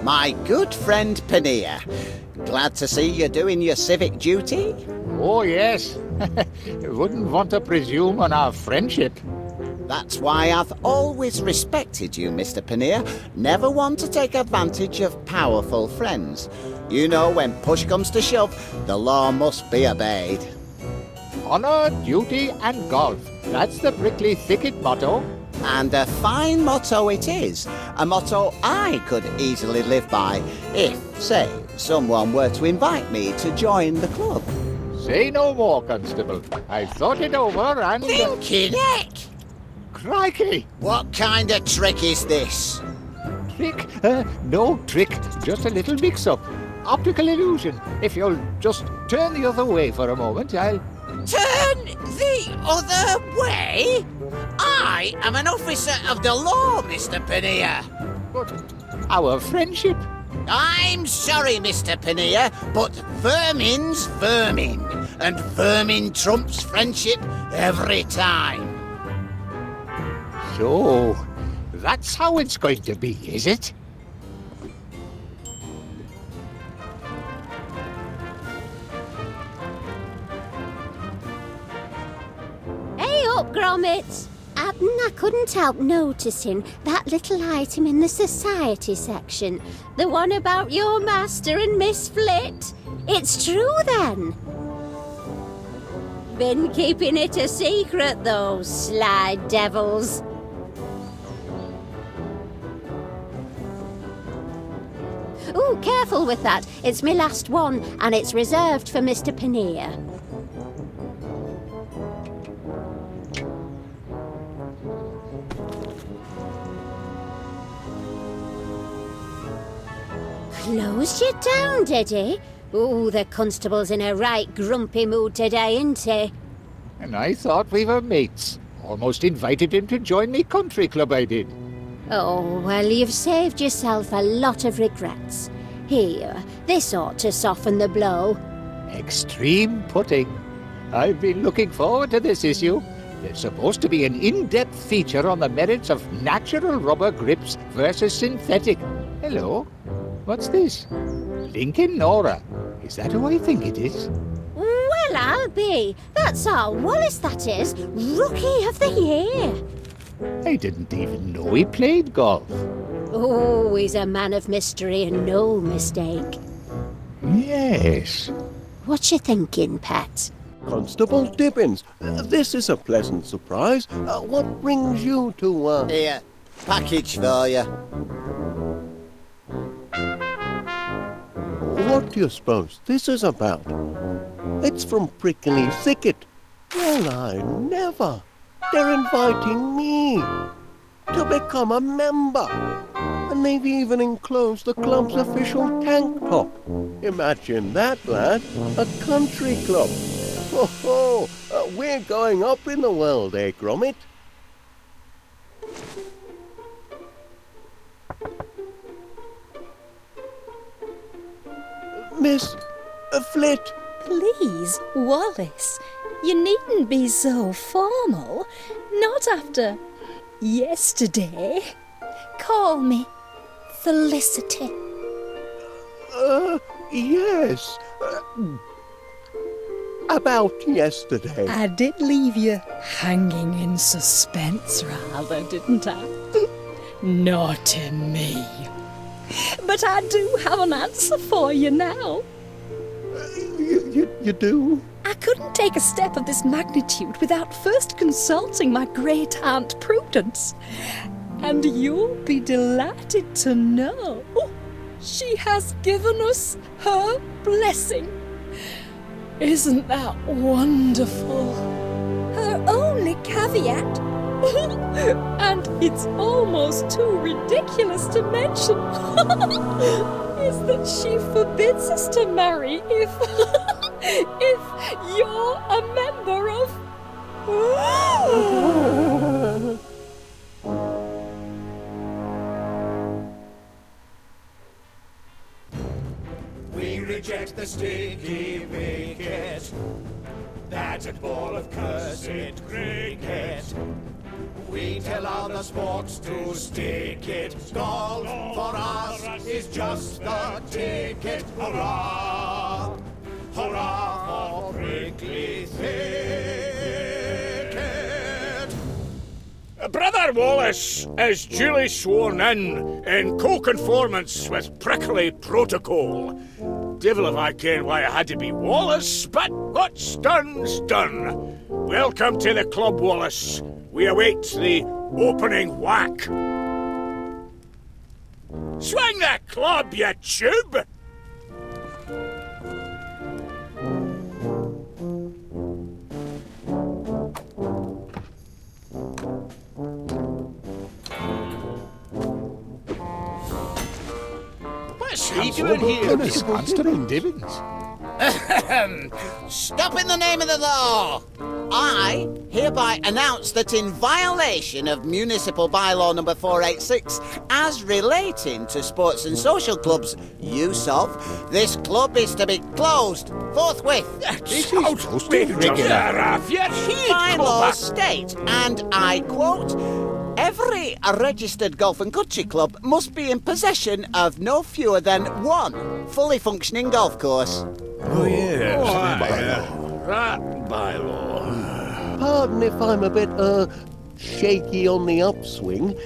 Speaker 18: My good friend Panea. Glad to see you doing your civic duty.
Speaker 4: Oh, yes. Wouldn't want to presume on our friendship.
Speaker 18: That's why I've always respected you, Mr. Panea. Never one to take advantage of powerful friends. You know, when push comes to shove, the law must be obeyed.
Speaker 4: Honour, duty and golf. That's the Prickly Thicket motto.
Speaker 18: And a fine motto it is. A motto I could easily live by if, say, someone were to invite me to join the club.
Speaker 4: Say no more, Constable. I've thought it over and...
Speaker 18: Blinky neck!
Speaker 4: Crikey!
Speaker 18: What kind of trick is this?
Speaker 4: Trick? No trick, just a little mix-up. Optical illusion. If you'll just turn the other way for a moment, I'll...
Speaker 18: Turn the other way? I am an officer of the law, Mr. Panea.
Speaker 4: But our friendship...
Speaker 18: I'm sorry, Mr. Panea, but vermin's vermin, and vermin trumps friendship every time.
Speaker 4: So, that's how it's going to be, is it?
Speaker 8: Hey up, Gromit! I couldn't help noticing that little item in the society section. The one about your master and Miss Flit. It's true, then? Been keeping it a secret, though, sly devils. Ooh, careful with that. It's my last one, and it's reserved for Mr. Panea. Closed you down, did he? Ooh, the constable's in a right grumpy mood today, ain't he?
Speaker 4: And I thought we were mates. Almost invited him to join me country club, I did.
Speaker 8: Oh, well, you've saved yourself a lot of regrets. Here, this ought to soften the blow.
Speaker 4: Extreme putting. I've been looking forward to this issue. There's supposed to be an in-depth feature on the merits of natural rubber grips versus synthetic. Hello? What's this? Lincoln Nora. Is that who I think it is?
Speaker 8: Well, I'll be. That's our Wallace, that is. Rookie of the Year.
Speaker 4: I didn't even know he played golf.
Speaker 8: Oh, he's a man of mystery and no mistake.
Speaker 4: Yes.
Speaker 8: What you thinking, Pet?
Speaker 1: Constable Dibbins, this is a pleasant surprise. What brings you to,
Speaker 18: Here, package for you.
Speaker 1: What do you suppose this is about? It's from Prickly Thicket. Well, I never. They're inviting me to become a member. And they've even enclosed the club's official tank top. Imagine that, lad. A country club. Ho ho! We're going up in the world, eh, Gromit? Miss Flit.
Speaker 14: Please, Wallace, you needn't be so formal. Not after yesterday. Call me Felicity.
Speaker 1: Yes. About yesterday.
Speaker 14: I did leave you hanging in suspense, rather, didn't I? Naughty me. But I do have an answer for you now.
Speaker 1: You do?
Speaker 14: I couldn't take a step of this magnitude without first consulting my great-aunt Prudence. And you'll be delighted to know she has given us her blessing. Isn't that wonderful? Her only caveat, and it's almost too ridiculous to mention,
Speaker 11: is that she forbids us to marry if you're a member of...
Speaker 21: We reject the sticky wicket, that ball of cursed cricket. We tell other sports to stick it. Golf for us is just the ticket. Hurrah! Hurrah for prickly thicket!
Speaker 9: Brother Wallace is duly sworn in co-conformance with prickly protocol. Devil if I ken why it had to be Wallace, but what's done's done. Welcome to the club, Wallace. We await the opening whack. Swing the club, you tube!
Speaker 6: What's he doing here?
Speaker 4: Monster in Dibbins.
Speaker 18: Stop in the name of the law! I hereby announce that in violation of Municipal Bylaw number 486, as relating to sports and social clubs use of, this club is to be closed forthwith. Bylaws state, and I quote, every registered golf and country club must be in possession of no fewer than one fully functioning golf course.
Speaker 9: Oh, yes. That bylaw.
Speaker 1: Pardon if I'm a bit, shaky on the upswing,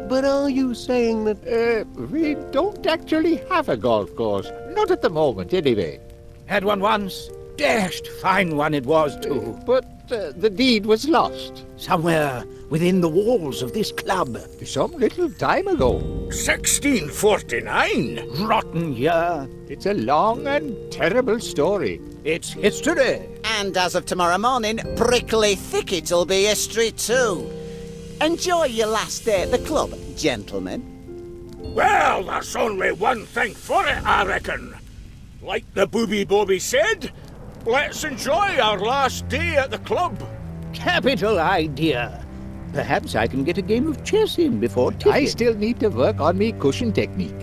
Speaker 1: but are you saying that...
Speaker 4: We don't actually have a golf course. Not at the moment, anyway.
Speaker 6: Had one once. Dashed fine one it was, too.
Speaker 4: But the deed was lost.
Speaker 6: Somewhere within the walls of this club.
Speaker 4: Some little time ago.
Speaker 9: 1649?
Speaker 6: Rotten year.
Speaker 4: It's a long and terrible story.
Speaker 6: It's history.
Speaker 18: And as of tomorrow morning, Prickly Thicket'll be history too. Enjoy your last day at the club, gentlemen.
Speaker 9: Well, there's only one thing for it, I reckon. Like the Booby Bobby said, let's enjoy our last day at the club.
Speaker 6: Capital idea. Perhaps I can get a game of chess in before ticket.
Speaker 4: I still need to work on me cushion technique.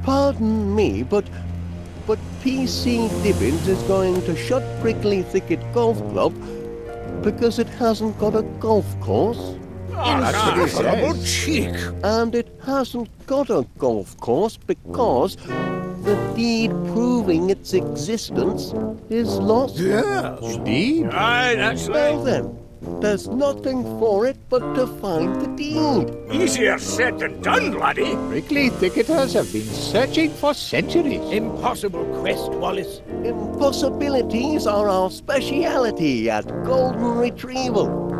Speaker 1: Pardon me, but PC Dibbins is going to shut Prickly Thicket Golf Club because it hasn't got a golf course.
Speaker 9: Oh, that's what he says.
Speaker 1: Cheek. And it hasn't got a golf course because the deed proving its existence is lost.
Speaker 9: Yes.
Speaker 4: Indeed.
Speaker 9: Aye, that's
Speaker 1: Well
Speaker 9: right.
Speaker 1: then, there's nothing for it but to find the deed.
Speaker 9: Easier said than done, laddie.
Speaker 4: Prickly thicketers have been searching for centuries.
Speaker 6: Impossible quest, Wallace.
Speaker 1: Impossibilities are our speciality at Golden Retrieval.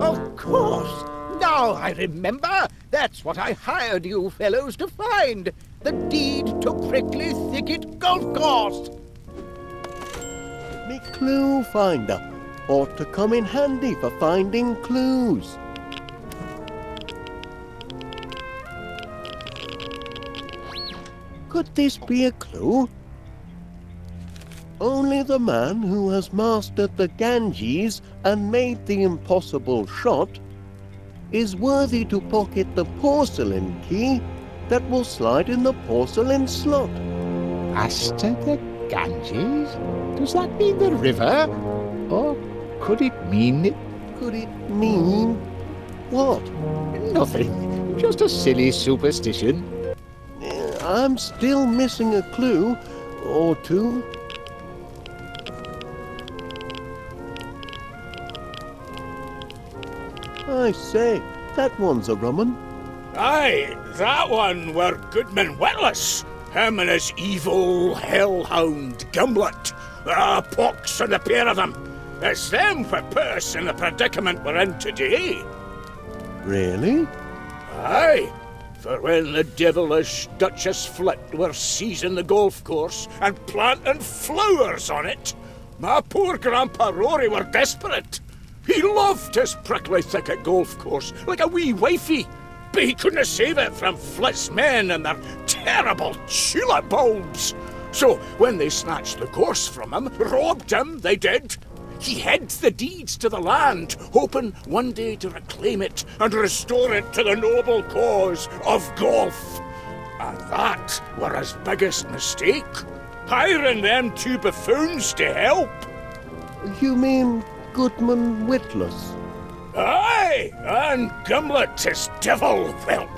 Speaker 6: Of course. Now I remember. That's what I hired you fellows to find. The deed to Prickly Thicket Golf Course.
Speaker 1: Me clue finder ought to come in handy for finding clues. Could this be a clue? Only the man who has mastered the Ganges and made the impossible shot is worthy to pocket the porcelain key that will slide in the porcelain slot.
Speaker 4: Master the Ganges? Does that mean the river? Or could it mean...
Speaker 1: Could it mean what?
Speaker 4: Nothing. Just a silly superstition.
Speaker 1: I'm still missing a clue or two. I say, that one's a rum un.
Speaker 9: Aye, that one were Goodman Witless. Him and his evil hellhound Gimlet. Pox on the pair of them. It's them what put us in the predicament we're in today.
Speaker 1: Really?
Speaker 9: Aye, for when the devilish Duchess Flit were seizing the golf course and planting flowers on it, my poor Grandpa Rory were desperate. He loved his Prickly Thicket golf course like a wee wifey. but he couldn't save it from Flit's men and their terrible tulip bulbs. So when they snatched the gorse from him, robbed him, they did, he hid the deeds to the land, hoping one day to reclaim it and restore it to the noble cause of golf. And that were his biggest mistake, hiring them two buffoons to help.
Speaker 1: You mean Goodman Witless?
Speaker 9: Aye, and Gimlet his devil whelp.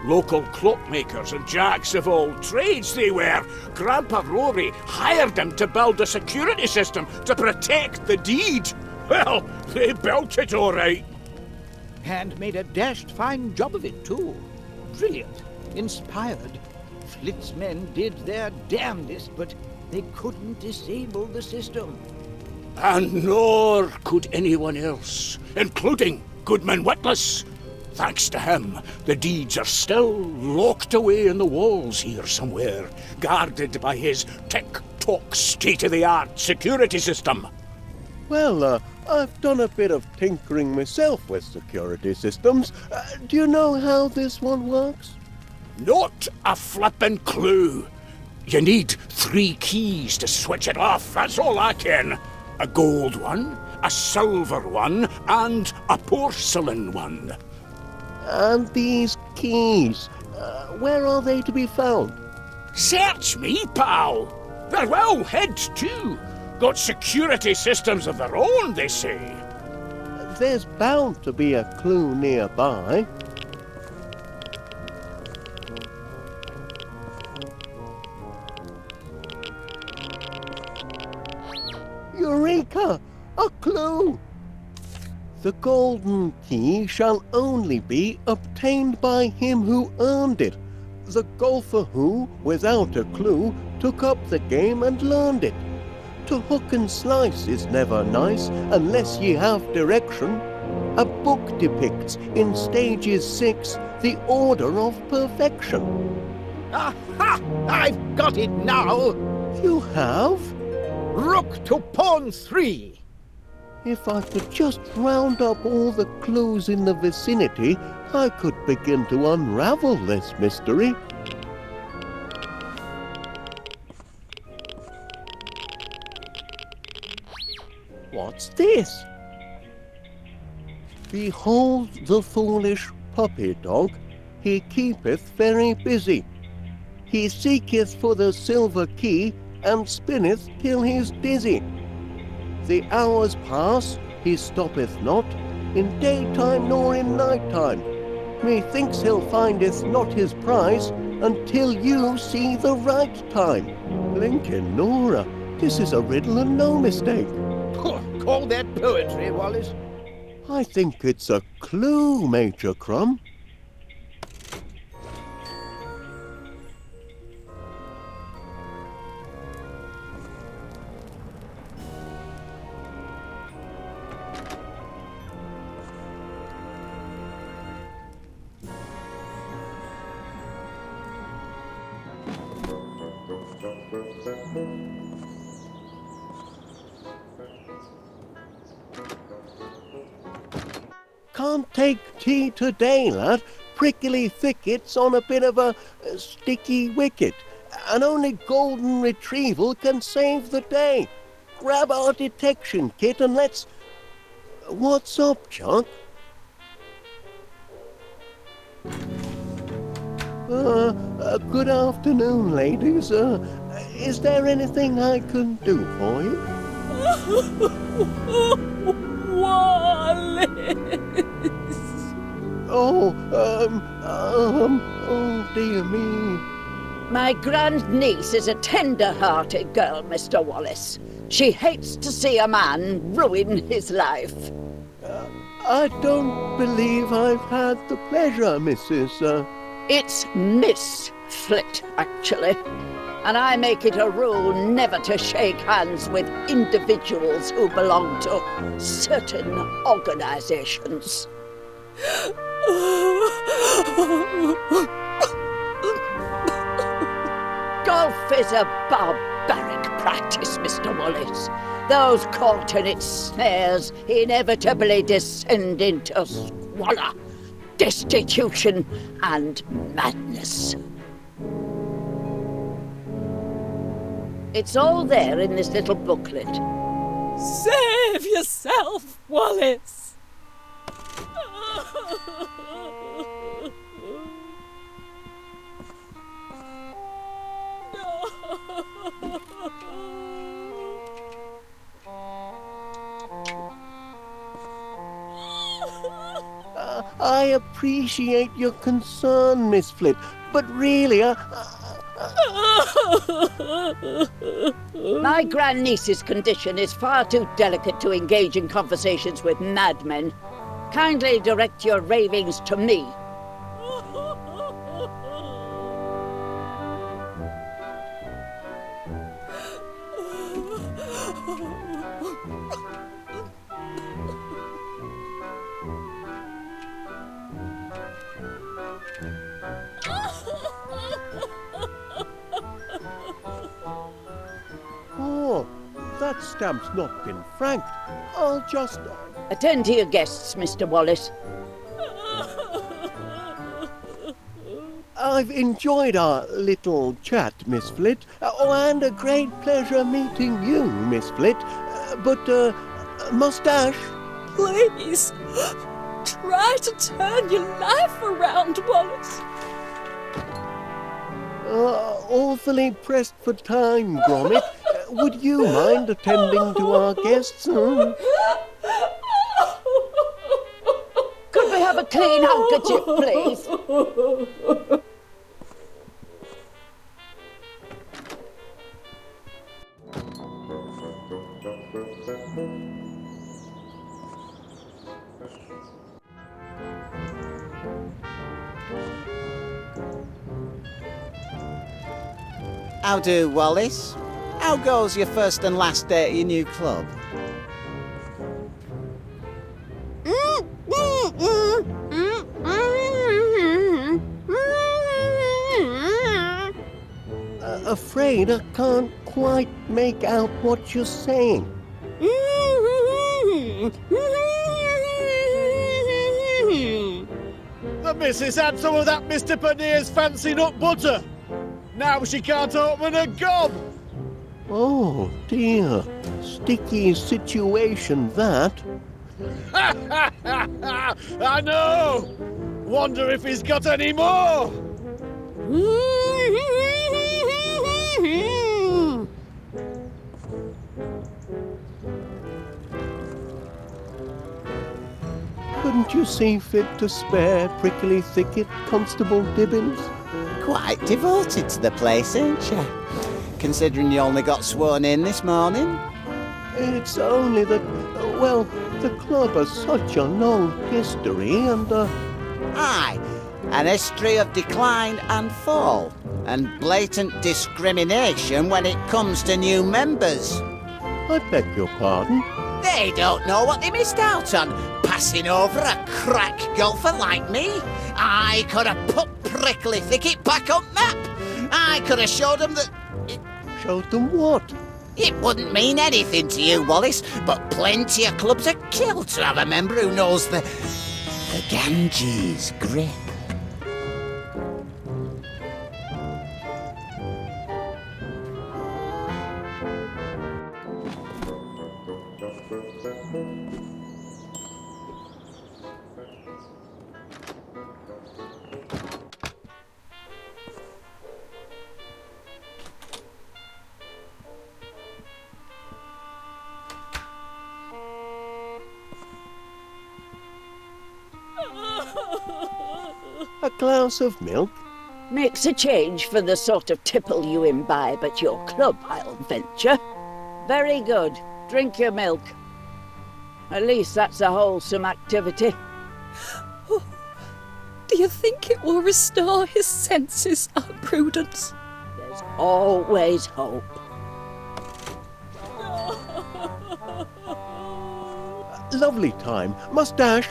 Speaker 9: Local clockmakers and jacks of all trades they were. Grandpa Rory hired them to build a security system to protect the deed. Well, they built it all right.
Speaker 6: And made a dashed fine job of it, too. Brilliant. Inspired. Flit's men did their damnedest, but they couldn't disable the system.
Speaker 9: And nor could anyone else, including Goodman Witless. Thanks to him, the deeds are still locked away in the walls here somewhere, guarded by his tick-tock state-of-the-art security system.
Speaker 1: Well, I've done a bit of tinkering myself with security systems. Do you know how this one works?
Speaker 9: Not a flippin' clue. You need 3 keys to switch it off, that's all I ken. A gold one, a silver one, and a porcelain one.
Speaker 1: And these keys, where are they to be found?
Speaker 9: Search me, pal. They're well hid, too. Got security systems of their own, they say.
Speaker 1: There's bound to be a clue nearby. Eureka! A clue! The golden key shall only be obtained by him who earned it. The golfer who, without a clue, took up the game and learned it. To hook and slice is never nice unless ye have direction. A book depicts in stages 6 the order of perfection.
Speaker 6: Aha! I've got it now!
Speaker 1: You have?
Speaker 6: Rook to pawn 3!
Speaker 1: If I could just round up all the clues in the vicinity, I could begin to unravel this mystery. What's this? Behold the foolish puppy dog, he keepeth very busy. He seeketh for the silver key, and spinneth till he's dizzy. The hours pass, he stoppeth not, in daytime nor in nighttime. Methinks he'll findeth not his prize, until you see the right time. Blinkin' Nora, this is a riddle and no mistake.
Speaker 6: Call that poetry, Wallace.
Speaker 1: I think it's a clue, Major Crumb. Can't take tea today, lad. Prickly thickets on a bit of a sticky wicket. And only golden retrieval can save the day. Grab our detection kit and let's... What's up, Chuck? Good afternoon, ladies. Is there anything I can do for you?
Speaker 14: Wallace!
Speaker 1: Oh, dear me.
Speaker 20: My grandniece is a tender-hearted girl, Mr. Wallace. She hates to see a man ruin his life.
Speaker 1: I don't believe I've had the pleasure, Mrs.
Speaker 20: It's Miss Flit, actually. And I make it a rule never to shake hands with individuals who belong to certain organizations. Golf is a barbaric practice, Mr. Wallace. Those caught in its snares inevitably descend into squalor. destitution and madness. It's all there in this little booklet.
Speaker 14: Save yourself, Wallace!
Speaker 1: I appreciate your concern, Miss Flit, but really,
Speaker 20: My grandniece's condition is far too delicate to engage in conversations with madmen. Kindly direct your ravings to me.
Speaker 1: Oh, that stamp's not been franked. I'll just...
Speaker 20: Attend to your guests, Mr. Wallace.
Speaker 1: I've enjoyed our little chat, Miss Flit. Oh, and a great pleasure meeting you, Miss Flit. But, Mustache?
Speaker 14: Please, try to turn your life around, Wallace.
Speaker 1: Awfully pressed for time, Gromit. Would you mind attending to our guests?
Speaker 20: Could we have a clean handkerchief, please?
Speaker 7: How do, Wallace? How goes your first and last day at your new club?
Speaker 1: Afraid I can't quite make out what you're saying.
Speaker 15: The missus had some of that Mr. Panier's fancy nut butter. Now she can't open a gob.
Speaker 1: Oh, dear. Sticky situation, that.
Speaker 15: I know! Wonder if he's got any more!
Speaker 1: Couldn't you see fit to spare Prickly Thicket, Constable Dibbins?
Speaker 7: Quite devoted to the place, ain't you? Considering you only got sworn in this morning.
Speaker 1: It's only that, well, the club has such a long history and,
Speaker 7: Aye, an history of decline and fall, and blatant discrimination when it comes to new members.
Speaker 1: I beg your pardon?
Speaker 7: They don't know what they missed out on, passing over a crack golfer like me. I could have put Prickly Thicket back on map. I could have showed them that...
Speaker 1: Showed them what?
Speaker 7: It wouldn't mean anything to you, Wallace, but plenty of clubs are killed to have a member who knows the Ganges grip.
Speaker 1: A glass of milk?
Speaker 20: Makes a change for the sort of tipple you imbibe at your club, I'll venture. Very good. Drink your milk. At least that's a wholesome activity.
Speaker 14: Oh, do you think it will restore his senses, Aunt Prudence?
Speaker 20: There's always hope.
Speaker 1: Lovely time. Mustache?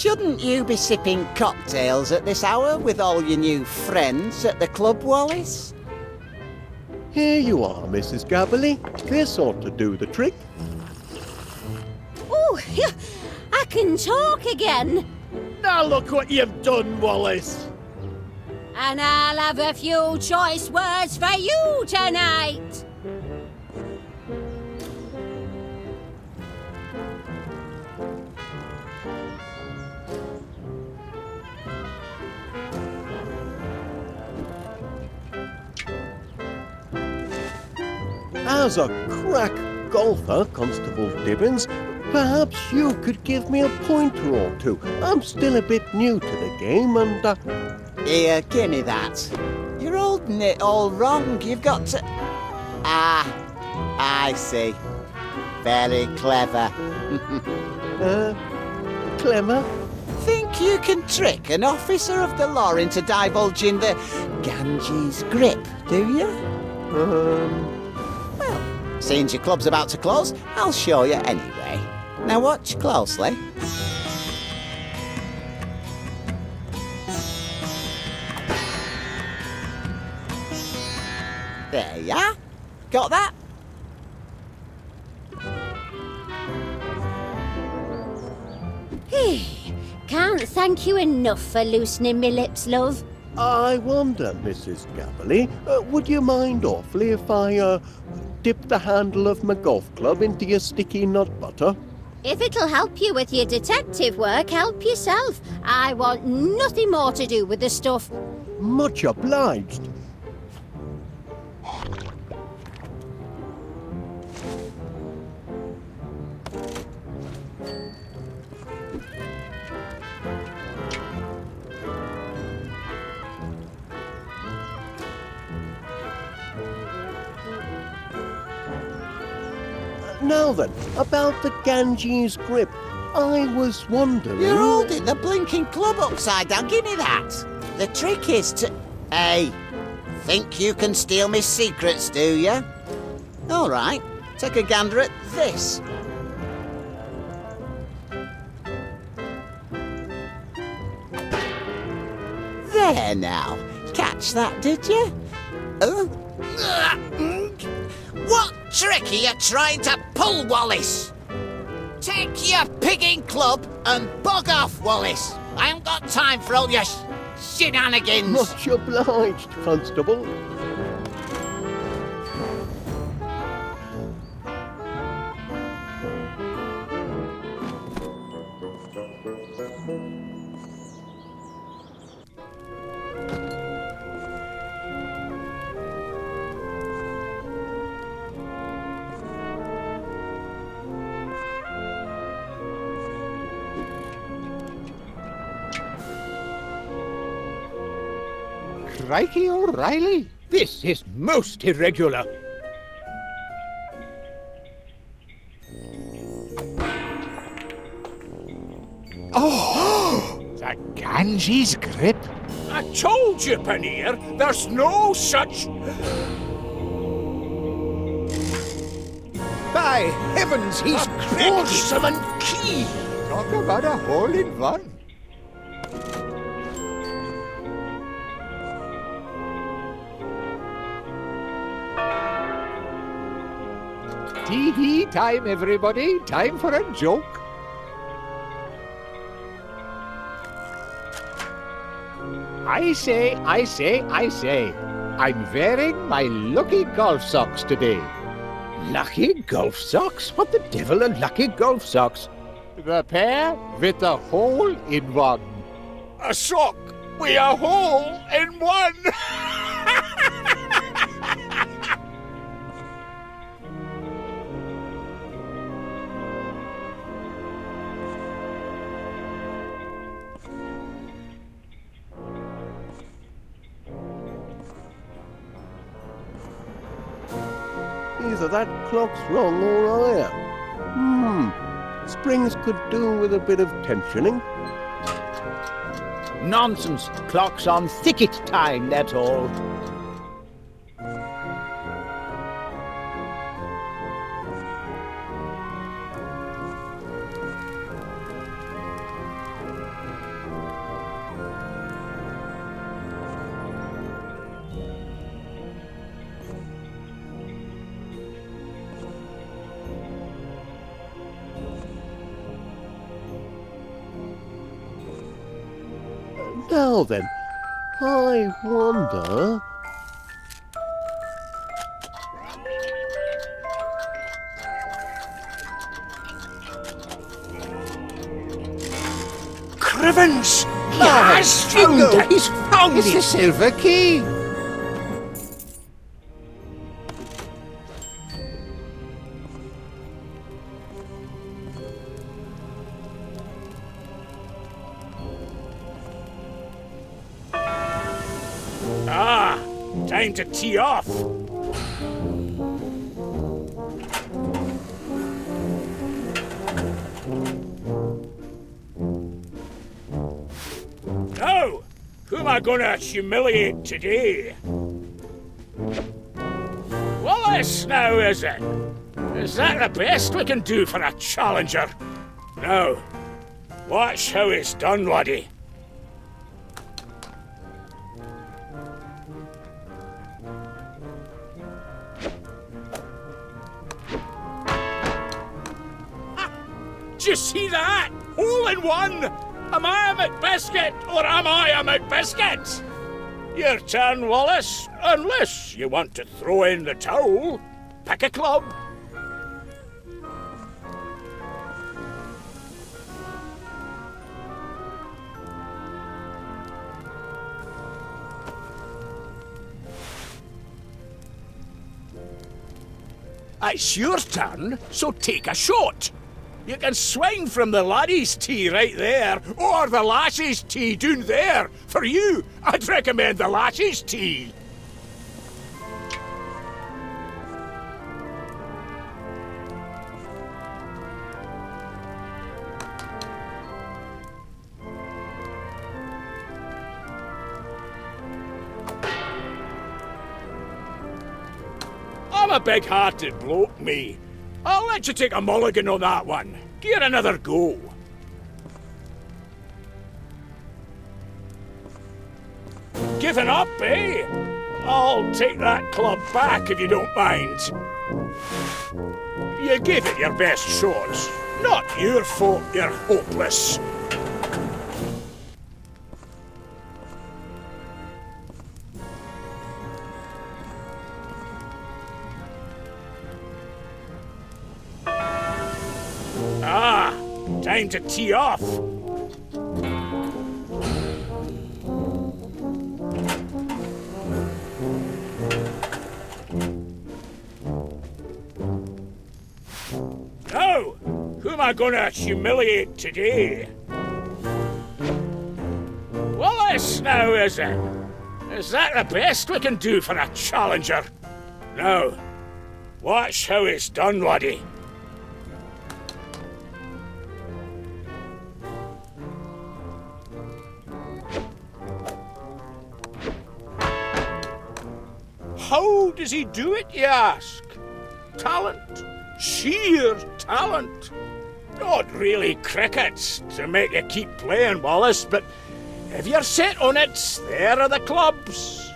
Speaker 18: Shouldn't you be sipping cocktails at this hour with all your new friends at the club, Wallace?
Speaker 1: Here you are, Mrs. Gabberly. This ought to do the trick.
Speaker 8: Oh, I can talk again.
Speaker 15: Now look what you've done, Wallace.
Speaker 8: And I'll have a few choice words for you tonight.
Speaker 1: As a crack golfer, Constable Dibbins, perhaps you could give me a pointer or two. I'm still a bit new to the game and...
Speaker 18: Here, give me that. You're holding it all wrong. You've got to... Ah, I see. Very clever.
Speaker 1: Clever?
Speaker 18: Think you can trick an officer of the law into divulging the Ganges grip, do you? Well, since your club's about to close, I'll show you anyway. Now watch closely. There you are. Got that?
Speaker 8: Can't thank you enough for loosening me lips, love.
Speaker 1: I wonder, Mrs. Gabberly, would you mind awfully if I, dip the handle of my golf club into your sticky nut butter?
Speaker 8: If it'll help you with your detective work, help yourself. I want nothing more to do with the stuff.
Speaker 1: Much obliged. Now then, about the Ganges grip. I was wondering...
Speaker 18: You're holding the blinking club upside down. Give me that. The trick is to... Hey, think you can steal me secrets, do you? All right, take a gander at this. There now. Catch that, did you? What trick are you trying to pull, Wallace? Take your pigging club and bug off, Wallace. I haven't got time for all your shenanigans.
Speaker 1: Much obliged, Constable.
Speaker 4: Crikey O'Reilly,
Speaker 6: This is most irregular.
Speaker 4: Oh, the Ganges grip.
Speaker 9: I told you, Paneer, there's no such...
Speaker 6: By heavens, he's cracked summon key.
Speaker 4: Talk about a hole in one. TV time, everybody. Time for a joke. I say. I'm wearing my lucky golf socks today.
Speaker 6: Lucky golf socks? What the devil are lucky golf socks?
Speaker 4: The pair with the hole in one.
Speaker 9: A sock with a hole in one!
Speaker 1: Either that clock's wrong or I am. Springs could do with a bit of tensioning.
Speaker 6: Nonsense. Clock's on thicket time, that's all.
Speaker 1: Now then, I wonder...
Speaker 6: Crivens! He has found it! He's found
Speaker 4: It's
Speaker 6: it!
Speaker 4: the silver key!
Speaker 9: Ah, time to tee off. Now, who am I gonna humiliate today? Wallace now, is it? Is that the best we can do for a challenger? Now, watch how it's done, laddie. Do you see that? Hole in one! Am I a McBiscuit or am I a McBiscuit? Your turn, Wallace. Unless you want to throw in the towel. Pick a club. It's your turn, so take a shot. You can swing from the laddie's tee right there, or the lassie's tee down there. For you, I'd recommend the lassie's tee. I'm a big-hearted bloke, me. I'll let you take a mulligan on that one. Give it another go. Giving up, eh? I'll take that club back if you don't mind. You gave it your best shot. Not your fault you're hopeless. Ah, time to tee off. Now, who am I gonna humiliate today? Wallace now, is it? Is that the best we can do for a challenger? Now, watch how it's done, laddie. How does he do it, you ask? Talent. Sheer talent. Not really cricket to make you keep playing, Wallace, but if you're set on it, there are the clubs.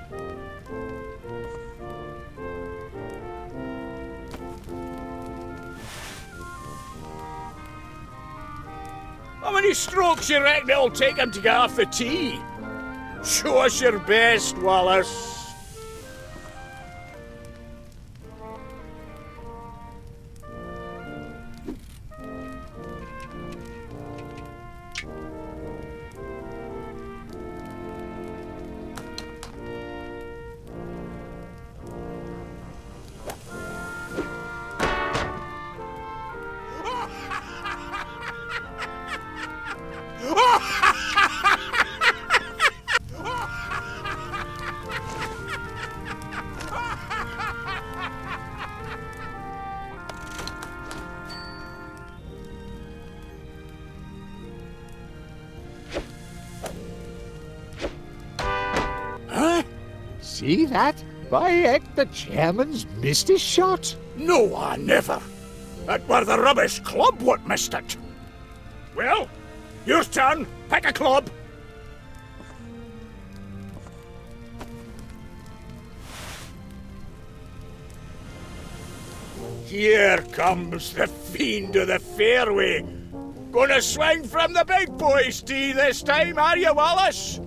Speaker 9: How many strokes you reckon it'll take him to get off the tee? Show us your best, Wallace.
Speaker 4: See that? By heck, the chairman's missed his shot.
Speaker 9: No, I never. That were the rubbish club what missed it. Well, your turn. Pick a club. Here comes the fiend of the fairway. Gonna swing from the big boys' tee this time, are you, Wallace?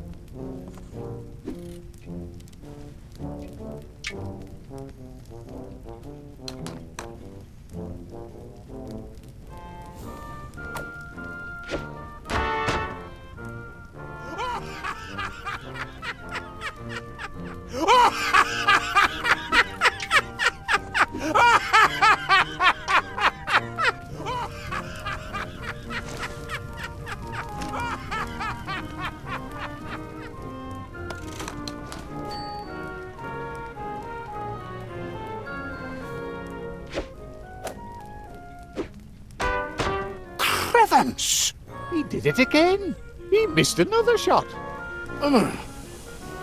Speaker 4: Heavens! He did it again. He missed another shot.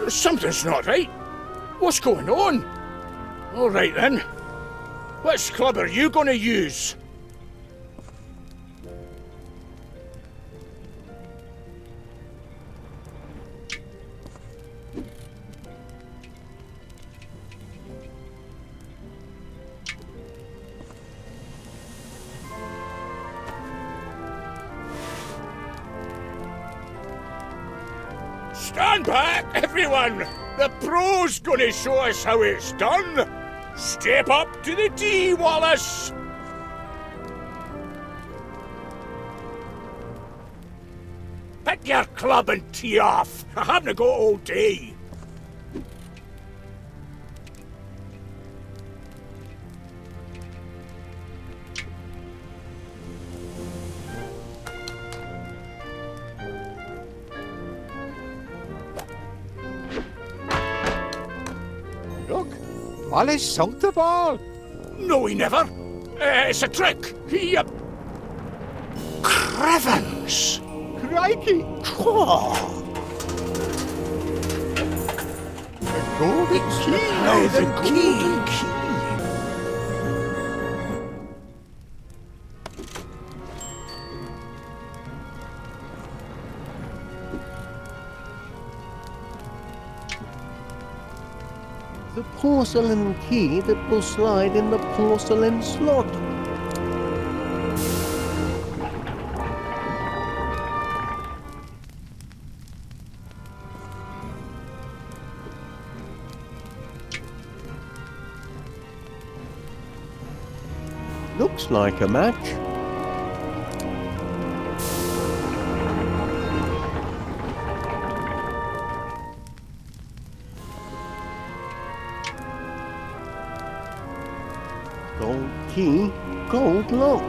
Speaker 9: Something's not right. What's going on? All right then. Which club are you going to use? Stand back, everyone! The pro's gonna show us how it's done! Step up to the tee, Wallace! Pick your club and tee off! I haven't got all day!
Speaker 4: Look, Wallace sunk the ball.
Speaker 9: No, he never. It's a trick. He,
Speaker 4: Crevens! Crikey! The golden key!
Speaker 9: Oh, the golden
Speaker 4: key!
Speaker 1: The porcelain key that will slide in the porcelain slot. Looks like a match. Gold key, gold lock.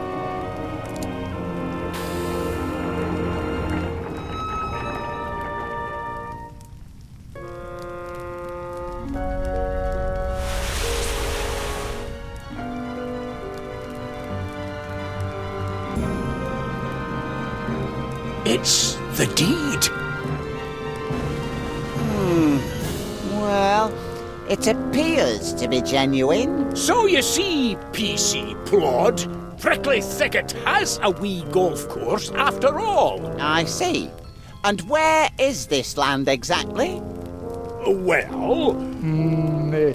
Speaker 9: It's the deed.
Speaker 18: Well, it appears to be genuine.
Speaker 9: So you see, PC Plod, Prickly Thicket has a wee golf course after all.
Speaker 18: I see. And where is this land exactly?
Speaker 9: Well...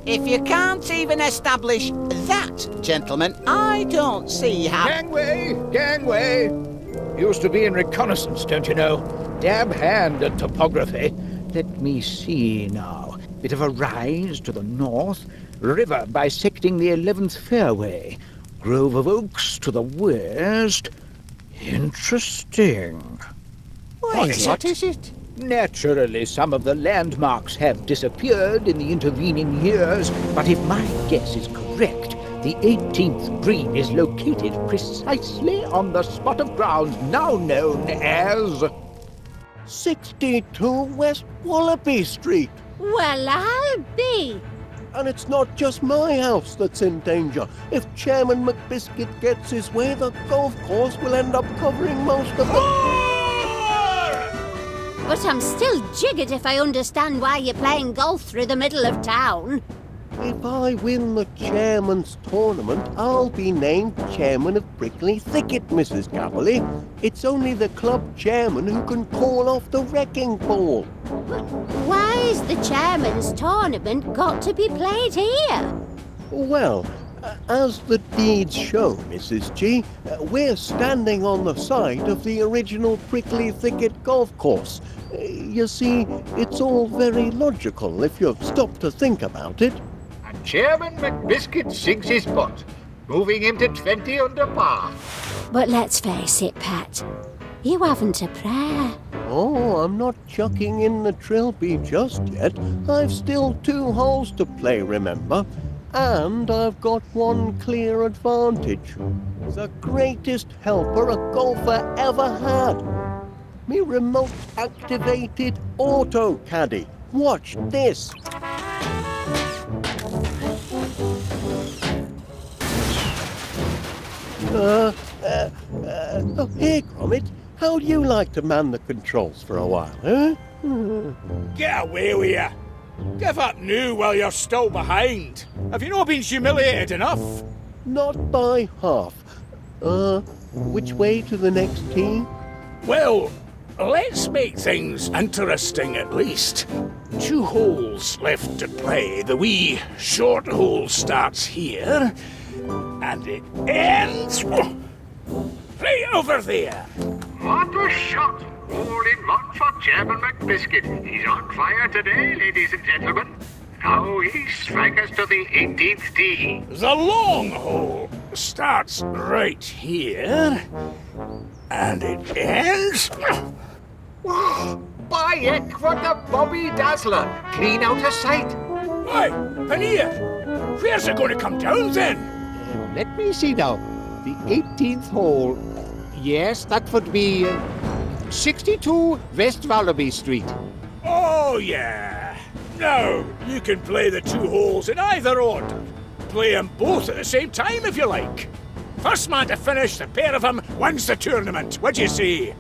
Speaker 18: If you can't even establish that, gentlemen, I don't see how...
Speaker 6: Gangway! Gangway! Used to be in reconnaissance, don't you know? Dab hand at topography. Let me see now. Bit of a rise to the north, river bisecting the 11th fairway, grove of oaks to the west. Interesting.
Speaker 18: What is it?
Speaker 6: Naturally, some of the landmarks have disappeared in the intervening years, but if my guess is correct, the 18th green is located precisely on the spot of ground now known as...
Speaker 1: 62 West Wallaby Street.
Speaker 8: Well, I'll be.
Speaker 1: And it's not just my house that's in danger. If Chairman McBiscuit gets his way, the golf course will end up covering most of the...
Speaker 8: But I'm still jiggered if I understand why you're playing golf through the middle of town.
Speaker 1: If I win the chairman's tournament, I'll be named chairman of Prickly Thicket, Mrs. Gabberley. It's only the club chairman who can call off the wrecking ball.
Speaker 8: Why's the chairman's tournament got to be played here?
Speaker 1: Well, As the deeds show, Mrs. G, we're standing on the site of the original Prickly Thicket golf course. You see, it's all very logical if you stop to think about it.
Speaker 19: And Chairman McBiscuit sinks his butt, moving him to 20 under par.
Speaker 8: But let's face it, Pat. You haven't a prayer.
Speaker 1: Oh, I'm not chucking in the trilby just yet. I've still 2 holes to play, remember? And I've got one clear advantage. The greatest helper a golfer ever had. Me remote-activated auto caddy. Watch this. Oh, here, Gromit. How'd you like to man the controls for a while, huh?
Speaker 9: Get away with you! Give up now while you're still behind. Have you not been humiliated enough?
Speaker 1: Not by half. Which way to the next tee?
Speaker 9: Well, let's make things interesting at least. 2 holes left to play. The wee short hole starts here, and it ends right over there.
Speaker 19: What a shot! Hole in one for Chairman McBiscuit. He's on fire today, ladies and gentlemen. Now he strikes us to the 18th tee.
Speaker 9: The long hole starts right here, and it ends...
Speaker 19: By heck, what a Bobby Dazzler! Clean out of sight.
Speaker 9: Hey, Pannier, where's it going to come down then?
Speaker 4: Let me see now. The 18th hole. Yes, that would be 62 West Wallaby Street.
Speaker 9: Oh, yeah. Now, you can play the 2 holes in either order. Play them both at the same time if you like. First man to finish the pair of them wins the tournament. What'd you say?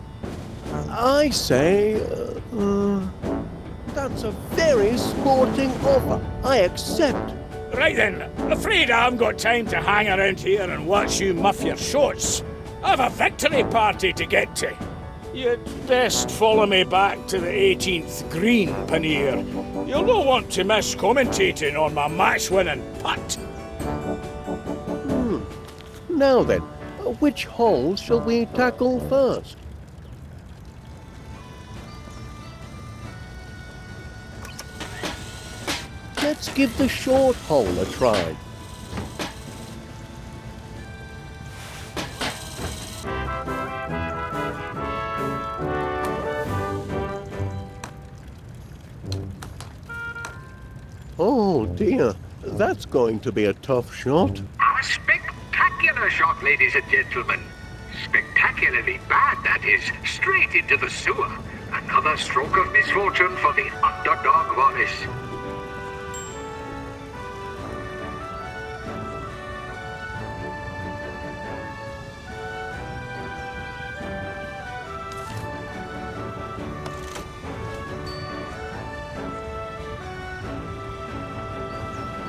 Speaker 1: I say, that's a very sporting offer. I accept.
Speaker 9: Right then, afraid I haven't got time to hang around here and watch you muff your shots. I've a victory party to get to. You'd best follow me back to the 18th green, Pannier. You'll not want to miss commentating on my match-winning putt.
Speaker 1: Now then, which hole shall we tackle first? Let's give the short hole a try. Oh dear, that's going to be a tough shot.
Speaker 19: A spectacular shot, ladies and gentlemen. Spectacularly bad, that is. Straight into the sewer. Another stroke of misfortune for the underdog Wallace.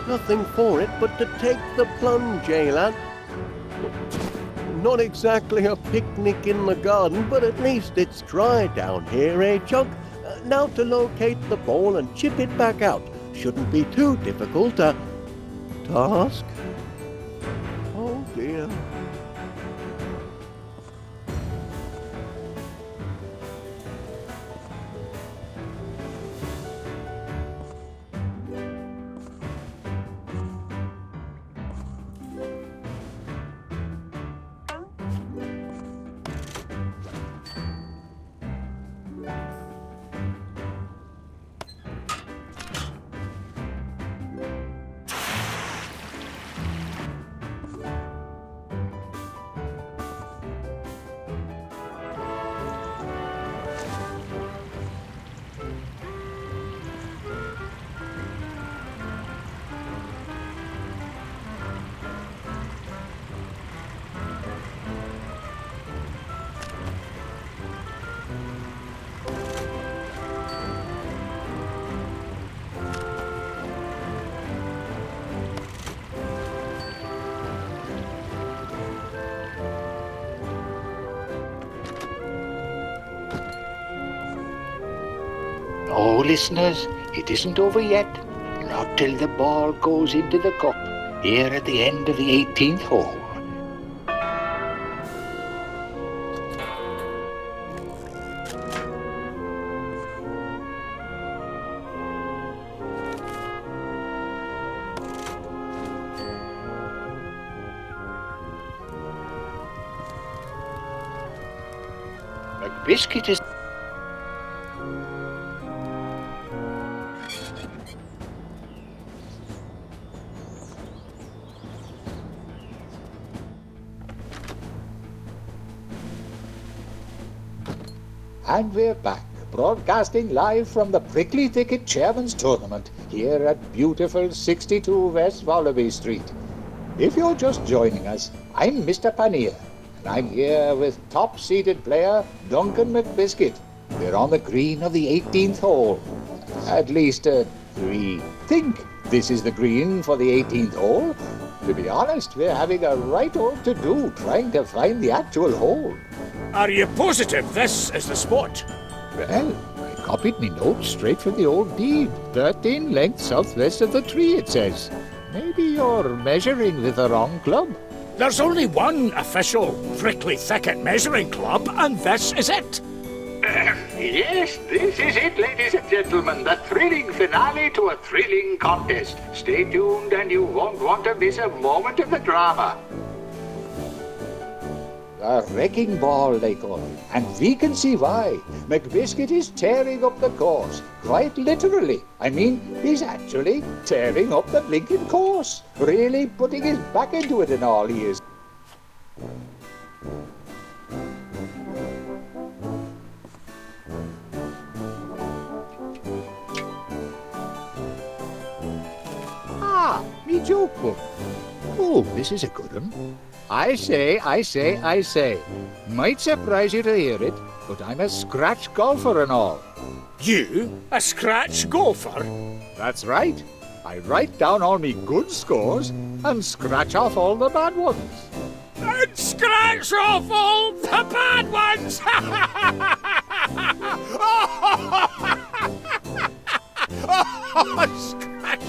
Speaker 1: Nothing for it but to take the plunge, eh, lad? Not exactly a picnic in the garden, but at least it's dry down here, eh, Chuck? Now to locate the ball and chip it back out. Shouldn't be too difficult a task. Oh dear.
Speaker 10: Oh, listeners, it isn't over yet. Not till the ball goes into the cup.
Speaker 4: here at the end of the 18th hole. McBiscuit is... And we're back, broadcasting live from the Prickly Thicket Chairman's Tournament here at beautiful 62 West Wallaby Street. If you're just joining us, I'm Mr. Pannier, and I'm here with top-seeded player Duncan McBiscuit. We're on the green of the 18th hole. At least, we think this is the green for the 18th hole. To be honest, we're having a right old to-do trying to find the actual hole.
Speaker 9: Are you positive this is the spot?
Speaker 4: Well, I copied me notes straight from the old deed. 13 lengths southwest of the tree, it says. Maybe you're measuring with the wrong club.
Speaker 9: There's only one official Prickly Thicket measuring club, and this is it.
Speaker 19: Yes, this is it, ladies and gentlemen. The thrilling finale to a thrilling contest. Stay tuned and you won't want to miss a moment of the drama.
Speaker 4: A wrecking ball, they call it. And we can see why. McBiscuit is tearing up the course. Quite literally. I mean, he's actually tearing up the blinking course. Really putting his back into it and all, he is. Ah, me joke book. Oh, this is a good one. I say. Might surprise you to hear it, but I'm a scratch golfer and all.
Speaker 9: You? A scratch golfer?
Speaker 4: That's right. I write down all me good scores and scratch off all the bad ones.
Speaker 9: And scratch off all the bad ones! Scratch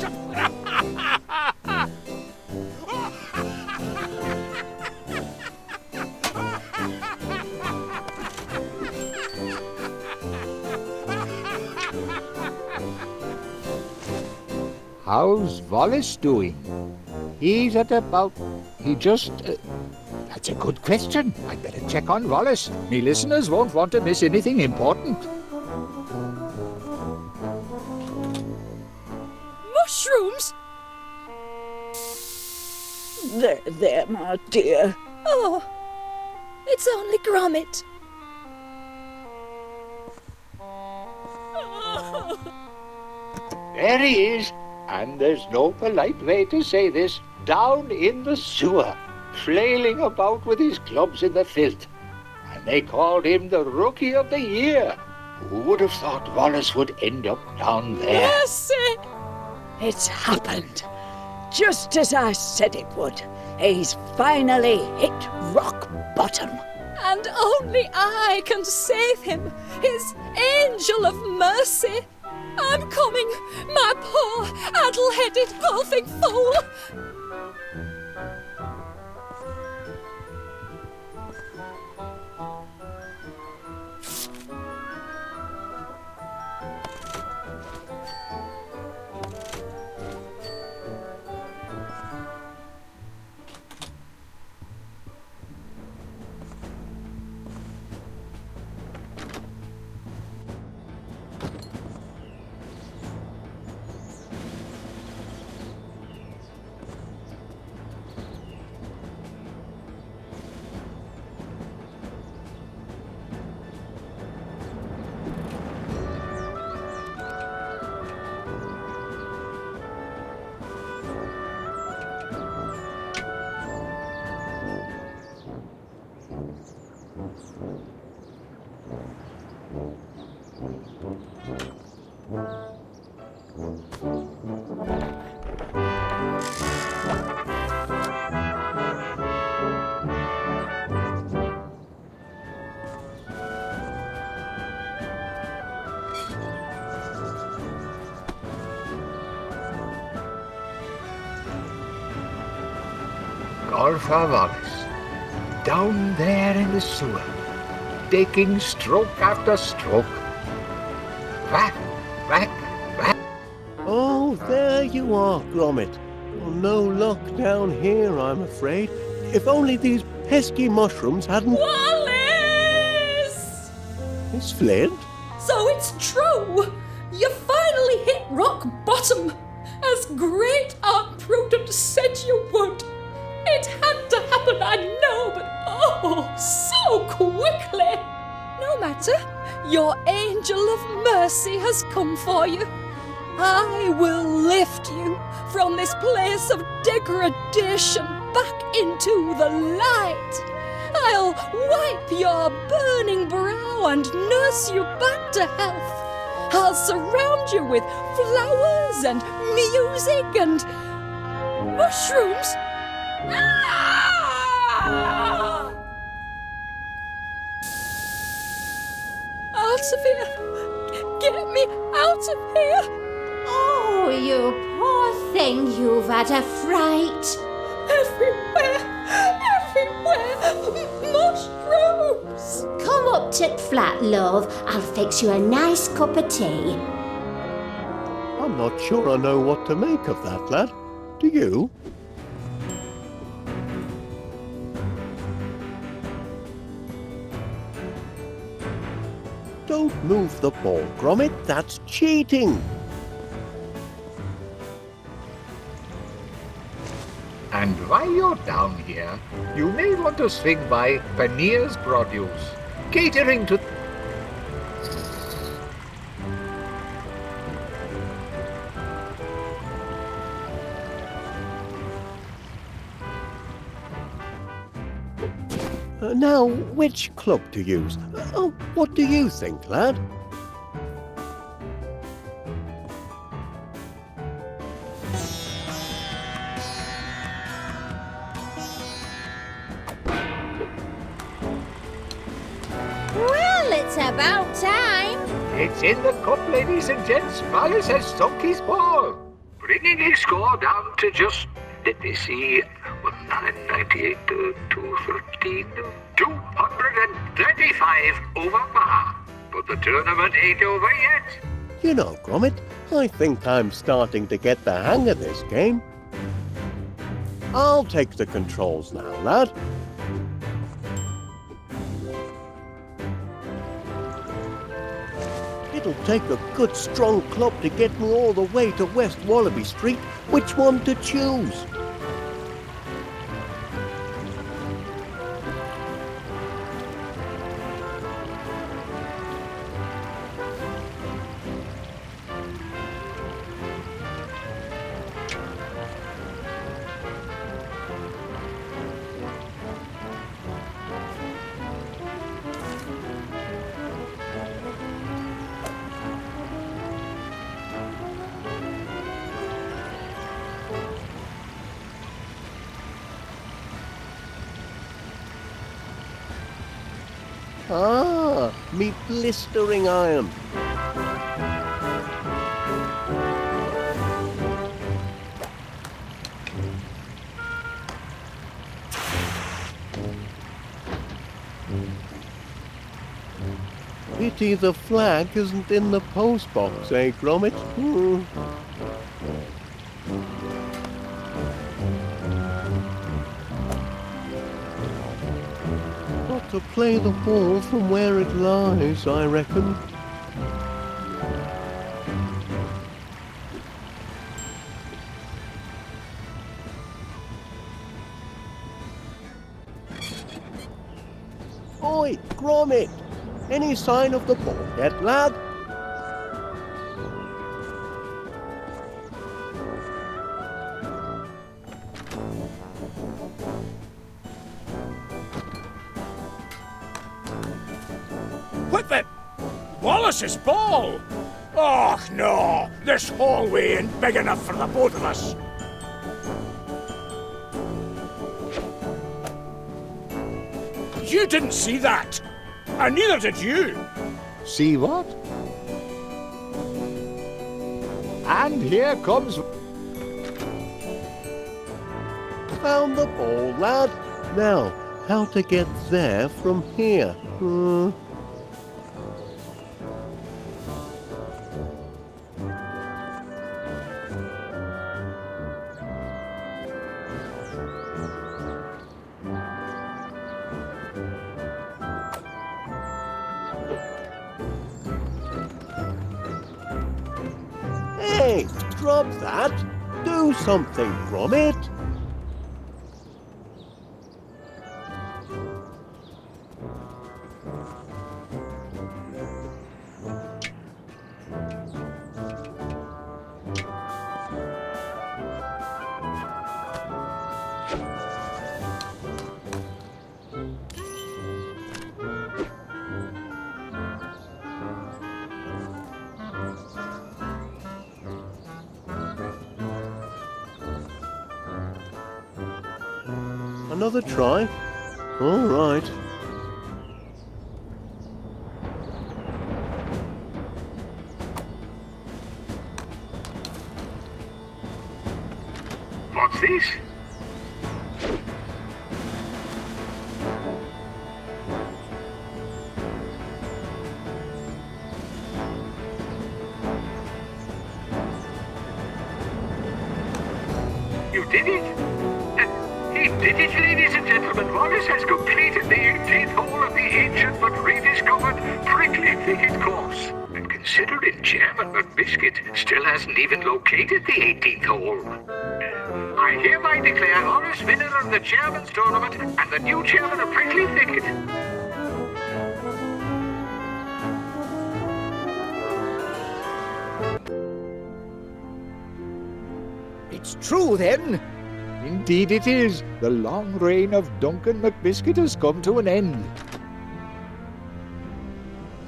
Speaker 9: off...
Speaker 4: How's Wallace doing? He's at about... That's a good question. I'd better check on Wallace. Me listeners won't want to miss anything important.
Speaker 14: Mushrooms?
Speaker 20: There, my dear.
Speaker 14: Oh, it's only Gromit.
Speaker 4: There he is. And there's no polite way to say this, down in the sewer, flailing about with his clubs in the filth. And they called him the Rookie of the Year. Who would have thought Wallace would end up down there?
Speaker 20: Mercy! It's happened. Just as I said it would. He's finally hit rock bottom.
Speaker 14: And only I can save him, his angel of mercy. I'm coming, my poor, addle-headed golfing fool!
Speaker 19: or for Wallace, down there in the sewer, taking stroke after stroke. Whack, whack, whack.
Speaker 1: Oh, there you are, Gromit. Well, no luck down here, I'm afraid. If only these pesky mushrooms hadn't...
Speaker 11: Wallace!
Speaker 1: Miss Flint?
Speaker 11: So it's true! You finally hit rock bottom! As Great Aunt Prudence said you would! It had to happen, I know, but oh, so quickly! No matter, your angel of mercy has come for you. I will lift you from this place of degradation back into the light. I'll wipe your burning brow and nurse you back to health. I'll surround you with flowers and music and mushrooms. Ah! Out of here! Get me out of here!
Speaker 8: Oh, you poor thing, you've had a fright.
Speaker 11: Everywhere! Mushrooms!
Speaker 8: Come up to the flat, love. I'll fix you a nice cup of tea.
Speaker 1: I'm not sure I know what to make of that, lad. Do you? Don't move the ball, Gromit. That's cheating.
Speaker 19: And while you're down here, you may want to swing by Paneer's Produce, catering to...
Speaker 1: Now, which club to use? What do you think, lad?
Speaker 8: Well, it's about time.
Speaker 19: It's in the cup, ladies and gents. Wallace has sunk his ball, bringing his score down to just, let me see, 998, 213, 235 over par. But the tournament ain't over yet.
Speaker 1: You know, Gromit, I think I'm starting to get the hang of this game. I'll take the controls now, lad. It'll take a good strong club to get me all the way to West Wallaby Street. Which one to choose? Ah, me blistering iron. Pity the flag isn't in the post box, eh, Gromit? Got to play the ball from where it lies, I reckon. Oi, Gromit! Any sign of the ball yet, lad?
Speaker 9: What the... Wallace's ball? Oh, no! This hallway ain't big enough for the both of us. You didn't see that! And neither did you!
Speaker 4: See what? And here comes...
Speaker 1: found the ball, lad. Now, how to get there from here? Hey, drop that. Do something, Gromit. Another try? All right.
Speaker 3: What's this? You did it? He did it, ladies and gentlemen. Wallace has completed the 18th hole of the ancient but rediscovered prickly thicket course. And considering Chairman McBiscuit still hasn't even located the 18th hole, I hereby declare Wallace winner of the Chairman's Tournament and the new Chairman of Prickly Thicket.
Speaker 4: It's true, then. Indeed it is. The long reign of Duncan McBiscuit has come to an end.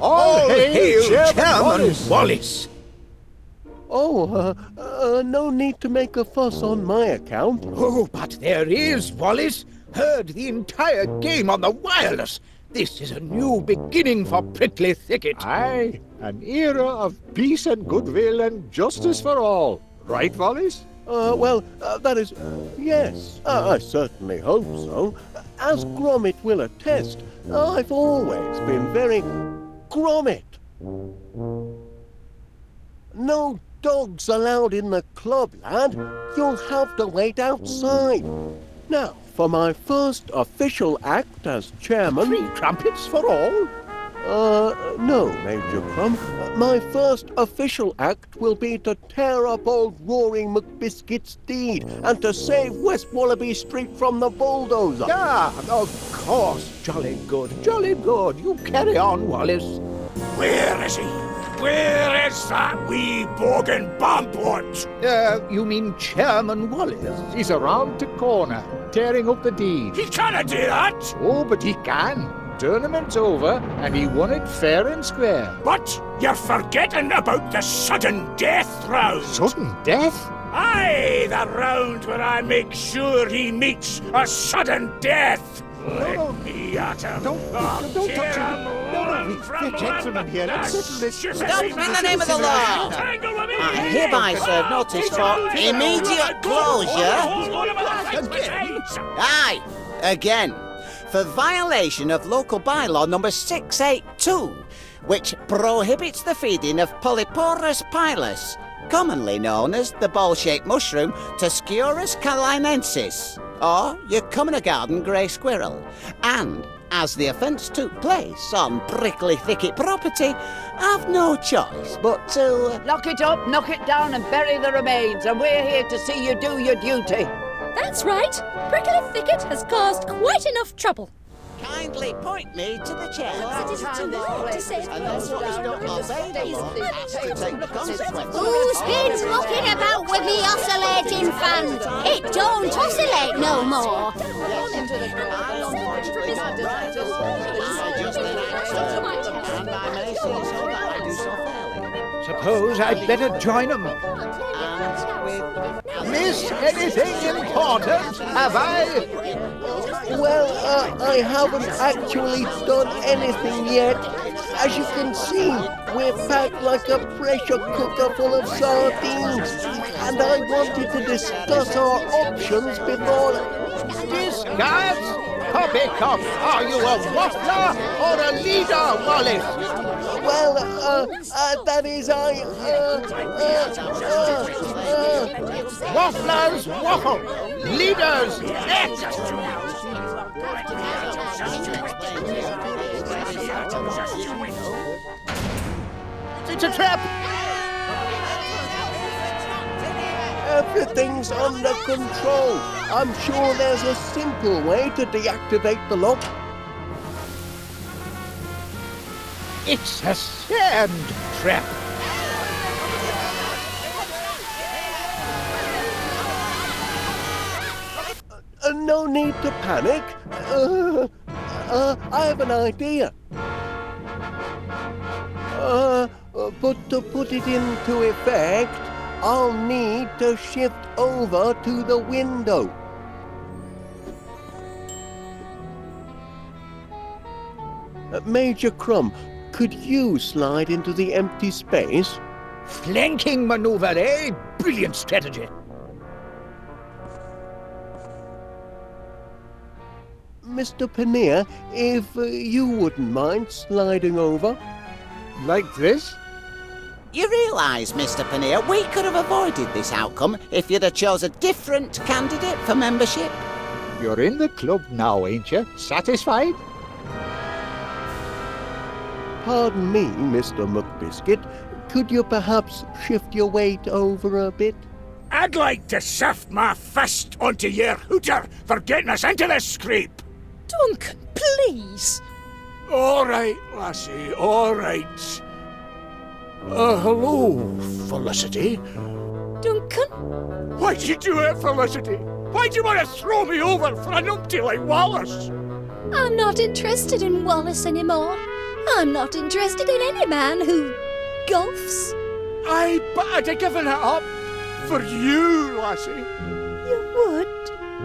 Speaker 6: All hail Chairman
Speaker 1: Wallace! Oh, no need to make a fuss on my account.
Speaker 6: Oh, but there is, Wallace. Heard the entire game on the wireless. This is a new beginning for Prickly Thicket.
Speaker 4: Aye, an era of peace and goodwill and justice for all. Right, Wallace?
Speaker 1: That is, yes, I certainly hope so. As Gromit will attest, I've always been very Gromit. No dogs allowed in the club, lad. You'll have to wait outside. Now, for my first official act as chairman...
Speaker 6: 3 crumpets for all?
Speaker 1: No, Major Crumb. My first official act will be to tear up old Roaring McBiscuit's deed and to save West Wallaby Street from the bulldozer.
Speaker 6: Yeah, of course. Jolly good, jolly good. You carry on, Wallace.
Speaker 9: Where is he? Where is that wee boggin bumpwort?
Speaker 6: You mean Chairman Wallace?
Speaker 4: He's around the corner, tearing up the deed.
Speaker 9: He cannot do that!
Speaker 4: Oh, but he can. Tournament's over, and he won it fair and square.
Speaker 9: But you're forgetting about the sudden death round.
Speaker 4: Sudden death?
Speaker 9: Aye, the round where I make sure he meets a sudden death. Let me at him.
Speaker 4: Don't touch him. No, we're gentlemen here. Let's settle this.
Speaker 10: Stop in the name of the law. I hereby serve notice for immediate closure.
Speaker 18: Aye, again. For violation of local bylaw number 682, which prohibits the feeding of Polyporus pilus, commonly known as the ball-shaped mushroom Tusculus carolinensis, or your common garden grey squirrel. And as the offence took place on Prickly Thicket property, I've no choice but to...
Speaker 20: Lock it up, knock it down and bury the remains, and we're here to see you do your duty.
Speaker 11: That's right. Prickly Thicket has caused quite enough trouble.
Speaker 18: Kindly point me to the chair.
Speaker 11: It is too late to save
Speaker 18: And then what is not obeyed the law has to take consequences.
Speaker 8: Who's been mucking about with the oscillating fan? It don't oscillate no more.
Speaker 6: Suppose I'd better join 'em. Miss anything important, have I?
Speaker 1: Well, I haven't actually done anything yet. As you can see, we're packed like a pressure cooker full of sardines. And I wanted to discuss our options before...
Speaker 4: Discards! Pick up! Are you a waffler or a leader, Wallace?
Speaker 1: Well, that is
Speaker 4: Wafflers waffle! Leaders act! It's a trap!
Speaker 1: Everything's under control. I'm sure there's a simple way to deactivate the lock.
Speaker 4: It's a sand trap!
Speaker 1: No need to panic. I have an idea. But to put it into effect, I'll need to shift over to the window. Major Crumb, could you slide into the empty space?
Speaker 6: Flanking maneuver, eh? Brilliant strategy.
Speaker 1: Mr. Paneer, if you wouldn't mind sliding over.
Speaker 4: Like this?
Speaker 18: You realise, Mr. Paneer, we could have avoided this outcome if you'd have chose a different candidate for membership.
Speaker 4: You're in the club now, ain't you? Satisfied?
Speaker 1: Pardon me, Mr. McBiscuit. Could you perhaps shift your weight over a bit?
Speaker 9: I'd like to shift my fist onto your hooter for getting us into this scrape.
Speaker 11: Duncan, please.
Speaker 9: All right, lassie, all right. Hello, Felicity.
Speaker 11: Duncan?
Speaker 9: Why'd you do it, Felicity? Why'd you want to throw me over for a numpty like Wallace?
Speaker 11: I'm not interested in Wallace anymore. I'm not interested in any man who golfs.
Speaker 9: Aye, but I'd have given it up for you, lassie.
Speaker 11: You would?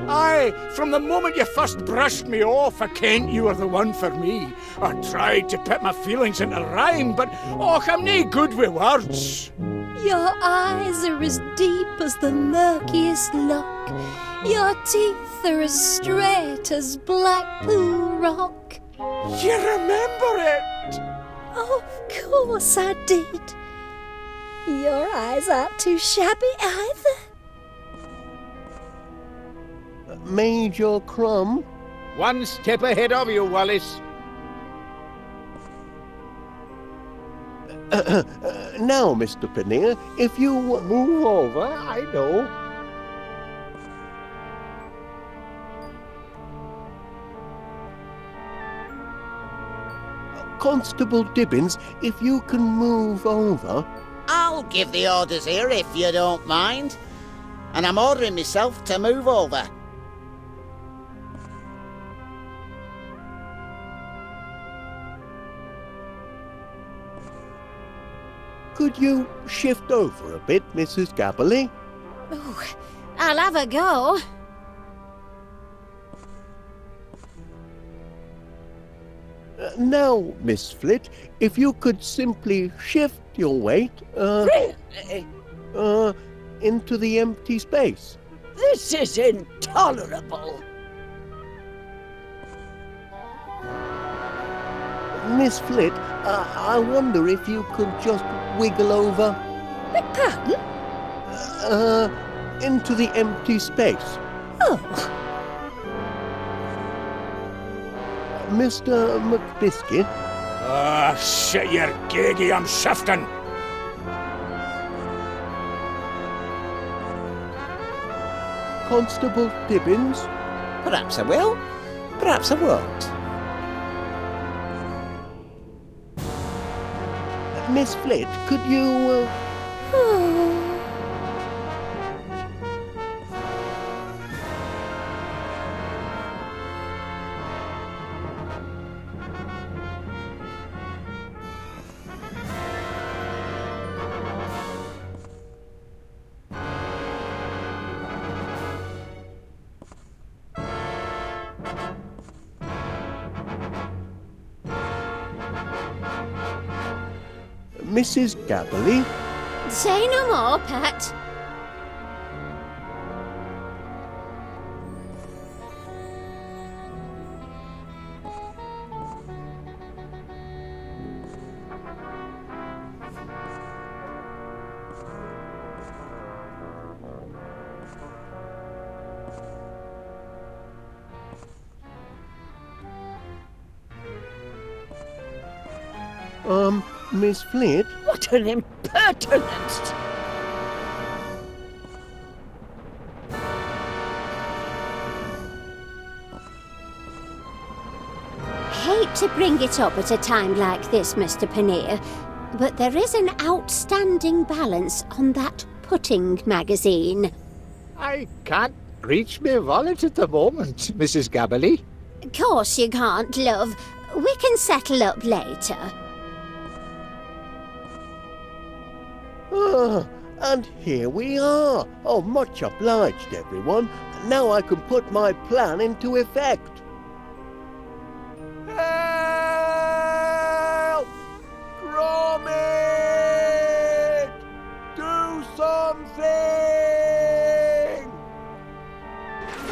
Speaker 9: Aye, from the moment you first brushed me off, I kent you were the one for me. I tried to put my feelings into rhyme, but I'm nae good with words.
Speaker 11: Your eyes are as deep as the murkiest loch. Your teeth are as straight as Blackpool Rock.
Speaker 9: You remember it?
Speaker 11: Of course I did. Your eyes aren't too shabby either.
Speaker 1: Major Crumb?
Speaker 4: One step ahead of you, Wallace.
Speaker 1: Now, Mr. Paneer, if you
Speaker 4: move over, I know.
Speaker 1: Constable Dibbins, if you can move over.
Speaker 18: I'll give the orders here if you don't mind. And I'm ordering myself to move over.
Speaker 1: Could you shift over a bit, Mrs. Gabberley?
Speaker 8: Oh, I'll have a go.
Speaker 1: Now, Miss Flit, if you could simply shift your weight, into the empty space.
Speaker 20: This is intolerable.
Speaker 1: Miss Flit, I wonder if you could just wiggle over.
Speaker 11: Beg pardon?
Speaker 1: Into the empty space.
Speaker 11: Oh.
Speaker 1: Mr. McBiscuit?
Speaker 9: Shit, you're gaggy, I'm shifting.
Speaker 1: Constable Dibbins?
Speaker 18: Perhaps I will, perhaps I won't.
Speaker 1: Miss Flit, could you... Mrs. Gabberley?
Speaker 8: Say no more, pet.
Speaker 1: Miss Flit?
Speaker 20: What an impertinence!
Speaker 8: Hate to bring it up at a time like this, Mr. Paneer, but there is an outstanding balance on that pudding magazine.
Speaker 4: I can't reach my wallet at the moment, Mrs. Gabberly.
Speaker 8: Course you can't, love. We can settle up later.
Speaker 1: Ah, and here we are. Oh, much obliged, everyone. Now I can put my plan into effect. Help! Gromit! Do something!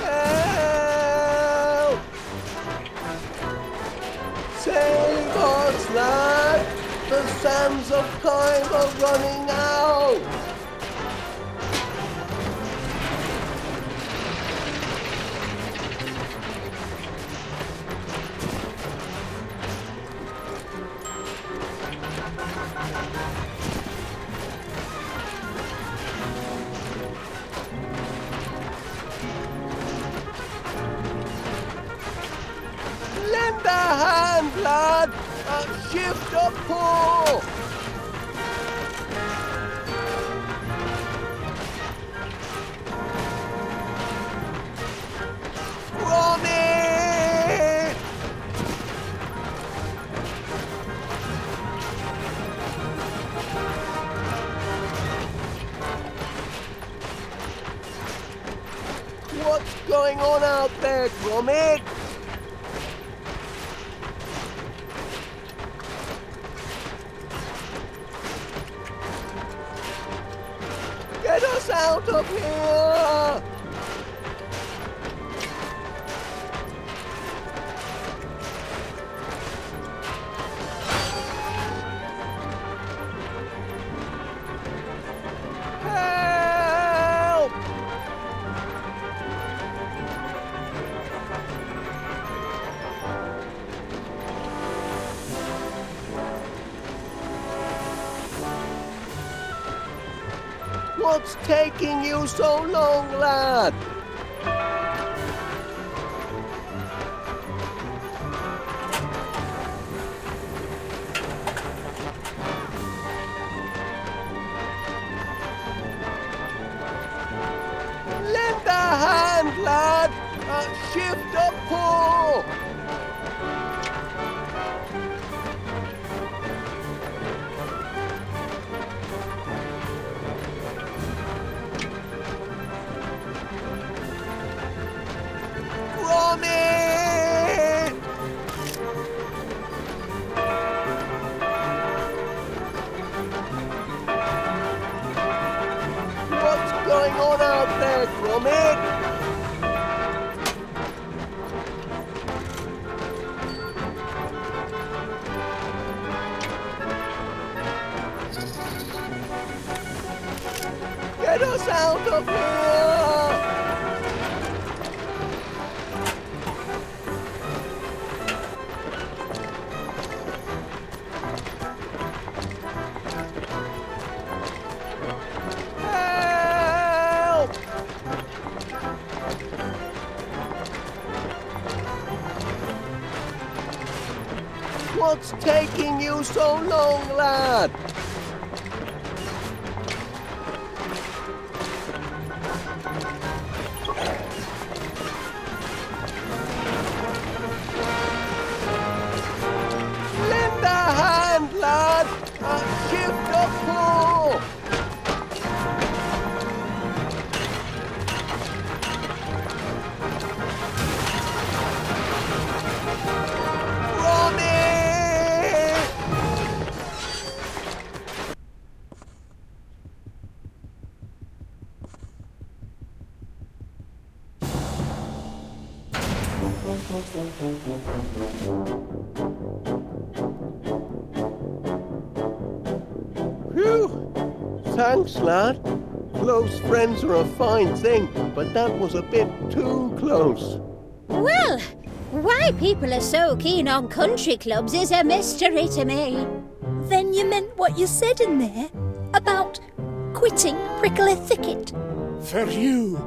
Speaker 1: Help! Save us, lad! The sands of time are running out! Lend a hand, lad! Shift a pull! Gromit! What's going on out there, Gromit? Get us out of here! Help! What's taking you so long, lad? Lend a hand, lad! Shift a pull! Gromit! What's going on out there, Gromit? Get us out of here! Help! What's taking you so long, lad? Lend a hand, lad! Shift a pull! Gromit! Phew! Thanks, lad. Close friends are a fine thing, but that was a bit too close.
Speaker 8: Well, why people are so keen on country clubs is a mystery to me.
Speaker 11: then you meant what you said in there about quitting Prickly Thicket.
Speaker 9: For you,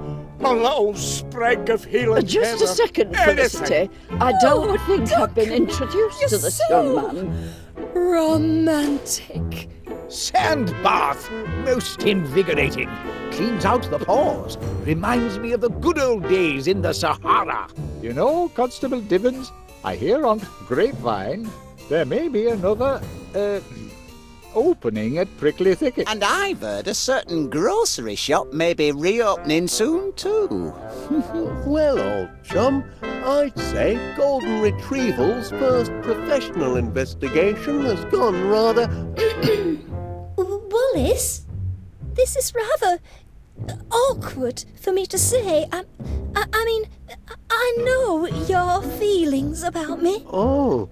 Speaker 9: my little sprig of healing
Speaker 20: Just a second, Felicity. I don't think I've been introduced to this young man.
Speaker 11: Romantic.
Speaker 6: Sand bath, most invigorating. Cleans out the pores. Reminds me of the good old days in the Sahara.
Speaker 12: You know, Constable Divins, I hear on Grapevine there may be another, opening at Prickly Thicket.
Speaker 18: And I've heard a certain grocery shop may be reopening soon too.
Speaker 1: Well, old chum, I'd say Golden Retrieval's first professional investigation has gone rather...
Speaker 11: Wallace, this is rather awkward for me to say. I mean, I know your feelings about me.
Speaker 1: Oh,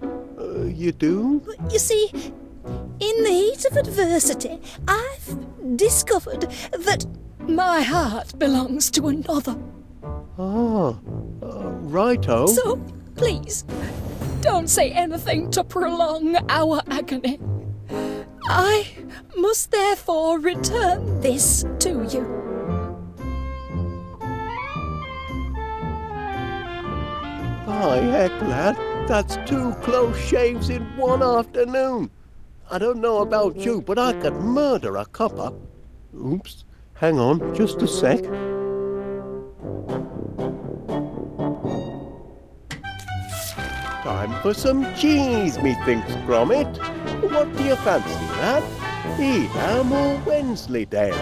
Speaker 1: you do?
Speaker 11: You see, in the heat of adversity, I've discovered that my heart belongs to another.
Speaker 1: Ah, righto.
Speaker 11: So, please, don't say anything to prolong our agony. I must therefore return this to you.
Speaker 1: By heck, lad, that's 2 close shaves in one afternoon. I don't know about you, but I could murder a copper. Oops, hang on, just a sec. Time for some cheese, methinks, Gromit. What do you fancy, lad? Edam or Wensleydale?